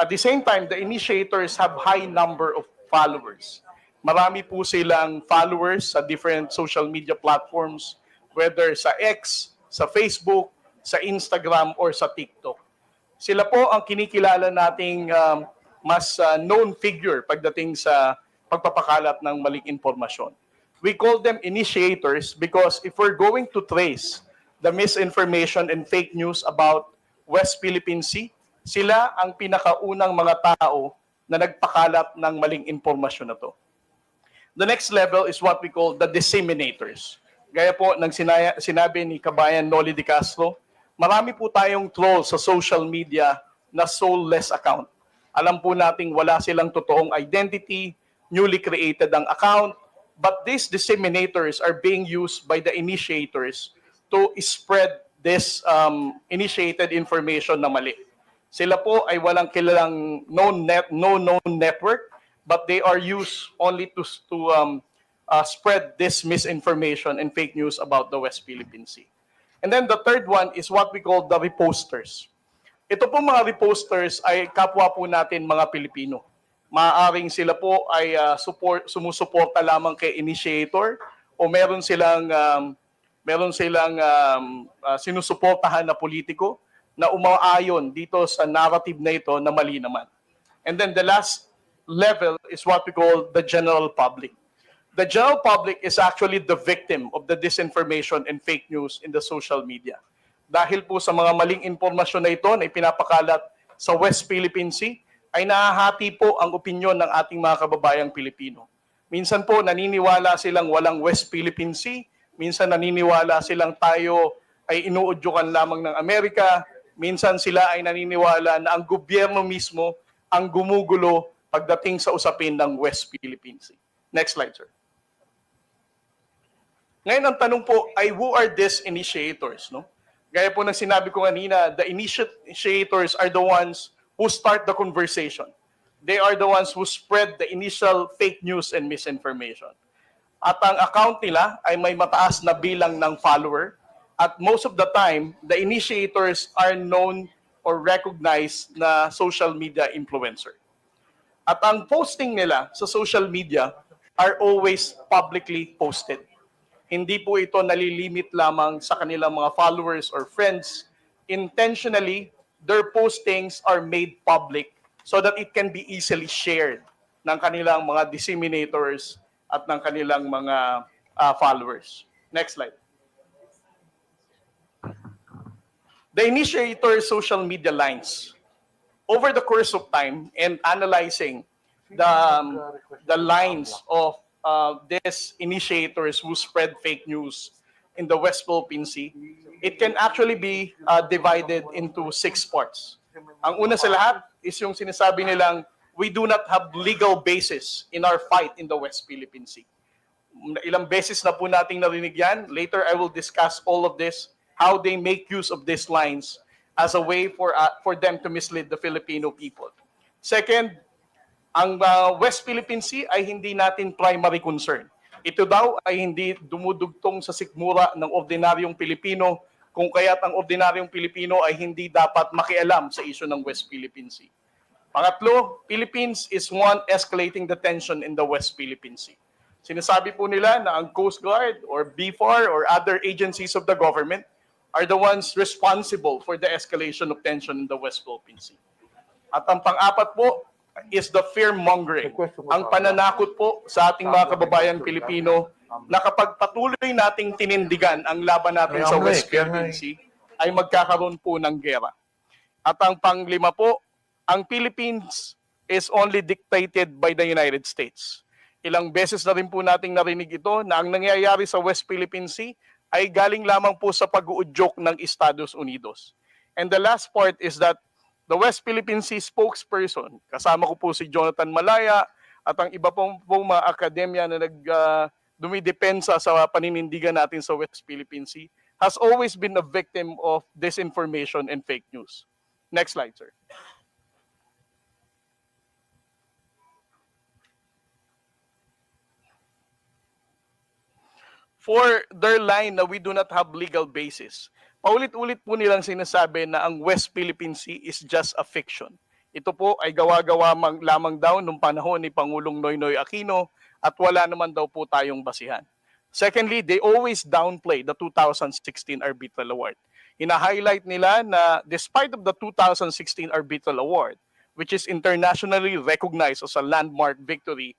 At the same time, the initiators have high number of followers. Marami po silang followers sa different social media platforms, whether sa X, sa Facebook, sa Instagram, or sa TikTok. Sila po ang kinikilala nating mas known figure pagdating sa pagpapakalat ng maling impormasyon. We call them initiators because if we're going to trace the misinformation and fake news about West Philippine Sea, sila ang pinakaunang mga tao na nagpakalat ng maling impormasyon na to. The next level is what we call the disseminators. Gaya po ng sinabi ni Kabayan Noli de Castro, marami po tayong trolls sa social media na soulless account. Alam po nating wala silang totoong identity, newly created ang account, but these disseminators are being used by the initiators to spread this initiated information na mali. Sila po ay walang kilalang known network, but they are used only to spread this misinformation and fake news about the West Philippine Sea. And then the third one is what we call the reposters. Ito po mga reposters ay kapwa po natin mga Pilipino. Maaaring sila po ay sumusuporta lamang kay initiator o meron silang sinusuportahan na politiko na umaayon dito sa narrative na ito na mali naman. And then the last level is what we call the general public. The general public is actually the victim of the disinformation and fake news in the social media. Dahil po sa mga maling impormasyon na ito na ipinapakalat sa West Philippine Sea, ay nahahati po ang opinyon ng ating mga kababayang Pilipino. Minsan po naniniwala silang walang West Philippine Sea, minsan naniniwala silang tayo ay inuudyukan lamang ng Amerika, minsan sila ay naniniwala na ang gobyerno mismo ang gumugulo pagdating sa usapin ng West Philippine Sea. Next slide, sir. Ngayon ang tanong po ay who are these initiators, no? Gaya po ng sinabi ko kanina, the initiators are the ones who start the conversation. They are the ones who spread the initial fake news and misinformation. At ang account nila ay may mataas na bilang ng follower. At most of the time, the initiators are known or recognized na social media influencer. At ang posting nila sa social media are always publicly posted. Hindi po ito nalilimit lamang sa kanilang mga followers or friends. Intentionally, their postings are made public so that it can be easily shared ng kanilang mga disseminators at ng kanilang mga followers. Next slide. The initiator social media lines. Over the course of time and analyzing the lines of these initiators who spread fake news in the West Philippine Sea, it can actually be divided into 6 parts. Ang una sa lahat is yung sinasabi nilang, we do not have legal basis in our fight in the West Philippine Sea. Ilang beses na po nating narinig yan. Later, I will discuss all of this, how they make use of these lines as a way for them to mislead the Filipino people. Second, ang West Philippine Sea ay hindi natin primary concern. Ito daw ay hindi dumudugtong sa sikmura ng ordinaryong Pilipino, kung kaya't ang ordinaryong Pilipino ay hindi dapat makialam sa isyu ng West Philippine Sea. Pangatlo, Philippines is one escalating the tension in the West Philippine Sea. Sinasabi po nila na ang Coast Guard or BFAR or other agencies of the government are the ones responsible for the escalation of tension in the West Philippine Sea. At ang pang-apat po is the fear-mongering, ang pananakot po sa ating mga kababayang Pilipino na kapag patuloy nating tinindigan ang laban natin sa West Philippine Sea, ay magkakaroon po ng gera. At ang panglima po, ang Philippines is only dictated by the United States. Ilang beses na rin po nating narinig ito na ang nangyayari sa West Philippine Sea ay galing lamang po sa pag-uudyok ng Estados Unidos. And the last part is that the West Philippine Sea spokesperson, kasama ko po si Jonathan Malaya at ang iba pong mga akademya na dumidepensa sa paninindigan natin sa West Philippine Sea has always been a victim of disinformation and fake news. Next slide, sir. For their line na we do not have legal basis, paulit-ulit po nilang sinasabi na ang West Philippine Sea is just a fiction. Ito po ay gawa-gawa lamang daw nung panahon ni Pangulong Noynoy Aquino at wala naman daw po tayong basihan. Secondly, they always downplay the 2016 Arbitral Award. Hina-highlight nila na despite of the 2016 Arbitral Award, which is internationally recognized as a landmark victory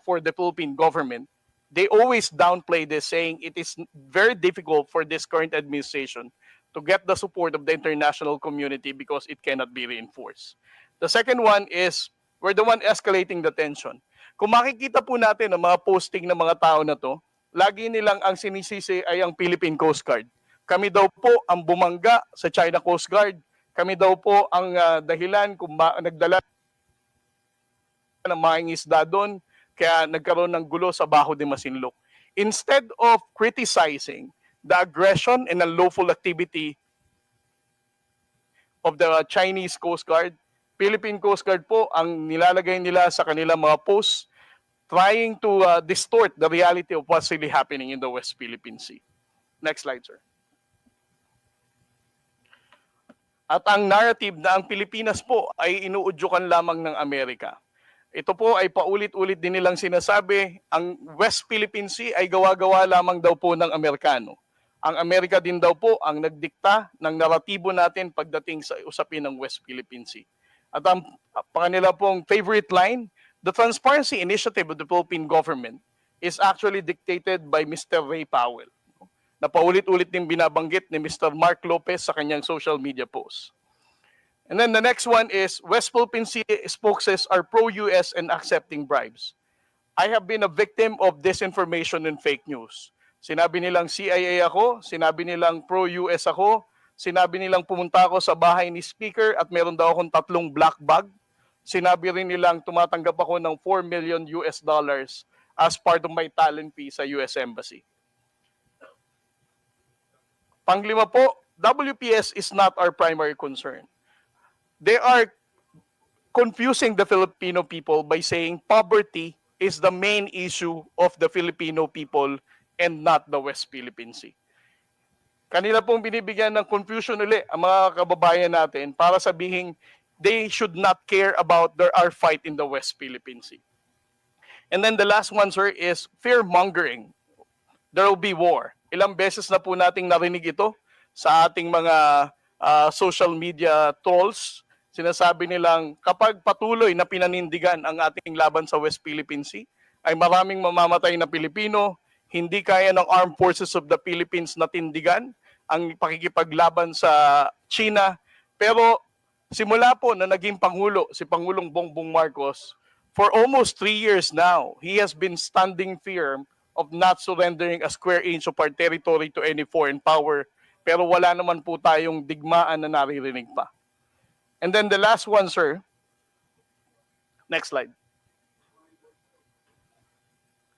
for the Philippine government, they always downplay this, saying it is very difficult for this current administration to get the support of the international community because it cannot be reinforced. The second one is, we're the one escalating the tension. Kung makikita po natin ang mga posting ng mga tao na to, lagi nilang ang sinisisi ay ang Philippine Coast Guard. Kami daw po ang bumangga sa China Coast Guard. Kami daw po ang dahilan kung nagdala ng mga isda doon, kaya nagkaroon ng gulo sa Baho de Masinloc. Instead of criticizing the aggression and unlawful activity of the Chinese Coast Guard, Philippine Coast Guard po ang nilalagay nila sa kanilang mga posts trying to distort the reality of what's really happening in the West Philippine Sea. Next slide, sir. At ang narrative na ang Pilipinas po ay inuudyukan lamang ng Amerika. Ito po ay paulit-ulit din nilang sinasabi, ang West Philippine Sea ay gawa-gawa lamang daw po ng Amerikano. Ang Amerika din daw po ang nagdikta ng naratibo natin pagdating sa usapin ng West Philippine Sea. At ang kanila pong favorite line, the transparency initiative of the Philippine government is actually dictated by Mr. Ray Powell, na paulit-ulit din binabanggit ni Mr. Mark Lopez sa kanyang social media post. And then the next one is, West Philippine Sea spokesmen are pro-US and accepting bribes. I have been a victim of disinformation and fake news. Sinabi nilang CIA ako, sinabi nilang pro-US ako, sinabi nilang pumunta ako sa bahay ni Speaker at meron daw akong 3 black bag. Sinabi rin nilang tumatanggap ako ng $4 million as part of my talent fee sa US Embassy. Panglima po, WPS is not our primary concern. They are confusing the Filipino people by saying poverty is the main issue of the Filipino people and not the West Philippine Sea. Kanila pong binibigyan ng confusion ulit ang mga kababayan natin para sabihin they should not care about our fight in the West Philippine Sea. And then the last one, sir, is fear-mongering. There will be war. Ilang beses na po nating narinig ito sa ating mga social media trolls. Sinasabi nilang kapag patuloy na pinanindigan ang ating laban sa West Philippine Sea, ay maraming mamamatay na Pilipino, hindi kaya ng Armed Forces of the Philippines na tindigan ang pakikipaglaban sa China. Pero simula po na naging Pangulo, si Pangulong Bongbong Marcos, for almost 3 years now, he has been standing firm of not surrendering a square inch of our territory to any foreign power. Pero wala naman po tayong digmaan na naririnig pa. And then the last one, sir. Next slide.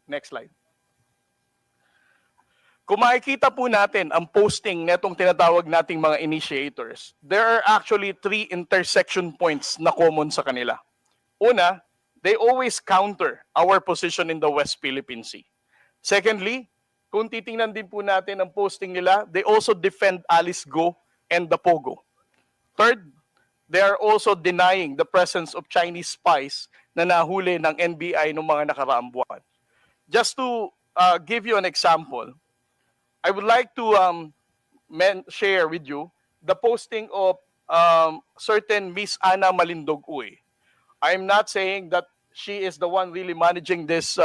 Next slide. Kung makikita po natin ang posting netong tinatawag nating mga initiators, there are actually 3 intersection points na common sa kanila. Una, they always counter our position in the West Philippine Sea. Secondly, kung titingnan din po natin ang posting nila, they also defend Alice Go and the Pogo. Third, they are also denying the presence of Chinese spies na nahuli ng NBI noong mga nakaraang buwan. Just to give you an example, I would like to share with you the posting of certain Miss Ana Malindog Uy. I'm not saying that she is the one really managing this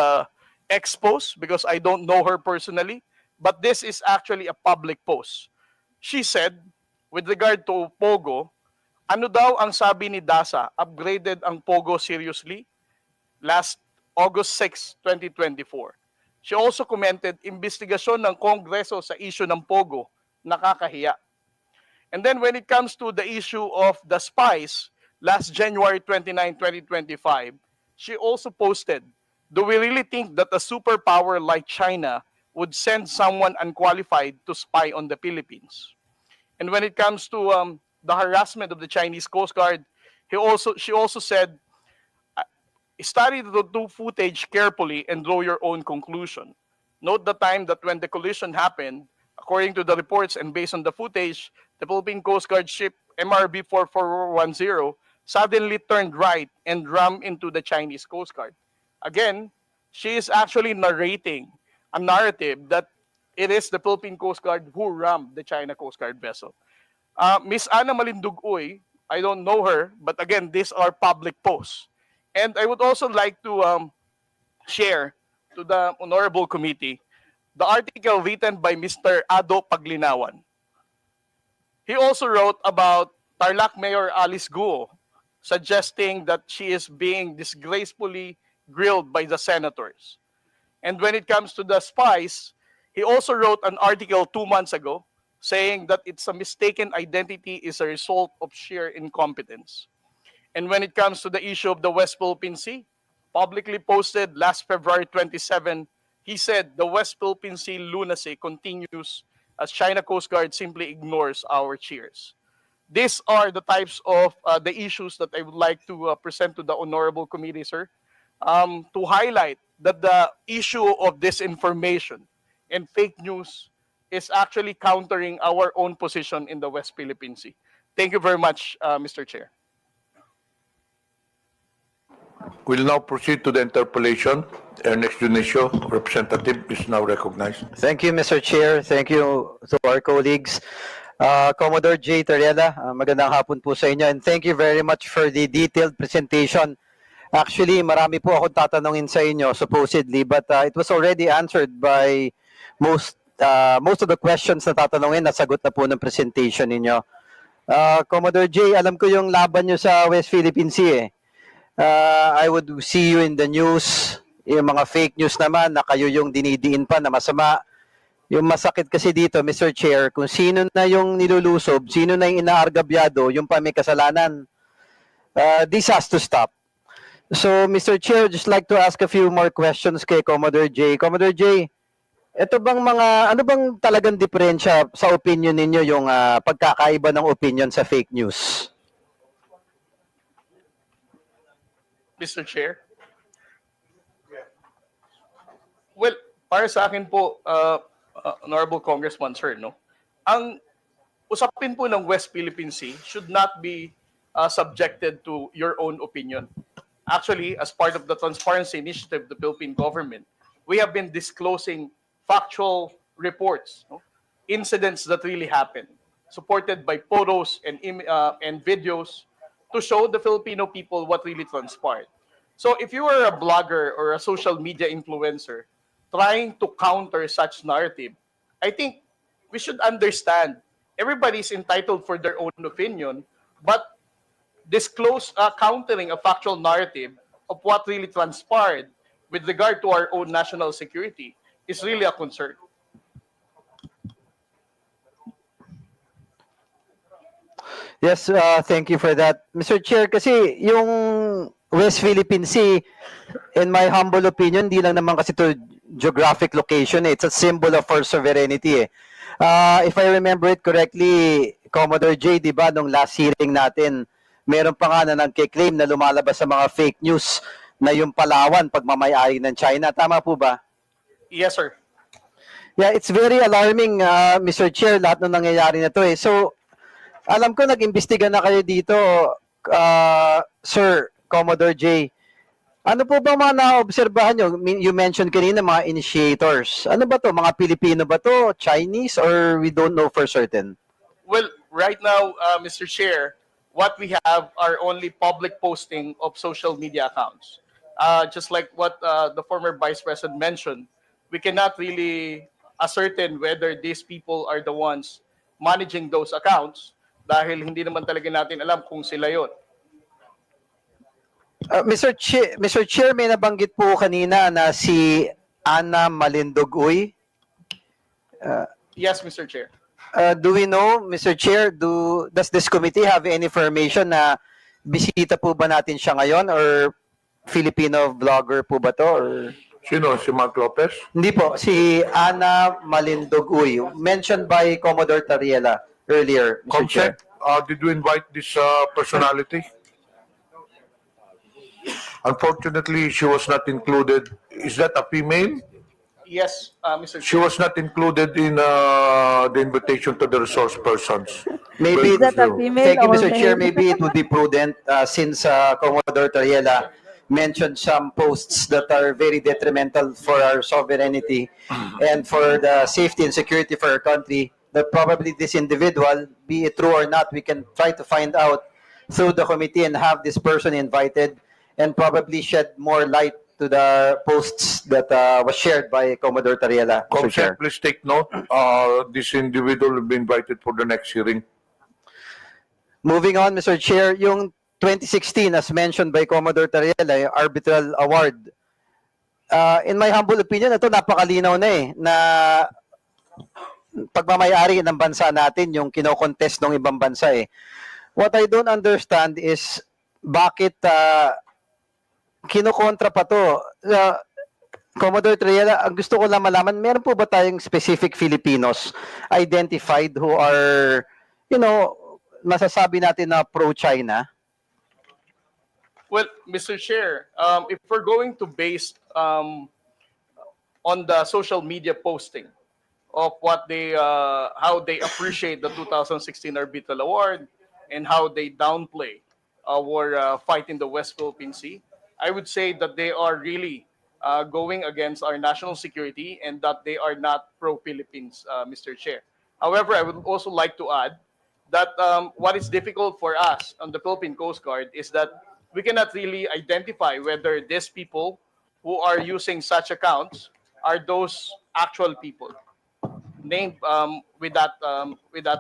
expose because I don't know her personally, but this is actually a public post. She said, with regard to Pogo, ano daw ang sabi ni DASA, upgraded ang Pogo seriously last August 6, 2024. She also commented, investigasyon ng Kongreso sa issue ng Pogo, nakakahiya. And then when it comes to the issue of the spies, last January 29, 2025, she also posted, do we really think that a superpower like China would send someone unqualified to spy on the Philippines? And when it comes to the harassment of the Chinese Coast Guard, she also said, study the footage carefully and draw your own conclusion. Note the time that when the collision happened, according to the reports and based on the footage, the Philippine Coast Guard ship MRB 4410 suddenly turned right and rammed into the Chinese Coast Guard. Again, she is actually narrating a narrative that it is the Philippine Coast Guard who rammed the China Coast Guard vessel. Miss Ana Malindugoy, I don't know her, but again, these are public posts. And I would also like to share to the Honorable Committee the article written by Mr. Ado Paglinawan. He also wrote about Tarlac Mayor Alice Guo, suggesting that she is being disgracefully grilled by the senators. And when it comes to the spies, he also wrote an article 2 months ago saying that it's a mistaken identity is a result of sheer incompetence. And when it comes to the issue of the West Philippine Sea, publicly posted last February 27, he said the West Philippine Sea lunacy continues as China Coast Guard simply ignores our cheers. These are the types of the issues that I would like to present to the Honorable Committee, sir, to highlight that the issue of disinformation and fake news is actually countering our own position in the West Philippine Sea. Thank you very much, Mr. Chair. We'll now proceed to the interpellation. Ernest Junicio, representative, is now recognized. Thank you, Mr. Chair. Thank you to our colleagues. Commodore J. Tariela, magandang hapon po sa inyo, and thank you very much for the detailed presentation. Actually, marami po akong tatanungin sa inyo, supposedly, but it was already answered by most of the questions na tatanungin, nasagot na po ng presentation ninyo. Commodore J, alam ko yung laban nyo sa West Philippine Sea eh. I would see you in the news, yung mga fake news naman na kayo yung dinidiin pa na masama. Yung masakit kasi dito, Mr. Chair, kung sino na yung nilulusob, sino na yung inaargabyado, yung pa may kasalanan, this has to stop. So, Mr. Chair, just like to ask a few more questions kay Commodore J. Commodore J, ito bang ano bang talagang diferensya sa opinion ninyo yung pagkakaiba ng opinion sa fake news? Mr. Chair? Well, para sa akin po, Honorable Congressman, sir, no? Ang usapin po ng West Philippine Sea should not be subjected to your own opinion. Actually, as part of the transparency initiative of the Philippine government, we have been disclosing factual reports, no? Incidents that really happened, supported by photos and videos to show the Filipino people what really transpired. So if you are a blogger or a social media influencer trying to counter such narrative, I think we should understand everybody's entitled for their own opinion, but disclose countering a factual narrative of what really transpired with regard to our own national security is really a concern. Yes, thank you for that. Mr. Chair, kasi yung West Philippine Sea, in my humble opinion, di lang naman kasi to geographic location, it's a symbol of our sovereignty. If I remember it correctly, Commodore J, di ba, nung last hearing natin, meron pa nga na nagkiklaim na lumalabas sa mga fake news na yung Palawan pagmamayari ng China. Tama po ba? Yes, sir. Yeah, it's very alarming, Mr. Chair, lahat ng nangyayari na to eh. So, alam ko nag-imbestiga na kayo dito, Sir Commodore J. Ano po ba mga naobserbahan nyo? You mentioned kanina mga initiators. Ano ba to? Mga Pilipino ba to? Chinese? Or we don't know for certain? Well, right now, Mr. Chair, what we have are only public posting of social media accounts. Just like what the former Vice President mentioned, we cannot really ascertain whether these people are the ones managing those accounts dahil hindi naman talaga natin alam kung sila yon. Mr. Chair, may nabanggit po kanina na si Ana Malindugoy. Yes, Mr. Chair. Do we know, Mr. Chair, does this committee have any information na bisita po ba natin siya ngayon or Filipino vlogger po ba to? Or... Sino? Si Mark Lopez? Hindi po, si Ana Malindoguy, mentioned by Commodore Tariela earlier, Mr. Chair. Comsec, did you invite this personality? Unfortunately, she was not included. Is that a female? Yes, Mr. She Chair. was not included in the invitation to the resource persons. Maybe, Is that a female thank you, or Mr. Chair. male? Maybe it would be prudent since Commodore Tariela mentioned some posts that are very detrimental for our sovereignty and for the safety and security for our country, that probably this individual, be it true or not, we can try to find out through the committee and have this person invited and probably shed more light to the posts that was shared by Commodore Tariela, Mr. Chair. Comsec, please take note. This individual will be invited for the next hearing. Moving on, Mr. Chair, yung 2016, as mentioned by Commodore Tariela, yung arbitral award. In my humble opinion, ito napakalinaw na na pagmamayari ng bansa natin, yung kinokontest ng ibang bansa What I don't understand is bakit kinokontra pa to. Commodore Tariela, ang gusto ko lang malaman, meron po ba tayong specific Filipinos identified who are, masasabi natin na pro-China? Well, Mr. Chair, if we're going to base on the social media posting of what they, how they appreciate the 2016 Arbitral Award and how they downplay our fight in the West Philippine Sea, I would say that they are really going against our national security and that they are not pro-Philippines, Mr. Chair. However, I would also like to add that what is difficult for us on the Philippine Coast Guard is that we cannot really identify whether these people who are using such accounts are those actual people named with that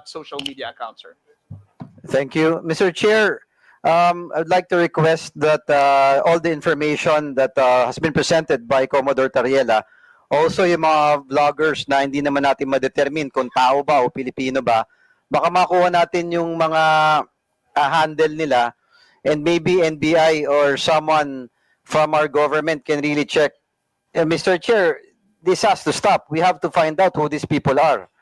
social media account, sir. Thank you. Mr. Chair, I'd like to request that all the information that has been presented by Commodore Tariela, also yung mga vloggers na hindi naman natin ma-determine kung tao ba o Pilipino ba, baka makuha natin yung mga handle nila and maybe NBI or someone from our government can really check. Mr. Chair, this has to stop. We have to find out who these people are.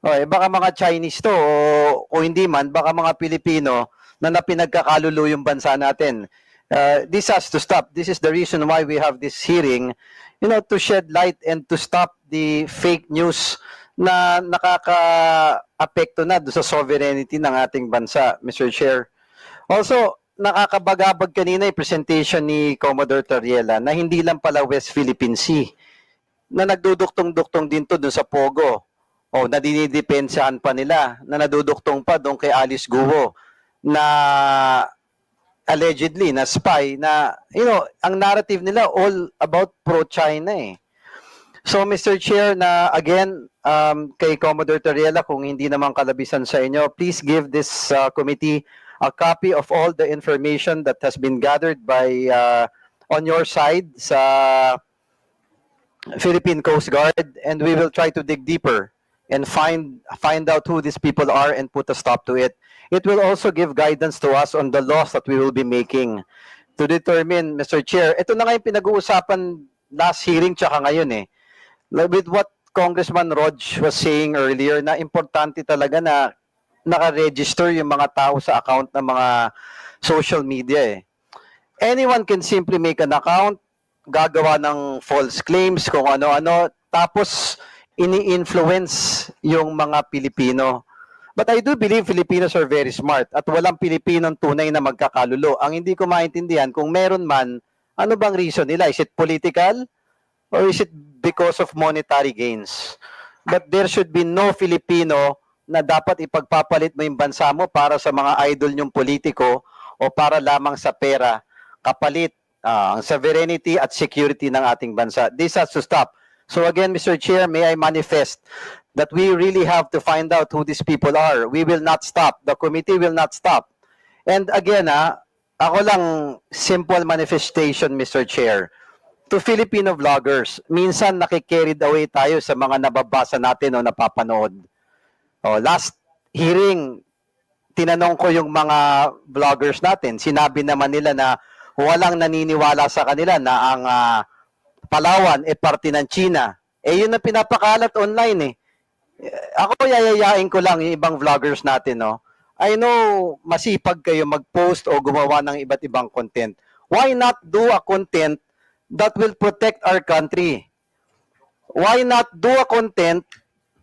Okay, baka mga Chinese to o hindi man, baka mga Pilipino na napinagkakalulo yung bansa natin. This has to stop. This is the reason why we have this hearing, to shed light and to stop the fake news na nakaka-apekto na do sa sovereignty ng ating bansa, Mr. Chair. Also, nakakabagabag kanina yung presentation ni Commodore Tariela na hindi lang pala West Philippine Sea, na nagduduktong-duktong din to dun sa Pogo. O, na dinidepensahan pa nila, na naduduktong pa doon kay Alice Guo, na allegedly, na spy, na, ang narrative nila all about pro-China So, Mr. Chair, na again, kay Commodore Tariela, kung hindi naman kalabisan sa inyo, please give this committee a copy of all the information that has been gathered by on your side sa Philippine Coast Guard, and we will try to dig deeper and find out who these people are and put a stop to it. It will also give guidance to us on the laws that we will be making to determine, Mr. Chair. Ito na nga yung pinag-uusapan last hearing tsaka ngayon with what Congressman Rog was saying earlier, na importante talaga na naka-register yung mga tao sa account ng mga social media Anyone can simply make an account, gagawa ng false claims, kung ano-ano, tapos ini-influence yung mga Pilipino. But I do believe Filipinos are very smart at walang Pilipinong tunay na magkakalulo. Ang hindi ko maintindihan, kung meron man, ano bang reason nila? Is it political or is it because of monetary gains? But there should be no Filipino na dapat ipagpapalit mo yung bansa mo para sa mga idol nyong politiko o para lamang sa pera, kapalit ang sovereignty at security ng ating bansa. This has to stop. So again, Mr. Chair, may I manifest that we really have to find out who these people are. We will not stop. The committee will not stop. And again, ako lang, simple manifestation, Mr. Chair, to Filipino vloggers, minsan nakikarried away tayo sa mga nababasa natin o napapanood. Last hearing, tinanong ko yung mga vloggers natin, sinabi naman nila na walang naniniwala sa kanila na ang Palawan parte ng China. Yun ang pinapakalat online eh. Ako yayayain ko lang yung ibang vloggers natin, no? I know masipag kayo mag-post o gumawa ng iba't ibang content. Why not do a content that will protect our country? Why not do a content,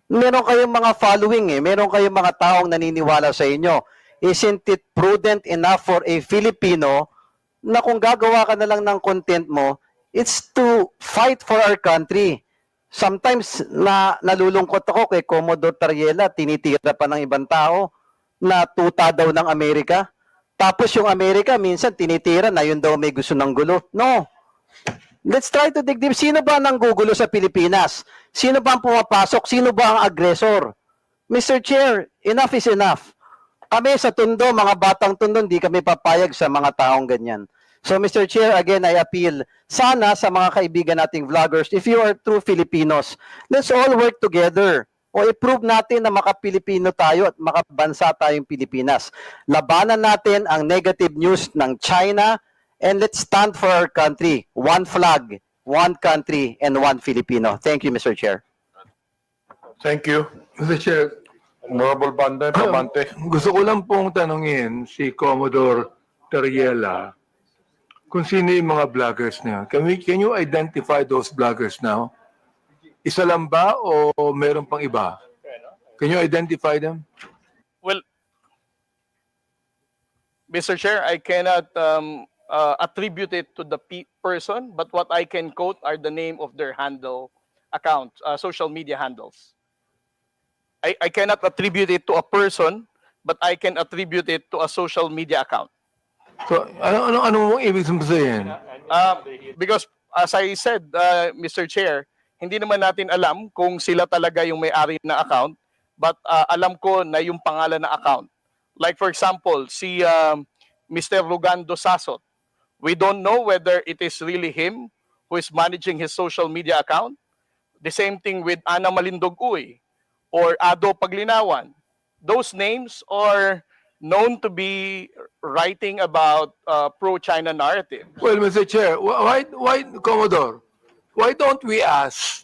meron kayong mga following meron kayong mga taong naniniwala sa inyo. Isn't it prudent enough for a Filipino na kung gagawa ka na lang ng content mo, it's to fight for our country. Sometimes nalulungkot ako kay Commodore Tariela, tinitira pa ng ibang tao na tuta daw ng Amerika. Tapos yung Amerika minsan tinitira na yun daw may gusto ng gulo. No. Let's try to dig deep. Sino ba nang gugulo sa Pilipinas? Sino ba ang pumapasok? Sino ba ang aggressor? Mr. Chair, enough is enough. Kami sa Tondo, mga batang Tondo, hindi kami papayag sa mga taong ganyan. So Mr. Chair, again, I appeal sana sa mga kaibigan nating vloggers, if you are true Filipinos, let's all work together. O i-prove natin na maka-Pilipino tayo at makabansa tayong Pilipinas. Labanan natin ang negative news ng China and let's stand for our country. One flag, one country, and one Filipino. Thank you, Mr. Chair. Thank you. Mr. Chair, Honorable Pamante. gusto ko lang pong tanungin si Commodore Tariela kung sino yung mga vloggers na yun. Can you identify those vloggers now? Isa lang ba o meron pang iba? Can you identify them? Well, Mr. Chair, I cannot attribute it to the person, but what I can quote are the name of their handle accounts, social media handles. I cannot attribute it to a person, but I can attribute it to a social media account. So, ano mong ibig sabihin? Because as I said, Mr. Chair, hindi naman natin alam kung sila talaga yung may-ari na account, but alam ko na yung pangalan na account. Like for example, si Mr. Rugando Sasot. We don't know whether it is really him who is managing his social media account. The same thing with Ana Malindog Uy or Ado Paglinawan. Those names are known to be writing about pro-China narrative. Well, Mr. Chair, why, Commodore, why don't we ask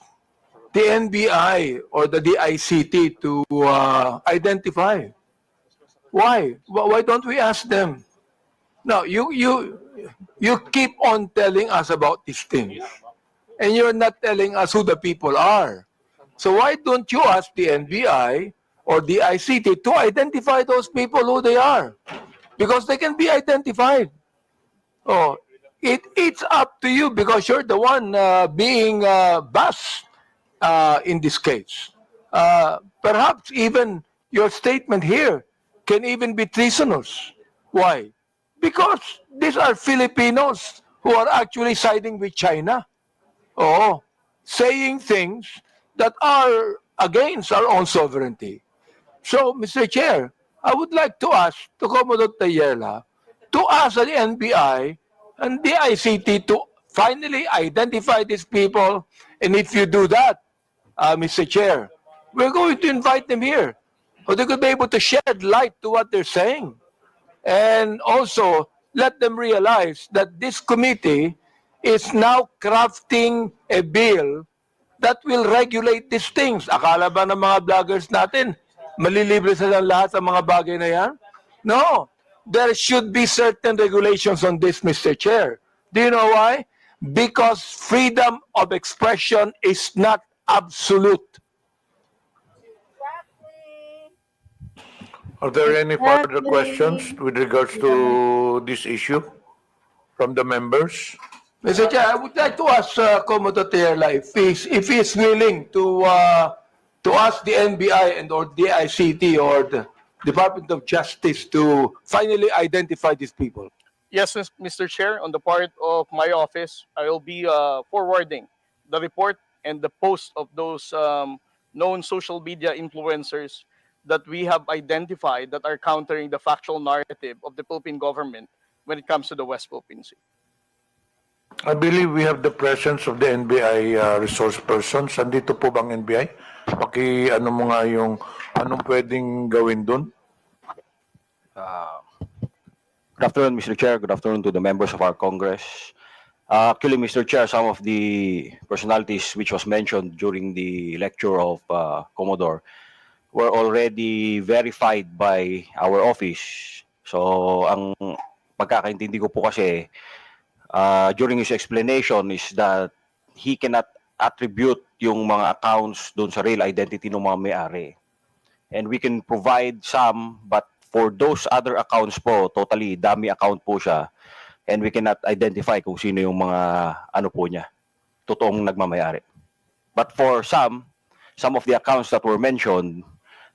the NBI or the DICT to identify? Why? Why don't we ask them? Now, you keep on telling us about these things, and you're not telling us who the people are. So why don't you ask the NBI or the ICT to identify those people who they are? Because they can be identified. Oh, it's up to you because you're the one being bashed in this case. Perhaps even your statement here can even be treasonous. Why? Because these are Filipinos who are actually siding with China. Oh, saying things that are against our own sovereignty. So, Mr. Chair, I would like to ask to Commodore Tayela to ask the NBI and the ICT to finally identify these people. And if you do that, Mr. Chair, we're going to invite them here. So they could be able to shed light to what they're saying. And also, let them realize that this committee is now crafting a bill that will regulate these things. Akala ba ng mga vloggers natin, malilibre sila lahat sa mga bagay na yan? No. There should be certain regulations on this, Mr. Chair. Do you know why? Because freedom of expression is not absolute. Are there any further questions with regards to this issue from the members? Mr. Chair, I would like to ask Commodore Tayela if he's willing to ask the NBI and or the ICT or the Department of Justice to finally identify these people. Yes, Mr. Chair, on the part of my office, I will be forwarding the report and the post of those known social media influencers that we have identified that are countering the factual narrative of the Philippine government when it comes to the West Philippine Sea. I believe we have the presence of the NBI resource persons. Andito po bang NBI? Ano mo nga yung anong pwedeng gawin dun? Good afternoon, Mr. Chair. Good afternoon to the members of our Congress. Actually, Mr. Chair, some of the personalities which was mentioned during the lecture of Commodore were already verified by our office. So, ang pagkakaintindi ko po kasi during his explanation is that he cannot attribute yung mga accounts doon sa real identity ng mga may-ari. And we can provide some, but for those other accounts po, totally dummy account po siya. And we cannot identify kung sino yung mga ano po niya, totoong nagmamayari. But for some of the accounts that were mentioned,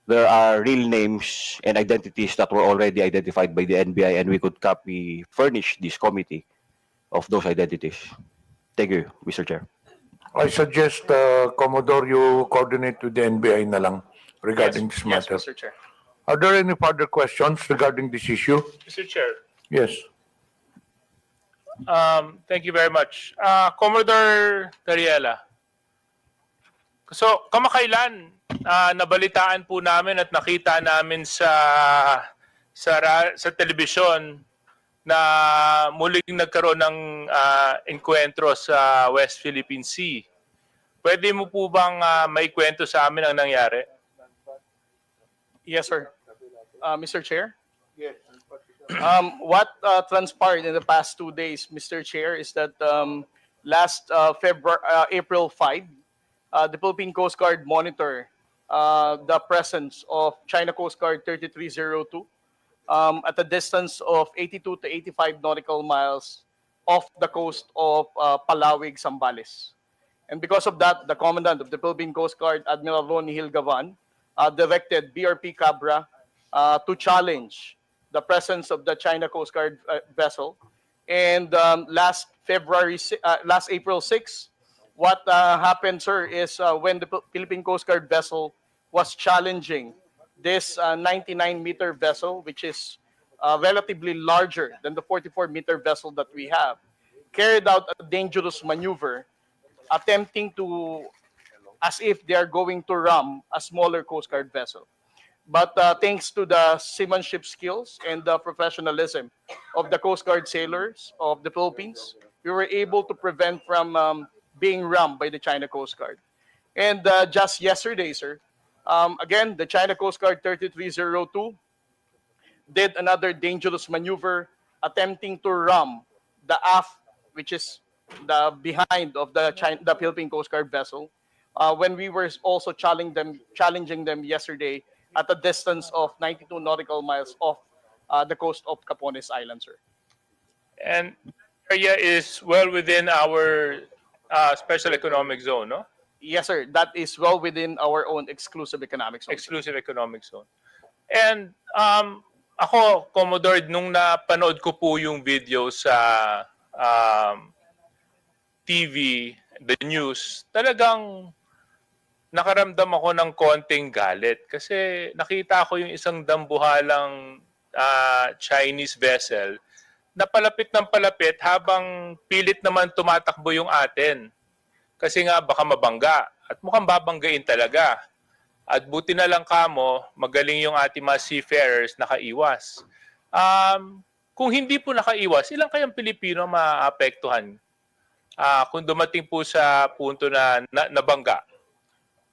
there are real names and identities that were already identified by the NBI, and we could furnish this committee of those identities. Thank you, Mr. Chair. I suggest, Commodore, you coordinate with the NBI na lang regarding this Yes, matter. Mr. Chair. Are there any further questions regarding this issue? Mr. Chair, Yes. thank you very much. Commodore Tariela. So, kamakailan, nabalitaan po namin at nakita namin sa telebisyon na muling nagkaroon ng enkwentro sa West Philippine Sea. Pwede mo po bang maikwento sa amin ang nangyari? Yes, sir. Mr. Chair? What transpired in the past 2 days, Mr. Chair, is that last April 5, the Philippine Coast Guard monitor the presence of China Coast Guard 3302 at a distance of 82 to 85 nautical miles off the coast of Palawig, Zambales. And because of that, the Commandant of the Philippine Coast Guard, Admiral Ronnie Hilgavan, directed BRP Cabra to challenge the presence of the China Coast Guard vessel. And last April 6, what happened, sir, is when the Philippine Coast Guard vessel was challenging this 99-meter vessel, which is relatively larger than the 44-meter vessel that we have, carried out a dangerous maneuver, attempting to, as if they are going to ram a smaller Coast Guard vessel. But thanks to the seamanship skills and the professionalism of the Coast Guard sailors of the Philippines, we were able to prevent from being rammed by the China Coast Guard. And just yesterday, sir, again, the China Coast Guard 3302 did another dangerous maneuver, attempting to ram the aft, which is the behind of the Philippine Coast Guard vessel, when we were also challenging them yesterday at a distance of 92 nautical miles off the coast of Capones Island, sir. And area is well within our special economic zone, no? Yes, sir. That is well within our own exclusive economic zone. Exclusive economic zone. And ako, Commodore, nung napanood ko po yung video sa TV, the news, talagang nakaramdam ako ng konting galit kasi nakita ko yung isang dambuhalang Chinese vessel na palapit ng palapit habang pilit naman tumatakbo yung atin. Kasi nga baka mabangga at mukhang babanggain talaga. At buti na lang kamo, magaling yung ating mga seafarers nakaiwas. Kung hindi po nakaiwas, ilang kayang Pilipino maapektuhan kung dumating po sa punto na nabangga?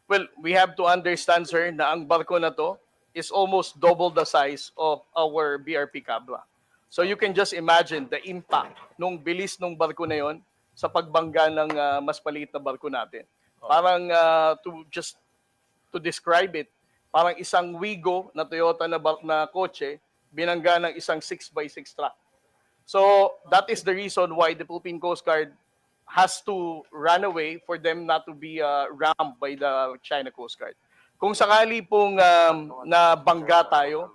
Well, we have to understand, sir, na ang barko na to is almost double the size of our BRP Cabra. So you can just imagine the impact nung bilis nung barko na yon sa pagbangga ng mas maliit na barko natin. Parang to describe it, parang isang Wigo na Toyota na kotse binangga ng isang 6x6 truck. So that is the reason why the Philippine Coast Guard has to run away for them not to be rammed by the China Coast Guard. Kung sakali pong nabangga tayo,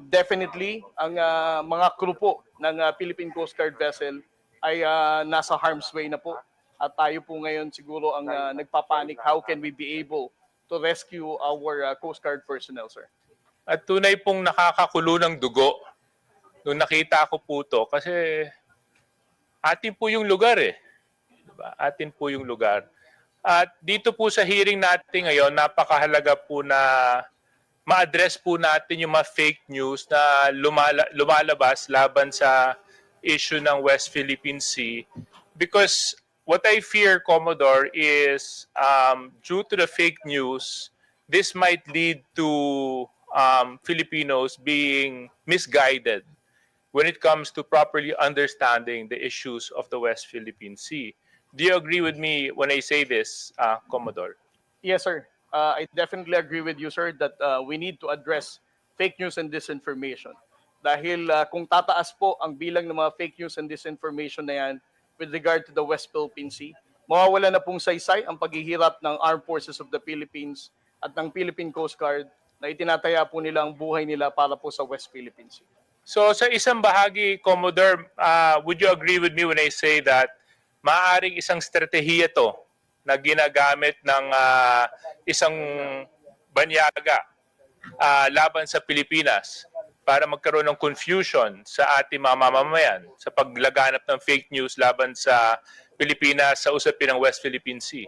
definitely ang mga crew po ng Philippine Coast Guard vessel ay nasa harm's way na po. At tayo po ngayon siguro ang nagpapanik, how can we be able to rescue our Coast Guard personnel, sir? At tunay pong nakakakulo ng dugo nung nakita ko po to kasi atin po yung lugar eh. Diba? Atin po yung lugar. At dito po sa hearing natin ngayon, napakahalaga po na ma-address po natin yung mga fake news na lumalabas laban sa issue ng West Philippine Sea. Because what I fear, Commodore, is due to the fake news, this might lead to Filipinos being misguided when it comes to properly understanding the issues of the West Philippine Sea. Do you agree with me when I say this, Commodore? Yes, sir. I definitely agree with you, sir, that we need to address fake news and disinformation. Dahil kung tataas po ang bilang ng mga fake news and disinformation na yan with regard to the West Philippine Sea, mawawala na pong saysay ang paghihirap ng Armed Forces of the Philippines at ng Philippine Coast Guard na itinataya po nila ang buhay nila para po sa West Philippine Sea. So sa isang bahagi, Commodore, would you agree with me when I say that maaaring isang strategiya to na ginagamit ng isang banyaga laban sa Pilipinas para magkaroon ng confusion sa ating mga mamamayan sa paglaganap ng fake news laban sa Pilipinas sa usapin ng West Philippine Sea?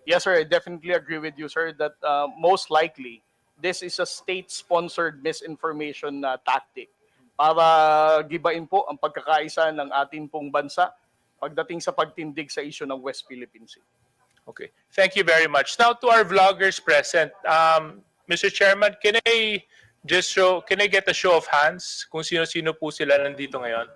Yes, sir. I definitely agree with you, sir, that most likely this is a state-sponsored misinformation tactic para gibain po ang pagkakaisa ng ating pong bansa pagdating sa pagtindig sa issue ng West Philippine Sea. Okay. Thank you very much. Now to our vloggers present. Mr. Chairman, can I get a show of hands kung sino-sino po sila nandito ngayon?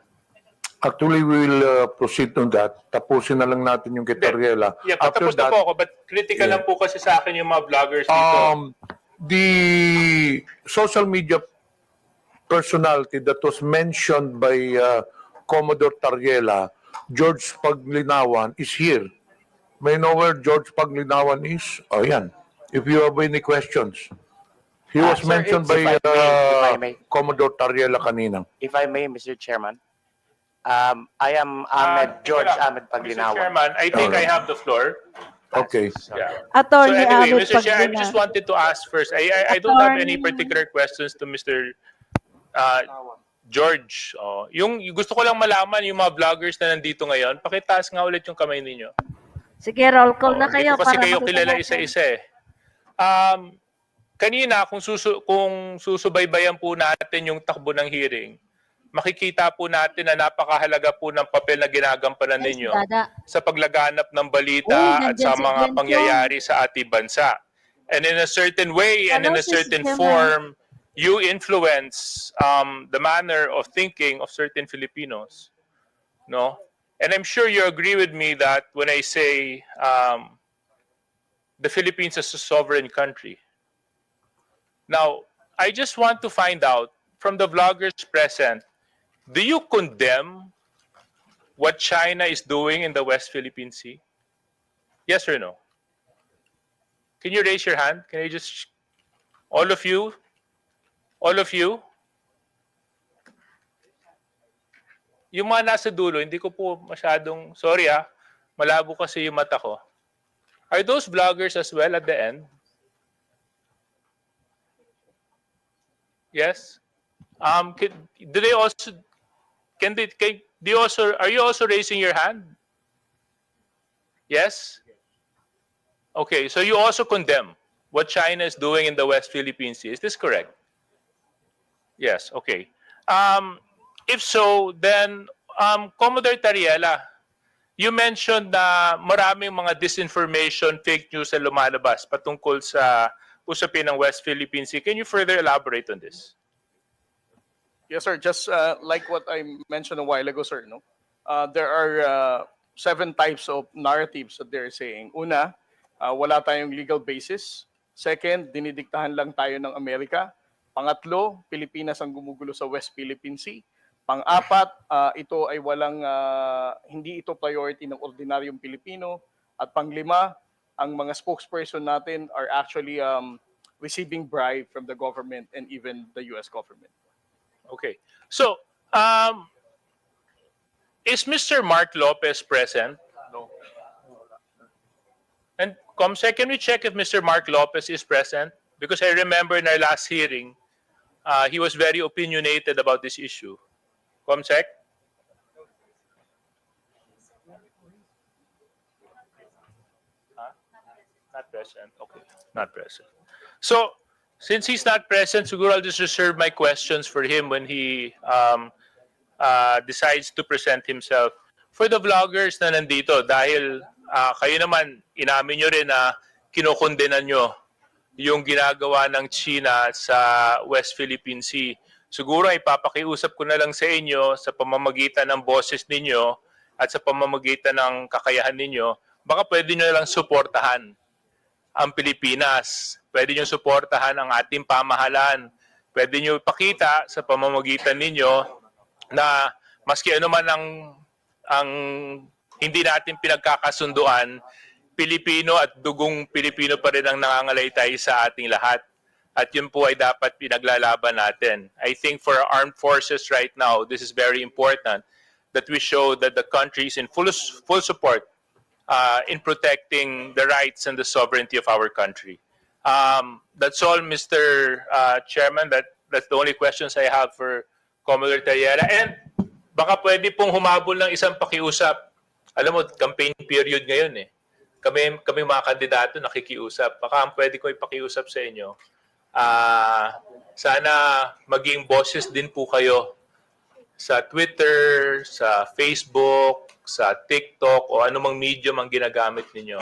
Actually, we will proceed on that. Tapusin na lang natin yung kay Tariela. Yeah, patapos na po ako, but critical lang po kasi sa akin yung mga vloggers dito. The social media personality that was mentioned by Commodore Tariela, George Paglinawan, is here. May know where George Paglinawan is? Oh, yan. If you have any questions. He was Sir, mentioned if by I may. Commodore Tariela kanina. If I may, Mr. Chairman, I am George Ahmed Paglinawan. Mr. Chairman, I think I have the floor. Okay. Yeah. Attorney So anyway, Ahmed Mr. Chair, I Paglinawan. just wanted to ask first. I don't have any particular questions to Mr. George. Yung gusto ko lang malaman yung mga vloggers na nandito ngayon, pakitaas nga ulit yung kamay ninyo. Sige, roll call na Hindi kayo ko kasi para kayo makita kilala natin. isa-isa eh. Kanina, kung susubaybayan po natin yung takbo ng hearing, makikita po natin na napakahalaga po ng papel na ginagampanan ninyo sa paglaganap ng balita at sa mga pangyayari sa ating bansa. And in a certain way and in a certain form, you influence the manner of thinking of certain Filipinos. No? And I'm sure you agree with me that when I say the Philippines is a sovereign country. Now, I just want to find out from the vloggers present, do you condemn what China is doing in the West Philippine Sea? Yes or no? Can you raise your hand? Can I just, all of you? All of you? Yung mga nasa dulo, hindi ko po masyadong, sorry malabo kasi yung mata ko. Are those vloggers as well at the end? Yes? Do they also, are you also raising your hand? Yes? Okay, so you also condemn what China is doing in the West Philippine Sea. Is this correct? Yes, okay. If so, then, Commodore Tariela, you mentioned na maraming mga disinformation, fake news na lumalabas patungkol sa usapin ng West Philippine Sea. Can you further elaborate on this? Yes, sir. Just like what I mentioned a while ago, sir, no? There are 7 types of narratives that they're saying. Una, wala tayong legal basis. Second, dinidiktahan lang tayo ng Amerika. Pangatlo, Pilipinas ang gumugulo sa West Philippine Sea. Pang-apat, ito ay hindi ito priority ng ordinaryong Pilipino. At pang-lima, ang mga spokesperson natin are actually receiving bribe from the government and even the US government. Okay. So, is Mr. Mark Lopez present? No. And Comsec, can we check if Mr. Mark Lopez is present? Because I remember in our last hearing, he was very opinionated about this issue. Comsec? Not present. Okay, not present. So, Since he's not present, siguro I'll just reserve my questions for him when he decides to present himself. For the vloggers na nandito, dahil kayo naman, inamin nyo rin na kinukondenan nyo yung ginagawa ng China sa West Philippine Sea. Siguro ipapakiusap ko na lang sa inyo sa pamamagitan ng boses ninyo at sa pamamagitan ng kakayahan ninyo, baka pwede nyo lang suportahan ang Pilipinas. Pwede nyo suportahan ang ating pamahalaan. Pwede nyo ipakita sa pamamagitan ninyo na maski ano man ang hindi natin pinagkakasunduan, Pilipino at dugong Pilipino pa rin ang nangangalaytay sa ating lahat. At yun po ay dapat pinaglalaban natin. I think for our armed forces right now, this is very important that we show that the country is in full support in protecting the rights and the sovereignty of our country. That's all, Mr. Chairman. That's the only questions I have for Commodore Tayera. And baka pwede pong humabol ng isang pakiusap. Alam mo, campaign period ngayon eh. Kami mga kandidato nakikiusap. Baka ang pwede ko ipakiusap sa inyo. Sana maging boses din po kayo sa Twitter, sa Facebook, sa TikTok o anumang medium ang ginagamit ninyo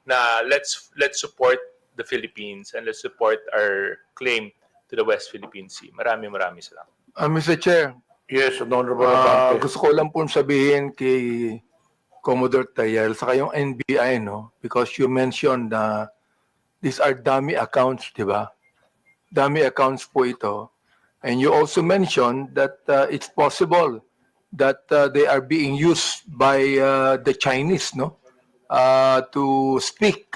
na let's support the Philippines and let's support our claim to the West Philippine Sea. Maraming salamat. Mr. Chair, Yes, Honorable Abante. gusto ko lang po sabihin kay Commodore Tayel, saka yung NBI, no? Because you mentioned na these are dummy accounts, di ba? Dummy accounts po ito. And you also mentioned that it's possible that they are being used by the Chinese, no? To speak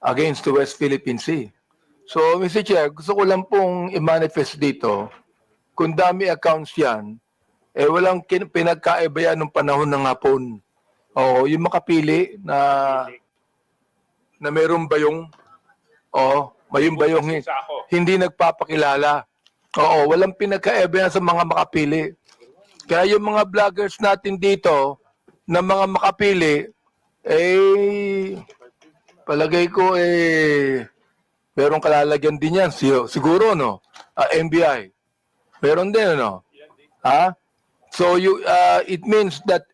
against the West Philippine Sea. So, Mr. Chair, gusto ko lang pong i-manifest dito, kung dummy accounts yan, walang pinagkaiba yan ng panahon ng hapon. O, yung makapili na mayroong bayong, mayroong bayong hindi nagpapakilala. Oo, walang pinagkaiba yan sa mga makapili. Kaya yung mga vloggers natin dito na mga makapili, palagay ko merong kalalagyan din yan. Siguro, no? NBI. Meron din, no? So it means that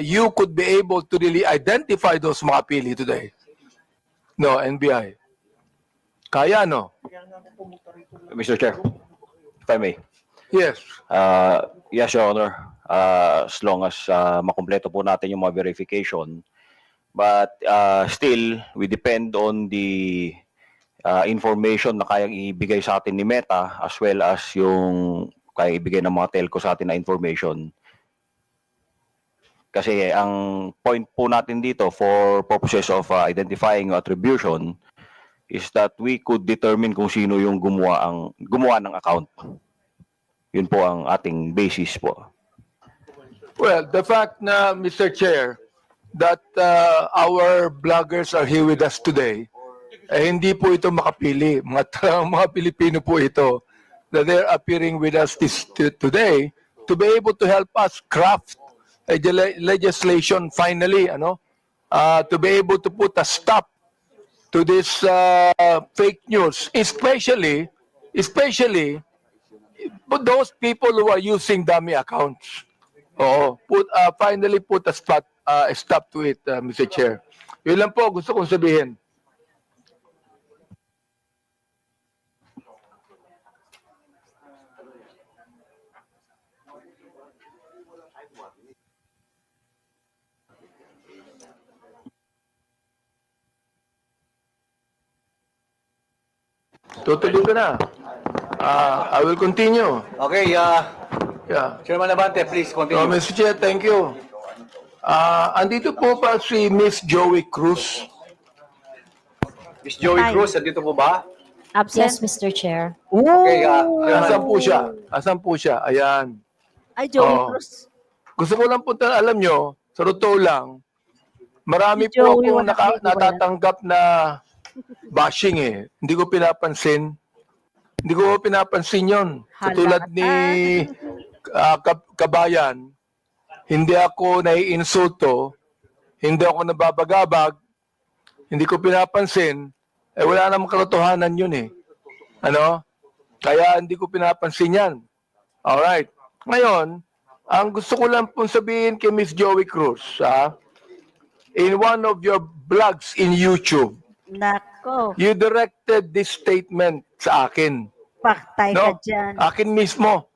you could be able to really identify those makapili today. No, NBI. Kaya, no? Mr. Chair, if I may. Yes. Yes, Your Honor. As long as makumpleto po natin yung mga verification. But still, we depend on the information na kayang ibigay sa atin ni Meta as well as yung kayang ibigay ng mga telco sa atin na information. Kasi ang point po natin dito for purposes of identifying attribution is that we could determine kung sino yung gumawa ng account. Yun po ang ating basis po. Well, the fact na, Mr. Chair, that our bloggers are here with us today, hindi po ito makapili. Mga Pilipino po ito that they're appearing with us today to be able to help us craft a legislation finally, to be able to put a stop to this fake news, especially those people who are using dummy accounts. Finally put a stop to it, Mr. Chair. Yun lang po gusto kong sabihin. Tutuloy ko na. I will continue. Okay, Yeah. Chairman Abante, please continue. Mr. Chair, thank you. Andito po pa si Miss Joey Cruz. Miss Joey Cruz, andito po ba? Yes, Mr. Chair. Okay, Asan po siya? Asan po siya? Ayan. Ay, Joey Oo. Cruz. Gusto ko lang po alam nyo, sa totoo lang, marami Si po Joey, akong wala kayo, wala. natatanggap na bashing eh. Hindi ko pinapansin. Hindi ko pinapansin yon. Katulad ni Kabayan, hindi ako naiinsulto, hindi ako nababagabag, hindi ko pinapansin, wala namang katotohanan yun eh. Ano? Kaya hindi ko pinapansin yan. Alright. Ngayon, ang gusto ko lang pong sabihin kay Miss Joey Cruz, in one of your vlogs in YouTube, Nako, you directed this statement sa akin. paktay ka dyan. Akin mismo.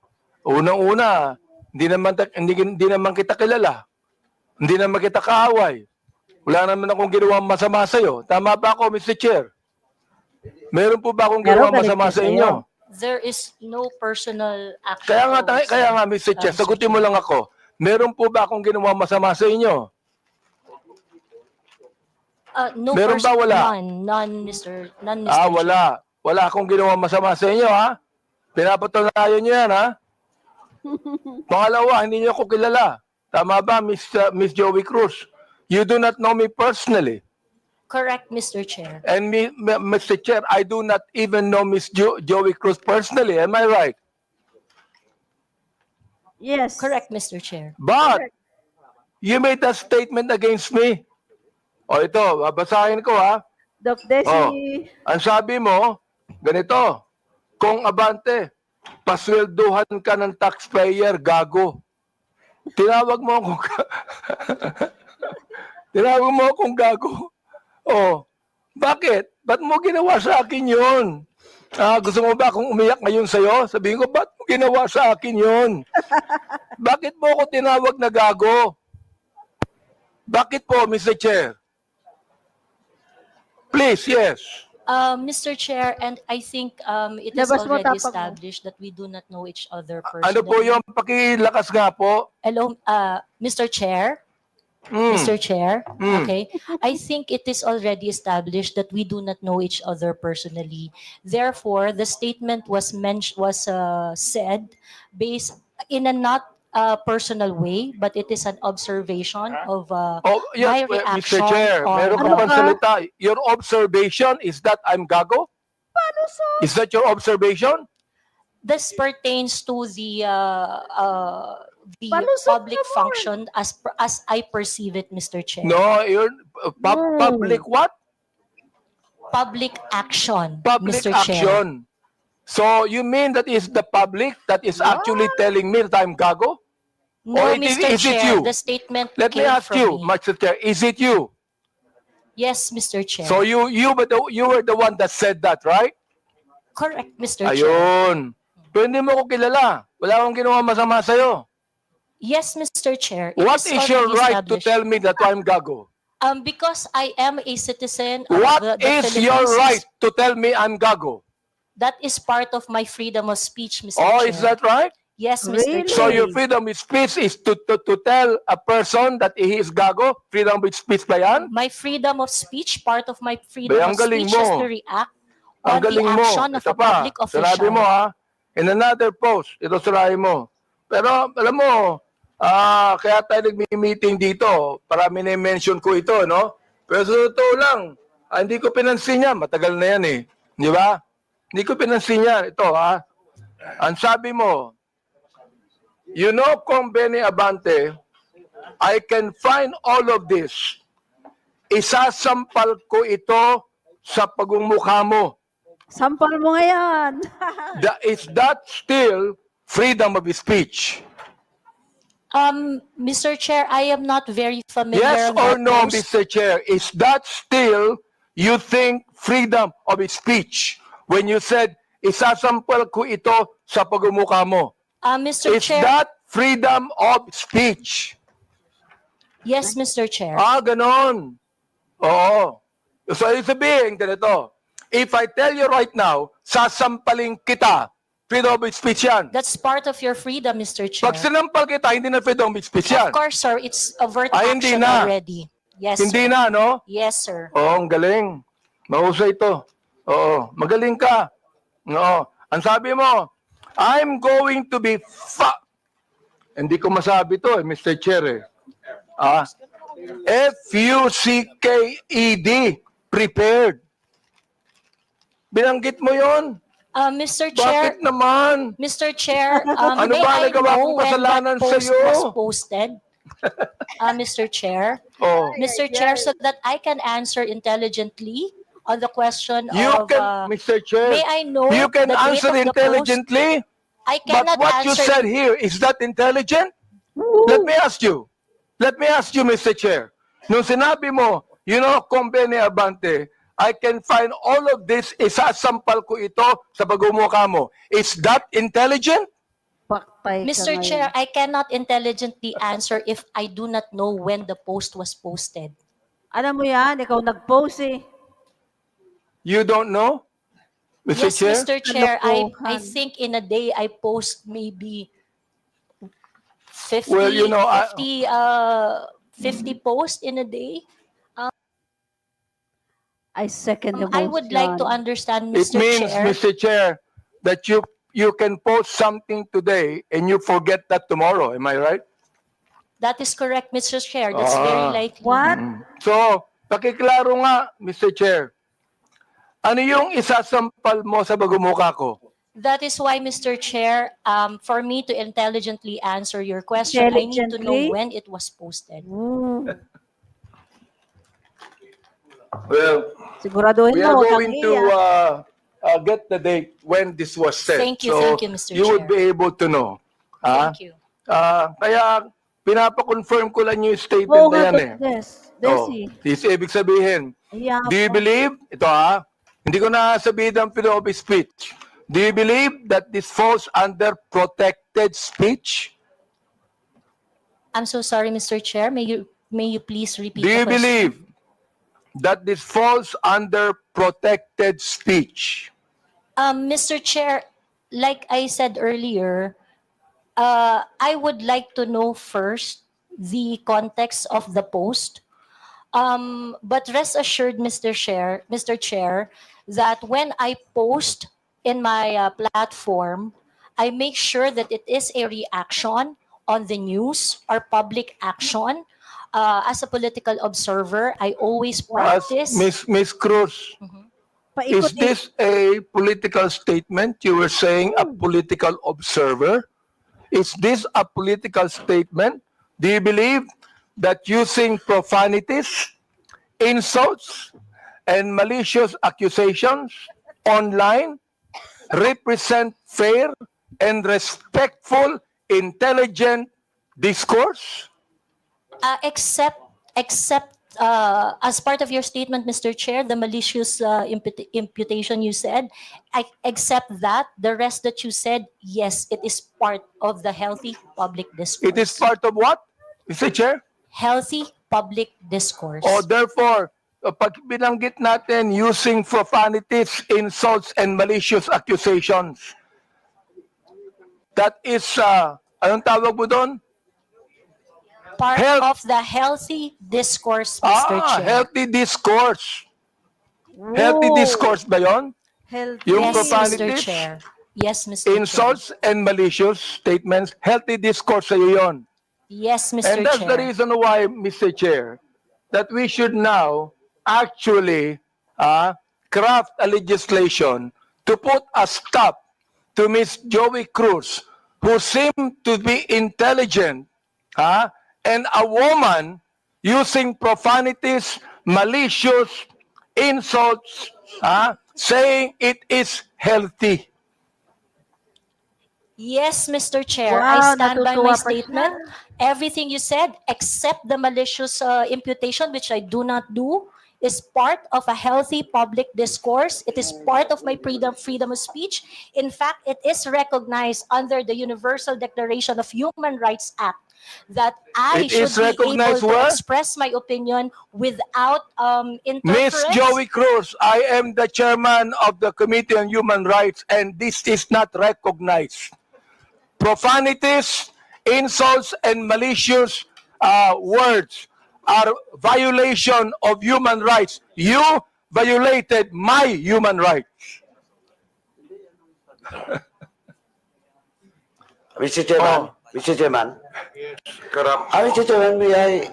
Unang-una, hindi naman kita kilala. Hindi naman kita kaaway. Wala naman akong ginawang masama sa'yo. Tama ba ako, Mr. Chair? Meron po ba akong ginawang masama sa inyo? There is no personal action. Kaya nga, Mr. Chair, sagutin mo lang ako. Meron po ba akong ginawang masama sa inyo? No Meron ba? Wala? None, Mr. Wala. Wala akong ginawang masama sa inyo, ha? Pinapatunayan nyo yan, ha? Pangalawa, hindi nyo ako kilala. Tama ba, Miss Joey Cruz? You do not know me personally. Correct, Mr. Chair. And Mr. Chair, I do not even know Miss Joey Cruz personally. Am I right? Yes. Correct, Mr. Chair. But, you made a statement against me. O ito, babasahin ko, ha? Doc Desi. Ang sabi mo, ganito, kung abante, paswelduhan ka ng taxpayer, gago. Tinawag mo akong tinawag mo akong gago. Oh, bakit? Ba't mo ginawa sa akin yun? Gusto mo ba akong umiyak ngayon sa'yo? Sabihin ko, ba't mo ginawa sa akin yun? Bakit mo ako tinawag na gago? Bakit po, Mr. Chair? Please, yes. Mr. Chair, and I think it is already established that we do not know each other personally. Ano po yung pakilakas nga po? Hello, Mr. Chair? Mr. Chair? Okay. I think it is already established that we do not know each other personally. Therefore, the statement was said based in a not personal way, but it is an observation of my reaction. Mr. Chair, meron ka pang salita. Your observation is that I'm gago? Is that your observation? This pertains to the public function as I perceive it, Mr. Chair. No, you're public what? Public action, Public Mr. Chair. action. So you mean that is the public that is actually telling me that I'm gago? No, Or Mr. is it Chair, you? the statement Let me came ask from you, me. Mr. Chair, is it you? Yes, Mr. Chair. So you were the one that said that, right? Correct, Mr. Chair. Ayun. Pero hindi mo ko kilala. Wala akong ginawa masama sa'yo. Yes, Mr. Chair. It What is your already right to established. tell me that I'm gago? Because I am a citizen of What the is Philippines. your right to tell me I'm gago? That is part of my freedom of speech, Mr. Oh, Chair. is that right? Yes, Mr. Chair. So your freedom of speech is to tell a person that he is gago? Freedom of speech ba yan? My freedom of speech, part of my freedom Ang of galing speech is mo. to react Ang on the galing mo. action of Ito a pa, public official. sinabi mo ha, in another post, ito sirahin mo. Pero alam mo, kaya tayo nagmi-meeting dito, para mini-mention ko ito, no? Pero sa totoo lang, hindi ko pinansin yan, matagal na yan eh. Di ba? Hindi ko pinansin yan. Ito ha, ang sabi mo, you know, Kong Benny Abante, I can find all of this. Isasampal ko ito sa pagmumukha mo. Sampal mo ngayon. Is that still freedom of speech? Mr. Chair, I am not very familiar. Yes with or no, those. Mr. Chair? Is that still, you think, freedom of speech? When you said, isasampal ko ito sa pagmumukha mo. Mr. Is Chair. that freedom of speech? Yes, Mr. Chair. Ganon. Oo. So, ibig sabihin, ganito. If I tell you right now, sasampaling kita, freedom of speech yan. That's part of your freedom, Mr. Chair. Pag sinampal kita, hindi na freedom of speech yan. Of course, sir. It's overt Hindi action na. already. Yes, Hindi sir. na, no? Yes, sir. Oo, ang galing. Mahusay ito. Oo, magaling ka. Oo. Ang sabi mo, I'm going to be Hindi ko masabi to, Mr. Chair. F-U-C-K-E-D. Prepared. Binanggit mo yon? Mr. Chair. Bakit naman? Mr. Chair, Ano may ba I nagawa know kong when kasalanan that post sa'yo? was posted? Mr. Chair. Oh. Mr. Chair, so that I can answer intelligently on the question You of, can, Mr. Chair, may I know you can the date answer of the post? intelligently, I but cannot what you answer. said here, is that intelligent? Let me ask you, Mr. Chair. Nung sinabi mo, Company Abante, I can find all of this, isasampal ko ito sa pagmumukha mo. Is that intelligent? Paktay ka Mr. ngayon. Chair, I cannot intelligently answer if I do not know when the post was posted. Alam mo yan, ikaw nag-post eh. You don't know, Mr. Yes, Chair? Mr. Chair, I Kalokohan. think in a day I post maybe 50, Well, 50 posts in a day. I second the I would like to motion. understand, It Mr. means, Chair. Mr. Chair, that you can post something today and you forget that tomorrow. Am I right? That is correct, Mr. Chair. That's very likely. What? So, pakiklaro nga, Mr. Chair. Ano yung isasampal mo sa bagumukha ko? That is why, Mr. Chair, for me to intelligently answer your question, I need to know Intelligently? when it was posted. Well, Siguraduhin we mo, are huwag kang going to iiyak. get the date when this was said. Thank you, Mr. You would Chair. be able to know. Thank you. Kaya pinapa-confirm ko lang yung statement Oo na nga, yan eh. Desi. Is ibig sabihin, Iyak do you ako. believe, ito hindi ko na sabihin ang Philippine speech. Do you believe that this falls under protected speech? I'm so sorry, Mr. Chair. May you please repeat Do the you question? believe that this falls under protected speech? Mr. Chair, like I said earlier, I would like to know first the context of the post. But rest assured, Mr. Chair, that when I post in my platform, I make sure that it is a reaction on the news or public action. As a political observer, I always practice. Miss Cruz, is this a political statement? You were saying a political observer. Is this a political statement? Do you believe that using profanities, insults, and malicious accusations online represent fair and respectful, intelligent discourse? Except as part of your statement, Mr. Chair, the malicious imputation you said, I accept that. The rest that you said, yes, it is part of the healthy public discourse. It is part of what, Mr. Chair? Healthy public discourse. O therefore, pag binanggit natin using profanities, insults, and malicious accusations, that is, anong tawag mo doon? Part of the healthy discourse, Mr. Chair. Healthy discourse. Healthy discourse ba yun? Yung Yes, Mr. profanities, Chair. Yes, Mr. insults, and malicious statements, healthy discourse sa'yo yun. Yes, Mr. And that's Chair. the reason why, Mr. Chair, that we should now actually craft a legislation to put a stop to Miss Joey Cruz, who seemed to be intelligent, and a woman using profanities, malicious insults, saying it is healthy. Yes, Mr. Chair. Wow, I stand by natutuwa my pa statement. Everything you said, except the malicious imputation, which I do not do, is part of a healthy public discourse. It is part of my freedom of speech. In fact, it is recognized under the Universal Declaration of Human Rights Act that I It should is be able recognized to where? express my opinion without Miss interference. Joey Cruz, I am the chairman of the Committee on Human Rights, and this is not recognized. Profanities, insults, and malicious words are violation of human rights. You violated my human rights. Mr. Chairman, Mr. Chairman, Mr. Chairman, may I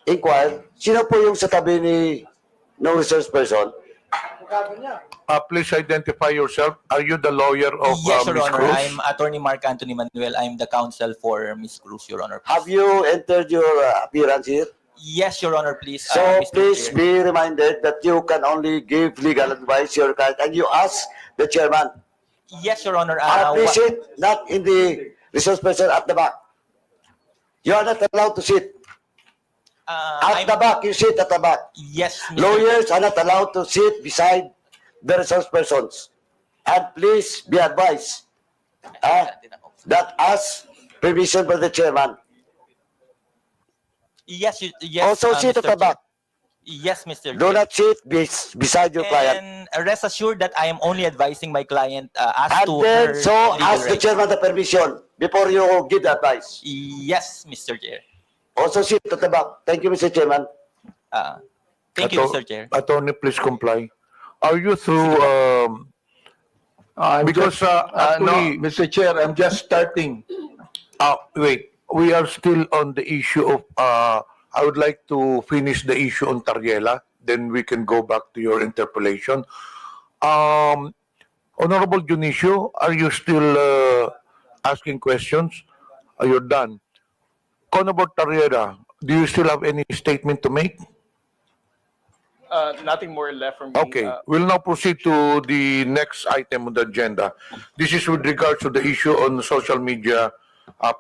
inquire, sino po yung sa tabi ni no resource person? Please identify yourself. Are you the lawyer of Yes, Your Ms. Honor. Cruz? I'm Attorney Mark Anthony Manuel. I'm the counsel for Ms. Cruz, Your Honor. Have you entered your appearance here? Yes, Your Honor, please. So Mr. please Chair. be reminded that you can only give legal advice to your client, and you ask the chairman. Yes, Your Honor. Please sit, not in the resource person at the back. You are not allowed to sit. At the back, you sit at the back. Yes, Mr. Lawyers are not allowed to sit beside the resource persons. And please be advised that as permission by the chairman. Yes, yes. Also sit Mr. at the back. Yes, Mr. Do Chair. not sit beside your client. And rest assured that I am only advising my client as And to then, her so legal ask the rights. chairman the permission before you give the advice. Yes, Mr. Chair. Also sit at the back. Thank you, Mr. Chairman. Thank you, Mr. Chair. Attorney, please comply. Are you through, because actually, Mr. Chair, I'm just starting. wait, we are still on the issue of, I would like to finish the issue on Tariela, then we can go back to your interpolation. Honorable Junicio, are you still asking questions? Are you done? Honorable Tariela, do you still have any statement to make? Nothing more left from me. Okay, we'll now proceed to the next item on the agenda. This is with regards to the issue on social media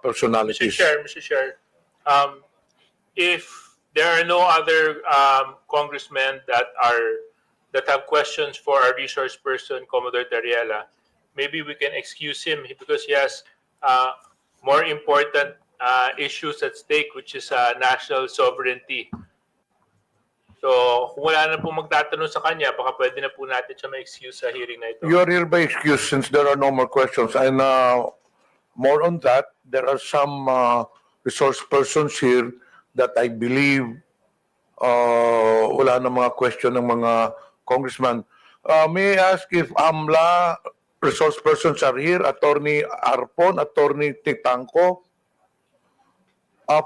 personalities. Mr. Chair, if there are no other congressmen that have questions for our resource person, Commodore Dariela, maybe we can excuse him because he has more important issues at stake, which is national sovereignty. So, kung wala na po magtatanong sa kanya, baka pwede na po natin siya ma-excuse sa hearing na ito. You are hereby excused since there are no more questions. And more on that, there are some resource persons here that I believe wala na mga question ng mga congressman. May I ask if AMLA resource persons are here? Attorney Arpon, Attorney Titanco.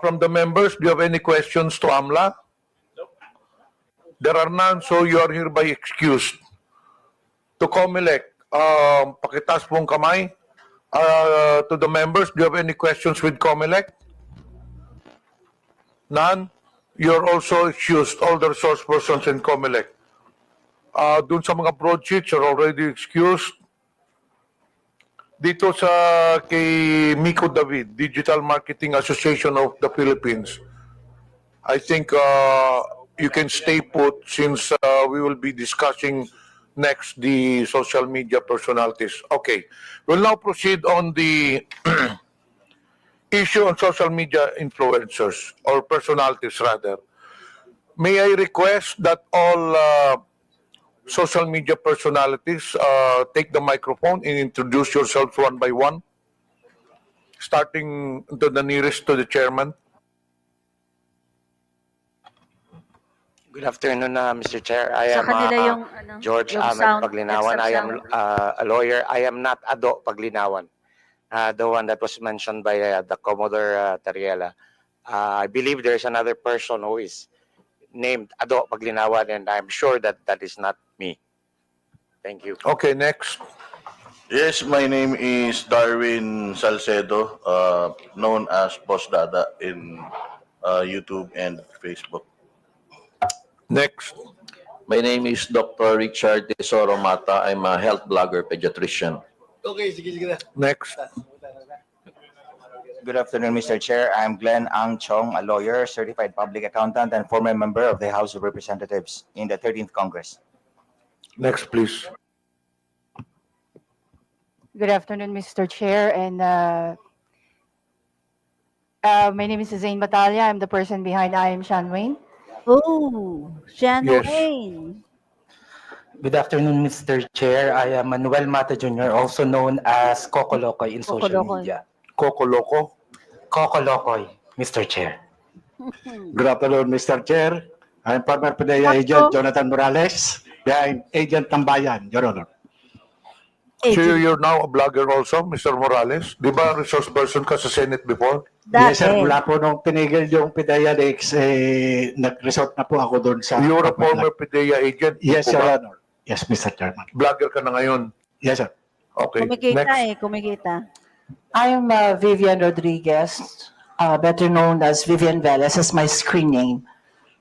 From the members, do you have any questions to AMLA? There are none, so you are hereby excused. To COMELEC, pakitaas pong kamay. To the members, do you have any questions with COMELEC? None? You are also excused, all the resource persons in COMELEC. Dun sa mga broadsheets are already excused. Dito sa kay Miko David, Digital Marketing Association of the Philippines, I think you can stay put since we will be discussing next the social media personalities. Okay, we'll now proceed on the issue on social media influencers or personalities rather. May I request that all social media personalities take the microphone and introduce yourselves one by one, starting to the nearest to the chairman. Good afternoon, Mr. Chair. I Sa am kanila yung, George yung Ahmed sound, Paglinawan. extra I am sound. a lawyer. I am not Ado Paglinawan, the one that was mentioned by the Commodore Tariela. I believe there is another person who is named Ado Paglinawan, and I'm sure that that is not me. Thank you. Okay, next. Yes, my name is Darwin Salcedo, known as Boss Dada in YouTube and Facebook. Next. My name is Dr. Richard Tesoro Mata. I'm a health blogger pediatrician. Okay, sige, sige na. Next. Good afternoon, Mr. Chair. I'm Glenn Ang Chong, a lawyer, certified public accountant, and former member of the House of Representatives in the 13th Congress. Next, please. Good afternoon, Mr. Chair, and my name is Zain Batalya. I'm the person behind I Am Sean Wayne. Oh, Sean Yes. Wayne. Good afternoon, Mr. Chair. I am Manuel Mata Jr., also known as Coco Locoy in social Coco Locoy. media. Coco Loco? Coco Locoy, Mr. Chair. Good afternoon, Mr. Chair. I'm former PDEA agent Jonathan Morales, behind Agent Tambayan, Your Honor. So you're now a blogger also, Mr. Morales? Di ba resource person ka sa Senate before? Yes, sir. Mula po nung pinigil yung PDEA Leaks, nag-resort na po ako doon sa... You're a former PDEA agent? Yes, po Your ba? Honor. Yes, Mr. Chairman. Blogger ka na ngayon? Yes, sir. Okay, Kumikita next. kumikita. I am Vivian Rodriguez, better known as Vivian Velez as my screen name.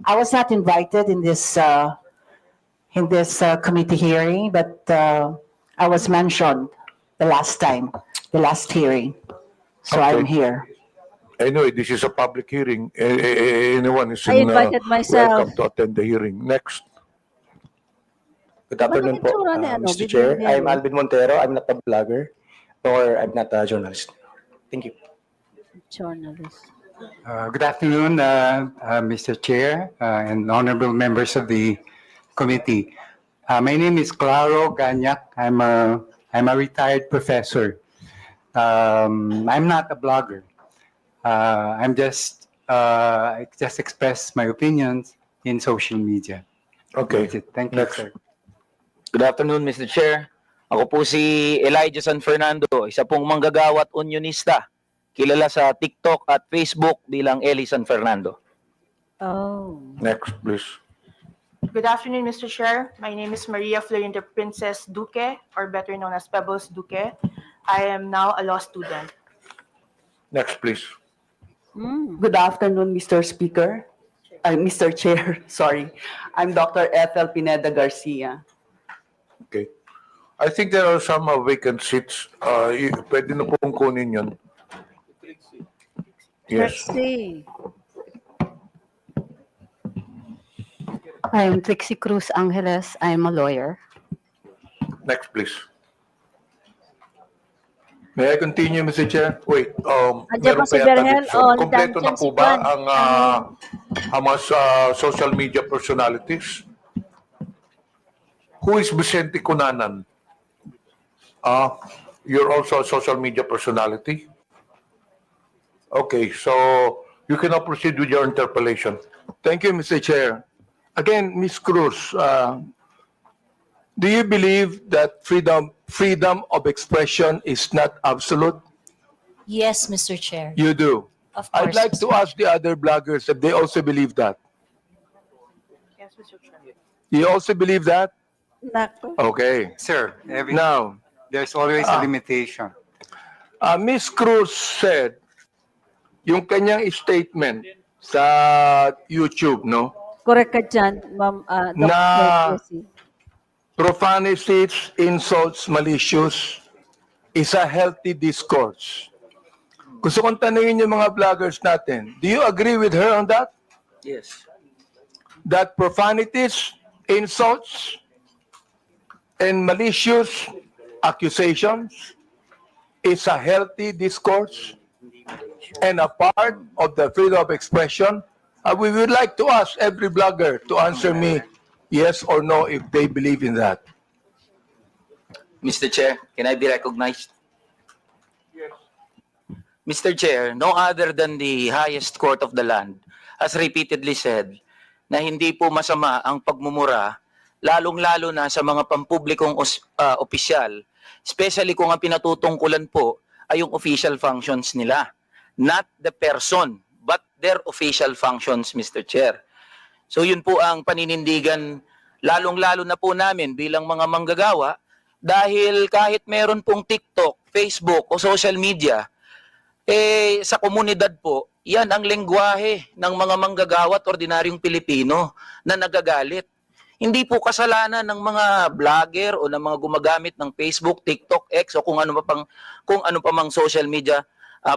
I was not invited in this committee hearing, but I was mentioned the last hearing. So I'm Okay. here. Anyway, this is a public hearing. Anyone is I invited myself. welcome to attend the hearing. Next. Good afternoon po, itsura ni ano, Mr. Chair. bibili I'm niya, Alvin Montero. I'm not a blogger or I'm not a journalist. Thank you. Journalist. Good afternoon, Mr. Chair and honorable members of the committee. My name is Claro Ganyak. I'm a retired professor. I'm not a blogger. I just express my opinions in social media. Okay. That's it. Thank you, Next. sir. Good afternoon, Mr. Chair. Ako po si Elijah San Fernando, isa pong manggagawa at unionista, kilala sa TikTok at Facebook bilang Eli San Fernando. Oh. Next, please. Good afternoon, Mr. Chair. My name is Maria Florinda Princess Duque, or better known as Pebbles Duque. I am now a law student. Next, please. Good afternoon, Mr. Speaker. Mr. Chair, sorry. I'm Dr. Ethel Pineda Garcia. Okay. I think there are some vacant seats. Pwede na pong kunin yun. Let's Yes. see. I am Trixie Cruz Angeles. I am a lawyer. Next, please. May I continue, Mr. Chair? Wait, Andiyan meron ba si pa yata Berhel? dito. Oh, Kompleto na nandiyan po si ba Juan. ang mga social media personalities? Who is Vicente Cunanan? You're also a social media personality? Okay, so you can now proceed with your interpellation. Thank you, Mr. Chair. Again, Ms. Cruz, do you believe that freedom of expression is not absolute? Yes, Mr. Chair. You do. Of course. I'd like to ask the other bloggers if they also believe that. Yes, Mr. Chair. You also believe that? Nako. Okay. Sir, Now, there's always a limitation. Ms. Cruz said, yung kanyang statement sa YouTube, no? Correct ka dyan, Ma'am Dr. Na- Jessie. Profanities, insults, malicious is a healthy discourse. Gusto kong tanungin yung mga vloggers natin, do you agree with her on that? Yes. That profanities, insults, and malicious accusations is a healthy discourse and a part of the freedom of expression? We would like to ask every blogger to answer me yes or no if they believe in that. Mr. Chair, can I be recognized? Yes. Mr. Chair, no other than the highest court of the land has repeatedly said na hindi po masama ang pagmumura, lalong-lalo na sa mga pampublikong opisyal, especially kung ang pinatutungkulan po ay yung official functions nila. Not the person, but their official functions, Mr. Chair. So yun po ang paninindigan, lalong-lalo na po namin bilang mga manggagawa, dahil kahit meron pong TikTok, Facebook o social media, sa komunidad po, yan ang lengguwahe ng mga manggagawa at ordinaryong Pilipino na nagagalit. Hindi po kasalanan ng mga vlogger o ng mga gumagamit ng Facebook, TikTok, X o kung ano pa mang social media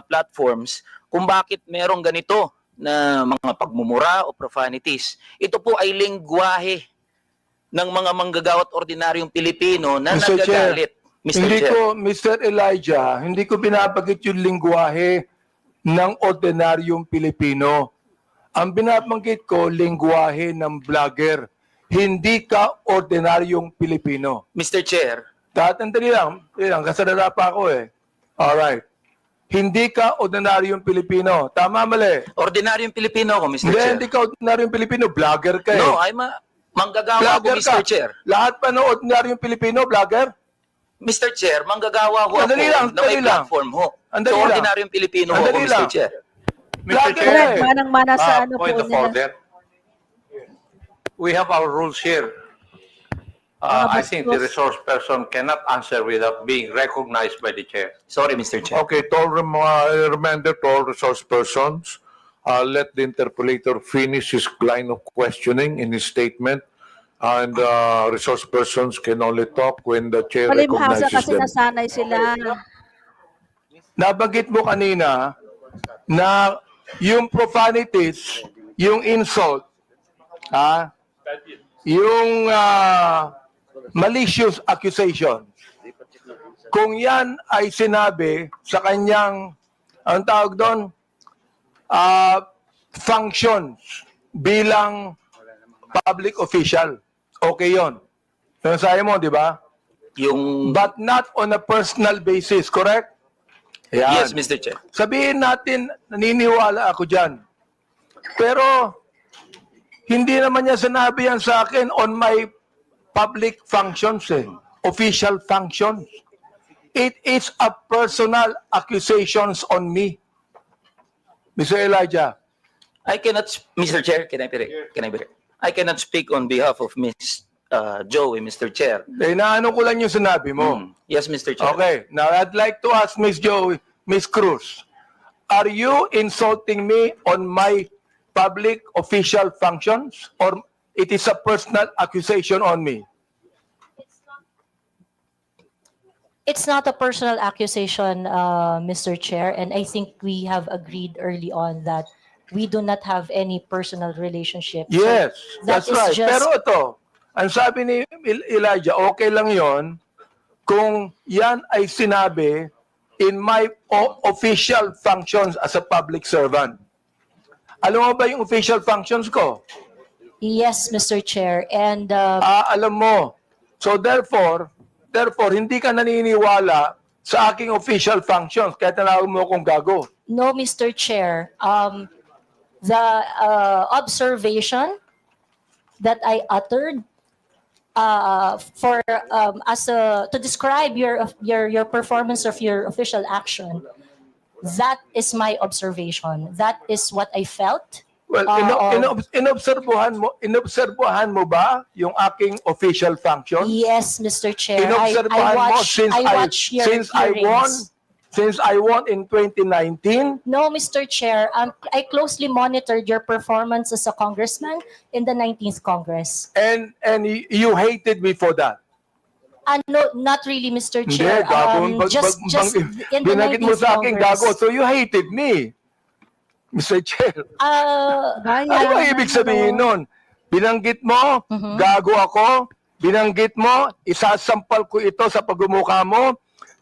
platforms kung bakit merong ganito na mga pagmumura o profanities. Ito po ay lengguwahe ng mga manggagawa at ordinaryong Pilipino na Mr. Chair, nagagalit. Mr. Chair. Mr. Elijah, hindi ko binabanggit yung lingwahe ng ordinaryong Pilipino. Ang binabanggit ko, lingwahe ng vlogger. Hindi ka ordinaryong Pilipino. Mr. Chair. Tatandali lang, kasalala pa ako eh. Alright. Hindi ka ordinaryong Pilipino. Tama, mali? Ordinaryong Pilipino ako, Mr. Chair. Hindi ka ordinaryong Pilipino. Vlogger ka eh. No, I'm a manggagawa ako, Mr. Chair. Lahat pa ng ordinaryong Pilipino, vlogger? Mr. Chair, manggagawa ho ako na may platform ho. So, ordinaryong Pilipino ho ako, Mr. Chair. Mr. Chair, manang-mana sa ano po point of nila. order. We have our rules here. I think the resource person cannot answer without being recognized by the chair. Sorry, Mr. Chair. Okay, to all reminder to all resource persons, let the interpolator finish his line of questioning in his statement, and resource persons can only talk when the chair Palibhasa recognizes kasi them. nasanay sila. Nabanggit mo kanina na yung profanities, yung insult, yung malicious accusation, kung yan ay sinabi sa kanyang, ang tawag doon, functions bilang public official, okay yon. Yung sabi mo, di ba? But not on a personal basis, correct? Yan. Yes, Mr. Chair. Sabihin natin, naniniwala ako dyan. Pero, hindi naman niya sinabi yan sa akin on my public functions, official functions. It is a personal accusations on me. Mr. Elijah. I cannot, Mr. Chair, can I be I cannot speak on behalf of Ms. Joey, Mr. Chair. Inaano ko lang yung sinabi mo. Yes, Mr. Chair. Okay, now I'd like to ask Ms. Joey, Ms. Cruz, are you insulting me on my public official functions, or it is a personal accusation on me? It's not a personal accusation, Mr. Chair, and I think we have agreed early on that we do not have any personal relationship. So Yes, that that's is right. just- Pero ito, ang sabi ni Elijah, okay lang yon kung yan ay sinabi in my official functions as a public servant. Alam mo ba yung official functions ko? Yes, Mr. Chair, and Alam mo. So therefore, hindi ka naniniwala sa aking official functions, kaya tinawag mo akong gago. no, Mr. Chair, the observation that I uttered to describe your performance of your official action, that is my observation. That is what I felt. Well, inobserbuhan mo ba yung aking official functions? Yes, Mr. Chair. Inobserbuhan mo since I won in 2019? No, Mr. Chair. I closely monitored your performance as a congressman in the 19th Congress. And you hated me for that? No, not really, Mr. Hindi, Chair. gago. Just in the Binagit mo 19th sa akin Congress. gago, so you hated me, Mr. Chair. Ano ba ibig sabihin nun? Binanggit mo, gago ako. Binanggit mo, isasampal ko ito sa pagmumukha mo.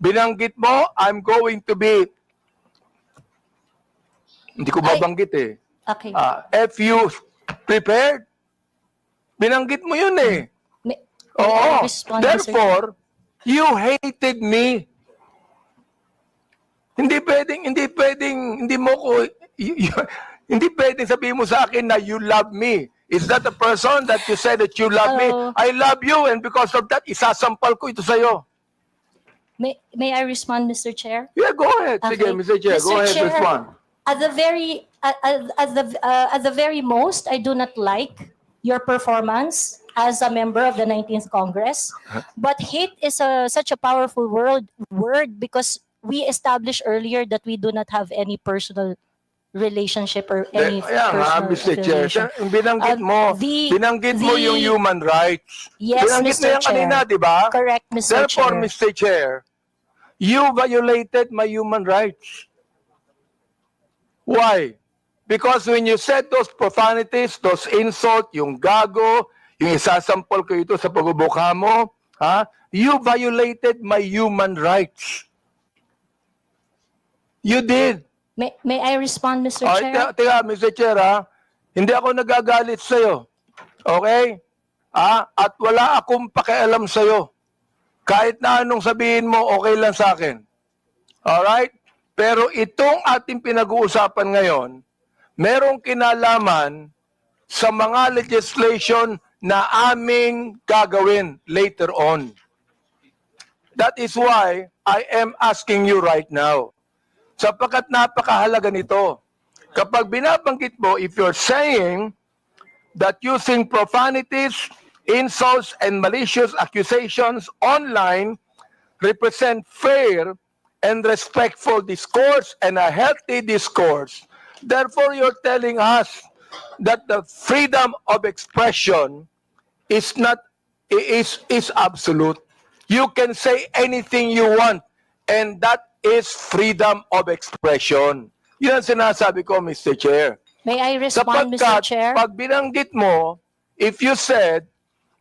Binanggit mo, I'm going to be, hindi ko babanggit eh. Okay. If you prepared, binanggit mo yun eh. I respond, Mr. Therefore, you hated me. Hindi pwedeng sabihin mo sa akin na you love me. Is that the person that you said that you love me? I love you, and because of that, isasampal ko ito sa'yo. May I respond, Mr. Chair? Yeah, go ahead. Sige, Okay. Mr. Chair, go ahead, respond. At the very most, I do not like your performance as a member of the 19th Congress. But hate is such a powerful word because we established earlier that we do not have any personal relationship or any personal Mr. Chair, affiliation. binanggit mo yung human rights. Yes, Binanggit Mr. mo yan kanina, Chair. di ba? Correct, Mr. Therefore, Chair. Mr. Chair, you violated my human rights. Why? Because when you said those profanities, those insults, yung gago, yung isasampal ko ito sa pagbubuka mo, you violated my human rights. You did. May I respond, Mr. Chair? Teka, Mr. Chair, hindi ako nagagalit sa'yo. Okay? At wala akong pakialam sa'yo. Kahit na anong sabihin mo, okay lang sa akin. Alright? Pero itong ating pinag-uusapan ngayon, merong kinalaman sa mga legislation na aming gagawin later on. That is why I am asking you right now. Sapagkat napakahalaga nito. Kapag binabanggit mo, if you're saying that using profanities, insults, and malicious accusations online represent fair and respectful discourse and a healthy discourse, Therefore, you're telling us that the freedom of expression is not is absolute. You can say anything you want, and that is freedom of expression. Yun ang sinasabi ko, Mr. Chair. May I respond, Mr. Sapagkat Chair? pag binanggit mo, if you said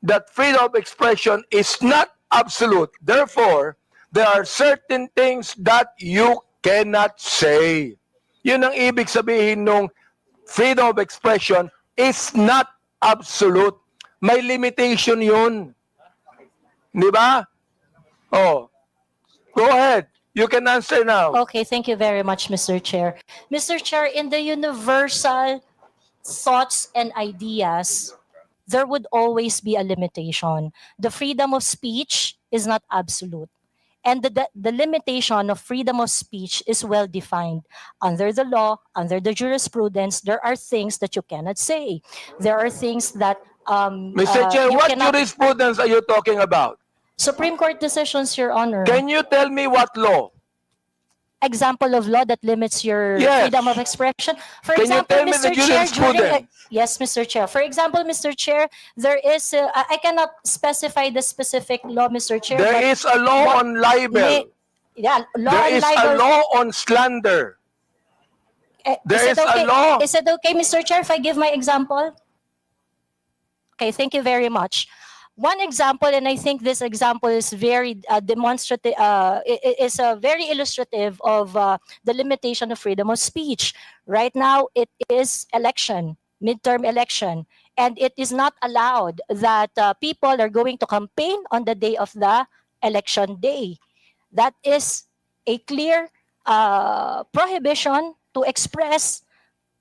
that freedom of expression is not absolute, therefore, there are certain things that you cannot say. Yun ang ibig sabihin nung freedom of expression is not absolute. May limitation yun. Di ba? Oh. Go ahead. You can answer now. Okay, thank you very much, Mr. Chair. Mr. Chair, in the universal thoughts and ideas, there would always be a limitation. The freedom of speech is not absolute. And the limitation of freedom of speech is well defined. Under the law, under the jurisprudence, there are things that you cannot say. There are things that Mr. Chair, you what cannot- jurisprudence are you talking about? Supreme Court decisions, Your Honor. Can you tell me what law? Example of law that limits your Yes. freedom of expression. For Can you example, tell me the Mr. Chair, jurisprudence? yes, Mr. Chair. For example, Mr. Chair, there is, I cannot specify the specific law, Mr. Chair. There but is a law on libel. Yeah, law There on is a libel. law on slander. There Is is it a okay? law. Is it okay, Mr. Chair, if I give my example? Okay, thank you very much. One example, and I think this example is very demonstrative, is very illustrative of the limitation of freedom of speech. Right now, it is election, midterm election, and it is not allowed that people are going to campaign on the day of the election day. That is a clear prohibition to express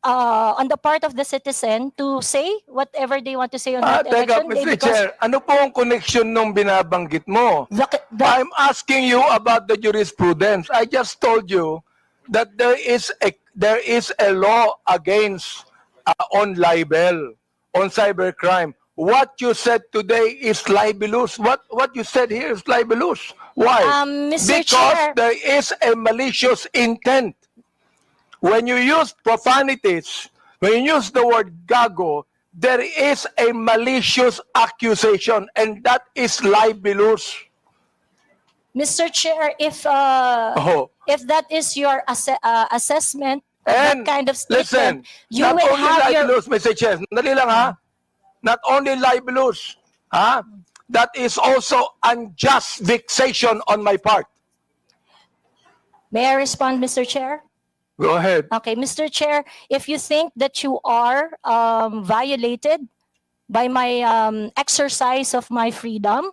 on the part of the citizen to say whatever they want to say on that Teka, election day. Mr. Chair, ano po ang connection nung binabanggit mo? I'm asking you about the jurisprudence. I just told you that there is a law against on libel, on cybercrime. What you said today is libelous. What you said here is libelous. Why? Mr. Because Chair. there is a malicious intent. When you use profanities, when you use the word gago, there is a malicious accusation, and that is libelous. Mr. Chair, if that is your assessment of And that kind of listen, statement, you not will only have your... libelous, Mr. Chair, dali lang ha, not only libelous, ha, that is also unjust vexation on my part. May I respond, Mr. Chair? Go ahead. Okay, Mr. Chair, if you think that you are violated by my exercise of my freedom,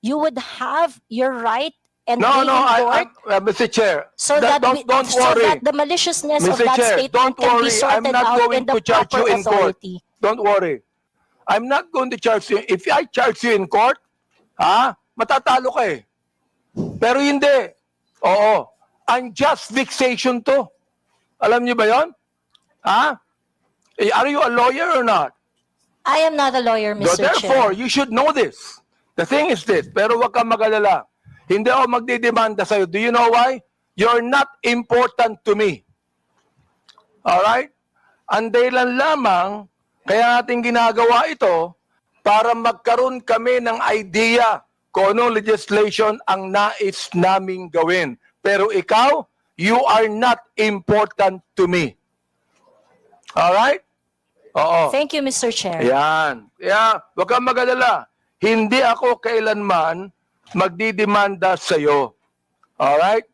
you would have your right and No, be no, in court Mr. Chair, so that, don't so worry. that the maliciousness of Mr. that Chair, statement don't can be worry. I'm sorted not out going in the to charge proper you in court. authority. Don't worry. I'm not going to charge you. If I charge you in court, matatalo ka eh. Pero hindi. Oo. Unjust vexation to. Alam niyo ba yon? Are you a lawyer or not? I am not a lawyer, Mr. Therefore, Chair. you should know this. The thing is this, pero wag kang mag-alala. Hindi ako magdidemanda sa'yo. Do you know why? You're not important to me. Alright? Ang dahilan lamang, kaya natin ginagawa ito, para magkaroon kami ng idea kung anong legislation ang nais naming gawin. Pero ikaw, you are not important to me. Alright? Oo. Thank you, Mr. Chair. Yan. Yeah, wag kang mag-alala. Hindi ako kailanman magdidemanda sa iyo. Alright?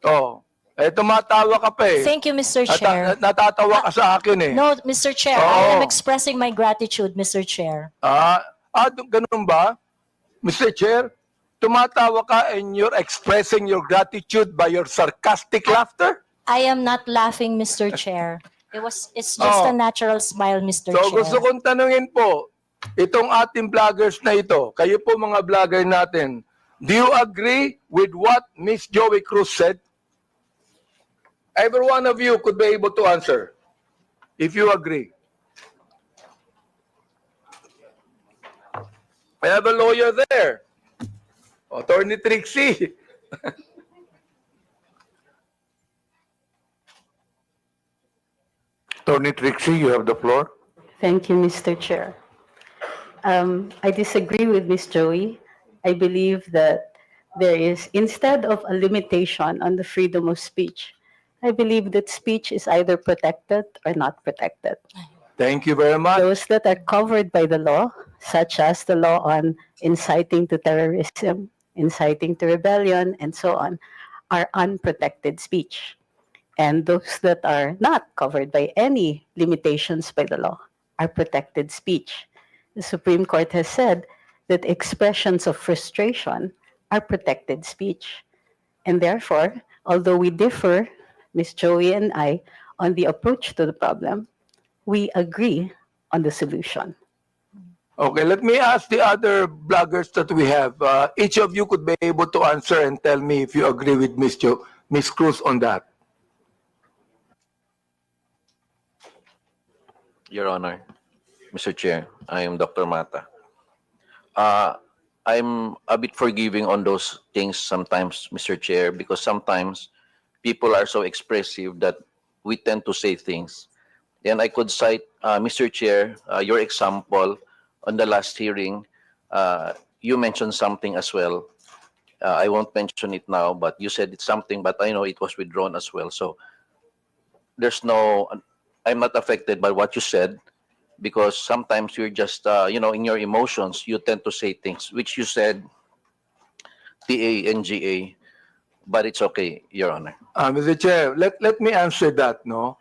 Oh. Tumatawa ka pa eh. Thank you, Mr. Chair. Natatawa ka sa akin eh. No, Mr. Chair, Oo. I am expressing my gratitude, Mr. Chair. Ganun ba? Mr. Chair, tumatawa ka and you're expressing your gratitude by your sarcastic laughter? I am not laughing, Mr. Chair. It's just a natural smile, Mr. So Chair. gusto kong tanungin po, itong ating vloggers na ito, kayo po mga vlogger natin, do you agree with what Miss Joey Cruz said? Every one of you could be able to answer if you agree. I have a lawyer there. Attorney Trixie. Attorney Trixie, you have the floor. Thank you, Mr. Chair. I disagree with Ms. Joey. I believe that there is, instead of a limitation on the freedom of speech, I believe that speech is either protected or not protected. Thank you very much. Those that are covered by the law, such as the law on inciting to terrorism, inciting to rebellion, and so on, are unprotected speech. And those that are not covered by any limitations by the law are protected speech. The Supreme Court has said that expressions of frustration are protected speech. And therefore, although we differ, Ms. Joey and I, on the approach to the problem, we agree on the solution. Okay, let me ask the other bloggers that we have. Each of you could be able to answer and tell me if you agree with Ms. Cruz on that. Your Honor, Mr. Chair, I am Dr. Mata. I'm a bit forgiving on those things sometimes, Mr. Chair, because sometimes people are so expressive that we tend to say things. And I could cite, Mr. Chair, your example on the last hearing. You mentioned something as well. I won't mention it now, but you said it's something, but I know it was withdrawn as well. So there's no, I'm not affected by what you said, because sometimes you're just, in your emotions, you tend to say things, which you said, TANGA, but it's okay, Your Honor. Mr. Chair, let me answer that, no?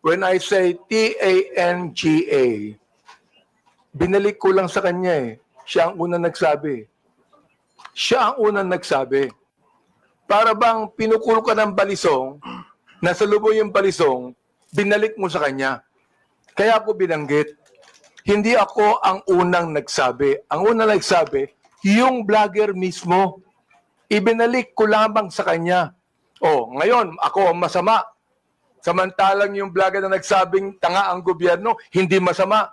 When I say TANGA, binalik ko lang sa kanya eh. Siya ang unang nagsabi. Siya ang unang nagsabi. Para bang pinukul ka ng balisong, nasa lubog yung balisong, binalik mo sa kanya. Kaya ako binanggit, hindi ako ang unang nagsabi. Ang unang nagsabi, yung vlogger mismo. Ibinalik ko lamang sa kanya. Oh, ngayon, ako ang masama. Samantalang yung vlogger na nagsabing tanga ang gobyerno, hindi masama.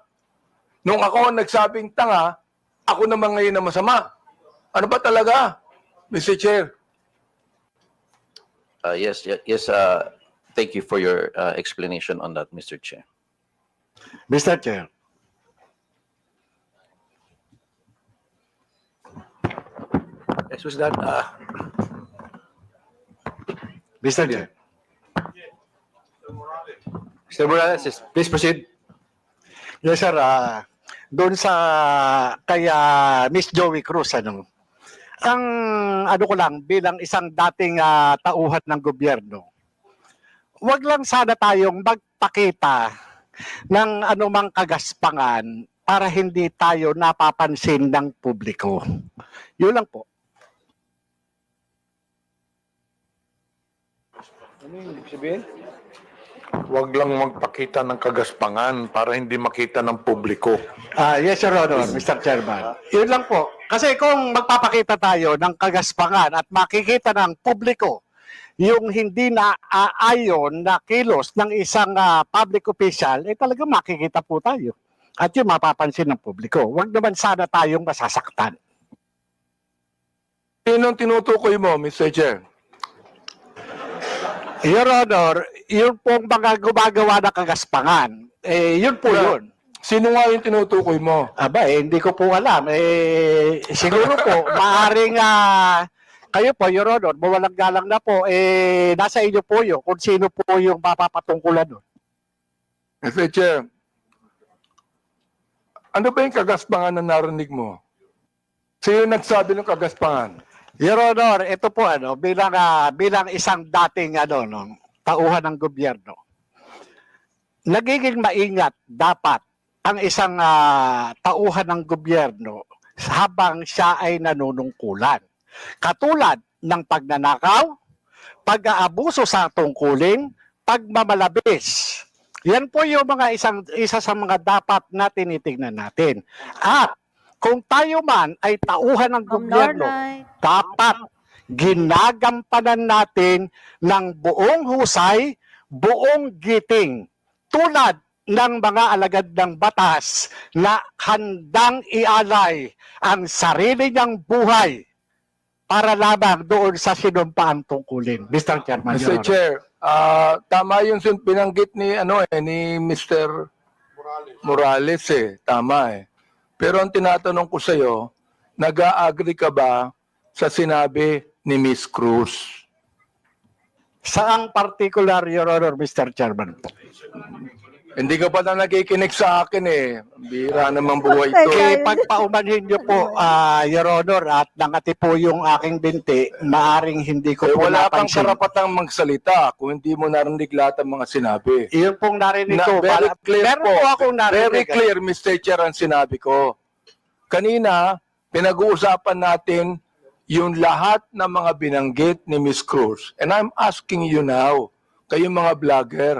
Nung ako ang nagsabing tanga, ako naman ngayon na masama. Ano ba talaga, Mr. Chair? Yes. Thank you for your explanation on that, Mr. Chair. Mr. Chair. Yes, was that, Mr. Chair. Mr. Morales, please proceed. Yes, sir. Doon sa kay Miss Joey Cruz, ang ko lang bilang isang dating tauhan ng gobyerno, wag lang sana tayong magpakita ng anumang kagaspangan para hindi tayo napapansin ng publiko. Yun lang po. Ano yung sabihin? Huwag lang magpakita ng kagaspangan para hindi makita ng publiko. Yes, Your Honor, Mr. Chairman. Yun lang po. Kasi kung magpapakita tayo ng kagaspangan at makikita ng publiko yung hindi na aayon na kilos ng isang public official, talaga makikita po tayo. At yung mapapansin ng publiko. Huwag naman sana tayong masasaktan. Sinong tinutukoy mo, Mr. Chair? Your Honor, yun pong mga gumagawa ng kagaspangan. Yun po yun. Sino nga yung tinutukoy mo? Hindi ko po alam. Siguro po, maaaring kayo po, Your Honor, mawalang galang na po, nasa inyo po yun kung sino po yung mapapatungkulan doon. Mr. Chair, ano ba yung kagaspangan na narinig mo? Sino nagsabi ng kagaspangan? Your Honor, ito po bilang isang dating tauhan ng gobyerno. Nagiging maingat dapat ang isang tauhan ng gobyerno habang siya ay nanunungkulan. Katulad ng pagnanakaw, pag-aabuso sa tungkulin, pagmamalabis. Yan po yung isa sa mga dapat na tinitingnan natin. At kung tayo man ay tauhan ng gobyerno, dapat ginagampanan natin ng buong husay, buong giting, tulad ng mga alagad ng batas na handang ialay ang sarili niyang buhay para lamang doon sa sinumpaang tungkulin. Mr. Chairman. Mr. Chair, Tama yung binanggit ni ni Mr. Morales tama Pero ang tinatanong ko sa iyo, nag-agree ka ba sa sinabi ni Miss Cruz? Saang particular, Your Honor, Mr. Chairman? Hindi ka pa na nakikinig sa akin Bira naman buhay ito. Pagpaumanhin niyo po, Your Honor, at nangati po yung aking binti, maaring hindi ko po Wala kang napansin. karapatang magsalita kung hindi mo narinig lahat ng mga sinabi. Iyon pong narinig ko. Very clear Meron po. po akong narinig. Very clear, Mr. Chair, ang sinabi ko. Kanina, pinag-uusapan natin yung lahat ng mga binanggit ni Miss Cruz. And I'm asking you now, kayong mga vlogger.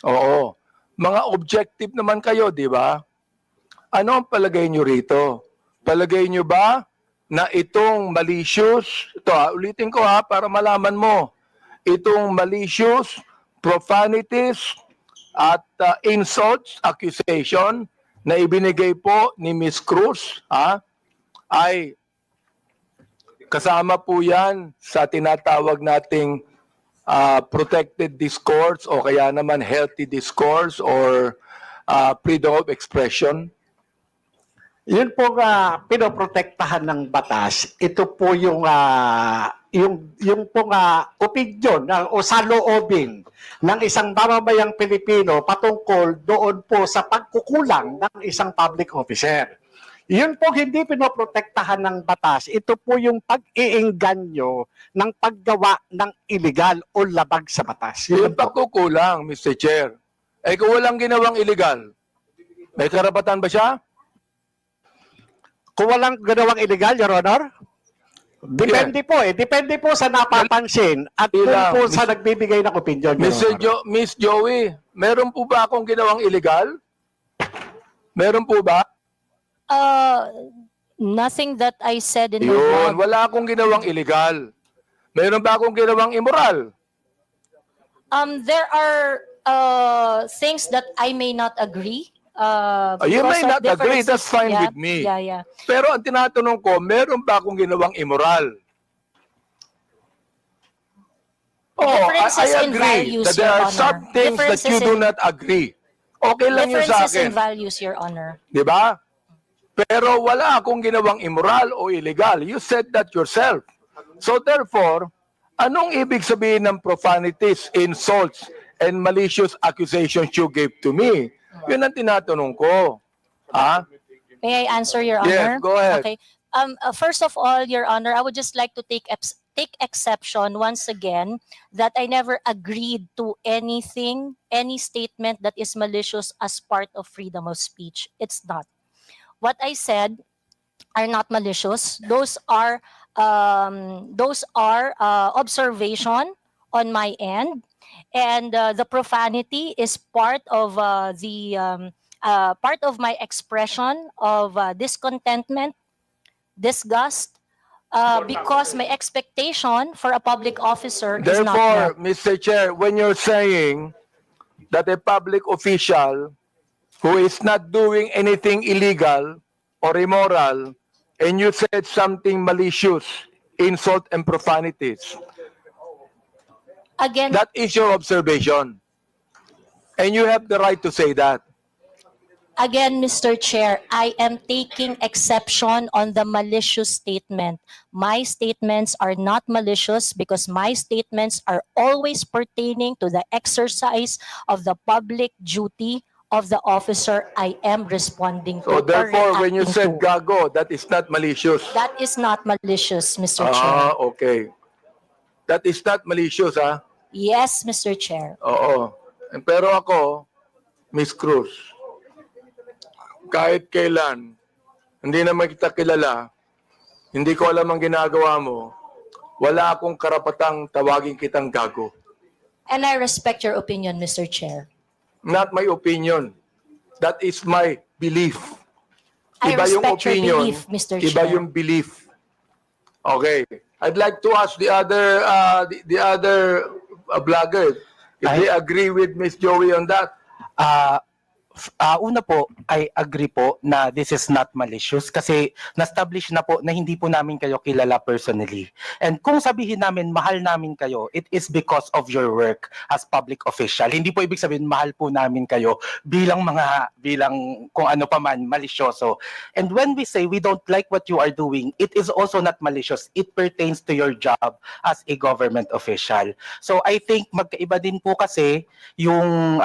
Oo. Mga objective naman kayo, di ba? Ano ang palagay nyo rito? Palagay nyo ba na itong malicious, ulitin ko para malaman mo, itong malicious, profanities, at insults, accusation na ibinigay po ni Miss Cruz, ay kasama po yan sa tinatawag nating protected discourse o kaya naman healthy discourse or freedom of expression? Yun po pinoprotektahan ng batas. Ito po yung opinion o saloobin ng isang mamamayang Pilipino patungkol doon po sa pagkukulang ng isang public officer. Yun po hindi pinoprotektahan ng batas. Ito po yung pag-iengganyo ng paggawa ng illegal o labag sa batas. Yung pagkukulang, Mr. Chair. Kung walang ginawang illegal, may karapatan ba siya? Kung walang ginawang illegal, Your Honor? Depende po Depende po sa napapansin at kung po sa nagbibigay ng opinion, Your Honor. Miss Joey, meron po ba akong ginawang illegal? Meron po ba? Nothing that I said in the Yun, vlog. wala akong ginawang illegal. Meron ba akong ginawang immoral? There are things that I may not agree. You may because of not agree, differences. that's fine Yeah, with me. Yeah. Pero ang tinatanong ko, meron ba akong ginawang immoral? Differences I in agree values, that there Your are some Honor. things that you do not agree. Okay lang yun sa Differences in akin. values, Your Honor. Di ba? Pero wala akong ginawang immoral o illegal. You said that yourself. So therefore, anong ibig sabihin ng profanities, insults, and malicious accusations you gave to me? Yun ang tinatanong ko. May I answer, Your Yes, Honor? go ahead. Okay. First of all, Your Honor, I would just like to take exception once again that I never agreed to anything, any statement that is malicious as part of freedom of speech. It's not. What I said are not malicious. Those are observation on my end, and the profanity is part of part of my expression of discontentment, disgust, because my expectation for a public officer is not Therefore, met. Mr. Chair, when you're saying that a public official who is not doing anything illegal or immoral, and you said something malicious, insult and profanities, Again, that is your observation. And you have the right to say that. Again, Mr. Chair, I am taking exception on the malicious statement. My statements are not malicious because my statements are always pertaining to the exercise of the public duty of the officer I am responding So to. or therefore, when you said reacting to. gago, that is not malicious. That is not malicious, Mr. Chair. Okay. That is not malicious, Yes, Mr. Chair. Oo. Pero ako, Miss Cruz, kahit kailan, hindi naman kita kilala, hindi ko alam ang ginagawa mo, wala akong karapatang tawagin kitang gago. And I respect your opinion, Mr. Chair. Not my opinion. That is my belief. I Iba yung respect your opinion, belief, Mr. iba Chair. yung belief. Okay. I'd like to ask the other vlogger if they agree with Miss Joey on that. Una po, I agree po na this is not malicious kasi na-establish na po na hindi po namin kayo kilala personally. And kung sabihin namin mahal namin kayo, it is because of your work as public official. Hindi po ibig sabihin mahal po namin kayo bilang kung ano pa man malisyoso. And when we say we don't like what you are doing, it is also not malicious. It pertains to your job as a government official. So I think magkaiba din po kasi yung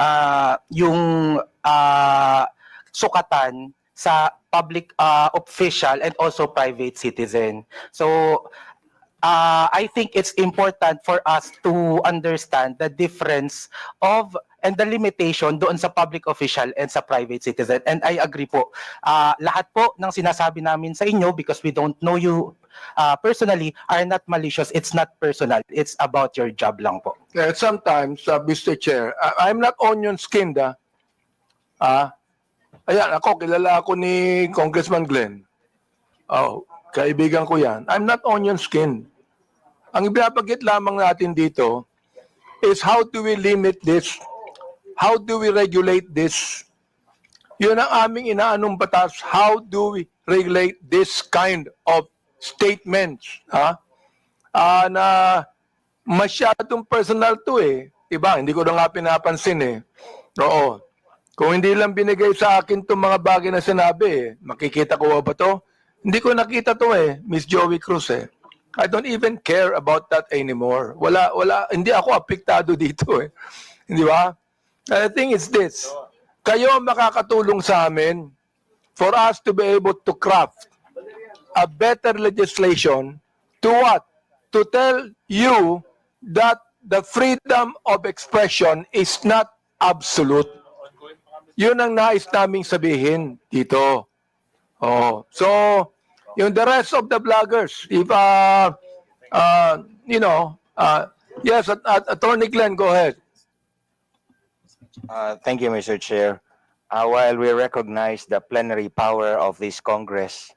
sukatan sa public official and also private citizen. So I think it's important for us to understand the difference of and the limitation doon sa public official and sa private citizen. And I agree po. Lahat po ng sinasabi namin sa inyo, because we don't know you personally, are not malicious. It's not personal. It's about your job lang po. Yeah, sometimes, Mr. Chair, I'm not onion-skinned. Ayan, kilala ako ni Congressman Glenn. Oh, kaibigan ko yan. I'm not onion-skinned. Ang ibinabagit lamang natin dito is how do we limit this? How do we regulate this? Yun ang aming inaanong batas. How do we regulate this kind of statements? Na masyadong personal to eh. Diba? Hindi ko na nga pinapansin eh. Oo. Kung hindi lang binigay sa akin itong mga bagay na sinabi, makikita ko ba to? Hindi ko nakita to eh, Miss Joey Cruz eh. I don't even care about that anymore. Hindi ako apektado dito eh. Di ba? The thing is this, kayo makakatulong sa amin for us to be able to craft a better legislation to what? To tell you that the freedom of expression is not absolute. Yun ang nais naming sabihin dito. Oh, so yung the rest of the bloggers, if yes, Attorney Glenn, go ahead. Thank you, Mr. Chair. While we recognize the plenary power of this Congress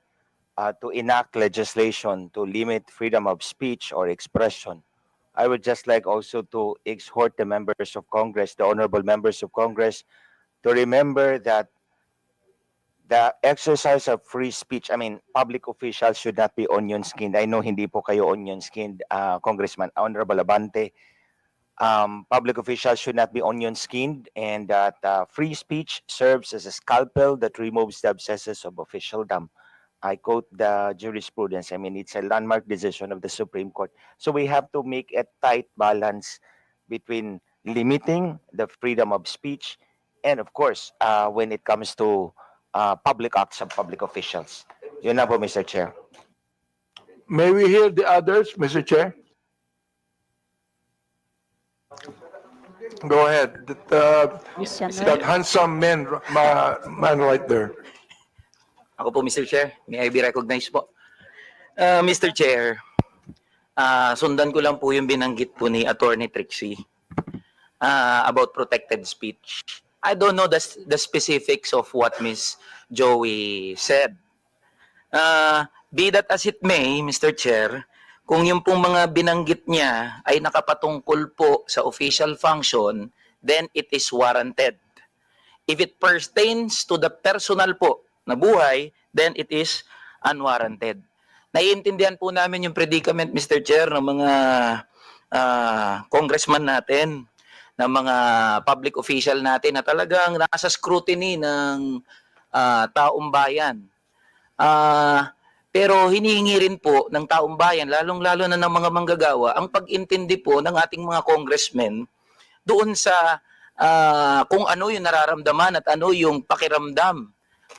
to enact legislation to limit freedom of speech or expression, I would just like also to exhort the members of Congress, the honorable members of Congress, to remember that the exercise of free speech, public officials should not be onion-skinned. I know hindi po kayo onion-skinned, Congressman, Honorable Abante. Public officials should not be onion-skinned, and that free speech serves as a scalpel that removes the abscesses of officialdom. I quote the jurisprudence. It's a landmark decision of the Supreme Court. So we have to make a tight balance between limiting the freedom of speech and, of course, when it comes to public acts of public officials. Yun na po, Mr. Chair. May we hear the others, Mr. Chair? Go ahead. That handsome man right there. Ako po, Mr. Chair. May I be recognized po? Mr. Chair, sundan ko lang po yung binanggit po ni Attorney Trixie about protected speech. I don't know the specifics of what Ms. Joey said. Be that as it may, Mr. Chair, kung yung pong mga binanggit niya ay nakapatungkol po sa official function, then it is warranted. If it pertains to the personal po na buhay, then it is unwarranted. Naiintindihan po namin yung predicament, Mr. Chair, ng mga congressman natin, ng mga public official natin na talagang nasa scrutiny ng taong bayan. Pero hinihingi rin po ng taong bayan, lalong-lalo na ng mga manggagawa, ang pag-intindi po ng ating mga congressmen doon sa kung ano yung nararamdaman at ano yung pakiramdam,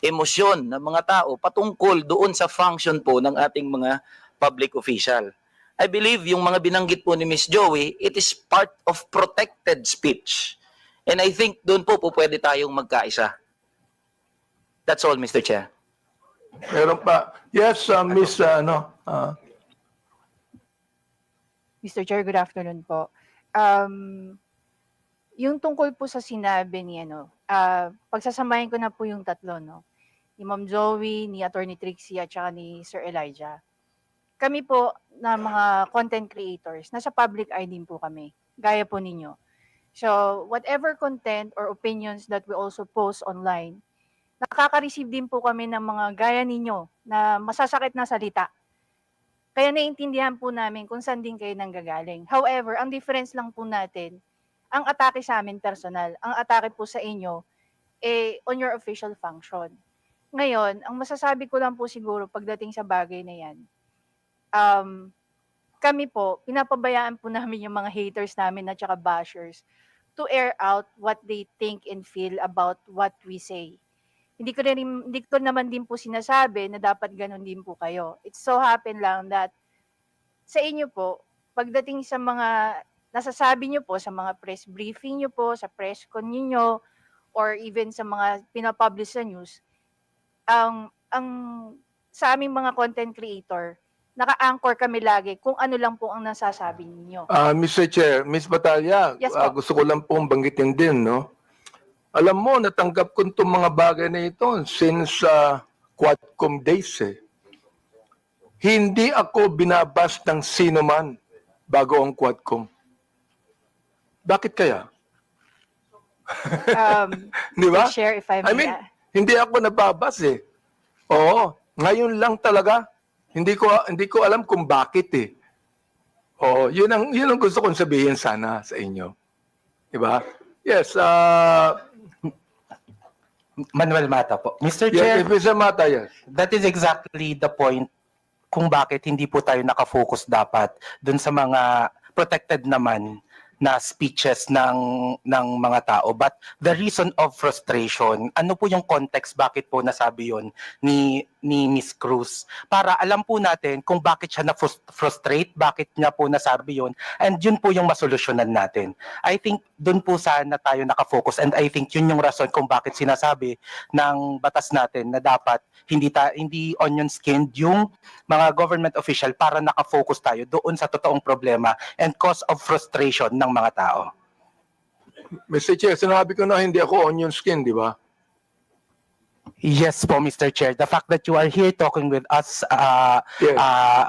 emosyon ng mga tao patungkol doon sa function po ng ating mga public official. I believe yung mga binanggit po ni Ms. Joey, it is part of protected speech. And I think doon po pwede tayong magkaisa. That's all, Mr. Chair. Meron pa. Yes, Miss, Mr. Chair, good afternoon po. Yung tungkol po sa sinabi ni pagsasamahin ko na po yung tatlo, no? Ni Ma'am Joey, ni Attorney Trixie, at saka ni Sir Elijah. Kami po na mga content creators, nasa public eye din po kami, gaya po ninyo. So, whatever content or opinions that we also post online, nakaka-receive din po kami ng mga gaya ninyo na masasakit na salita. Kaya naiintindihan po namin kung saan din kayo nanggagaling. However, ang difference lang po natin, ang atake sa amin personal, ang atake po sa inyo, on your official function. Ngayon, ang masasabi ko lang po siguro pagdating sa bagay na yan, kami po, pinapabayaan po namin yung mga haters namin at saka bashers to air out what they think and feel about what we say. Hindi ko naman din po sinasabi na dapat ganun din po kayo. It so happen lang that sa inyo po, pagdating sa mga nasasabi nyo po, sa mga press briefing nyo po, sa press con niyo or even sa mga pinapublish sa news, ang sa aming mga content creator, naka-anchor kami lagi kung ano lang po ang nasasabi ninyo. Mr. Chair, Ms. Batalya, Yes po. gusto ko lang pong banggitin din, no? Alam mo, natanggap ko itong mga bagay na ito since Quadcom days, eh. Hindi ako binabas ng sino man bago ang Quadcom. Bakit kaya? Di ba? Share if I may. I mean, hindi ako nababas eh. Oo, ngayon lang talaga. Hindi ko alam kung bakit eh. Oo, yun ang gusto kong sabihin sana sa inyo. Di ba? Yes, Manuel Mata po. Mr. yes, Chair, Mr. Mata, yes. that is exactly the point kung bakit hindi po tayo nakafocus dapat dun sa mga protected naman na speeches ng mga tao. But the reason of frustration, ano po yung context bakit po nasabi yon ni Miss Cruz? Para alam po natin kung bakit siya na-frustrate, bakit niya po nasabi yon, and yun po yung masolusyonan natin. I think dun po sana tayo nakafocus, and I think yun yung rason kung bakit sinasabi ng batas natin na dapat hindi onion skinned yung mga government official para nakafocus tayo doon sa totoong problema and cause of frustration ng mga tao. Mr. Chair, sinabi ko na hindi ako onion skin, di ba? Yes po, Mr. Chair. The fact that you are here talking with us Yes.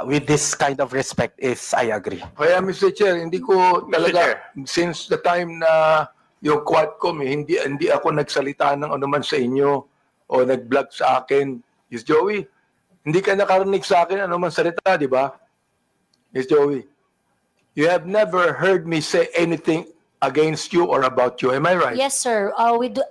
with this kind of respect is, I agree. Kaya Mr. Chair, hindi ko talaga, since the time na yung Quadcom, hindi ako nagsalita ng anuman sa inyo o nag-vlog sa akin. Yes, Joey, hindi ka nakarinig sa akin anuman salita, di ba? Yes, Joey. You have never heard me say anything against you or about you. Am I right? Yes, sir.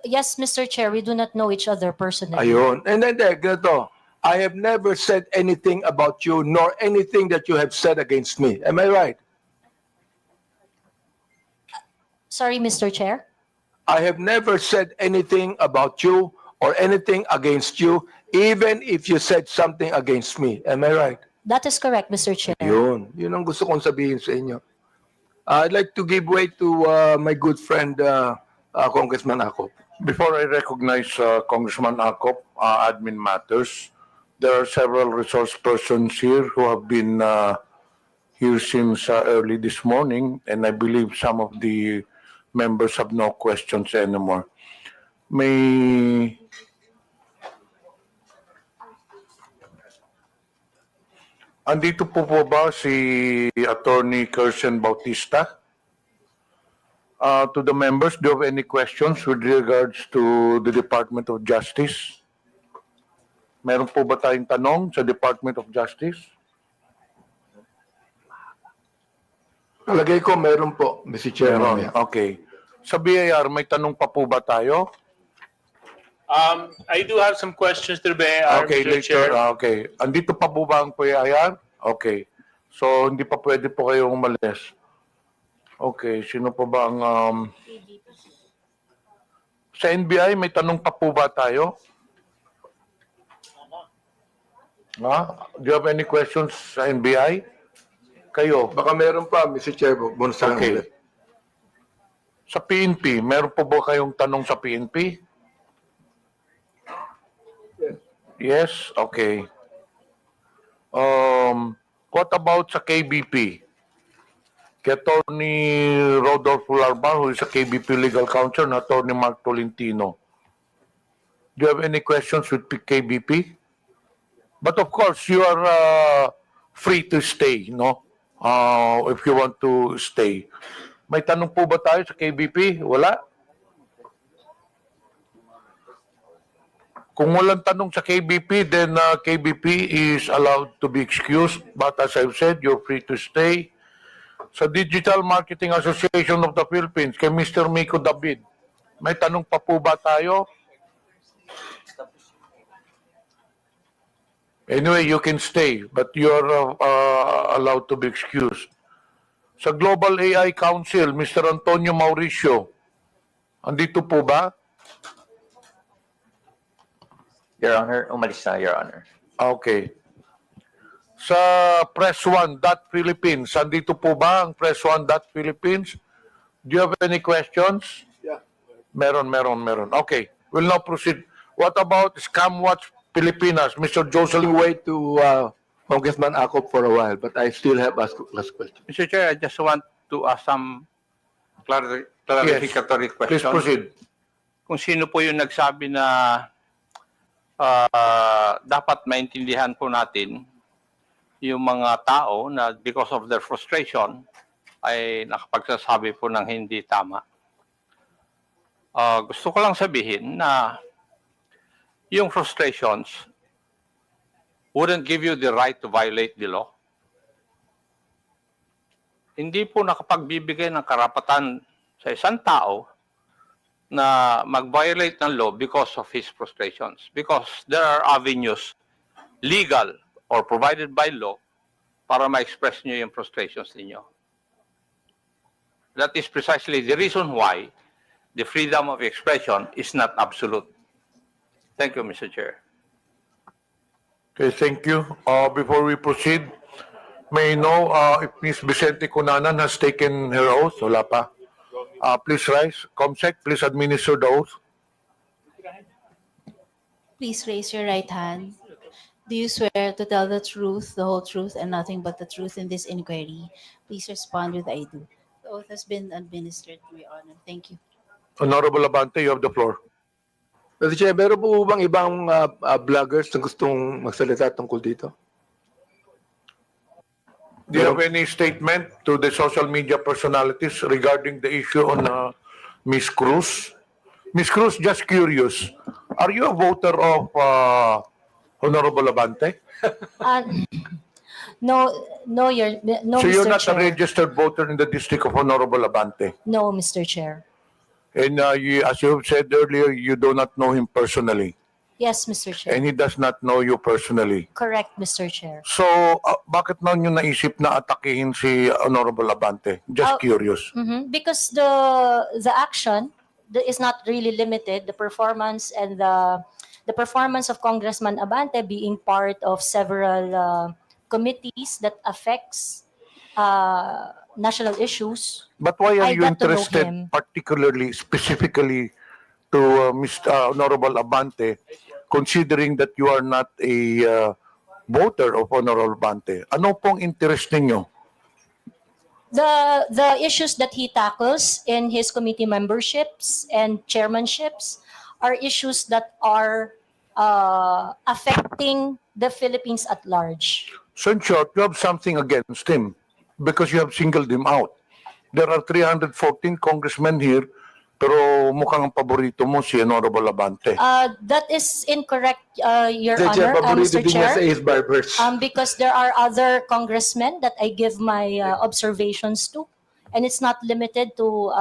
Yes, Mr. Chair, we do not know each other personally. Ayun. And then, ganito. I have never said anything about you nor anything that you have said against me. Am I right? Sorry, Mr. Chair. I have never said anything about you or anything against you, even if you said something against me. Am I right? That is correct, Mr. Chair. Yun ang gusto kong sabihin sa inyo. I'd like to give way to my good friend, Congressman Akop. Before I recognize Congressman Akop, admin matters, there are several resource persons here who have been here since early this morning, and I believe some of the members have no questions anymore. Andito po ba si Attorney Kirsten Bautista? To the members, do you have any questions with regards to the Department of Justice? Meron po ba tayong tanong sa Department of Justice? Palagay ko meron po, Mr. Chair. Meron. Okay. Sa BIR, may tanong pa po ba tayo? I do have some questions to the BIR, Okay, Mr. Chair. later. Okay. Andito pa po ba ang PIR? Okay. So, hindi pa pwede po kayong umalis. Okay. Sino pa ba ang... Sa NBI, may tanong pa po ba tayo? Do you have any questions sa NBI? Kayo? Baka meron pa, Mr. Chair. Bonus lang Okay. ulit. Sa PNP, meron po ba kayong tanong sa PNP? Yes? Okay. What about sa KBP? Kay Attorney Rodolfo Larbar, who is a KBP legal counsel, and Attorney Mark Tolentino. Do you have any questions with KBP? But of course, you are free to stay, no? If you want to stay. May tanong po ba tayo sa KBP? Wala? Kung walang tanong sa KBP, then KBP is allowed to be excused. But as I've said, you're free to stay. Sa Digital Marketing Association of the Philippines, kay Mr. Miko David, may tanong pa po ba tayo? Anyway, you can stay, but you're allowed to be excused. Sa Global AI Council, Mr. Antonio Mauricio, andito po ba? Your Honor, umalis na, Your Honor. Okay. Sa Press1.Philippines, andito po ba ang Press1.Philippines? Do you have any questions? Yeah. Meron. Okay, we'll now proceed. What about Scam Watch Pilipinas, Mr. Joseph? Wait to Congressman Akop for a while, but I still have asked last question. Mr. Chair, I just want to ask some clarificatory Please question. proceed. Kung sino po yung nagsabi na dapat maintindihan po natin yung mga tao na because of their frustration ay nakapagsasabi po ng hindi tama. Gusto ko lang sabihin na yung frustrations wouldn't give you the right to violate the law. Hindi po nakapagbibigay ng karapatan sa isang tao na mag-violate ng law because of his frustrations. Because there are avenues, legal or provided by law, para ma-express nyo yung frustrations ninyo. That is precisely the reason why the freedom of expression is not absolute. Thank you, Mr. Chair. Okay, thank you. Before we proceed, may I know if Ms. Vicente Cunanan has taken her oath? Wala pa. Please rise. Comsec, please administer the oath. Please raise your right hand. Do you swear to tell the truth, the whole truth, and nothing but the truth in this inquiry? Please respond with I do. The oath has been administered, Your Honor. Thank you. Honorable Abante, you have the floor. Mr. Chair, meron po bang ibang vloggers na gustong magsalita tungkol dito? Do you have any statement to the social media personalities regarding the issue on Ms. Cruz? Ms. Cruz, just curious, are you a voter of Honorable Abante? No, So you're Mr. not a Chair. registered voter in the district of Honorable Abante? No, Mr. Chair. And as you have said earlier, you do not know him personally. Yes, Mr. Chair. And he does not know you personally. Correct, Mr. Chair. So, bakit na nyo naisip na atakihin si Honorable Abante? Just curious. Because the action is not really limited. The performance and the performance of Congressman Abante being part of several committees that affects national issues. But why are I you got to know interested him. particularly, specifically to Mr. Honorable Abante, considering that you are not a voter of Honorable Abante? Ano pong interest ninyo? The issues that he tackles in his committee memberships and chairmanships are issues that are affecting the Philippines at large. So in short, you have something against him because you have singled him out. There are 314 congressmen here, pero mukhang ang paborito mo si Honorable Abante. That is incorrect, Your Mr. Chair, Honor, paborito Mr. din niya sa Chair. Ace Barbers. Because there are other congressmen that I give my observations to, and it's not limited to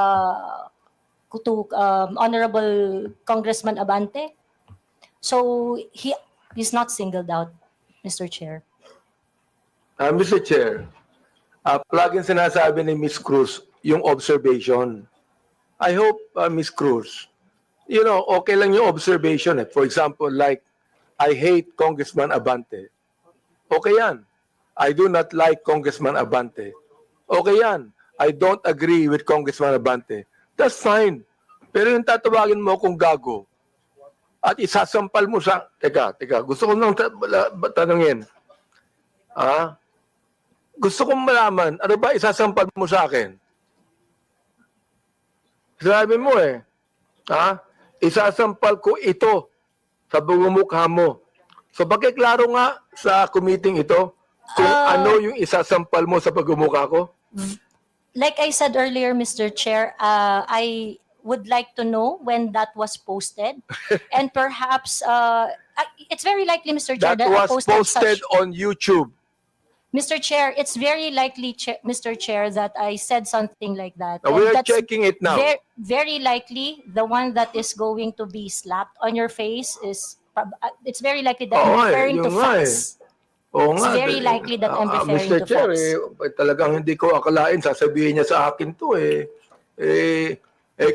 Honorable Congressman Abante. So he's not singled out, Mr. Chair. Mr. Chair, palaging sinasabi ni Ms. Cruz yung observation. I hope, Ms. Cruz, okay lang yung observation. For example, like, I hate Congressman Abante. Okay yan. I do not like Congressman Abante. Okay yan. I don't agree with Congressman Abante. That's fine. Pero yung tatawagin mo kung gago at isasampal mo sa... Teka. Gusto ko nang tanungin. Gusto kong malaman, ano ba isasampal mo sa akin? Sabi mo isasampal ko ito sa bugumukha mo. So pakiklaro nga sa committee ito kung ano yung isasampal mo sa bugumukha ko. like I said earlier, Mr. Chair, I would like to know when that was posted, and perhaps it's very likely, Mr. Chair, That that I was posted posted such. on YouTube. Mr. Chair, it's very likely, Mr. Chair, that I said something like that. Now, we And are that's checking it now. very likely the one that is going to be slapped on your face is. It's very likely that I'm referring to facts. Oo It's nga. very likely that I'm referring Mr. to Chair, facts. talagang hindi ko akalain, sasabihin niya sa akin to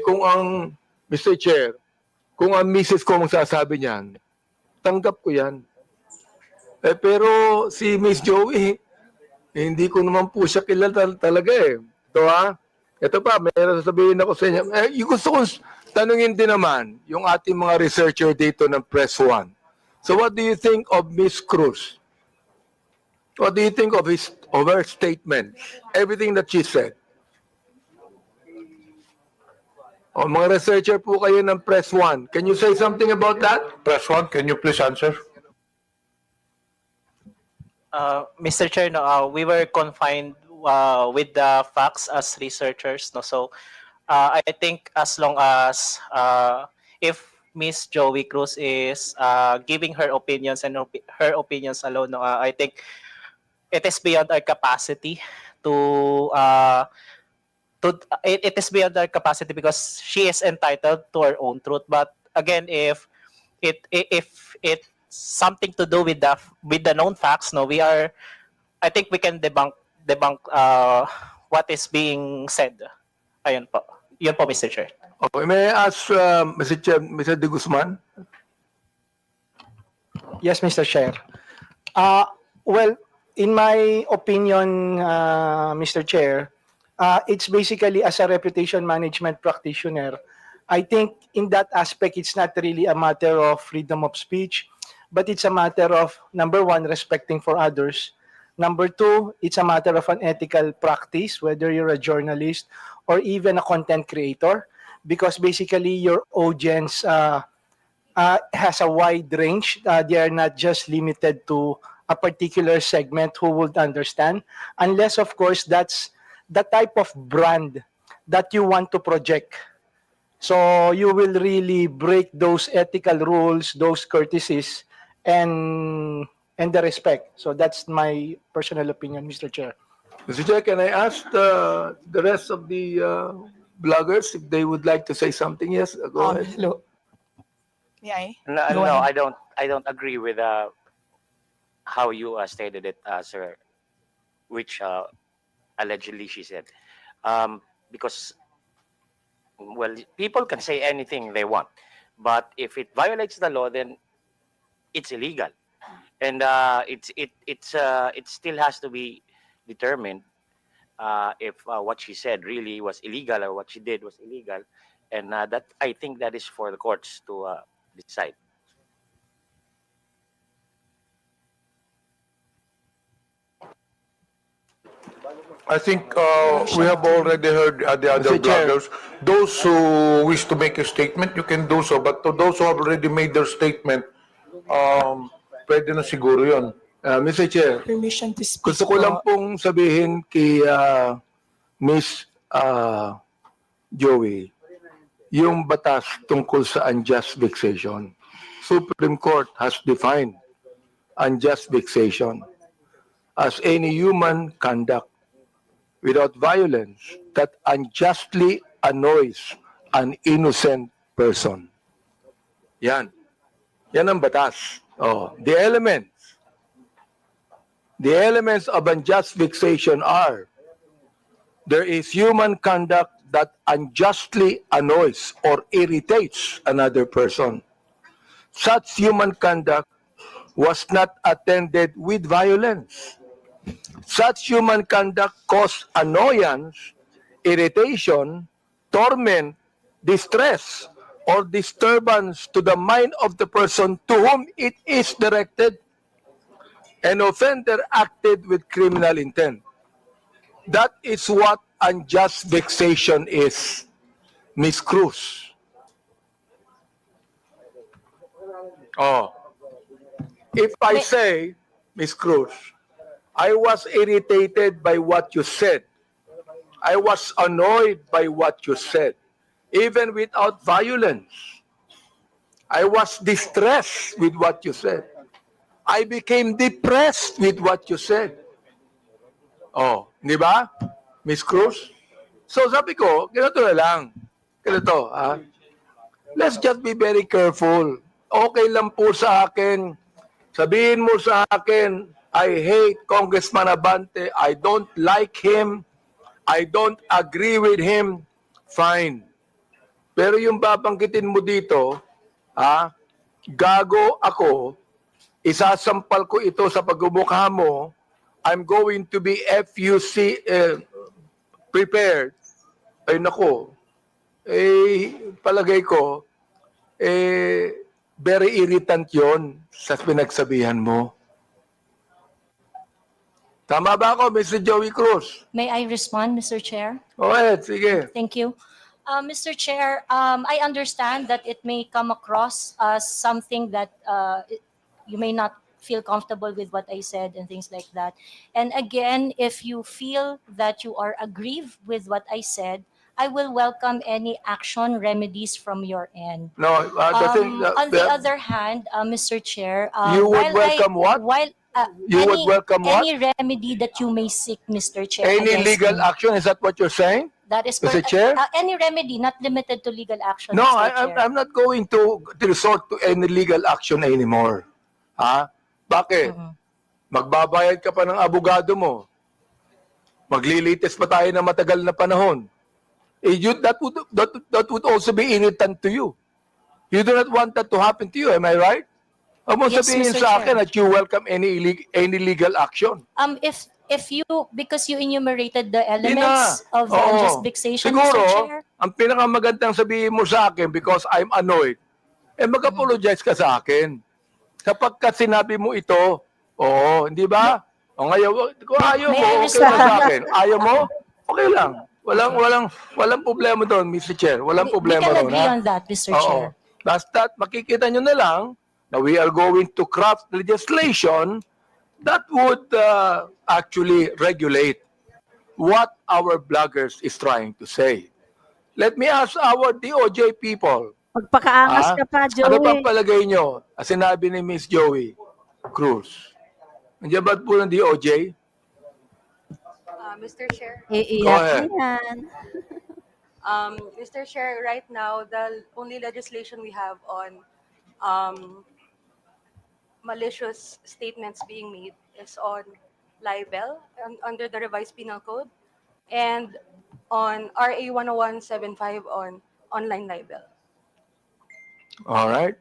kung ang, Mr. Chair, kung ang misis ko magsasabi niyan, tanggap ko yan. Pero si Miss Joey, hindi ko naman po siya kilala talaga Ito ito pa, meron sasabihin ako sa inyo. Yung gusto kong tanungin din naman, yung ating mga researcher dito ng Press One. So what do you think of Miss Cruz? What do you think of her statement? Everything that she said. Mga researcher po kayo ng Press One. Can you say something about that? Press One, can you please answer? Mr. Chair, we were confined with the facts as researchers. So I think as long as if Miss Joey Cruz is giving her opinions and her opinions alone, I think it is beyond our capacity it is beyond our capacity because she is entitled to her own truth. But again, if it's something to do with the known facts, I think we can debunk what is being said. Ayun po. Yun po, Mr. Chair. Okay, may I ask Mr. De Guzman? Yes, Mr. Chair. Well, in my opinion, Mr. Chair, it's basically as a reputation management practitioner, I think in that aspect, it's not really a matter of freedom of speech, but it's a matter of, number one, respecting for others. Number two, it's a matter of an ethical practice, whether you're a journalist or even a content creator, because basically your audience has a wide range. They are not just limited to a particular segment who would understand, unless, of course, that's the type of brand that you want to project. So you will really break those ethical rules, those courtesies, and the respect. So that's my personal opinion, Mr. Chair. Mr. Chair, can I ask the rest of the bloggers if they would like to say something? Yes, go ahead. Hello. May I? No, I don't agree with how you stated it, sir, which allegedly she said. Because, well, people can say anything they want, but if it violates the law, then it's illegal, and it still has to be determined if what she said really was illegal or what she did was illegal, and that I think that is for the courts to decide. I think we have already heard the other Mr. Chair. bloggers. Those who wish to make a statement, you can do so. But to those who have already made their statement, pwede na siguro yun. Mr. Chair, Permission to speak. gusto ko lang pong sabihin kay Miss Joey, yung batas tungkol sa unjust vexation. Supreme Court has defined unjust vexation as any human conduct without violence that unjustly annoys an innocent person. Yan. Yan ang batas. The elements of unjust vexation are: there is human conduct that unjustly annoys or irritates another person. Such human conduct was not attended with violence. Such human conduct caused annoyance, irritation, torment, distress, or disturbance to the mind of the person to whom it is directed. An offender acted with criminal intent. That is what unjust vexation is, Miss Cruz. If I say, Miss Cruz, I was irritated by what you said, I was annoyed by what you said, even without violence. I was distressed with what you said. I became depressed with what you said. Oh, di ba, Miss Cruz? So sabi ko, ganito na lang. Ganito, ha? Let's just be very careful. Okay lang po sa akin. Sabihin mo sa akin, I hate Congressman Abante. I don't like him. I don't agree with him. Fine. Pero yung babanggitin mo dito, ha? Gago ako, isasampal ko ito sa pagmumukha mo, I'm going to be FUC prepared. Ay nako, palagay ko, very irritant yon sa pinagsabihan mo. Tama ba ako, Mr. Joey Cruz? May I respond, Mr. Chair? O, sige. Thank you. Mr. Chair, I understand that it may come across as something that you may not feel comfortable with what I said and things like that. And again, if you feel that you are aggrieved with what I said, I will welcome any action remedies from your end. No, On the other hand, Mr. Chair, you would welcome what? You would welcome what? Any remedy that you may seek, Mr. Chair. Any against legal me. action? Is that what you're saying? That is Mr. correct. Chair? Any remedy, not limited to legal action. No, Mr. Chair. I'm not going to resort to any legal action anymore. Ha? Bakit? Magbabayad ka pa ng abogado mo. Maglilitis pa tayo ng matagal na panahon. That would also be irritant to you. You do not want that to happen to you, am I right? Huwag mo Yes, sabihin Mr. sa Chair. akin that you welcome any legal action. If you, because you enumerated the elements of the Oo. unjust vexation, Siguro, Mr. Chair. ang pinakamagandang sabihin mo sa akin because I'm annoyed, mag-apologize ka sa akin. Kapag sinabi mo ito, hindi ba? O ngayon, kung ayaw mo, May I okay lang sa respond? akin. Ayaw mo, okay lang. Walang problema doon, Mr. Chair. Walang We problema can doon. agree ha? on that, Mr. Oo. Chair. Basta makikita nyo na lang na we are going to craft legislation that would actually regulate what our bloggers is trying to say. Let me ask our DOJ people. Magpakaangas ka pa, Ano Joey. pang palagay nyo? Sinabi ni Miss Joey Cruz. Nandiyan ba po ng DOJ? Mr. Chair. Go ahead. Mr. Chair, right now, the only legislation we have on malicious statements being made is on libel under the revised penal code and on RA 10175 on online libel. All right.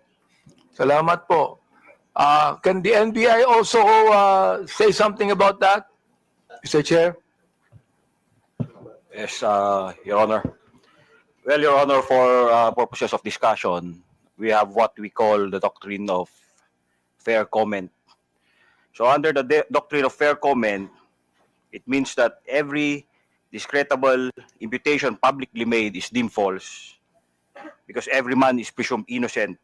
Salamat po. Can the NBI also say something about that, Mr. Chair? Yes, Your Honor. Well, Your Honor, for purposes of discussion, we have what we call the doctrine of fair comment. So under the doctrine of fair comment, it means that every discreditable imputation publicly made is deemed false because every man is presumed innocent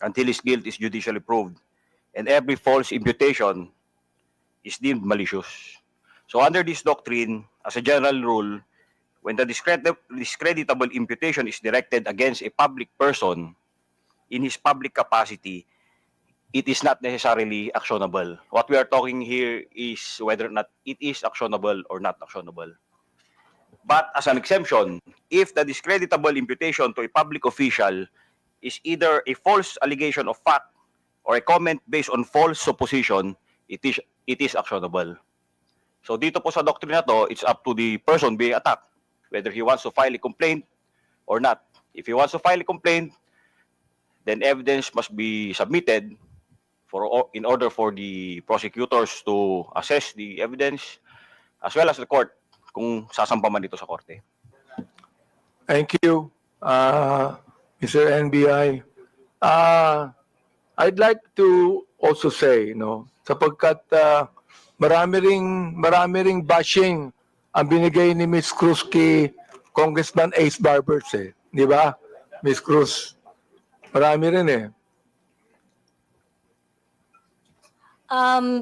until his guilt is judicially proved. And every false imputation is deemed malicious. So under this doctrine, as a general rule, when the discreditable imputation is directed against a public person in his public capacity, it is not necessarily actionable. What we are talking here is whether or not it is actionable or not actionable. But as an exemption, if the discreditable imputation to a public official is either a false allegation of fact or a comment based on false supposition, it is actionable. So dito po sa doctrine na to, it's up to the person being attacked whether he wants to file a complaint or not. If he wants to file a complaint, then evidence must be submitted in order for the prosecutors to assess the evidence as well as the court kung sasampa man dito sa korte. Thank you, Mr. NBI. I'd like to also say, sapagkat marami ring bashing ang binigay ni Ms. Cruz kay Congressman Ace Barbers, di ba? Ms. Cruz, marami rin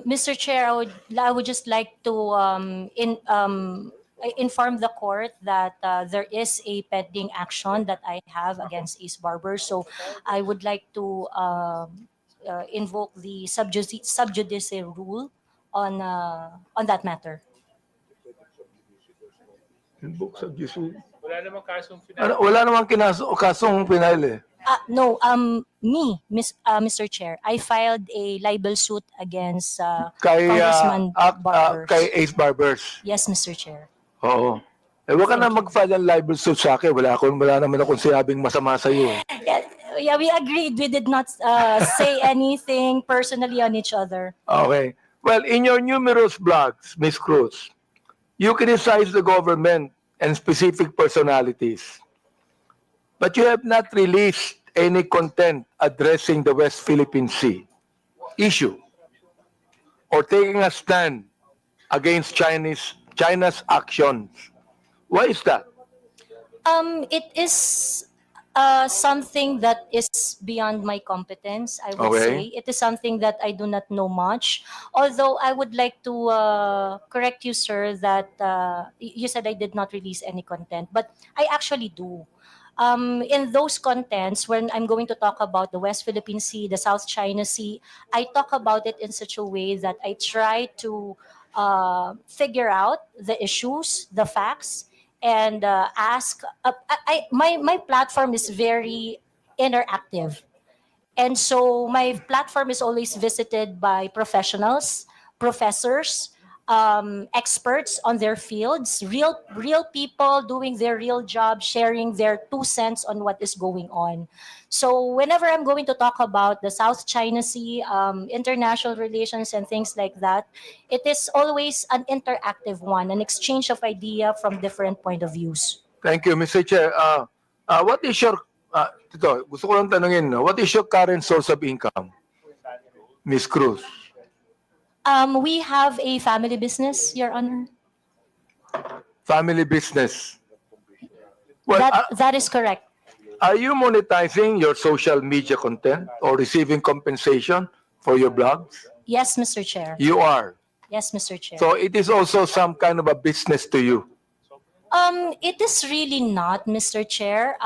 Mr. Chair, I would just like to inform the court that there is a pending action that I have against Ace Barber. So I would like to invoke the sub judice rule on that matter. Wala namang kasong Wala namang kasong pinal eh. No, Mr. Chair, I filed a libel suit against Congressman Barbers. Kay Ace Barbers. Yes, Mr. Chair. Oo. Huwag ka na mag-file ng libel suit sa akin. Wala naman akong sinabing masama sa iyo. Yeah, we agreed. We did not say anything personally on each other. Okay. Well, in your numerous blogs, Ms. Cruz, you criticize the government and specific personalities. But you have not released any content addressing the West Philippine Sea issue or taking a stand against China's actions. Why is that? It is something that is beyond my competence, I would say. It is something that I do not know much. Although I would like to correct you, sir, that you said I did not release any content, but I actually do. In those contents, when I'm going to talk about the West Philippine Sea, the South China Sea, I talk about it in such a way that I try to figure out the issues, the facts, and ask. My platform is very interactive. And so my platform is always visited by professionals, professors, experts on their fields, real people doing their real job, sharing their 2 cents on what is going on. So whenever I'm going to talk about the South China Sea, international relations and things like that, it is always an interactive one, an exchange of idea from different point of views. Thank you, Mr. Chair. What is your, gusto ko lang tanungin, what is your current source of income, Ms. Cruz? We have a family business, Your Honor. Family business. Well, That is correct. are you monetizing your social media content or receiving compensation for your blogs? Yes, Mr. Chair. You are. Yes, Mr. Chair. So it is also some kind of a business to you. It is really not, Mr. Chair.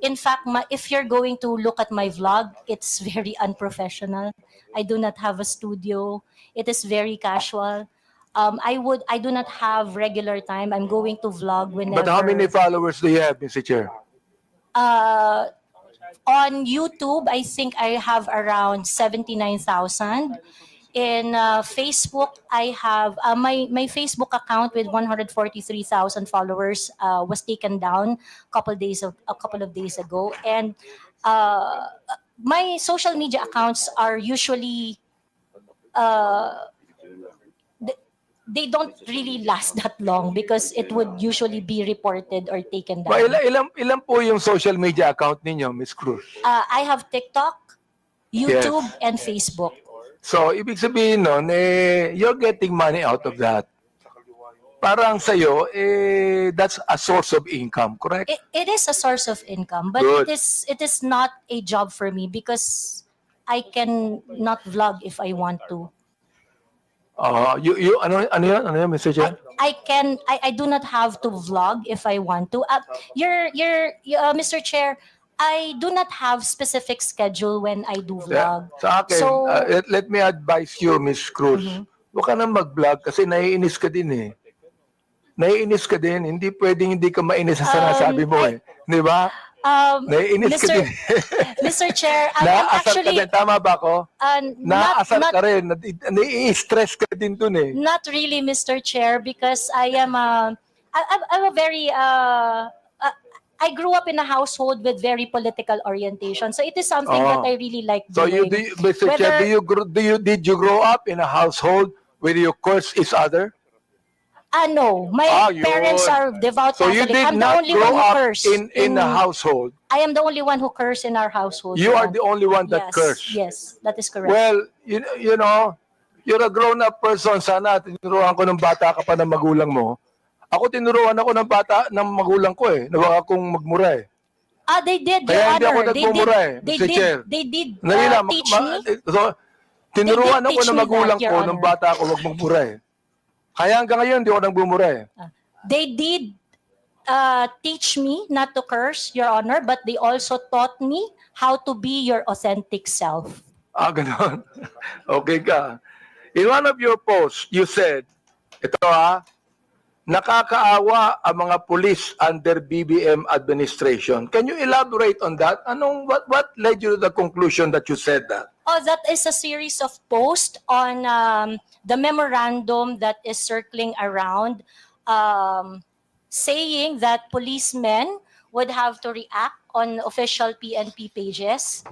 In fact, if you're going to look at my vlog, it's very unprofessional. I do not have a studio. It is very casual. I do not have regular time. I'm going to vlog whenever. But how many followers do you have, Mr. Chair? On YouTube, I think I have around 79,000. In Facebook, I have my Facebook account with 143,000 followers was taken down a couple of days ago, and my social media accounts are usually they don't really last that long because it would usually be reported or taken down. Ilan po yung social media account ninyo, Ms. Cruz? I have TikTok, YouTube, and Facebook. So, ibig sabihin nun, you're getting money out of that. Parang sa'yo, that's a source of income, correct? It is a source of income, but Good. it is not a job for me because I can not vlog if I want to. Ano yun, Mr. Chair? I do not have to vlog if I want to. Mr. Chair, I do not have specific schedule when I do vlog. Sa akin, So, let me advise you, Ms. Cruz. Huwag ka na mag-vlog kasi naiinis ka din eh. Naiinis ka din. Hindi pwedeng hindi ka mainis sa sinasabi mo eh. Di ba? Naiinis ka din. Mr. Chair, I'm Naasar ka actually din. Tama ba ako? Naasar ka rin. Nai-stress ka din dun eh. not really, Mr. Chair, because I'm a very I grew up in a household with very political orientation, so it is something that I really like So doing. Mr. Chair, did you grow up in a household where you curse each other? No, my Yun. parents are devout So you Catholic. did I'm the not only grow one who up curse in a household. I am the only one who curse in our household. You are Your the only one that Yes, curse. Yes, that is correct. Well, you know, you're a grown-up person. Sana tinuruan ko ng bata ka pa ng magulang mo. Ako tinuruan ako ng bata ng magulang ko eh. Nawag akong magmura eh. They did, Your Kaya hindi ako Honor. nagmumura eh, Mr. Chair. They did Dali lang, teach me. So, tinuruan They did ako teach ng me magulang that, Your ko ng Honor. bata ako wag magmura eh. Kaya hanggang ngayon, hindi ako nagbumura eh. They did teach me not to curse, Your Honor, but they also taught me how to be your authentic self. Ah, ganon. Okay ka. In one of your posts, you said, ito nakakaawa ang mga pulis under BBM administration. Can you elaborate on that? What led you to the conclusion that you said that? Oh, that is a series of posts on the memorandum that is circling around, saying that policemen would have to react on official PNP pages.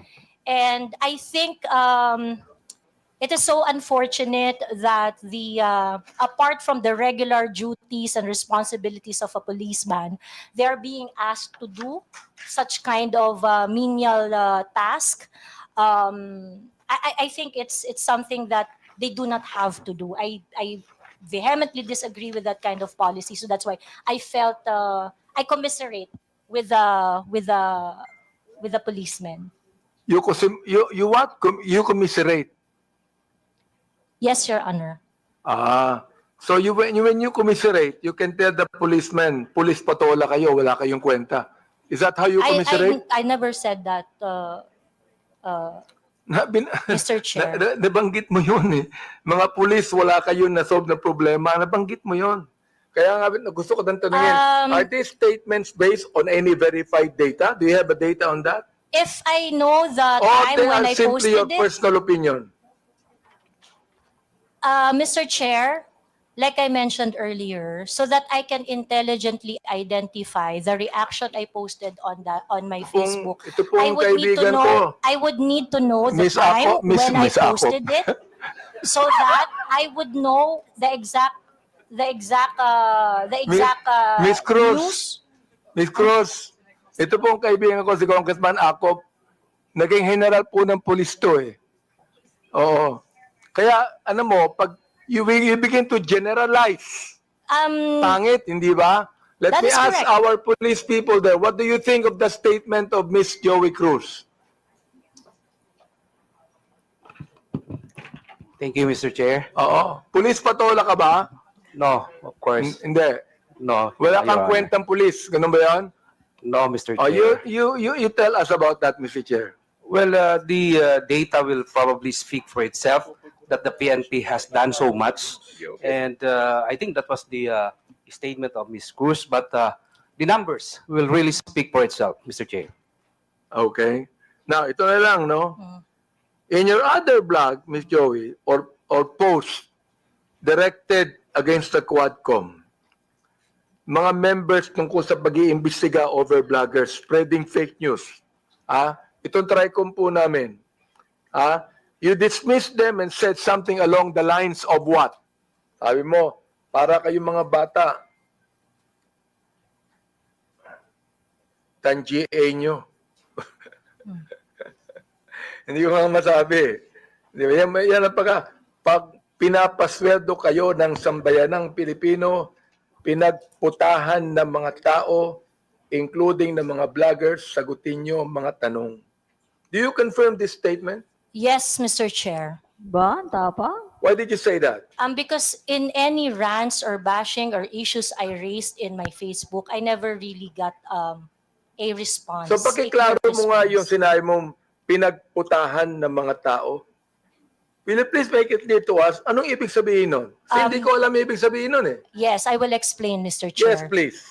And I think it is so unfortunate that apart from the regular duties and responsibilities of a policeman, they are being asked to do such kind of menial task. I think it's something that they do not have to do. I vehemently disagree with that kind of policy. So that's why I felt I commiserate with the policemen. You what? You commiserate? Yes, Your Honor. So when you commiserate, you can tell the policeman, police patola kayo, wala kayong kwenta. Is that how you commiserate? I never said that, Mr. Chair. Nabanggit mo yun eh. Mga pulis, wala kayong nasolve na problema. Nabanggit mo yun. Kaya nga gusto ko tanungin, are these statements based on any verified data? Do you have a data on that? If I know the time when I posted simply your posted it, personal opinion? Mr. Chair, like I mentioned earlier, so that I can intelligently identify the reaction I posted on my Facebook, Ito po ang kaibigan ko. I would need to know the Miss time Ako, Miss when I Ako. posted it, so that I would know the exact Miss Cruz. news. Miss Cruz, ito po ang kaibigan ko si Congressman Akop. Naging general po ng pulis to eh. Oo. Kaya, pag you begin to generalize, pangit, hindi ba? Let That me is ask correct. our police people there, what do you think of the statement of Miss Joey Cruz? Thank you, Mr. Chair. Oo. Police patola ka ba? No, of course. Hindi. No. Wala Your kang Honor. kwentang pulis. Ganun ba yan? No, Mr. Oh, Chair. you tell us about that, Mr. Chair. Well, the data will probably speak for itself that the PNP has done so much. And I think that was the statement of Ms. Cruz. But the numbers will really speak for itself, Mr. Chair. Okay. Now, ito na lang, no? In your other blog, Ms. Joey, or post directed against the Quadcom, mga members tungkol sa pag-iimbestiga over bloggers spreading fake news. Itong TRICOM po namin. You dismissed them and said something along the lines of what? Sabi mo, para kayong mga bata, tangian nyo. Hindi ko nga masabi. Di ba? Yan ang pag pinapasweldo kayo ng sambayanang Pilipino, pinagputahan ng mga tao, including ng mga vloggers, sagutin nyo mga tanong. Do you confirm this statement? Yes, Mr. Chair. Ba? Tapang? Why did you say that? Because in any rants or bashing or issues I raised in my Facebook, I never really got a response. So pakiklaro mo nga yung sinabi mong pinagputahan ng mga tao. Will you please make it clear to us, anong ibig sabihin nun? Hindi ko alam ibig sabihin nun eh. Yes, I will explain, Mr. Chair. Yes, please.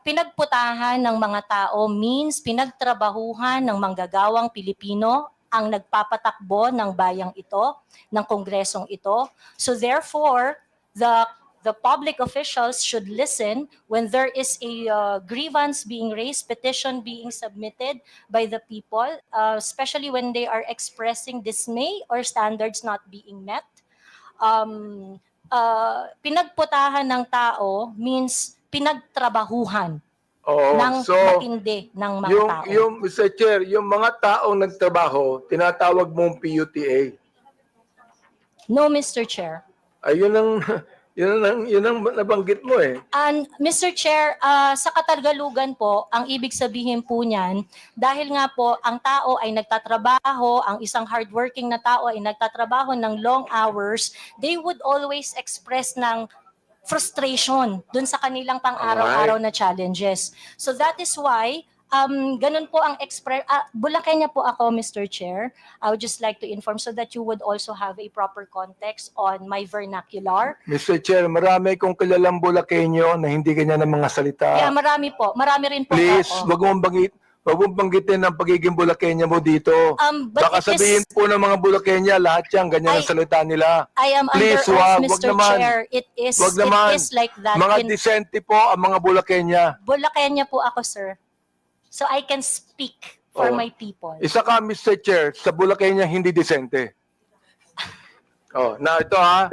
Pinagputahan ng mga tao means pinagtrabahuhan ng manggagawang Pilipino ang nagpapatakbo ng bayang ito, ng kongresong ito. So therefore, the public officials should listen when there is a grievance being raised, petition being submitted by the people, especially when they are expressing dismay or standards not being met. Pinagputahan ng tao means pinagtrabahuhan ng matindi ng mga tao. Yung, Mr. Chair, yung mga taong nagtrabaho, tinatawag mong PUTA. No, Mr. Chair. Ayun ang nabanggit mo eh. And Mr. Chair, sa Katagalugan po, ang ibig sabihin po niyan, dahil nga po ang tao ay nagtatrabaho, ang isang hardworking na tao ay nagtatrabaho ng long hours, they would always express ng frustration dun sa kanilang pang-araw-araw na challenges. So that is why ganun po ang Bulakenya po ako, Mr. Chair. I would just like to inform so that you would also have a proper context on my vernacular. Mr. Chair, marami kong kilalang Bulakenyo na hindi ganyan ang mga salita. Yeah, marami po. Marami rin po Please, ako. wag mong banggitin ang pagiging Bulakenya mo dito. But Baka it is- sabihin po ng mga Bulakenya, lahat yan, ganyan ang salita nila. I am Please, under wag oath, Mr. naman. Chair. It is like that. Mga disente po ang mga Bulakenya. Bulakenya po ako, sir. So I can speak for my people. Isa ka, Mr. Chair, sa Bulakenya hindi disente. Now ito ha.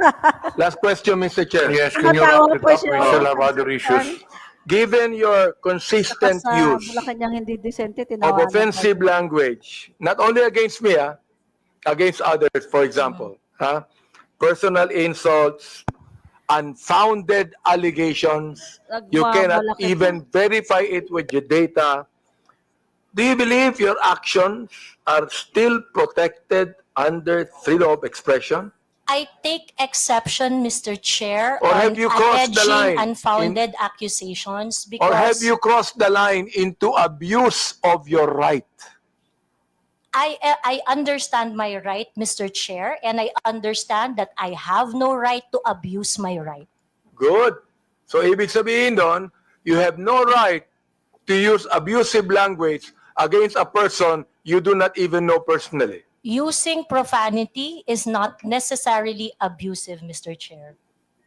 Last question, Mr. Chair. Yes, can you wrap it up? We still have other issues. Given your consistent use Malacanang hindi decente, of tinawanan offensive language, not only against me, against others, for example, personal insults, unfounded allegations, you cannot even verify it with your data. Do you believe your actions are still protected under freedom of expression? I take exception, Mr. Chair, Or on have you crossed the line alleging unfounded accusations because Or have you crossed the line into abuse of your right? I understand my right, Mr. Chair, and I understand that I have no right to abuse my right. Good. So ibig sabihin doon, you have no right to use abusive language against a person you do not even know personally. Using profanity is not necessarily abusive, Mr. Chair.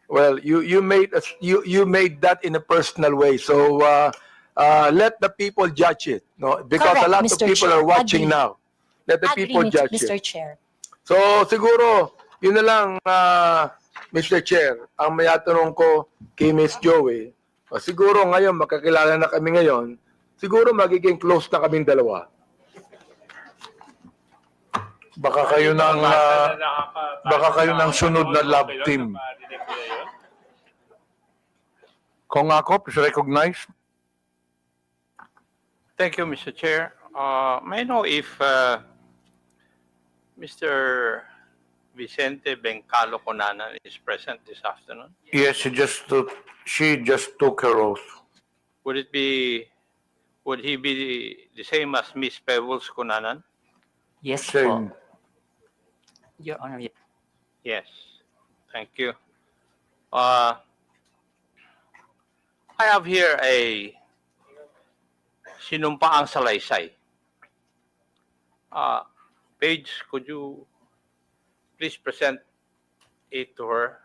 Well, you made that in a personal way. So let the people judge it, no? Because Correct, a lot Mr. of people Chair. are watching Agree. now. Let the people judge Mr. it. Chair. So siguro, yun na lang, Mr. Chair, ang mayatanong ko kay Miss Joey, siguro ngayon, makakilala na kami ngayon, siguro magiging close na kaming dalawa. Baka kayo ng sunod na love team. Kung ako, please recognize. Thank you, Mr. Chair. May I know if Mr. Vicente Bencalo Conanan is present this afternoon? Yes, she just took her oath. Would he be the same as Miss Pebbles Conanan? Yes Same. po. Your Honor, Yes. Thank you. I have here a sinumpaang salaysay. Paige, could you please present it to her?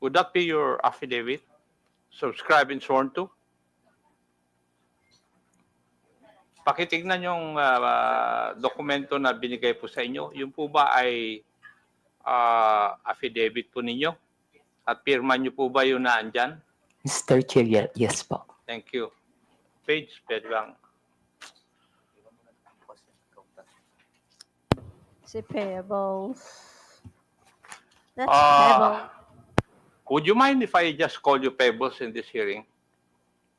Would that be your affidavit? Subscribed and sworn to? Pakitignan yung dokumento na binigay po sa inyo. Yung po ba ay affidavit po ninyo? At pirma nyo po ba yun na andyan? Mr. Chair, yes po. Thank you. Page, pwede lang. Si Pebbles. That's Ah. Pebbles. Would you mind if I just call you Pebbles in this hearing?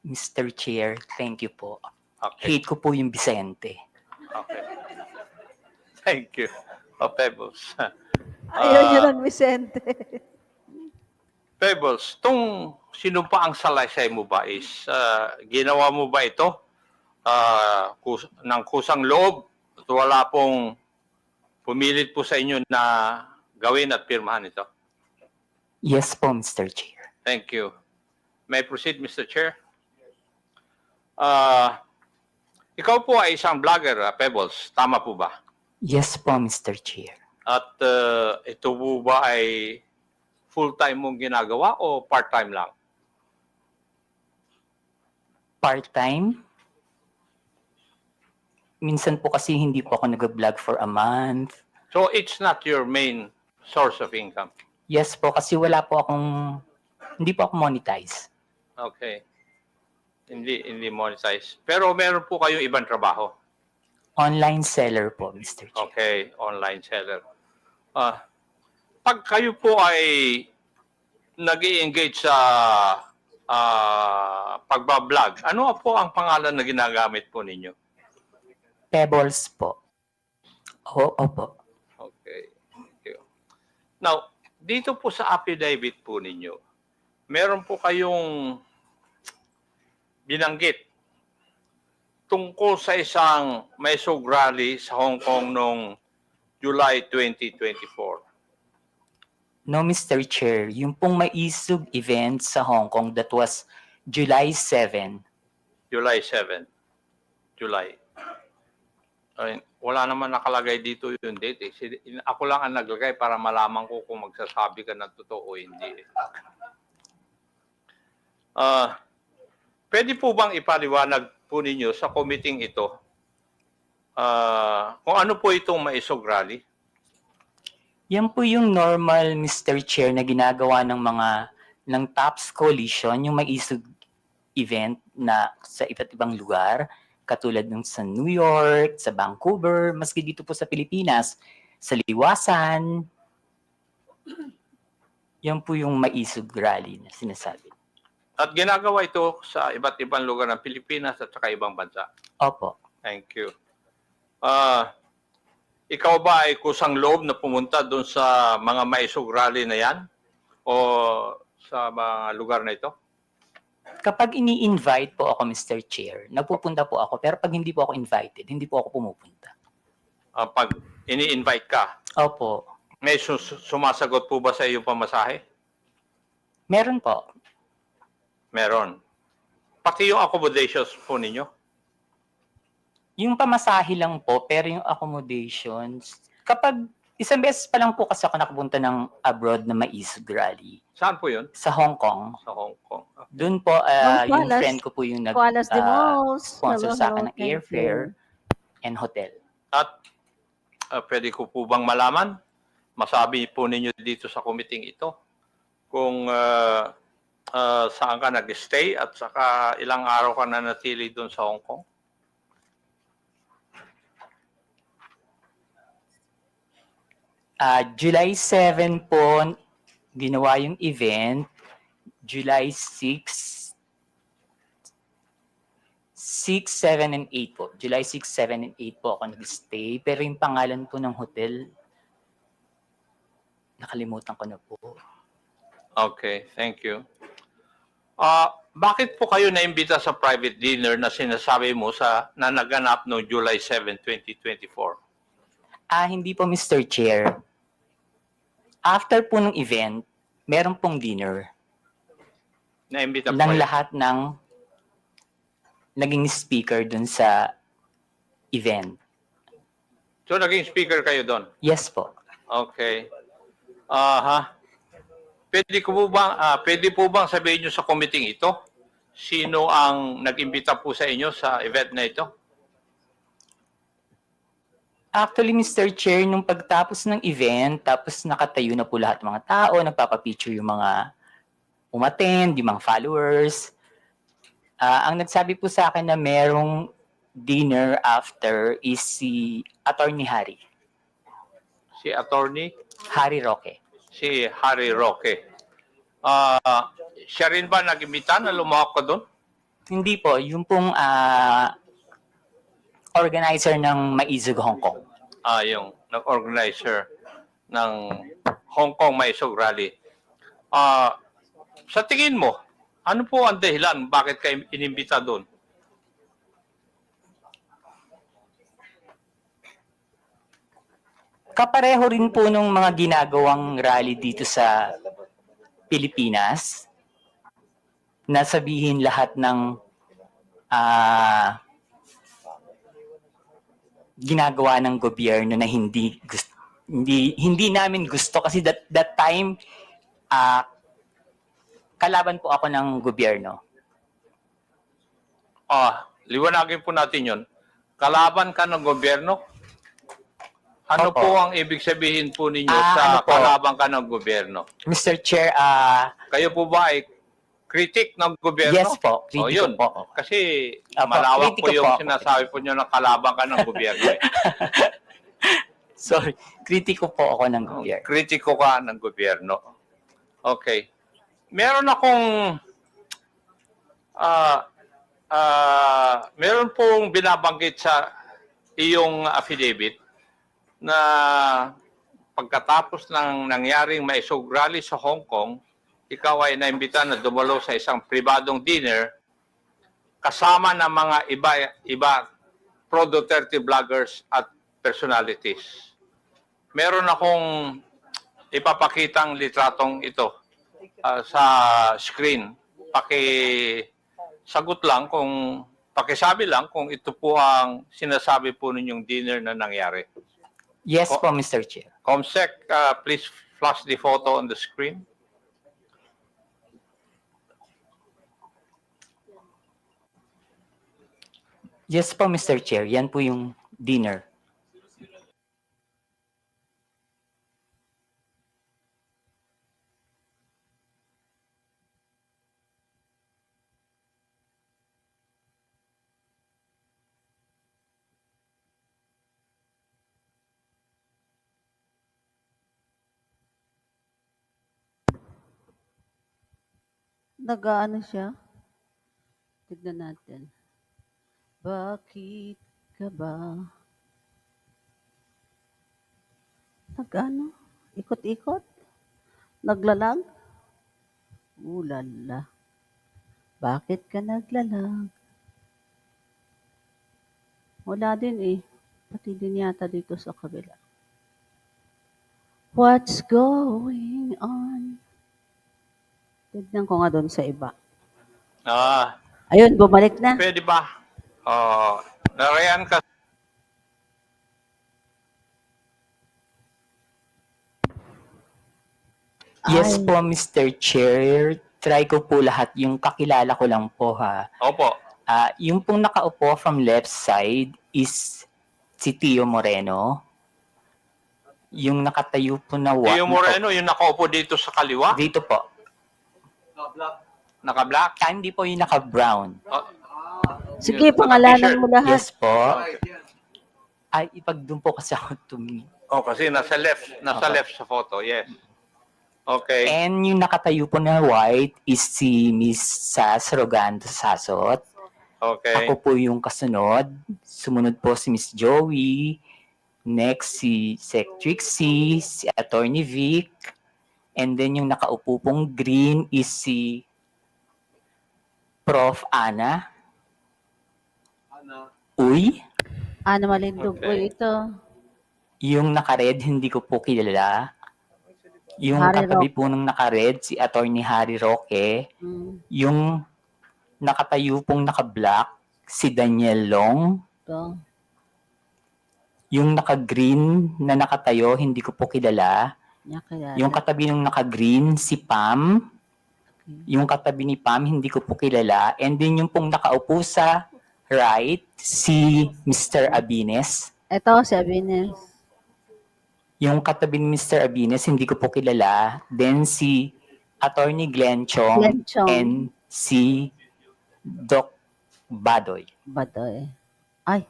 Mr. Chair, thank you po. Okay. Hate ko po yung Vicente. Okay. Thank you. Pebbles. Ayaw niya ng Vicente. Pebbles, tong sinumpa ang salaysay mo ba is ginawa mo ba ito ng kusang loob at wala pong pumilit po sa inyo na gawin at pirmahan ito? Yes po, Mr. Chair. Thank you. May I proceed, Mr. Chair? Ikaw po ay isang vlogger, Pebbles. Tama po ba? Yes po, Mr. Chair. At ito po ba ay full-time mong ginagawa o part-time lang? Part-time? Minsan po kasi hindi po ako nag-vlog for a month. So it's not your main source of income? Yes po, kasi hindi po ako monetize. Okay. Hindi monetize. Pero meron po kayong ibang trabaho? Online seller po, Mr. Chair. Okay, online seller. Pag kayo po ay nag-i-engage sa pagbablog, ano po ang pangalan na ginagamit po ninyo? Pebbles po. Opo. Now, dito po sa affidavit po ninyo, meron po kayong binanggit tungkol sa isang Maisog rally sa Hong Kong noong July 2024. No, Mr. Chair, yung pong maisog event sa Hong Kong, that was July 7. July 7. July. Ay, wala naman nakalagay dito yung date. Ako lang ang naglagay para malaman ko kung magsasabi ka ng totoo o hindi. Pwede po bang ipaliwanag po ninyo sa committee ito kung ano po itong Maisog Rally? Yan po yung normal, Mr. Chair, na ginagawa ng TOPS Coalition, yung maisog event na sa iba't ibang lugar, katulad ng sa New York, sa Vancouver, maski dito po sa Pilipinas, sa Liwasan. Yan po yung maisog rally na sinasabi. At ginagawa ito sa iba't ibang lugar ng Pilipinas at saka ibang bansa. Opo. Thank you. Ikaw ba ay kusang loob na pumunta doon sa mga maisog rally na yan? O sa mga lugar na ito? Kapag ini-invite po ako, Mr. Chair, nagpupunta po ako. Pero pag hindi po ako invited, hindi po ako pumupunta. Pag ini-invite ka? Opo. May sumasagot po ba sa iyong pamasahe? Meron po. Meron. Pati yung accommodations po ninyo? Yung pamasahe lang po, pero yung accommodations, kapag isang beses pa lang po kasi ako nakapunta ng abroad na maisog rally. Saan po yun? Sa Hong Kong. Sa Hong Kong. Doon po, yung friend ko po yung nag-sponsor sa akin ng airfare and hotel. At pwede ko po bang malaman, masabi po ninyo dito sa committee ito, kung saan ka nag-stay at saka ilang araw ka na natili doon sa Hong Kong? July 7 po, ginawa yung event. July 6, 7, and 8 po. July 6, 7, and 8 po ako nag-stay. Pero yung pangalan po ng hotel, nakalimutan ko na po. Okay, thank you. Bakit po kayo naimbita sa private dinner na sinasabi mo na naganap noong July 7, 2024? Hindi po, Mr. Chair. After po ng event, meron pong dinner. Naimbita po Ng kayo? lahat ng naging speaker dun sa event. So, naging speaker kayo doon? Yes po. Okay. Pwede po bang sabihin nyo sa committee ito? Sino ang nag-imbita po sa inyo sa event na ito? Actually, Mr. Chair, nung pagtapos ng event, tapos nakatayo na po lahat ng mga tao, nagpapapicture yung mga umattend, yung mga followers. Ang nagsabi po sa akin na merong dinner after is si Attorney Harry. Si Attorney? Harry Roque. Si Harry Roque. Siya rin ba nag-imbita na lumawak ka doon? Hindi po, yung pong organizer ng Maisog Hong Kong. Yung nag-organizer ng Hong Kong Maisog Rally. Sa tingin mo, ano po ang dahilan bakit kayo inimbita doon? Kapareho rin po nung mga ginagawang rally dito sa Pilipinas, na sabihin lahat ng ginagawa ng gobyerno na hindi namin gusto kasi that time kalaban po ako ng gobyerno. Liwanagin po natin yon. Kalaban ka ng gobyerno? Ano Opo. po ang ibig sabihin po ninyo sa kalaban ka ng gobyerno? Mr. Chair, kayo po ba ay critic ng gobyerno? Yes po, kritiko yun. po. Kasi Opo, malawak po kritiko yung po. sinasabi po nyo na kalaban ka ng gobyerno. Sorry, kritiko po ako ng gobyerno. Kritiko ka ng gobyerno. Okay. Meron akong meron pong binabanggit sa iyong affidavit na pagkatapos ng nangyaring maisog rally sa Hong Kong, ikaw ay naimbita na dumalo sa isang pribadong dinner kasama ng mga iba pro-Duterte vloggers at personalities. Meron akong ipapakitang litratong ito sa screen. Pakisabi lang kung ito po ang sinasabi po ninyong dinner na nangyari. Yes po, Mr. Chair. Comsec, please flash the photo on the screen. Yes po, Mr. Chair. Yan po yung dinner. Nag-ano siya? Tignan natin. Bakit ka ba? Nag-ano? Ikot-ikot? Naglalag? Ulala. Bakit ka naglalag? Wala din eh. Pati din yata dito sa kabila. What's going on? Tignan ko nga doon sa iba. Ayun, bumalik na. Pwede ba? Narayan ka. Yes po, Mr. Chair. Try ko po lahat. Yung kakilala ko lang po ha. Opo. Yung pong nakaupo from left side is si Tio Moreno. Yung nakatayo po na Tio Moreno, yung nakaupo dito sa kaliwa? Dito po. Naka-black? Hindi po yung naka-brown. Sige, pangalanan mo lahat. Yes po. Ay, ipagdun po kasi ako tumingin. Kasi nasa left sa photo, yes. Okay. And yung nakatayo po na white is si Miss Sas Rogando Sasot. Okay. Ako po yung kasunod. Sumunod po si Miss Joey. Next si Sec Trixie, si Attorney Vic. And then yung nakaupo pong green is si Prof. Ana. Uy. Ana Malindog po ito. Yung naka-red, hindi ko po kilala. Yung Harry katabi Roque. po nung naka-red, si Attorney Harry Roque. Yung nakatayo pong naka-black, si Daniel Long. Ito. Yung naka-green na nakatayo, hindi ko po kilala. Niya kilala. Yung katabi nung naka-green, si Pam. Yung katabi ni Pam, hindi ko po kilala. And then yung pong nakaupo sa right, si Mr. Abines. Ito, si Abines. Yung katabi ni Mr. Abines, hindi ko po kilala. Then si Attorney Glenn Chong, and si Doc Badoy. Badoy. Ay.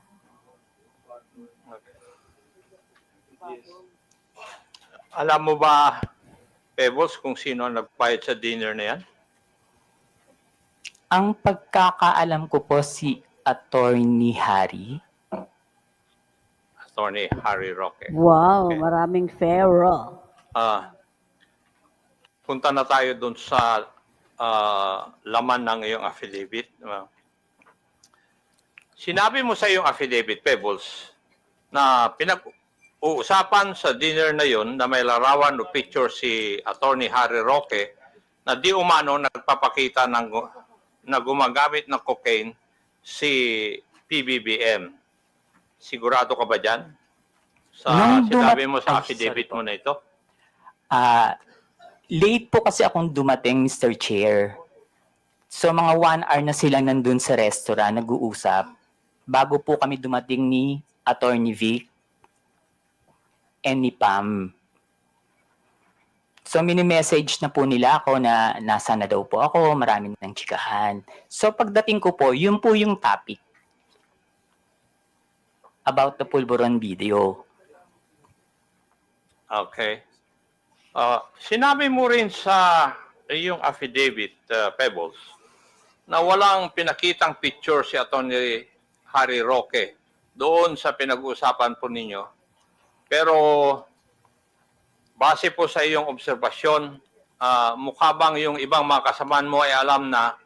Alam mo ba, Pebbles, kung sino ang nagbayad sa dinner na yan? Ang pagkakaalam ko po si Attorney Harry. Attorney Harry Roque. Wow, maraming fero. Punta na tayo dun sa laman ng iyong affidavit. Sinabi mo sa iyong affidavit, Pebbles, na pinag-uusapan sa dinner na yon na may larawan o picture si Attorney Harry Roque na di umano nagpapakita na gumagamit ng cocaine si PBBM. Sigurado ka ba dyan? Sinabi mo sa affidavit mo na ito? Late po kasi akong dumating, Mr. Chair. So mga 1 hour na silang nandun sa restaurant, nag-uusap. Bago po kami dumating ni Attorney Vic and ni Pam. So mini-message na po nila ako na nasa na daw po ako, marami ng chikahan. So pagdating ko po, yun po yung topic about the Pulburon video. Okay. Sinabi mo rin sa iyong affidavit, Pebbles, na walang pinakitang picture si Attorney Harry Roque doon sa pinag-uusapan po ninyo. Pero base po sa iyong obserbasyon, mukha bang yung ibang mga kasamaan mo ay alam na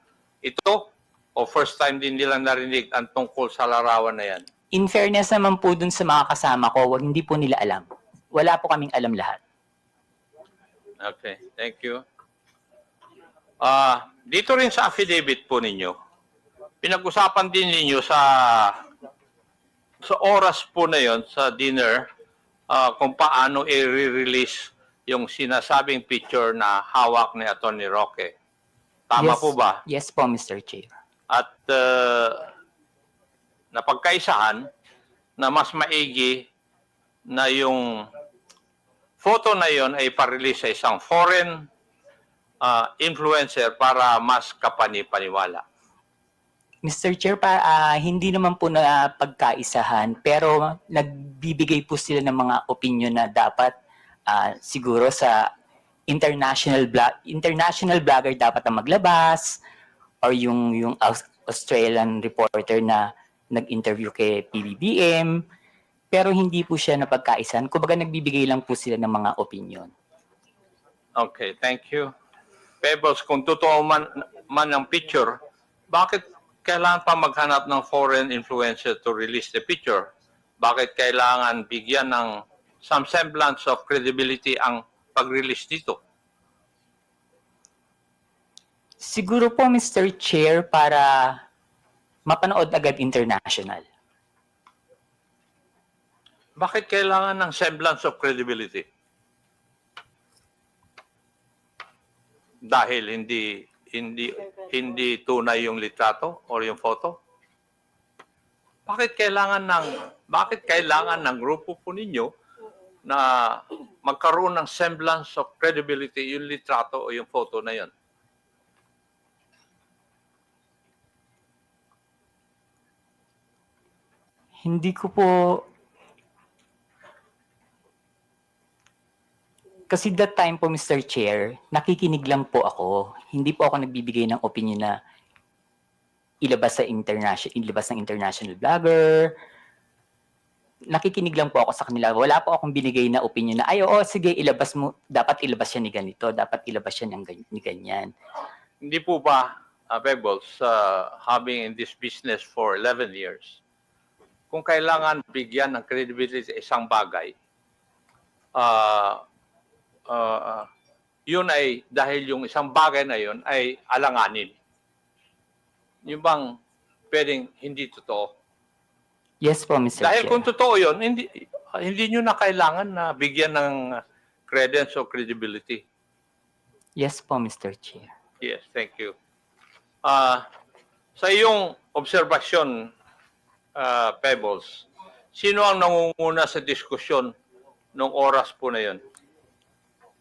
ito o first time din nilang narinig ang tungkol sa larawan na yan? In fairness naman po dun sa mga kasama ko, hindi po nila alam. Wala po kaming alam lahat. Okay, thank you. Dito rin sa affidavit po ninyo, pinag-usapan din ninyo sa oras po na yon sa dinner kung paano i-release yung sinasabing picture na hawak ni Atty. Roque. Tama Yes. po ba? Yes po, Mr. Chair. At napagkaisahan na mas maigi na yung photo na yon ay pa-release sa isang foreign influencer para mas kapani-paniwala. Mr. Chair, hindi naman po na pagkaisahan, pero nagbibigay po sila ng mga opinion na dapat siguro sa international blogger dapat na maglabas, or yung Australian reporter na nag-interview kay PBBM, pero hindi po siya napagkaisahan. Kumbaga nagbibigay lang po sila ng mga opinion. Okay, thank you. Pebbles, kung totoo man ang picture, bakit kailangan pa maghanap ng foreign influencer to release the picture? Bakit kailangan bigyan ng some semblance of credibility ang pag-release dito? Siguro po, Mr. Chair, para mapanood agad international. Bakit kailangan ng semblance of credibility? Dahil hindi tunay yung litrato or yung photo? Bakit kailangan ng grupo po ninyo na magkaroon ng semblance of credibility yung litrato o yung photo na yon? Hindi ko po... Kasi that time po, Mr. Chair, nakikinig lang po ako. Hindi po ako nagbibigay ng opinion na ilabas ng international blogger. Nakikinig lang po ako sa kanila. Wala po akong binigay na opinion na, ay, oo, sige, ilabas mo. Dapat ilabas siya ni ganito. Dapat ilabas siya ni ganyan. Hindi po ba, Pebbles, having in this business for 11 years, kung kailangan bigyan ng credibility sa isang bagay, yun ay dahil yung isang bagay na yun ay alanganin. Yung bang pwedeng hindi totoo? Yes po, Mr. Dahil Chair. kung totoo yun, hindi nyo na kailangan na bigyan ng credence o credibility. Yes po, Mr. Chair. Yes, thank you. Sa iyong obserbasyon, Pebbles, sino ang nangunguna sa diskusyon nung oras po na yun?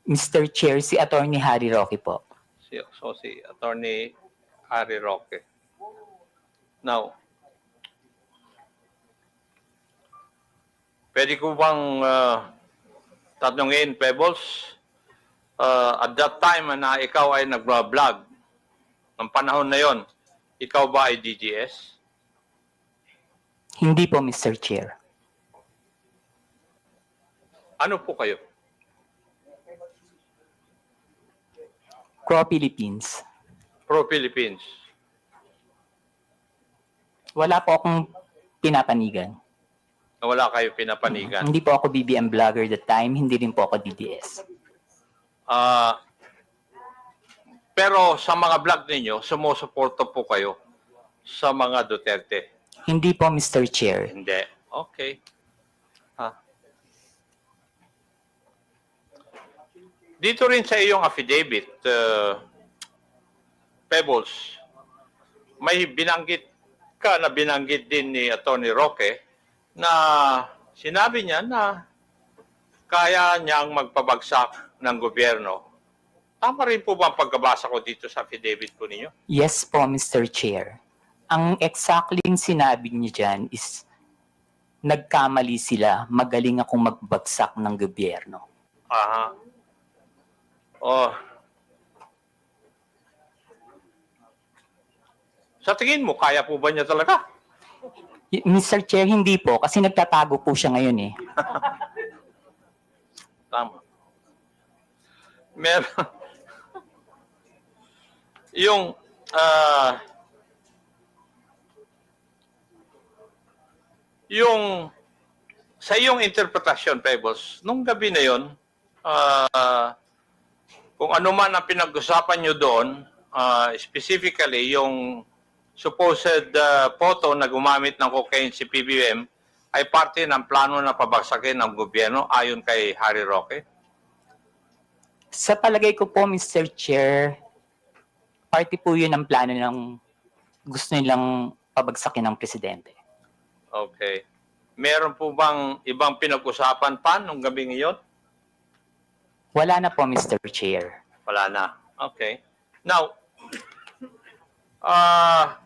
Mr. Chair, si Atty. Harry Roque po. Si Atty. Harry Roque. Now, pwede ko bang tatanungin, Pebbles, at that time na ikaw ay nag-vlog, ng panahon na yon, ikaw ba ay DGS? Hindi po, Mr. Chair. Ano po kayo? Pro-Philippines. Pro-Philippines. Wala po akong pinapanigan. Wala kayo pinapanigan. Hindi po ako BBM vlogger that time. Hindi rin po ako DDS. Pero sa mga vlog ninyo, sumusuporta po kayo sa mga Duterte? Hindi po, Mr. Chair. Hindi. Okay. Dito rin sa iyong affidavit, Pebbles, may binanggit din ni Atty. Roque na sinabi niya na kaya niyang magpabagsak ng gobyerno. Tama rin po ba ang pagkabasa ko dito sa affidavit po ninyo? Yes po, Mr. Chair. Ang exactly sinabi niya dyan is nagkamali sila, magaling akong magbagsak ng gobyerno. Aha. Oh. Sa tingin mo, kaya po ba niya talaga? Mr. Chair, hindi po. Kasi nagtatago po siya ngayon eh. Tama. meron yung ah, yung sa iyong interpretasyon, Pebbles, nung gabi na yon, kung ano man ang pinag-usapan nyo doon, specifically yung supposed photo na gumamit ng cocaine si PBBM ay parte ng plano na pabagsakin ng gobyerno ayon kay Harry Roque? Sa palagay ko po, Mr. Chair, party po yun ang plano ng gusto nilang pabagsakin ng presidente. Okay. Meron po bang ibang pinag-usapan pa nung gabi ngayon? Wala na po, Mr. Chair. Wala na. Okay. Now,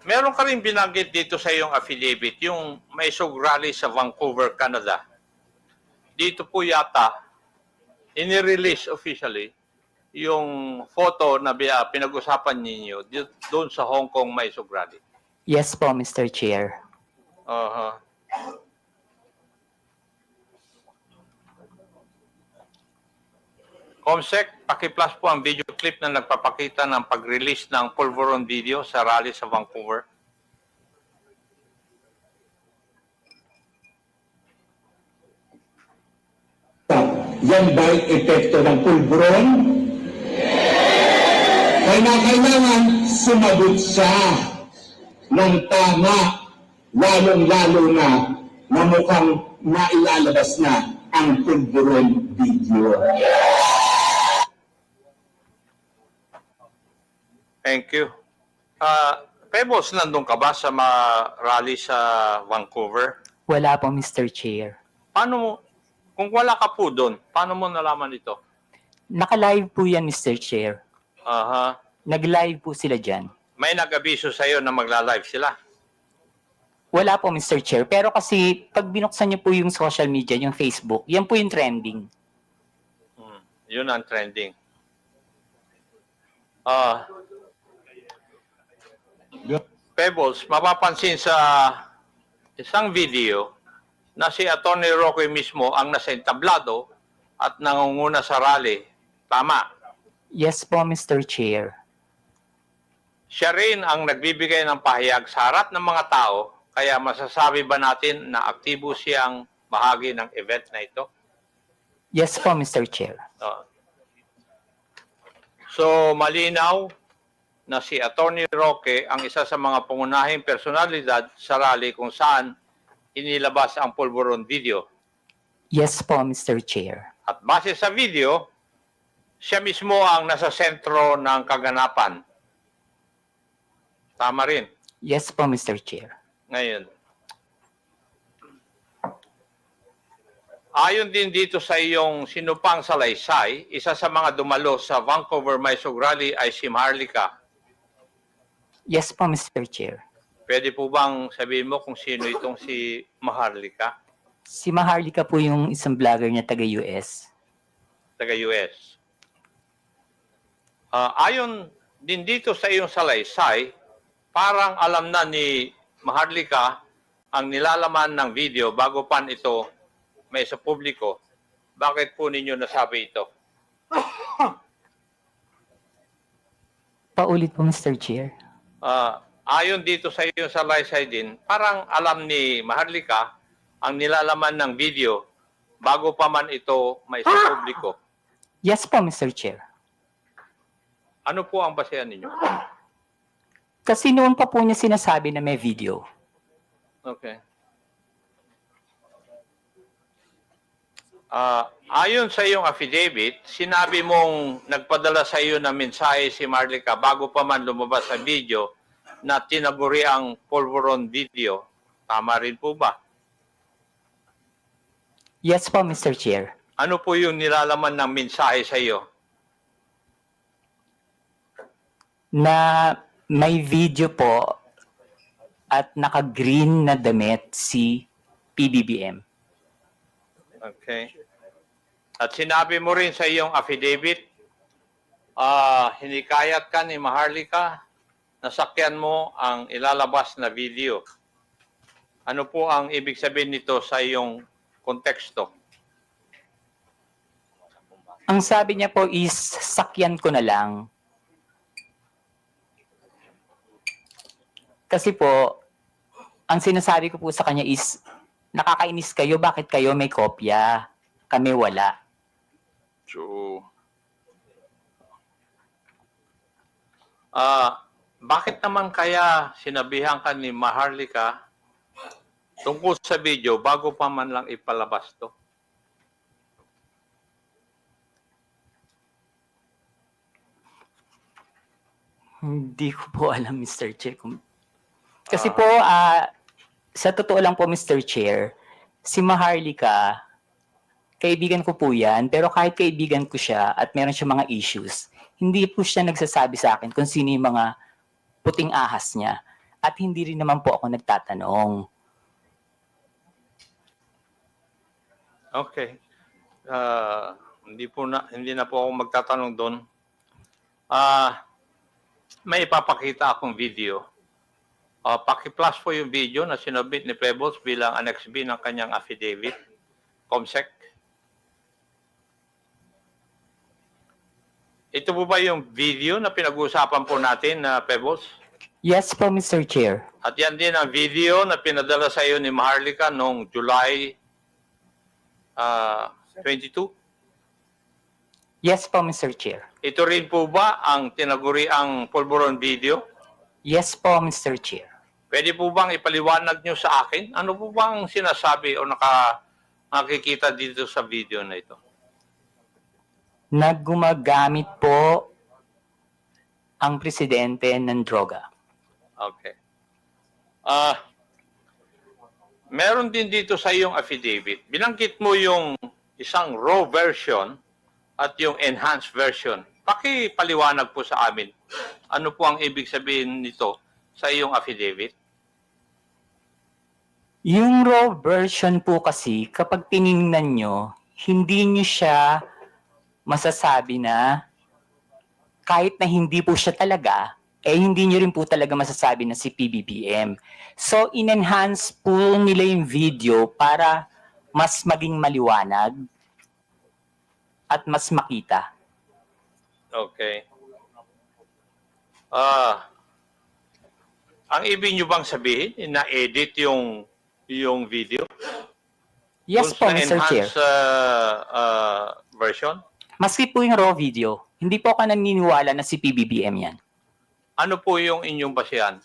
meron ka rin binanggit dito sa iyong affidavit, yung may rally sa Vancouver, Canada. Dito po yata, inirelease officially, yung photo na pinag-usapan ninyo doon sa Hong Kong may rally. Yes po, Mr. Chair. Comsec, paki-plus po ang video clip na nagpapakita ng pag-release ng Pulveron video sa rally sa Vancouver. Yan ba'y epekto ng pulburon? Kailangan sumagot siya ng tama, lalong-lalo na mukhang mailalabas na ang pulburon video. Thank you. Pebbles, nandun ka ba sa rally sa Vancouver? Wala po, Mr. Chair. Paano mo, kung wala ka po doon, paano mo nalaman ito? Naka-live po yan, Mr. Chair. Aha. Nag-live po sila dyan. May nag-abiso sa'yo na magla-live sila? Wala po, Mr. Chair. Pero kasi, pag binuksan niyo po yung social media, yung Facebook, yan po yung trending. Yun ang trending. Pebbles, mapapansin sa isang video na si Atty. Roque mismo ang nasa entablado at nangunguna sa rally. Tama. Yes po, Mr. Chair. Siya rin ang nagbibigay ng pahayag sa harap ng mga tao, kaya masasabi ba natin na aktibo siyang bahagi ng event na ito? Yes po, Mr. Chair. So, malinaw na si Atty. Roque ang isa sa mga pangunahing personalidad sa rally kung saan inilabas ang Pulveron video. Yes po, Mr. Chair. At base sa video, siya mismo ang nasa sentro ng kaganapan. Tama rin. Yes po, Mr. Chair. Ngayon, ayon din dito sa iyong sinupang salaysay, isa sa mga dumalo sa Vancouver Mysog Rally ay si Maharlika. Yes po, Mr. Chair. Pwede po bang sabihin mo kung sino itong si Maharlika? Si Maharlika po yung isang vlogger niya taga-US. Taga-US. Ayon din dito sa iyong salaysay, parang alam na ni Maharlika ang nilalaman ng video bago pa ito may sa publiko. Bakit po ninyo nasabi ito? Paulit po, Mr. Chair. Ayon dito sa iyong salaysay din, parang alam ni Maharlika ang nilalaman ng video bago pa man ito may sa publiko. Yes po, Mr. Chair. Ano po ang basehan ninyo? Kasi noon pa po niya sinasabi na may video. Okay. Ayon sa iyong affidavit, sinabi mong nagpadala sa iyo ng mensahe si Maharlika bago pa man lumabas sa video na tinaguri ang Pulveron video. Tama rin po ba? Yes po, Mr. Chair. Ano po yung nilalaman ng mensahe sa iyo? Na may video po at naka-green na damit si PBBM. Okay. At sinabi mo rin sa iyong affidavit, hinikayat ka ni Maharlika, nasakyan mo ang ilalabas na video. Ano po ang ibig sabihin nito sa iyong konteksto? Ang sabi niya po is, sakyan ko na lang. Kasi po, ang sinasabi ko po sa kanya is, nakakainis kayo, bakit kayo may kopya? Kami wala. So, bakit naman kaya sinabihan ka ni Maharlika tungkol sa video bago pa man lang ipalabas to? Hindi ko po alam, Mr. Chair. Kasi po, sa totoo lang po, Mr. Chair, si Maharlika, kaibigan ko po yan, pero kahit kaibigan ko siya at meron siya mga issues, hindi po siya nagsasabi sa akin kung sino yung mga puting ahas niya. At hindi rin naman po ako nagtatanong. Okay. Hindi na po ako magtatanong doon. May ipapakita akong video. Paki-plus po yung video na sinubmit ni Pebbles bilang Annex B ng kanyang affidavit. COMSEC. Ito po ba yung video na pinag-uusapan po natin na Pebbles? Yes po, Mr. Chair. At yan din ang video na pinadala sa iyo ni Maharlika noong July 22. Yes po, Mr. Chair. Ito rin po ba ang tinaguriang pulburon video? Yes po, Mr. Chair. Pwede po bang ipaliwanag nyo sa akin? Ano po bang sinasabi o nakikita dito sa video na ito? Naggumagamit po ang presidente ng droga. Okay. Meron din dito sa iyong affidavit. Binanggit mo yung isang raw version at yung enhanced version. Pakipaliwanag po sa amin. Ano po ang ibig sabihin nito sa iyong affidavit? Yung raw version po kasi, kapag tiningnan nyo, hindi nyo siya masasabi na kahit na hindi po siya talaga, hindi nyo rin po talaga masasabi na si PBBM. So, in-enhance po nila yung video para mas maging maliwanag at mas makita. Okay. Ang ibig nyo bang sabihin, na-edit yung video? Yes po, Kung sa Mr. Chair. enhanced version? Maski po yung raw video, hindi po ako naniniwala na si PBBM yan. Ano po yung inyong basihan?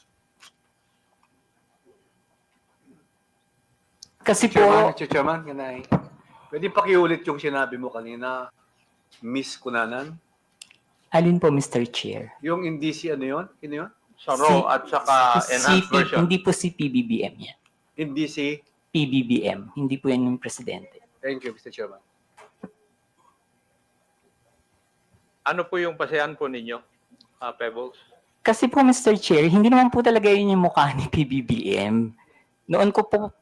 Kasi po, Mr. Chairman, pwede pakiulit yung sinabi mo kanina, Miss Kunanan? alin po, Mr. Chair? Yung hindi si ano yun? Sino yun? Sa raw at saka enhanced version? Hindi po si PBBM yan. Hindi si? PBBM. Hindi po yan yung presidente. Thank you, Mr. Chairman. Ano po yung basihan po ninyo, Pebbles? Kasi po, Mr. Chair, hindi naman po talaga yun yung mukha ni PBBM. Noon ko po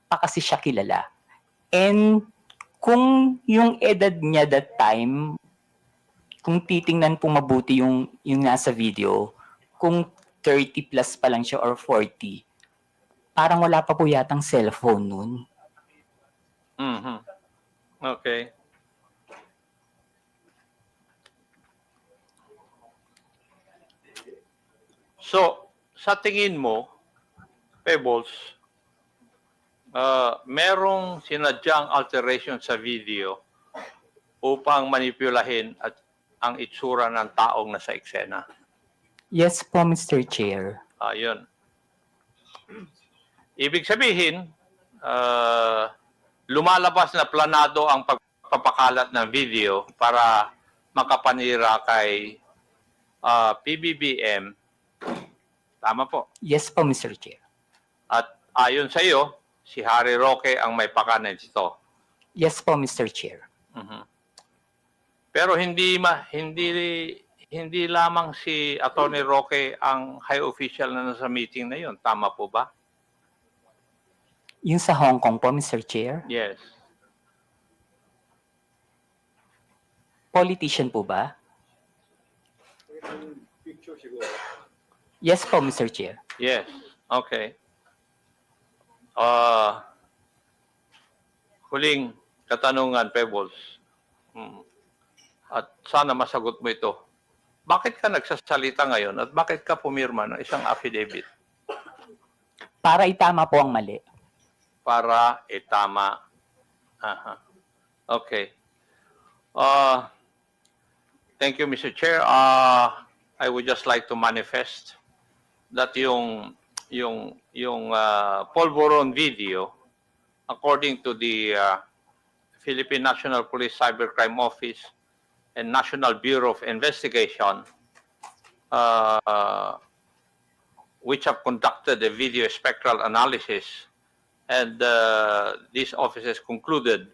pa kasi siya kilala. And kung yung edad niya that time, kung titingnan po mabuti yung nasa video, kung 30 plus pa lang siya or 40, parang wala pa po yatang cellphone nun. Mm-hmm. Okay. So, sa tingin mo, Pebbles, merong sinadyang alteration sa video upang manipulahin at ang itsura ng taong nasa eksena. Yes po, Mr. Chair. Ayun. Ibig sabihin, lumalabas na planado ang pagpapakalat ng video para makapanira kay PBBM. Tama po. Yes po, Mr. Chair. At ayon sa iyo, si Harry Roque ang may pakanan dito. Yes po, Mr. Chair. Mhm. Pero hindi lamang si Atty. Roque ang high official na nasa meeting na yon. Tama po ba? Yung sa Hong Kong po, Mr. Chair. Yes. Politician po ba? Yes po, Mr. Chair. Yes. Okay. Huling katanungan, Pebbles. at sana masagot mo ito. Bakit ka nagsasalita ngayon at bakit ka pumirma ng isang affidavit? Para itama po ang mali. Para itama. Aha. Okay. Thank you, Mr. Chair. I would just like to manifest that yung Polvoron video, according to the Philippine National Police Cybercrime Office and National Bureau of Investigation, which have conducted a video spectral analysis, and these officers concluded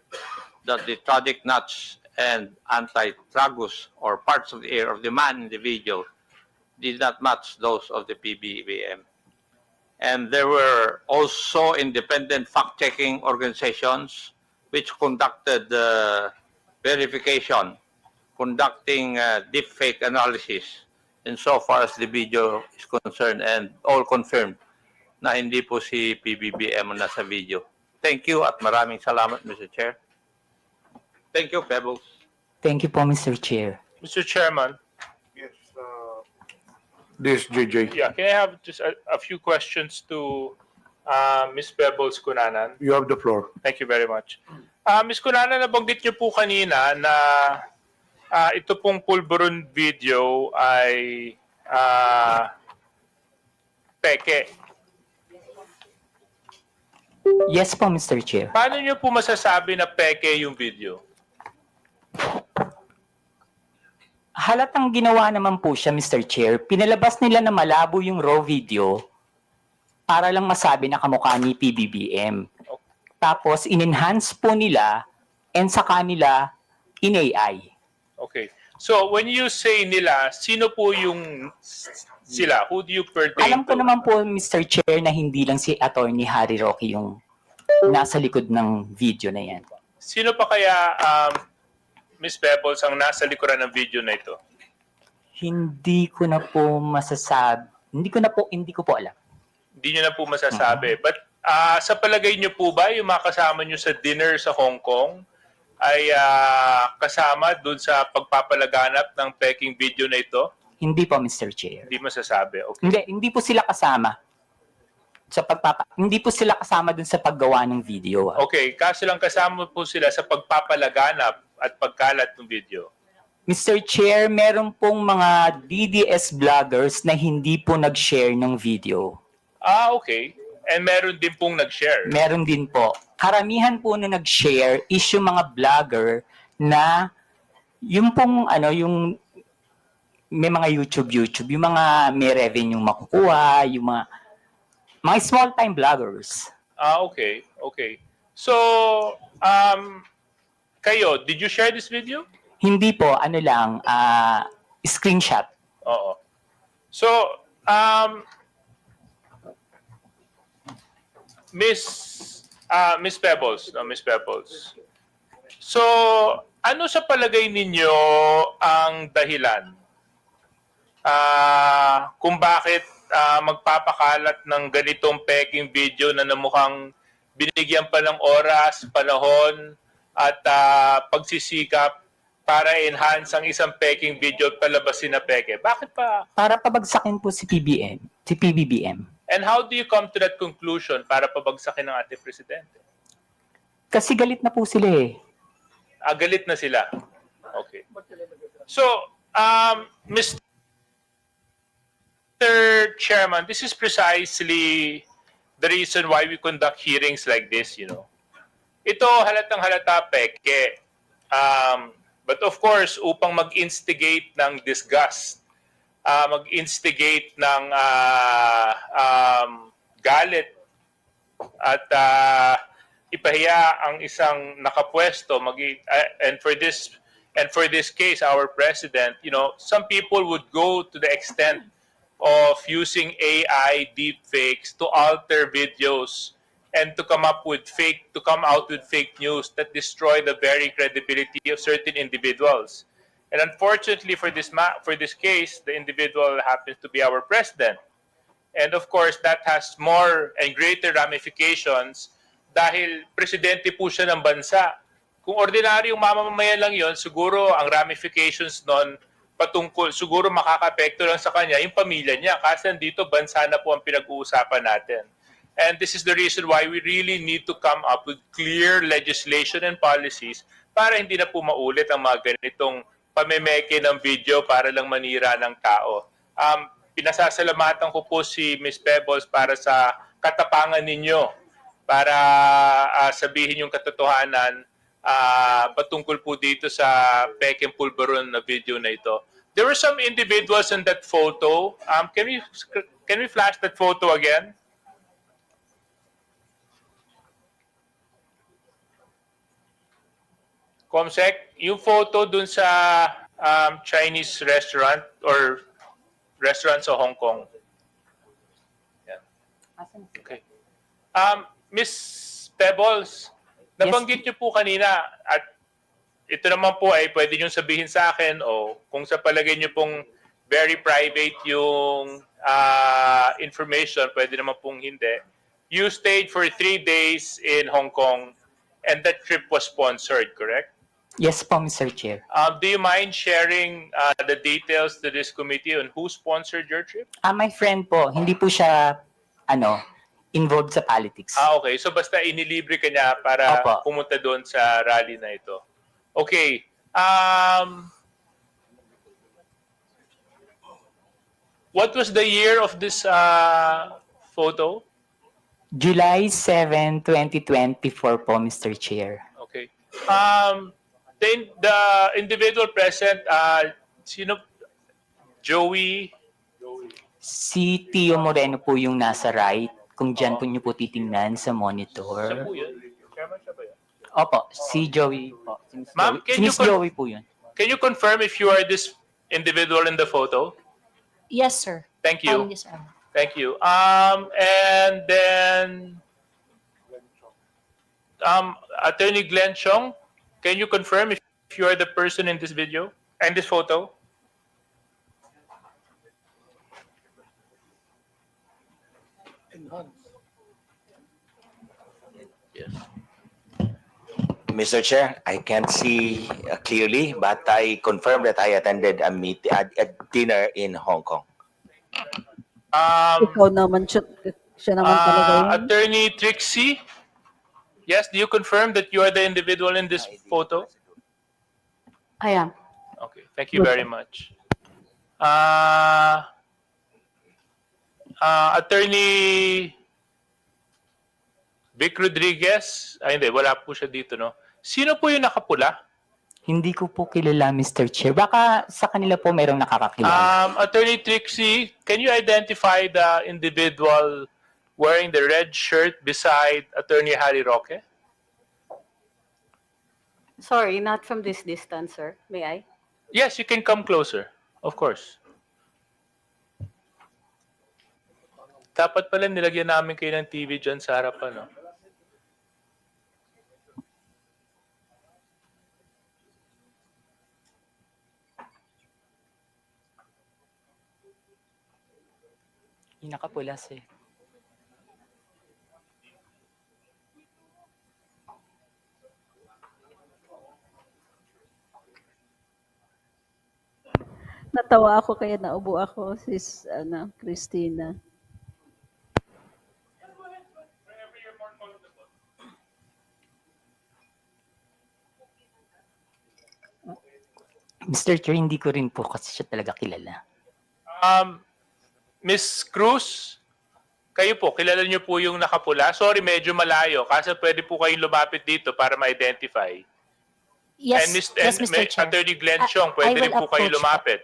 that the tragic nuts and anti-tragus or parts of the ear of the man in the video did not match those of the PBBM. And there were also independent fact-checking organizations which conducted verification, conducting deepfake analysis insofar as the video is concerned, and all confirmed na hindi po si PBBM ang nasa video. Thank you at maraming salamat, Mr. Chair. Thank you, Pebbles. Thank you po, Mr. Chair. Mr. Chairman, This JJ. yeah, can I have just a few questions to Ms. Pebbles Cunanan? You have the floor. Thank you very much. Ms. Cunanan, nabanggit niyo po kanina na ito pong Polvoron video ay peke. Yes po, Mr. Chair. Paano niyo po masasabi na peke yung video? Halatang ginawa naman po siya, Mr. Chair. Pinalabas nila na malabo yung raw video para lang masabi na kamukha ni PBBM. Tapos, in-enhance po nila and sa kanila in-AI. Okay. So, when you say nila, sino po yung sila? Who do you pertain Alam ko to? naman po, Mr. Chair, na hindi lang si Attorney Harry Roque yung nasa likod ng video na yan. Sino pa kaya, Ms. Pebbles, ang nasa likuran ng video na ito? Hindi ko na po masasabi. Hindi ko po alam. Hindi nyo na po masasabi. But sa palagay nyo po ba, yung mga kasama nyo sa dinner sa Hong Kong ay kasama dun sa pagpapalaganap ng peking video na ito? Hindi po, Mr. Chair. Hindi masasabi. Okay. Hindi po sila kasama. Hindi po sila kasama dun sa paggawa ng video. Okay, kaso lang kasama po sila sa pagpapalaganap at pagkalat ng video. Mr. Chair, meron pong mga DDS vloggers na hindi po nag-share ng video. Okay. And meron din pong nag-share. Meron din po. Karamihan po na nag-share is yung mga vlogger na yung pong yung may mga YouTube, yung mga may revenue makukuha, yung mga small-time vloggers. Okay. Okay. So, kayo, did you share this video? Hindi po, screenshot. Oo. So, Miss Pebbles, Miss Pebbles. So, ano sa palagay ninyo ang dahilan kung bakit magpapakalat ng ganitong peking video na namukhang binigyan pa ng oras, panahon, at pagsisikap para enhance ang isang peking video at palabasin na peke? Bakit pa? Para pabagsakin po si PBBM. And how do you come to that conclusion para pabagsakin ng ating presidente? Kasi galit na po sila eh. Galit na sila. Okay. So, Mr. Chairman, this is precisely the reason why we conduct hearings like this, you know. Ito halatang halata peke. But of course, upang mag-instigate ng disgust, mag-instigate ng galit at ipahiya ang isang nakapwesto, and for this case, our president, you know, some people would go to the extent of using AI deepfakes to alter videos and to come out with fake news that destroy the very credibility of certain individuals. And unfortunately for this case, the individual happens to be our president. And of course, that has more and greater ramifications dahil presidente po siya ng bansa. Kung ordinaryong mamamayan lang yon, siguro ang ramifications nun patungkol, siguro makakapekto lang sa kanya yung pamilya niya. Kasi dito, bansa na po ang pinag-uusapan natin. And this is the reason why we really need to come up with clear legislation and policies para hindi na po maulit ang mga ganitong pamemeke ng video para lang manira ng tao. Pinasasalamatan ko po si Ms. Pebbles para sa katapangan ninyo para sabihin yung katotohanan patungkol po dito sa Pekeng Pulveron na video na ito. There were some individuals in that photo. Can we flash that photo again? Comsec, yung photo dun sa Chinese restaurant or restaurant sa Hong Kong. Yan. Okay. Miss Pebbles, nabanggit niyo po kanina at ito naman po ay pwede niyo sabihin sa akin o kung sa palagay niyo pong very private yung information, pwede naman pong hindi. You stayed for 3 days in Hong Kong and that trip was sponsored, correct? Yes po, Mr. Chair. Do you mind sharing the details to this committee on who sponsored your trip? My friend po, hindi po siya, involved sa politics. Okay. So basta inilibre ka niya para Opo. pumunta doon sa rally na ito. Okay. What was the year of this photo? July 7, 2024 po, Mr. Chair. Okay. The individual present, sino? Joey? Si Tio Moreno po yung nasa right. Kung dyan po niyo po titingnan sa monitor. Siya po yun? Chairman siya ba yun? Opo, si Joey po. Si Miss Ma'am, Joey. Si Miss Joey po yun. Can you confirm if you are this individual in the photo? Yes, sir. Thank you. Yes, sir. Thank you. And then, Attorney Glenn Chong, can you confirm if you are the person in this video and this photo? Yes. Mr. Chair, I can't see clearly, but I confirm that I attended a dinner in Hong Kong. Ikaw naman siya naman talaga yun. Attorney Trixie, yes, do you confirm that you are the individual in this photo? I am. Okay, thank you very much. Attorney Vic Rodriguez, hindi, wala po siya dito, no? Sino po yung nakapula? Hindi ko po kilala, Mr. Chair. Baka sa kanila po mayroong nakakakilala. Attorney Trixie, can you identify the individual wearing the red shirt beside Attorney Harry Roque? Sorry, not from this distance, sir. May I? Yes, you can come closer. Of course. Dapat pala nilagyan namin kayo ng TV dyan sa harapan, no? Yung nakapulas eh. Natawa ako kaya naubo ako, sis, Christina. Mr. Chair, hindi ko rin po kasi siya talaga kilala. Miss Cruz, kayo po, kilala niyo po yung nakapula? Sorry, medyo malayo. Kasi pwede po kayong lumapit dito para ma-identify. Yes, And Mr. Chair. Attorney Glenn Chong, pwede I rin will po kayo approach lumapit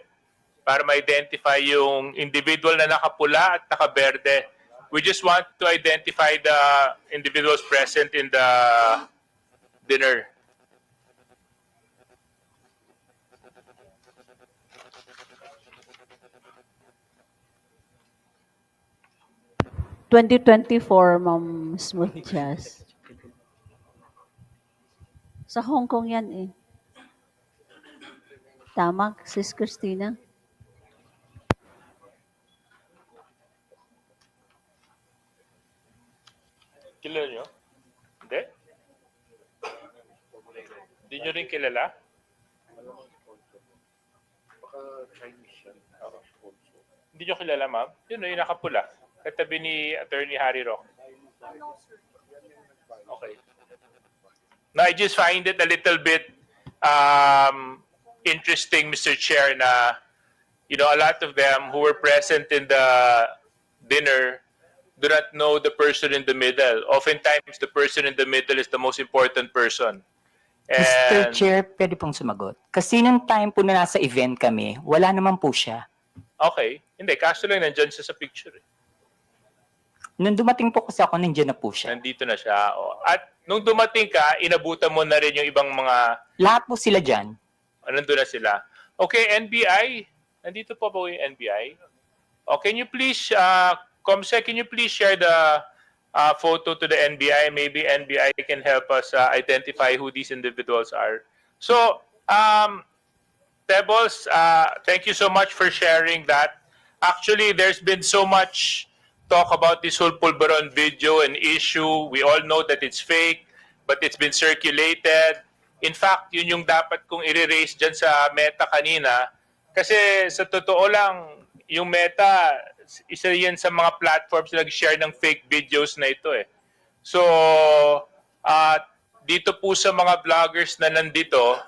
para ma-identify yung individual na nakapula at nakaberde. We just want to identify the individuals present in the dinner. '24, Ma'am Smooth Jazz. Sa Hong Kong yan eh. Tama, Sis Christina? Kilala niyo? Hindi? Hindi nyo rin kilala? Hindi nyo kilala, ma'am? Yun, yung nakapula. Katabi ni Attorney Harry Roque. Okay. Now, I just find it a little bit interesting, Mr. Chair, na, a lot of them who were present in the dinner do not know the person in the middle. Oftentimes, the person in the middle is the most important person. Mr. Chair, pwede pong sumagot. Kasi nung time po na nasa event kami, wala naman po siya. Okay. Hindi, kaso lang nandyan siya sa picture. Nung dumating po kasi ako, nandiyan na po siya. Nandito na siya. At nung dumating ka, inabutan mo na rin yung ibang mga... Lahat po sila dyan. Nandun na sila. Okay, NBI. Nandito po ba yung NBI? Oh, can you please, Comsec, can you please share the photo to the NBI? Maybe NBI can help us identify who these individuals are. So, Pebbles, thank you so much for sharing that. Actually, there's been so much talk about this whole Pulveron video and issue. We all know that it's fake, but it's been circulated. In fact, yun yung dapat kong i-raise dyan sa Meta kanina. Kasi sa totoo lang, yung Meta, isa yan sa mga platforms na nag-share ng fake videos na ito eh. So, dito po sa mga vloggers na nandito,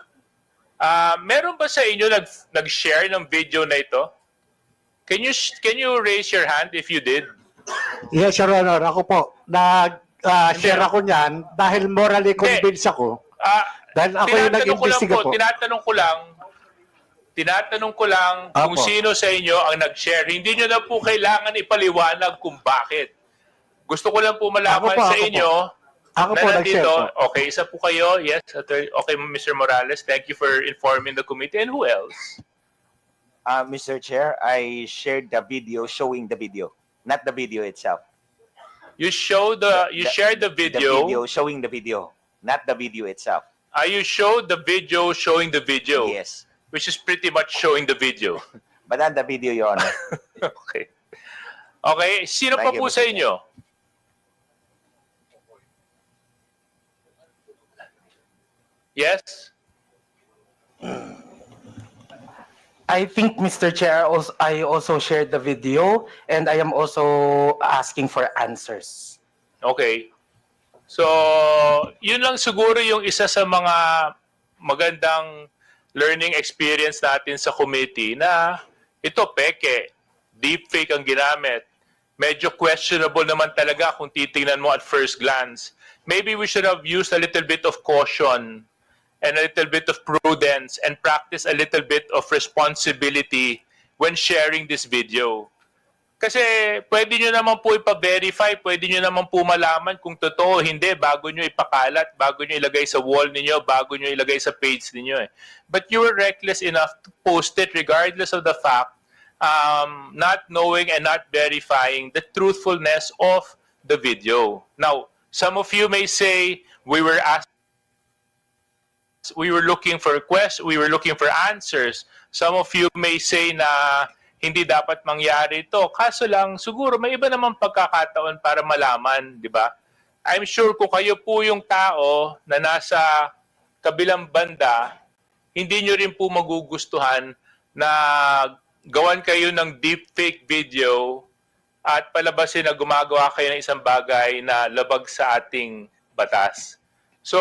meron ba sa inyo nag-share ng video na ito? Can you raise your hand if you did? Yes, Your Honor. Ako po. Nag-share ako niyan dahil morally convinced ako. Dahil ako yung nag-investiga po. Tinatanong ko lang kung sino sa inyo ang nag-share. Hindi nyo na po kailangan ipaliwanag kung bakit. Gusto ko lang po malaman sa inyo. Ako po nag-share po. Okay, isa po kayo. Yes, okay, Mr. Morales. Thank you for informing the committee. And who else? Mr. Chair, I shared the video showing the video, not the video itself. You shared the video. The video showing the video, not the video itself. You showed the video showing the video. Yes. Which is pretty much showing the video. But not the video, Your Honor. Okay. Okay, sino pa po sa inyo? Yes? I think, Mr. Chair, I also shared the video and I am also asking for answers. Okay. So, yun lang siguro yung isa sa mga magandang learning experience natin sa committee na ito peke, deepfake ang ginamit. Medyo questionable naman talaga kung titingnan mo at first glance. Maybe we should have used a little bit of caution and a little bit of prudence and practice a little bit of responsibility when sharing this video. Kasi pwede nyo naman po ipa-verify, pwede nyo naman po malaman kung totoo, hindi, bago nyo ipakalat, bago nyo ilagay sa wall ninyo, bago nyo ilagay sa page ninyo. But you were reckless enough to post it regardless of the fact, not knowing and not verifying the truthfulness of the video. Now, some of you may say, we were looking for requests, we were looking for answers. Some of you may say na hindi dapat mangyari ito. Kaso lang, siguro may iba namang pagkakataon para malaman, di ba? I'm sure kung kayo po yung tao na nasa kabilang banda, hindi nyo rin po magugustuhan na gawan kayo ng deepfake video at palabasin na gumagawa kayo ng isang bagay na labag sa ating batas. So,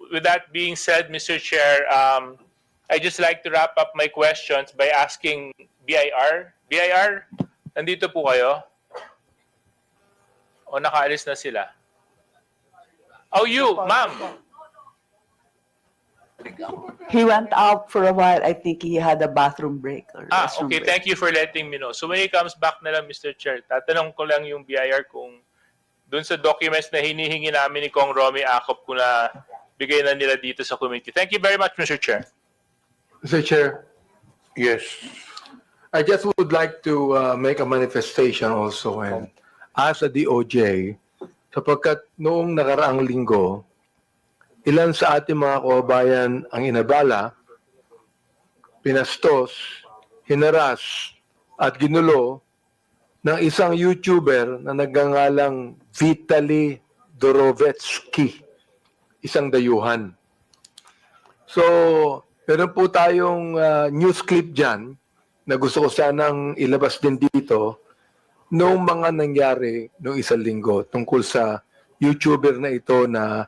with that being said, Mr. Chair, I just like to wrap up my questions by asking BIR. BIR, nandito po kayo? O nakaalis na sila? Oh, you, ma'am. He went out for a while. I think he had a bathroom break. Or restroom Okay, break. thank you for letting me know. So when he comes back na lang, Mr. Chair, tatanong ko lang yung BIR kung dun sa documents na hinihingi namin ni Kong Romy Acop kung na bigay na nila dito sa committee. Thank you very much, Mr. Chair. Mr. Chair, yes. I just would like to make a manifestation also and ask the DOJ sapagkat noong nakaraang linggo, ilan sa ating mga kababayan ang inabala, pinastos, hinaras at ginulo ng isang YouTuber na nagngangalang Vitaly Dorovetsky, isang dayuhan. So, meron po tayong news clip dyan na gusto ko sanang ilabas din dito nung mga nangyari nung isang linggo tungkol sa YouTuber na ito na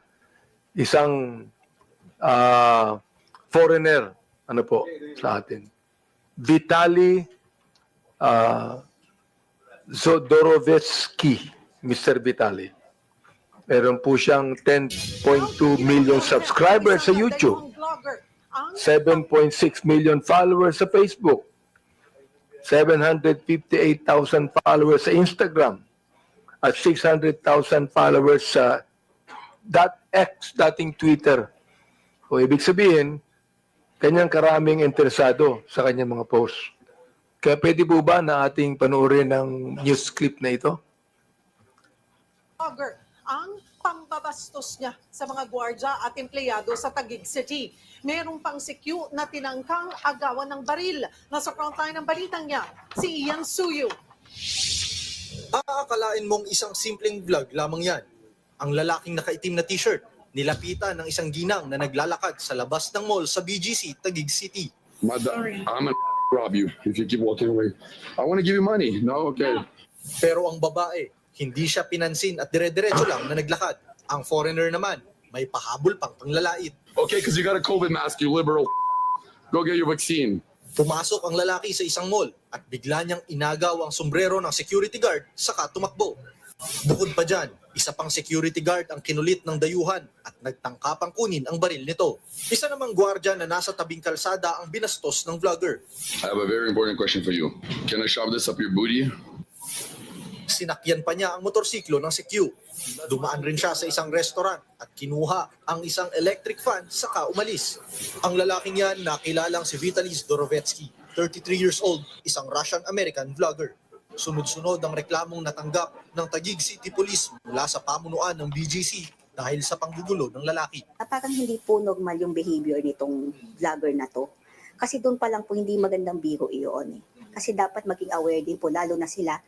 isang foreigner, ano po, sa atin. Vitaly Zodorovetsky, Mr. Vitaly. Meron po siyang 10.2 million subscribers sa YouTube, 7.6 million followers sa Facebook, 758,000 followers sa Instagram, at 600,000 followers sa .x, dating Twitter. O ibig sabihin, kanyang karaming interesado sa kanyang mga posts. Kaya pwede po ba na ating panoorin ng news clip na ito? Ang pambabastos niya sa mga gwardya at empleyado sa Taguig City. Merong pang CQ na tinangkang agawan ng baril. Nasa frontline ng balitang niya, si Ian Suyu. Aakalain mong isang simpleng vlog lamang yan. Ang lalaking nakaitim na t-shirt, nilapitan ng isang ginang na naglalakad sa labas ng mall sa BGC, Taguig City. I'm gonna rob you if you keep walking away. I want to give you money. No, okay. Pero ang babae, hindi siya pinansin at dire-diretso lang na naglakad. Ang foreigner naman, may pahabol pang panglalait. Okay, because you got a COVID mask, you liberal. Go get your vaccine. Pumasok ang lalaki sa isang mall at bigla niyang inagaw ang sombrero ng security guard saka tumakbo. Bukod pa dyan, isa pang security guard ang kinulit ng dayuhan at nagtangkapang kunin ang baril nito. Isa namang gwardya na nasa tabing kalsada ang binastos ng vlogger. I have a very important question for you. Can I shove this up your booty? Sinakyan pa niya ang motorsiklo ng CQ. Dumaan rin siya sa isang restaurant at kinuha ang isang electric fan saka umalis. Ang lalaking yan nakilalang si Vitaly Zodorovetsky, 33 years old, isang Russian-American vlogger. Sunod-sunod ang reklamong natanggap ng Taguig City Police mula sa pamunuan ng BGC dahil sa panggugulo ng lalaki. Parang hindi po normal yung behavior nitong vlogger na to. Kasi doon pa lang po hindi magandang biro iyon. Kasi dapat maging aware din po, lalo na sila,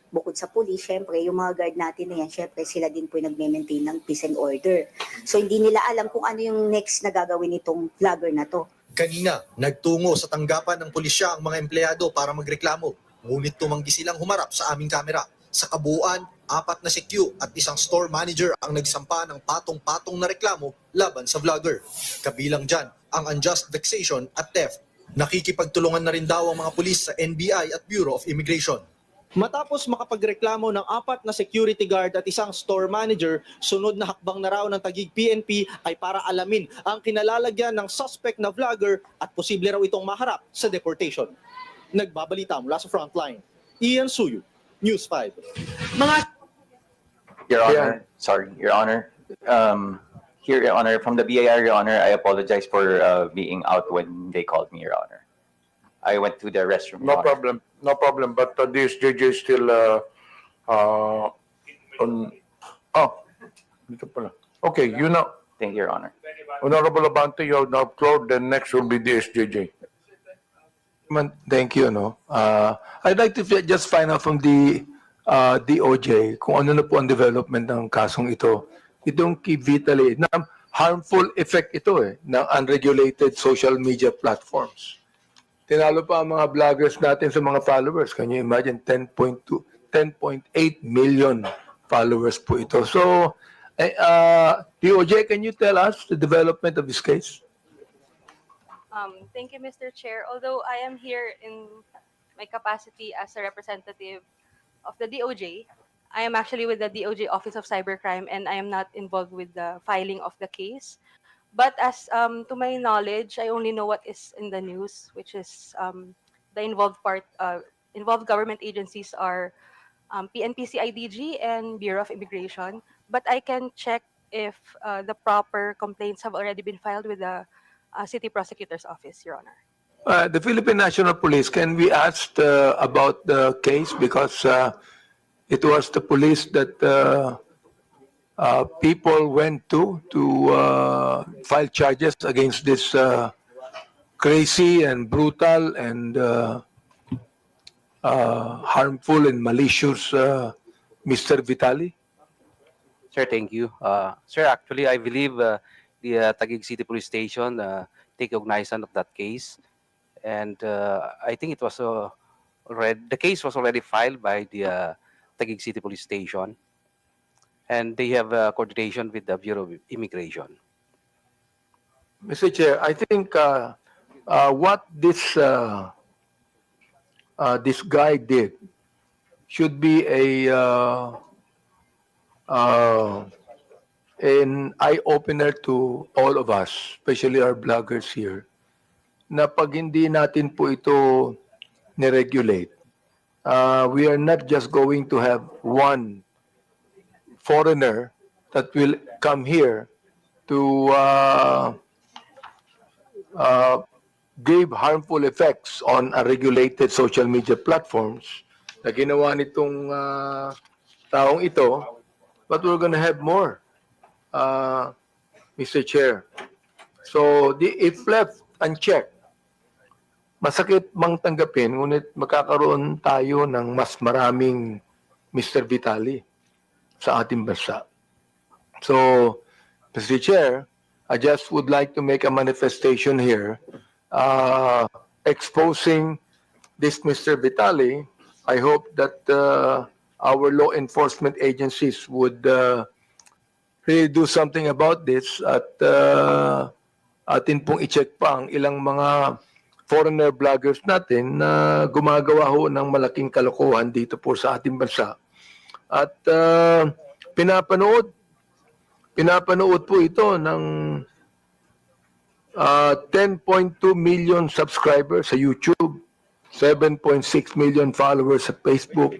bukod sa police, syempre, yung mga guard natin na yan, syempre, sila din po yung nag-maintain ng peace and order. So, hindi nila alam kung ano yung next na gagawin nitong vlogger na to. Kanina, nagtungo sa tanggapan ng pulisya ang mga empleyado para magreklamo. Ngunit tumanggi silang humarap sa aming kamera. Sa kabuuan, 4 na CQ at isang store manager ang nagsampa ng patong-patong na reklamo laban sa vlogger. Kabilang dyan ang unjust vexation at theft. Nakikipagtulungan na rin daw ang mga pulis sa NBI at Bureau of Immigration. Matapos makapagreklamo ng 4 na security guard at isang store manager, sunod na hakbang na raw ng Taguig PNP ay para alamin ang kinalalagyan ng suspect na vlogger at posible raw itong maharap sa deportation. Nagbabalita mula sa frontline, Ian Suyu, News 5. Your Honor, sorry, Your Honor. Here, Your Honor, from the BIR, Your Honor, I apologize for being out when they called me, Your Honor. I went to the restroom. No Your Honor. problem. No problem. But this JJ is still on. Oh, dito pala. Okay, you know. Thank you, Your Honor. Honorable Abante, you have now floor. Then next will be DSJJ. Thank you. No? I'd like to just find out from the DOJ kung ano na po ang development ng kasong ito. Itong kay Vitaly, na harmful effect ito ng unregulated social media platforms. Tinalo pa ang mga vloggers natin sa mga followers. Can you imagine 10.8 million followers po ito. So, DOJ, can you tell us the development of this case? Thank you, Mr. Chair. Although I am here in my capacity as a representative of the DOJ, I am actually with the DOJ Office of Cybercrime and I am not involved with the filing of the case. But as to my knowledge, I only know what is in the news, which is the involved government agencies are PNP CIDG and Bureau of Immigration. But I can check if the proper complaints have already been filed with the City Prosecutor's Office, Your Honor. The Philippine National Police, can we ask about the case? Because it was the police that people went to file charges against this crazy and brutal and harmful and malicious Mr. Vitaly? Sir, thank you. Sir, actually, I believe the Taguig City Police Station take cognizance of that case. And I think it was the case was already filed by the Taguig City Police Station, and they have coordination with the Bureau of Immigration. Mr. Chair, I think what this guy did should be an eye-opener to all of us, especially our bloggers here, na pag hindi natin po ito ni-regulate, we are not just going to have one foreigner that will come here to give harmful effects on regulated social media platforms na ginawa nitong taong ito, but we're gonna have more, Mr. Chair. So, if left unchecked, masakit mang tanggapin, ngunit magkakaroon tayo ng mas maraming Mr. Vitali sa ating bansa. So, Mr. Chair, I just would like to make a manifestation here exposing this Mr. Vitali. I hope that our law enforcement agencies would really do something about this at atin pong i-check pa ang ilang mga foreigner bloggers natin na gumagawa ho ng malaking kalokohan dito po sa ating bansa. At pinapanood po ito ng 10.2 million subscribers sa YouTube, 7.6 million followers sa Facebook,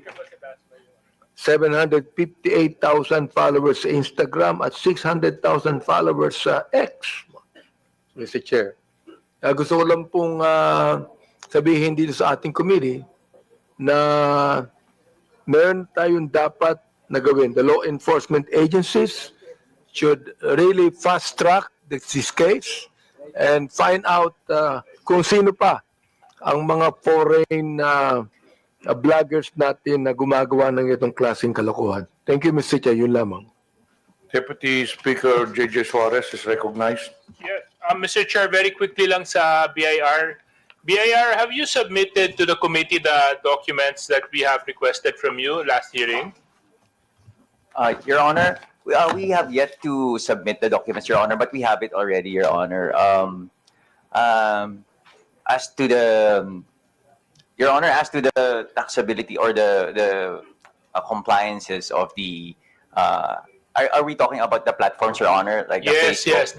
758,000 followers sa Instagram, at 600,000 followers sa X, Mr. Chair. Gusto ko lang pong sabihin dito sa ating committee na meron tayong dapat na gawin. The law enforcement agencies should really fast-track this case and find out kung sino pa ang mga foreign bloggers natin na gumagawa ng itong klaseng kalokohan. Thank you, Mr. Chair. Yun lamang. Deputy Speaker J.J. Suarez is recognized. Yes. Mr. Chair, very quickly lang sa BIR. BIR, have you submitted to the committee the documents that we have requested from you last hearing? Your Honor, we have yet to submit the documents, Your Honor, but we have it already, Your Honor. As to the, Your Honor, as to the taxability or the compliances of the, are we talking about the platforms, Your Honor? Like Yes, Facebook? yes,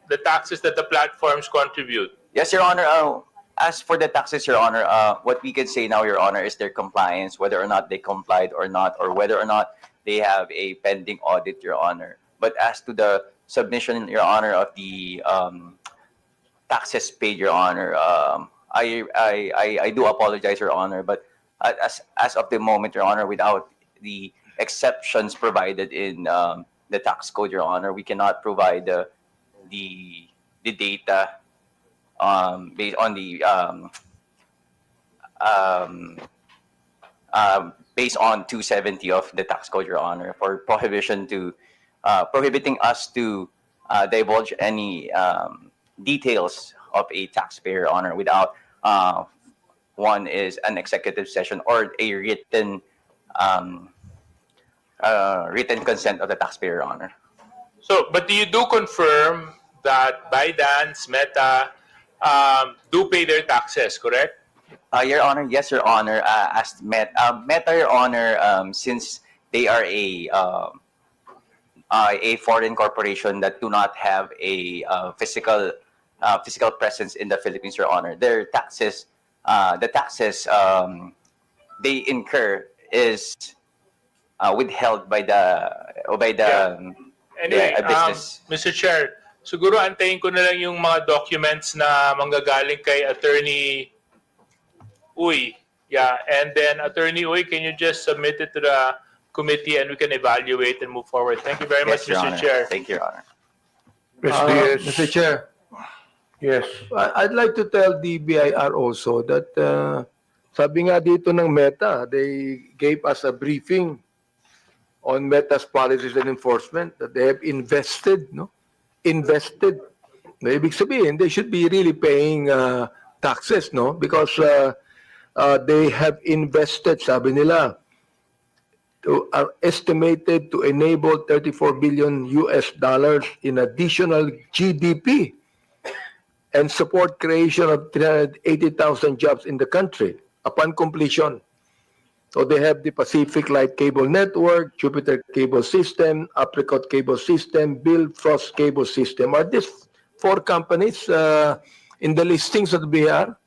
the taxes that the platforms contribute. Yes, Your Honor. As for the taxes, Your Honor, what we can say now, Your Honor, is their compliance, whether or not they complied or not, or whether or not they have a pending audit, Your Honor. But as to the submission, Your Honor, of the taxes paid, Your Honor, I do apologize, Your Honor, but as of the moment, Your Honor, without the exceptions provided in the tax code, Your Honor, we cannot provide the data based on the based on 270 of the tax code, Your Honor, for prohibiting us to divulge any details of a taxpayer, Your Honor, without one is an executive session or a written written consent of the taxpayer, Your Honor. So, but you do confirm that ByteDance, Meta, do pay their taxes, correct? Your Honor, yes, Your Honor. As Meta, Your Honor, since they are a foreign corporation that do not have a physical presence in the Philippines, Your Honor, their taxes, the taxes they incur is withheld by the Anyway, business. Mr. Chair, siguro antayin ko na lang yung mga documents na manggagaling kay Attorney Uy. Yeah, and then Attorney Uy, can you just submit it to the committee and we can evaluate and move forward? Thank you very much, Your Mr. Honor. Chair. Thank you, Your Honor. Mr. Chair. Yes. I'd like to tell the BIR also that sabi nga dito ng Meta, they gave us a briefing on Meta's policies and enforcement that they have invested Na ibig sabihin, they should be really paying taxes, no? Because they have invested, sabi nila, are estimated to enable 34 billion US dollars in additional GDP and support creation of 380,000 jobs in the country upon completion. So they have the Pacific Light Cable Network, Jupiter Cable System, Apricot Cable System, Bill Frost Cable System. Are these 4 companies in the listings of the BR?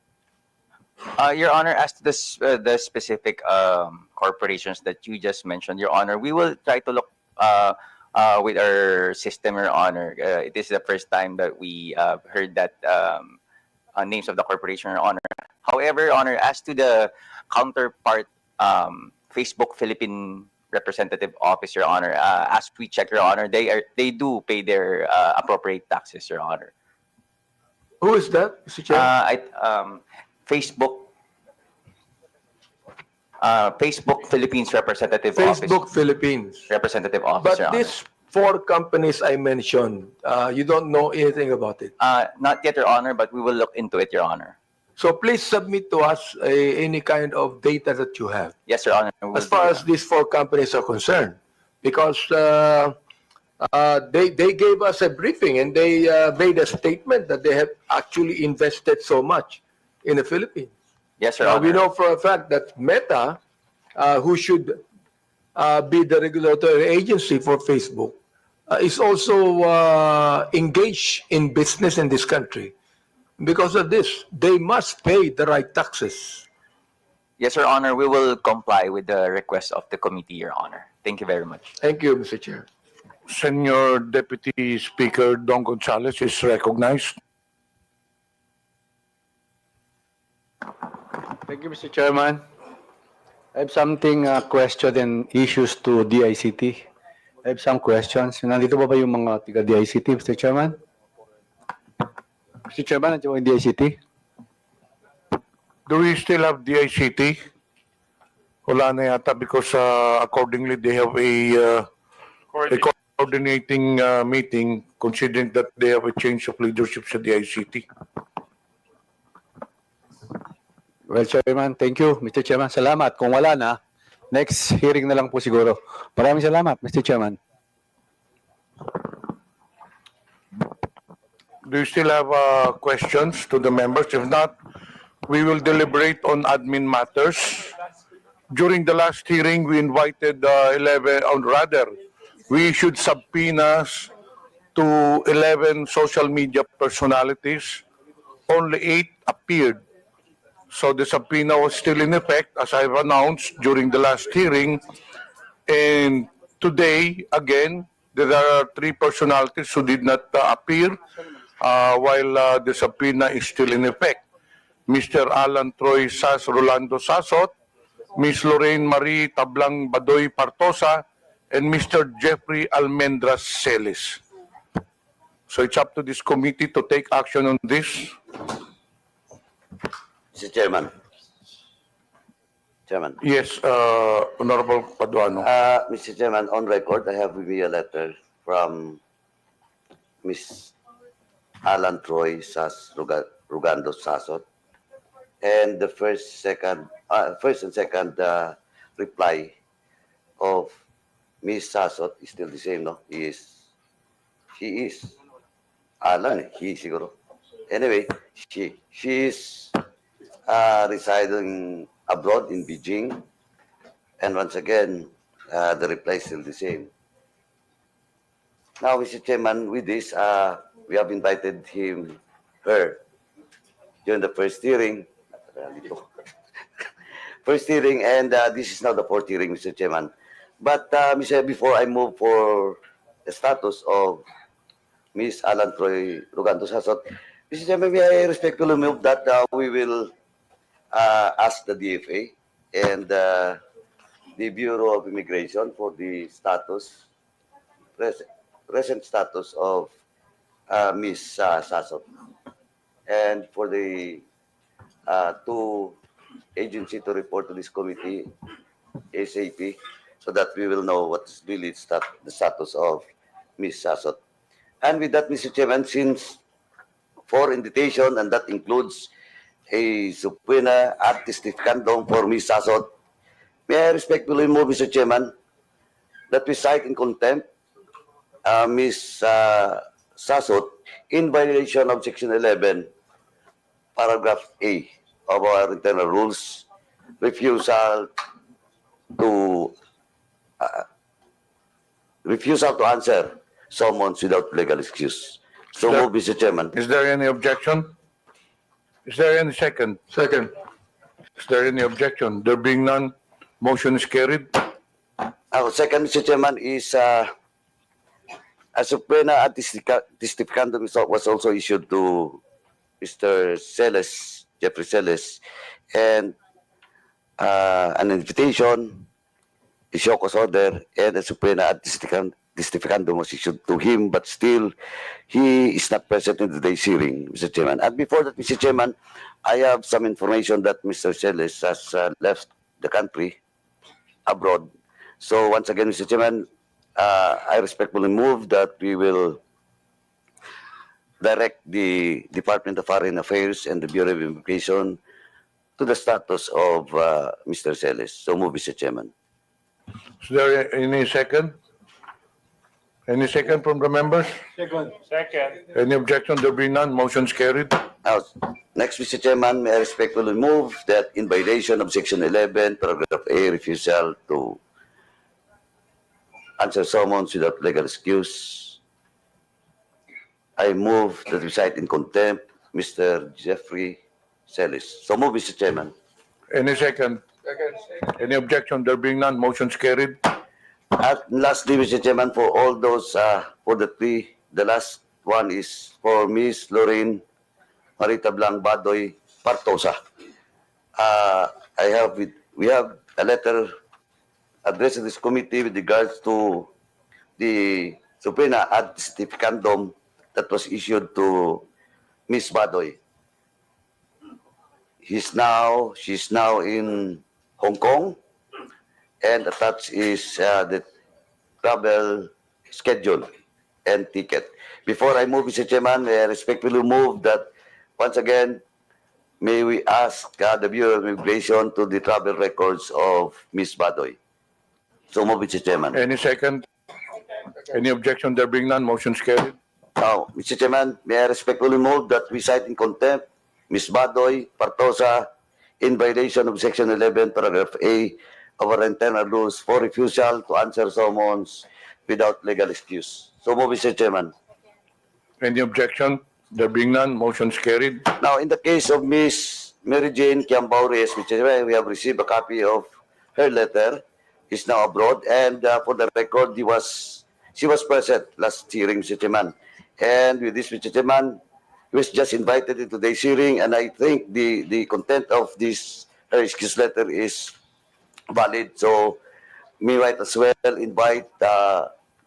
Your Honor, as to the specific corporations that you just mentioned, Your Honor, we will try to look with our system, Your Honor. It is the first time that we heard that names of the corporation, Your Honor. However, Your Honor, as to the counterpart Facebook Philippine representative office, Your Honor, as we check, Your Honor, they do pay their appropriate taxes, Your Honor. Who is that, Mr. Chair? Facebook Philippines representative office. Facebook Philippines. Representative office, Your But Honor. these 4 companies I mentioned, you don't know anything about it? Not yet, Your Honor, but we will look into it, Your Honor. So please submit to us any kind of data that you have. Yes, Your Honor. As far as these 4 companies are concerned, because they gave us a briefing and they made a statement that they have actually invested so much in the Philippines. Yes, Your Honor. We know for a fact that Meta, who should be the regulatory agency for Facebook, is also engaged in business in this country. Because of this, they must pay the right taxes. Yes, Your Honor. We will comply with the request of the committee, Your Honor. Thank you very much. Thank you, Mr. Chair. Senior Deputy Speaker Don Gonzales is recognized. Thank you, Mr. Chairman. I have something question and issues to DICT. I have some questions. Nandito ba yung mga tiga DICT, Mr. Chairman? Mr. Chairman, nandiyo yung DICT? Do we still have DICT? Wala na yata because accordingly they have a coordinating meeting considering that they have a change of leadership sa DICT. Well, Chairman, thank you. Mr. Chairman, salamat. Kung wala na, next hearing na lang po siguro. Maraming salamat, Mr. Chairman. Do you still have questions to the members? If not, we will deliberate on admin matters. During the last hearing, we invited we issued subpoenas to 11 social media personalities. Only 8 appeared. So the subpoena was still in effect, as I've announced during the last hearing. And today, again, there are 3 personalities who did not appear while the subpoena is still in effect. Mr. Alan Troy Rolando Sasot, Ms. Lorraine Marie Tablang Badoy Partosa, and Mr. Jeffrey Almendras Celis. So it's up to this committee to take action on this. Mr. Chairman. Chairman. Yes, Honorable Paduano. Mr. Chairman, on record, I have with me a letter from Ms. Alan Troy Rugando Sasot, and the first and second reply of Ms. Sasot is still the same, no? She is Alan, he siguro. Anyway, she is residing abroad in Beijing, and once again, the reply is still the same. Now, Mr. Chairman, with this, we have invited her, during the first hearing. And this is now the 4th hearing, Mr. Chairman. But, before I move for the status of Ms. Alan Troy Rugando Sasot, Mr. Chairman, may I respectfully move that we will ask the DFA and the Bureau of Immigration for the present status of Ms. Sasot, and for the 2 agency to report to this committee ASAP, so that we will know what's really the status of Ms. Sasot. And with that, Mr. Chairman, since for invitation, and that includes a subpoena ad testificandum for Ms. Sasot. May I respectfully move, Mr. Chairman, that we cite in contempt Ms. Sasot in violation of Section 11, Paragraph A of our internal rules, refusal to answer summons without legal excuse. So Sir. move, Mr. Chairman. Is there any objection? Is there any second? Second. Is there any objection? There being none, motion is carried. Our second, Mr. Chairman, is a subpoena ad testificandum was also issued to Mr. Celes, Jeffrey Celes, and an invitation, a show cause order, and a subpoena ad testificandum was issued to him, but still he is not present in today's hearing, Mr. Chairman. And before that, Mr. Chairman, I have some information that Mr. Celes has left the country abroad. So once again, Mr. Chairman, I respectfully move that we will direct the Department of Foreign Affairs and the Bureau of Immigration to the status of Mr. Celes. So move, Mr. Chairman. Is there any second? Any second from the members? Second. Any objection? There being none, motion is carried. Now, next, Mr. Chairman, may I respectfully move that in violation of Section 11, Paragraph A, refusal to answer summons without legal excuse, I move that we cite in contempt Mr. Jeffrey Celes. So move, Mr. Chairman. Any second? Any objection? There being none, motion is carried. At lastly, Mr. Chairman, for all those, for the three, the last one is for Ms. Lorraine Marita Blanc Badoy Partosa. We have a letter addressed to this committee with regards to the subpoena ad testificandum that was issued to Ms. Badoy. She's now in Hong Kong, and attached is the travel schedule and ticket. Before I move, Mr. Chairman, I respectfully move that once again, may we ask the Bureau of Immigration to the travel records of Ms. Badoy. So move, Mr. Chairman. Any second? Any objection? There being none, motion is carried. Now, Mr. Chairman, may I respectfully move that we cite in contempt Ms. Badoy Partosa in violation of Section 11, Paragraph A of our internal rules for refusal to answer summons without legal excuse. So move, Mr. Chairman. Any objection? There being none, motion is carried. Now, in the case of Ms. Mary Jane Kiambao-Reyes, Mr. Chairman, we have received a copy of her letter. Is now abroad, and for the record, she was present last hearing, Mr. Chairman. And with this, Mr. Chairman, he was just invited into today's hearing, and I think the content of this her excuse letter is valid. So, may I as well invite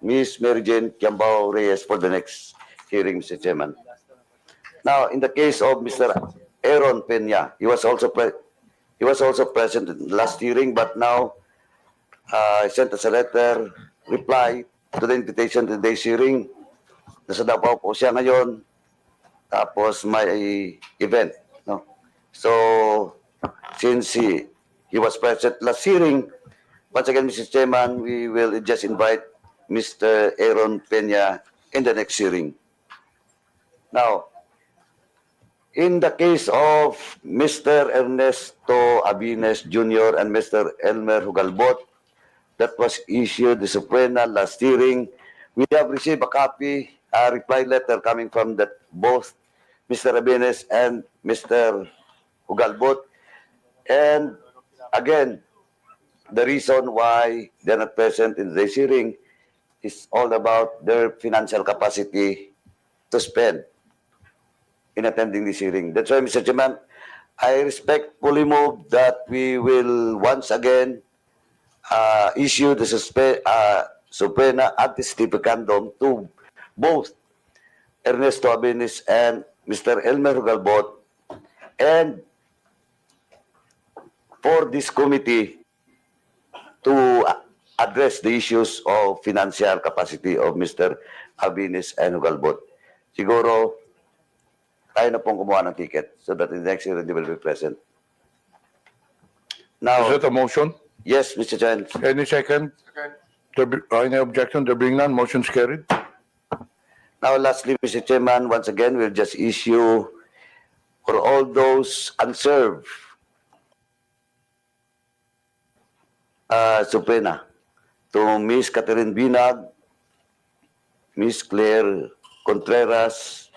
Ms. Mary Jane Kiambao-Reyes for the next hearing, Mr. Chairman. Now, in the case of Mr. Aaron Peña, he was also present in the last hearing, but now I sent us a letter, reply to the invitation to today's hearing. Nasa Davao po siya ngayon, tapos may event. No? So, since he was present last hearing, once again, Mr. Chairman, we will just invite Mr. Aaron Peña in the next hearing. Now, in the case of Mr. Ernesto Abines Jr. and Mr. Elmer Hugalbot, that was issued the subpoena last hearing, we have received a copy, a reply letter coming from both Mr. Abines and Mr. Hugalbot. And again, the reason why they're not present in this hearing is all about their financial capacity to spend in attending this hearing. That's why, Mr. Chairman, I respectfully move that we will once again issue the subpoena ad testificandum to both Ernesto Abines and Mr. Elmer Hugalbot, and for this committee to address the issues of financial capacity of Mr. Abines and Hugalbot. Siguro, tayo na pong kumuha ng ticket so that in the next hearing they will be present. Is Now, that a motion? yes, Mr. Chair. Any second? Any objection? There being none, motion's carried. Now, lastly, Mr. Chairman, once again, we'll just issue for all those unserved subpoena to Miss Catherine Binag, Miss Claire Contreras,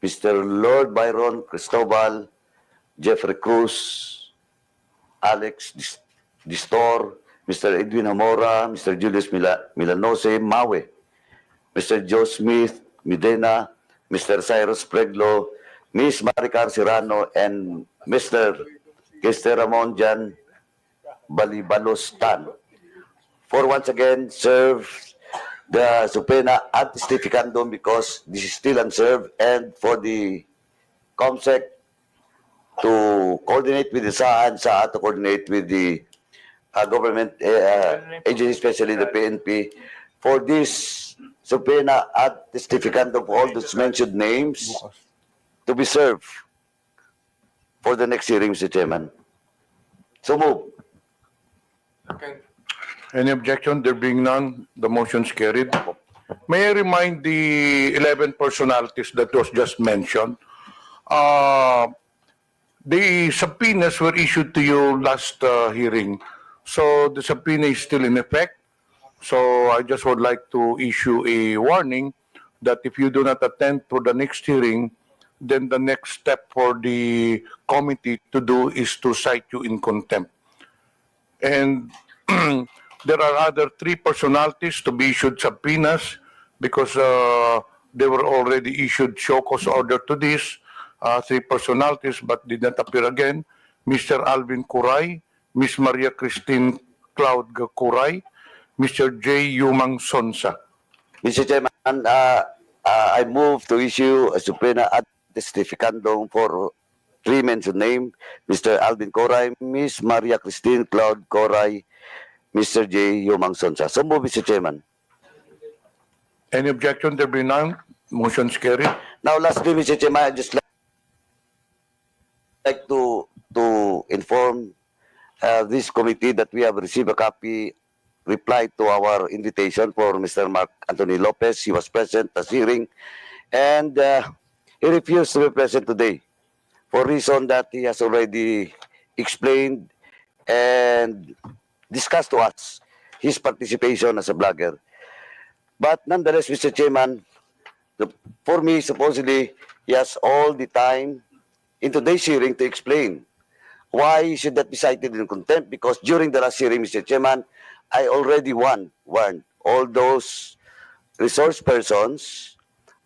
Mr. Lord Byron Cristobal, Jeffrey Cruz, Alex Distor, Mr. Edwin Hamora, Mr. Julius Milanose Mawe, Mr. Joe Smith Medina, Mr. Cyrus Preglo, Miss Maricar Serrano, and Mr. Kester Ramon Jan Balibalos Tan, for once again serve the subpoena ad testificandum because this is still unserved, and for the COMSEC to coordinate with the SAA to coordinate with the government agency, especially the PNP, for this subpoena ad testificandum for all those mentioned names to be served for the next hearing, Mr. Chairman. So move. Any objection? There being none, the motion's carried. May I remind the 11 personalities that was just mentioned, the subpoenas were issued to you last hearing. So the subpoena is still in effect. So I just would like to issue a warning that if you do not attend to the next hearing, then the next step for the committee to do is to cite you in contempt. And there are other 3 personalities to be issued subpoenas because they were already issued show cause order to this. 3 personalities but did not appear again. Mr. Alvin Kuray, Miss Maria Christine Cloud Kuray, Mr. J. Yumang Sonsa. Mr. Chairman, I move to issue a subpoena ad testificandum for 3 mentioned names, Mr. Alvin Koray, Miss Maria Christine Cloud Koray, Mr. J. Yumang Sonsa. So move, Mr. Chairman. Any objection? There be none. Motion's carried. Now, lastly, Mr. Chairman, I'd just like to inform this committee that we have received a copy reply to our invitation for Mr. Mark Anthony Lopez. He was present at the hearing, and he refused to be present today for reason that he has already explained and discussed to us his participation as a blogger. But nonetheless, Mr. Chairman, for me, supposedly, he has all the time in today's hearing to explain why he should not be cited in contempt, because during the last hearing, Mr. Chairman, I already warned all those resource persons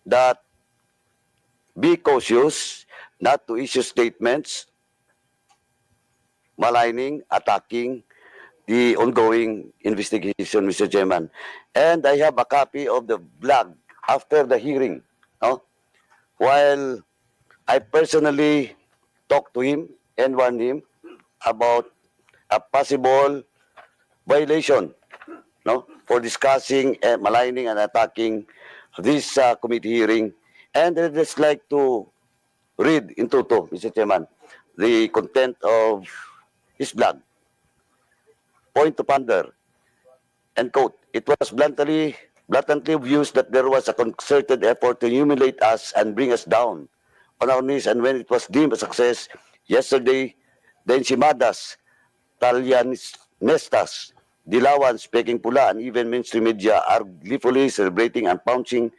that be cautious not to issue statements maligning, attacking the ongoing investigation, Mr. Chairman. And I have a copy of the blog after the hearing. No? While I personally talked to him and warned him about a possible violation, no, for discussing and maligning and attacking this committee hearing. And I'd just like to read in toto, Mr. Chairman, the content of his blog. Point to ponder, and quote, "It was bluntly obvious that there was a concerted effort to humiliate us and bring us down on our knees, and when it was deemed a success yesterday, the ensimadas, Talianistas, Dilawans, Peking Pula, and even mainstream media are gleefully celebrating and pouncing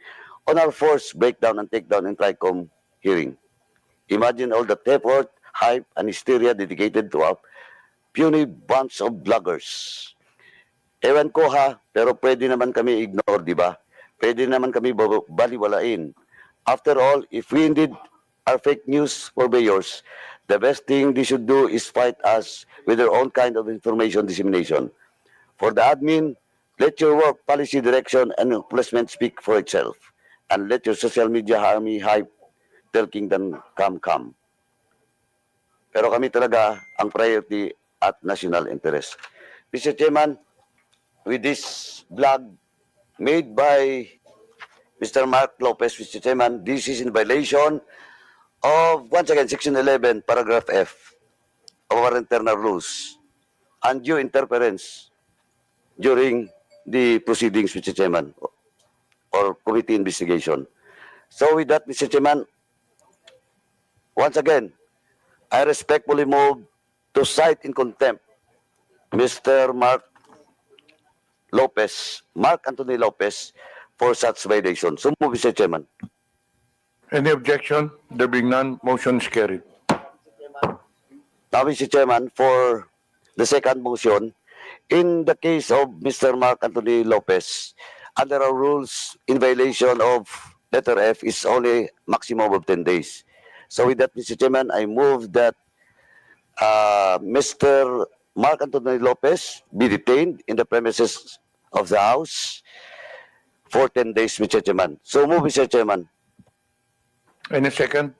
on our forced breakdown and takedown in TRICOM hearing. Imagine all the effort, hype, and hysteria dedicated to a puny bunch of bloggers. Ewan ko ha, pero pwede naman kami ignore, di ba? Pwede naman kami baliwalain. After all, if we indeed are fake news purveyors, the best thing they should do is fight us with their own kind of information dissemination. For the admin, let your work, policy direction, and placement speak for itself. And let your social media army hype till kingdom come. Pero kami talaga ang priority at national interest. Mr. Chairman, with this blog made by Mr. Mark Lopez, Mr. Chairman, this is in violation of, once again, Section 11, Paragraph F of our internal rules, undue interference during the proceedings, Mr. Chairman, or committee investigation. So with that, Mr. Chairman, once again, I respectfully move to cite in contempt Mr. Mark Anthony Lopez, for such violation. So move, Mr. Chairman. Any objection? There being none, motion is carried. Now, Mr. Chairman, for the second motion, in the case of Mr. Mark Anthony Lopez, under our rules, in violation of letter F is only maximum of 10 days. So with that, Mr. Chairman, I move that Mr. Mark Anthony Lopez be detained in the premises of the House for 10 days, Mr. Chairman. So move, Mr. Chairman. Any second?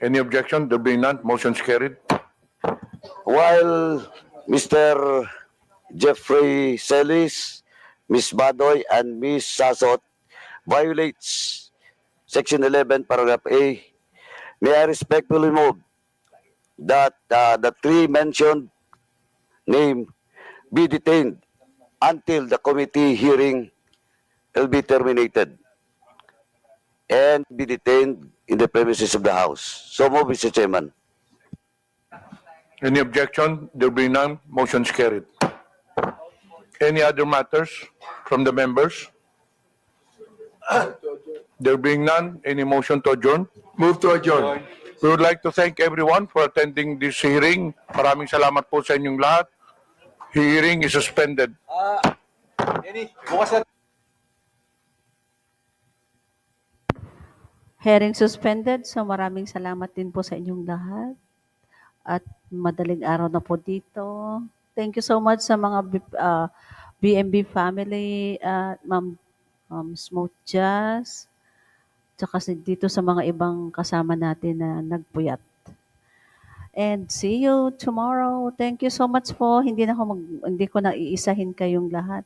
Any objection? There being none, motion is carried. While Mr. Jeffrey Celis, Ms. Badoy, and Ms. Sasot violates Section 11, Paragraph A, may I respectfully move that the three mentioned name be detained until the committee hearing will be terminated and be detained in the premises of the House. So move, Mr. Chairman. Any objection? There being none, motion is carried. Any other matters from the members? There being none, any motion to adjourn? Move to adjourn. We would like to thank everyone for attending this hearing. Maraming salamat po sa inyong lahat. Hearing is suspended. Hearing suspended. So maraming salamat din po sa inyong lahat. At madaling araw na po dito. Thank you so much sa mga BMB family, Ma'am Smooth Jazz, tsaka dito sa mga ibang kasama natin na nagpuyat. And see you tomorrow. Thank you so much po. Hindi ko na iisahin kayong lahat.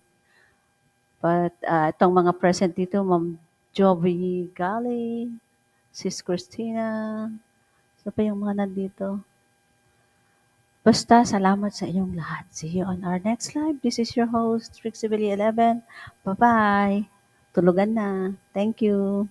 But itong mga present dito, Ma'am Jovi Gali, Sis Christina, sa pa yung mga nandito. Basta, salamat sa inyong lahat. See you on our next live. This is your host, Trixie Billy 11. Bye-bye. Tulugan na. Thank you.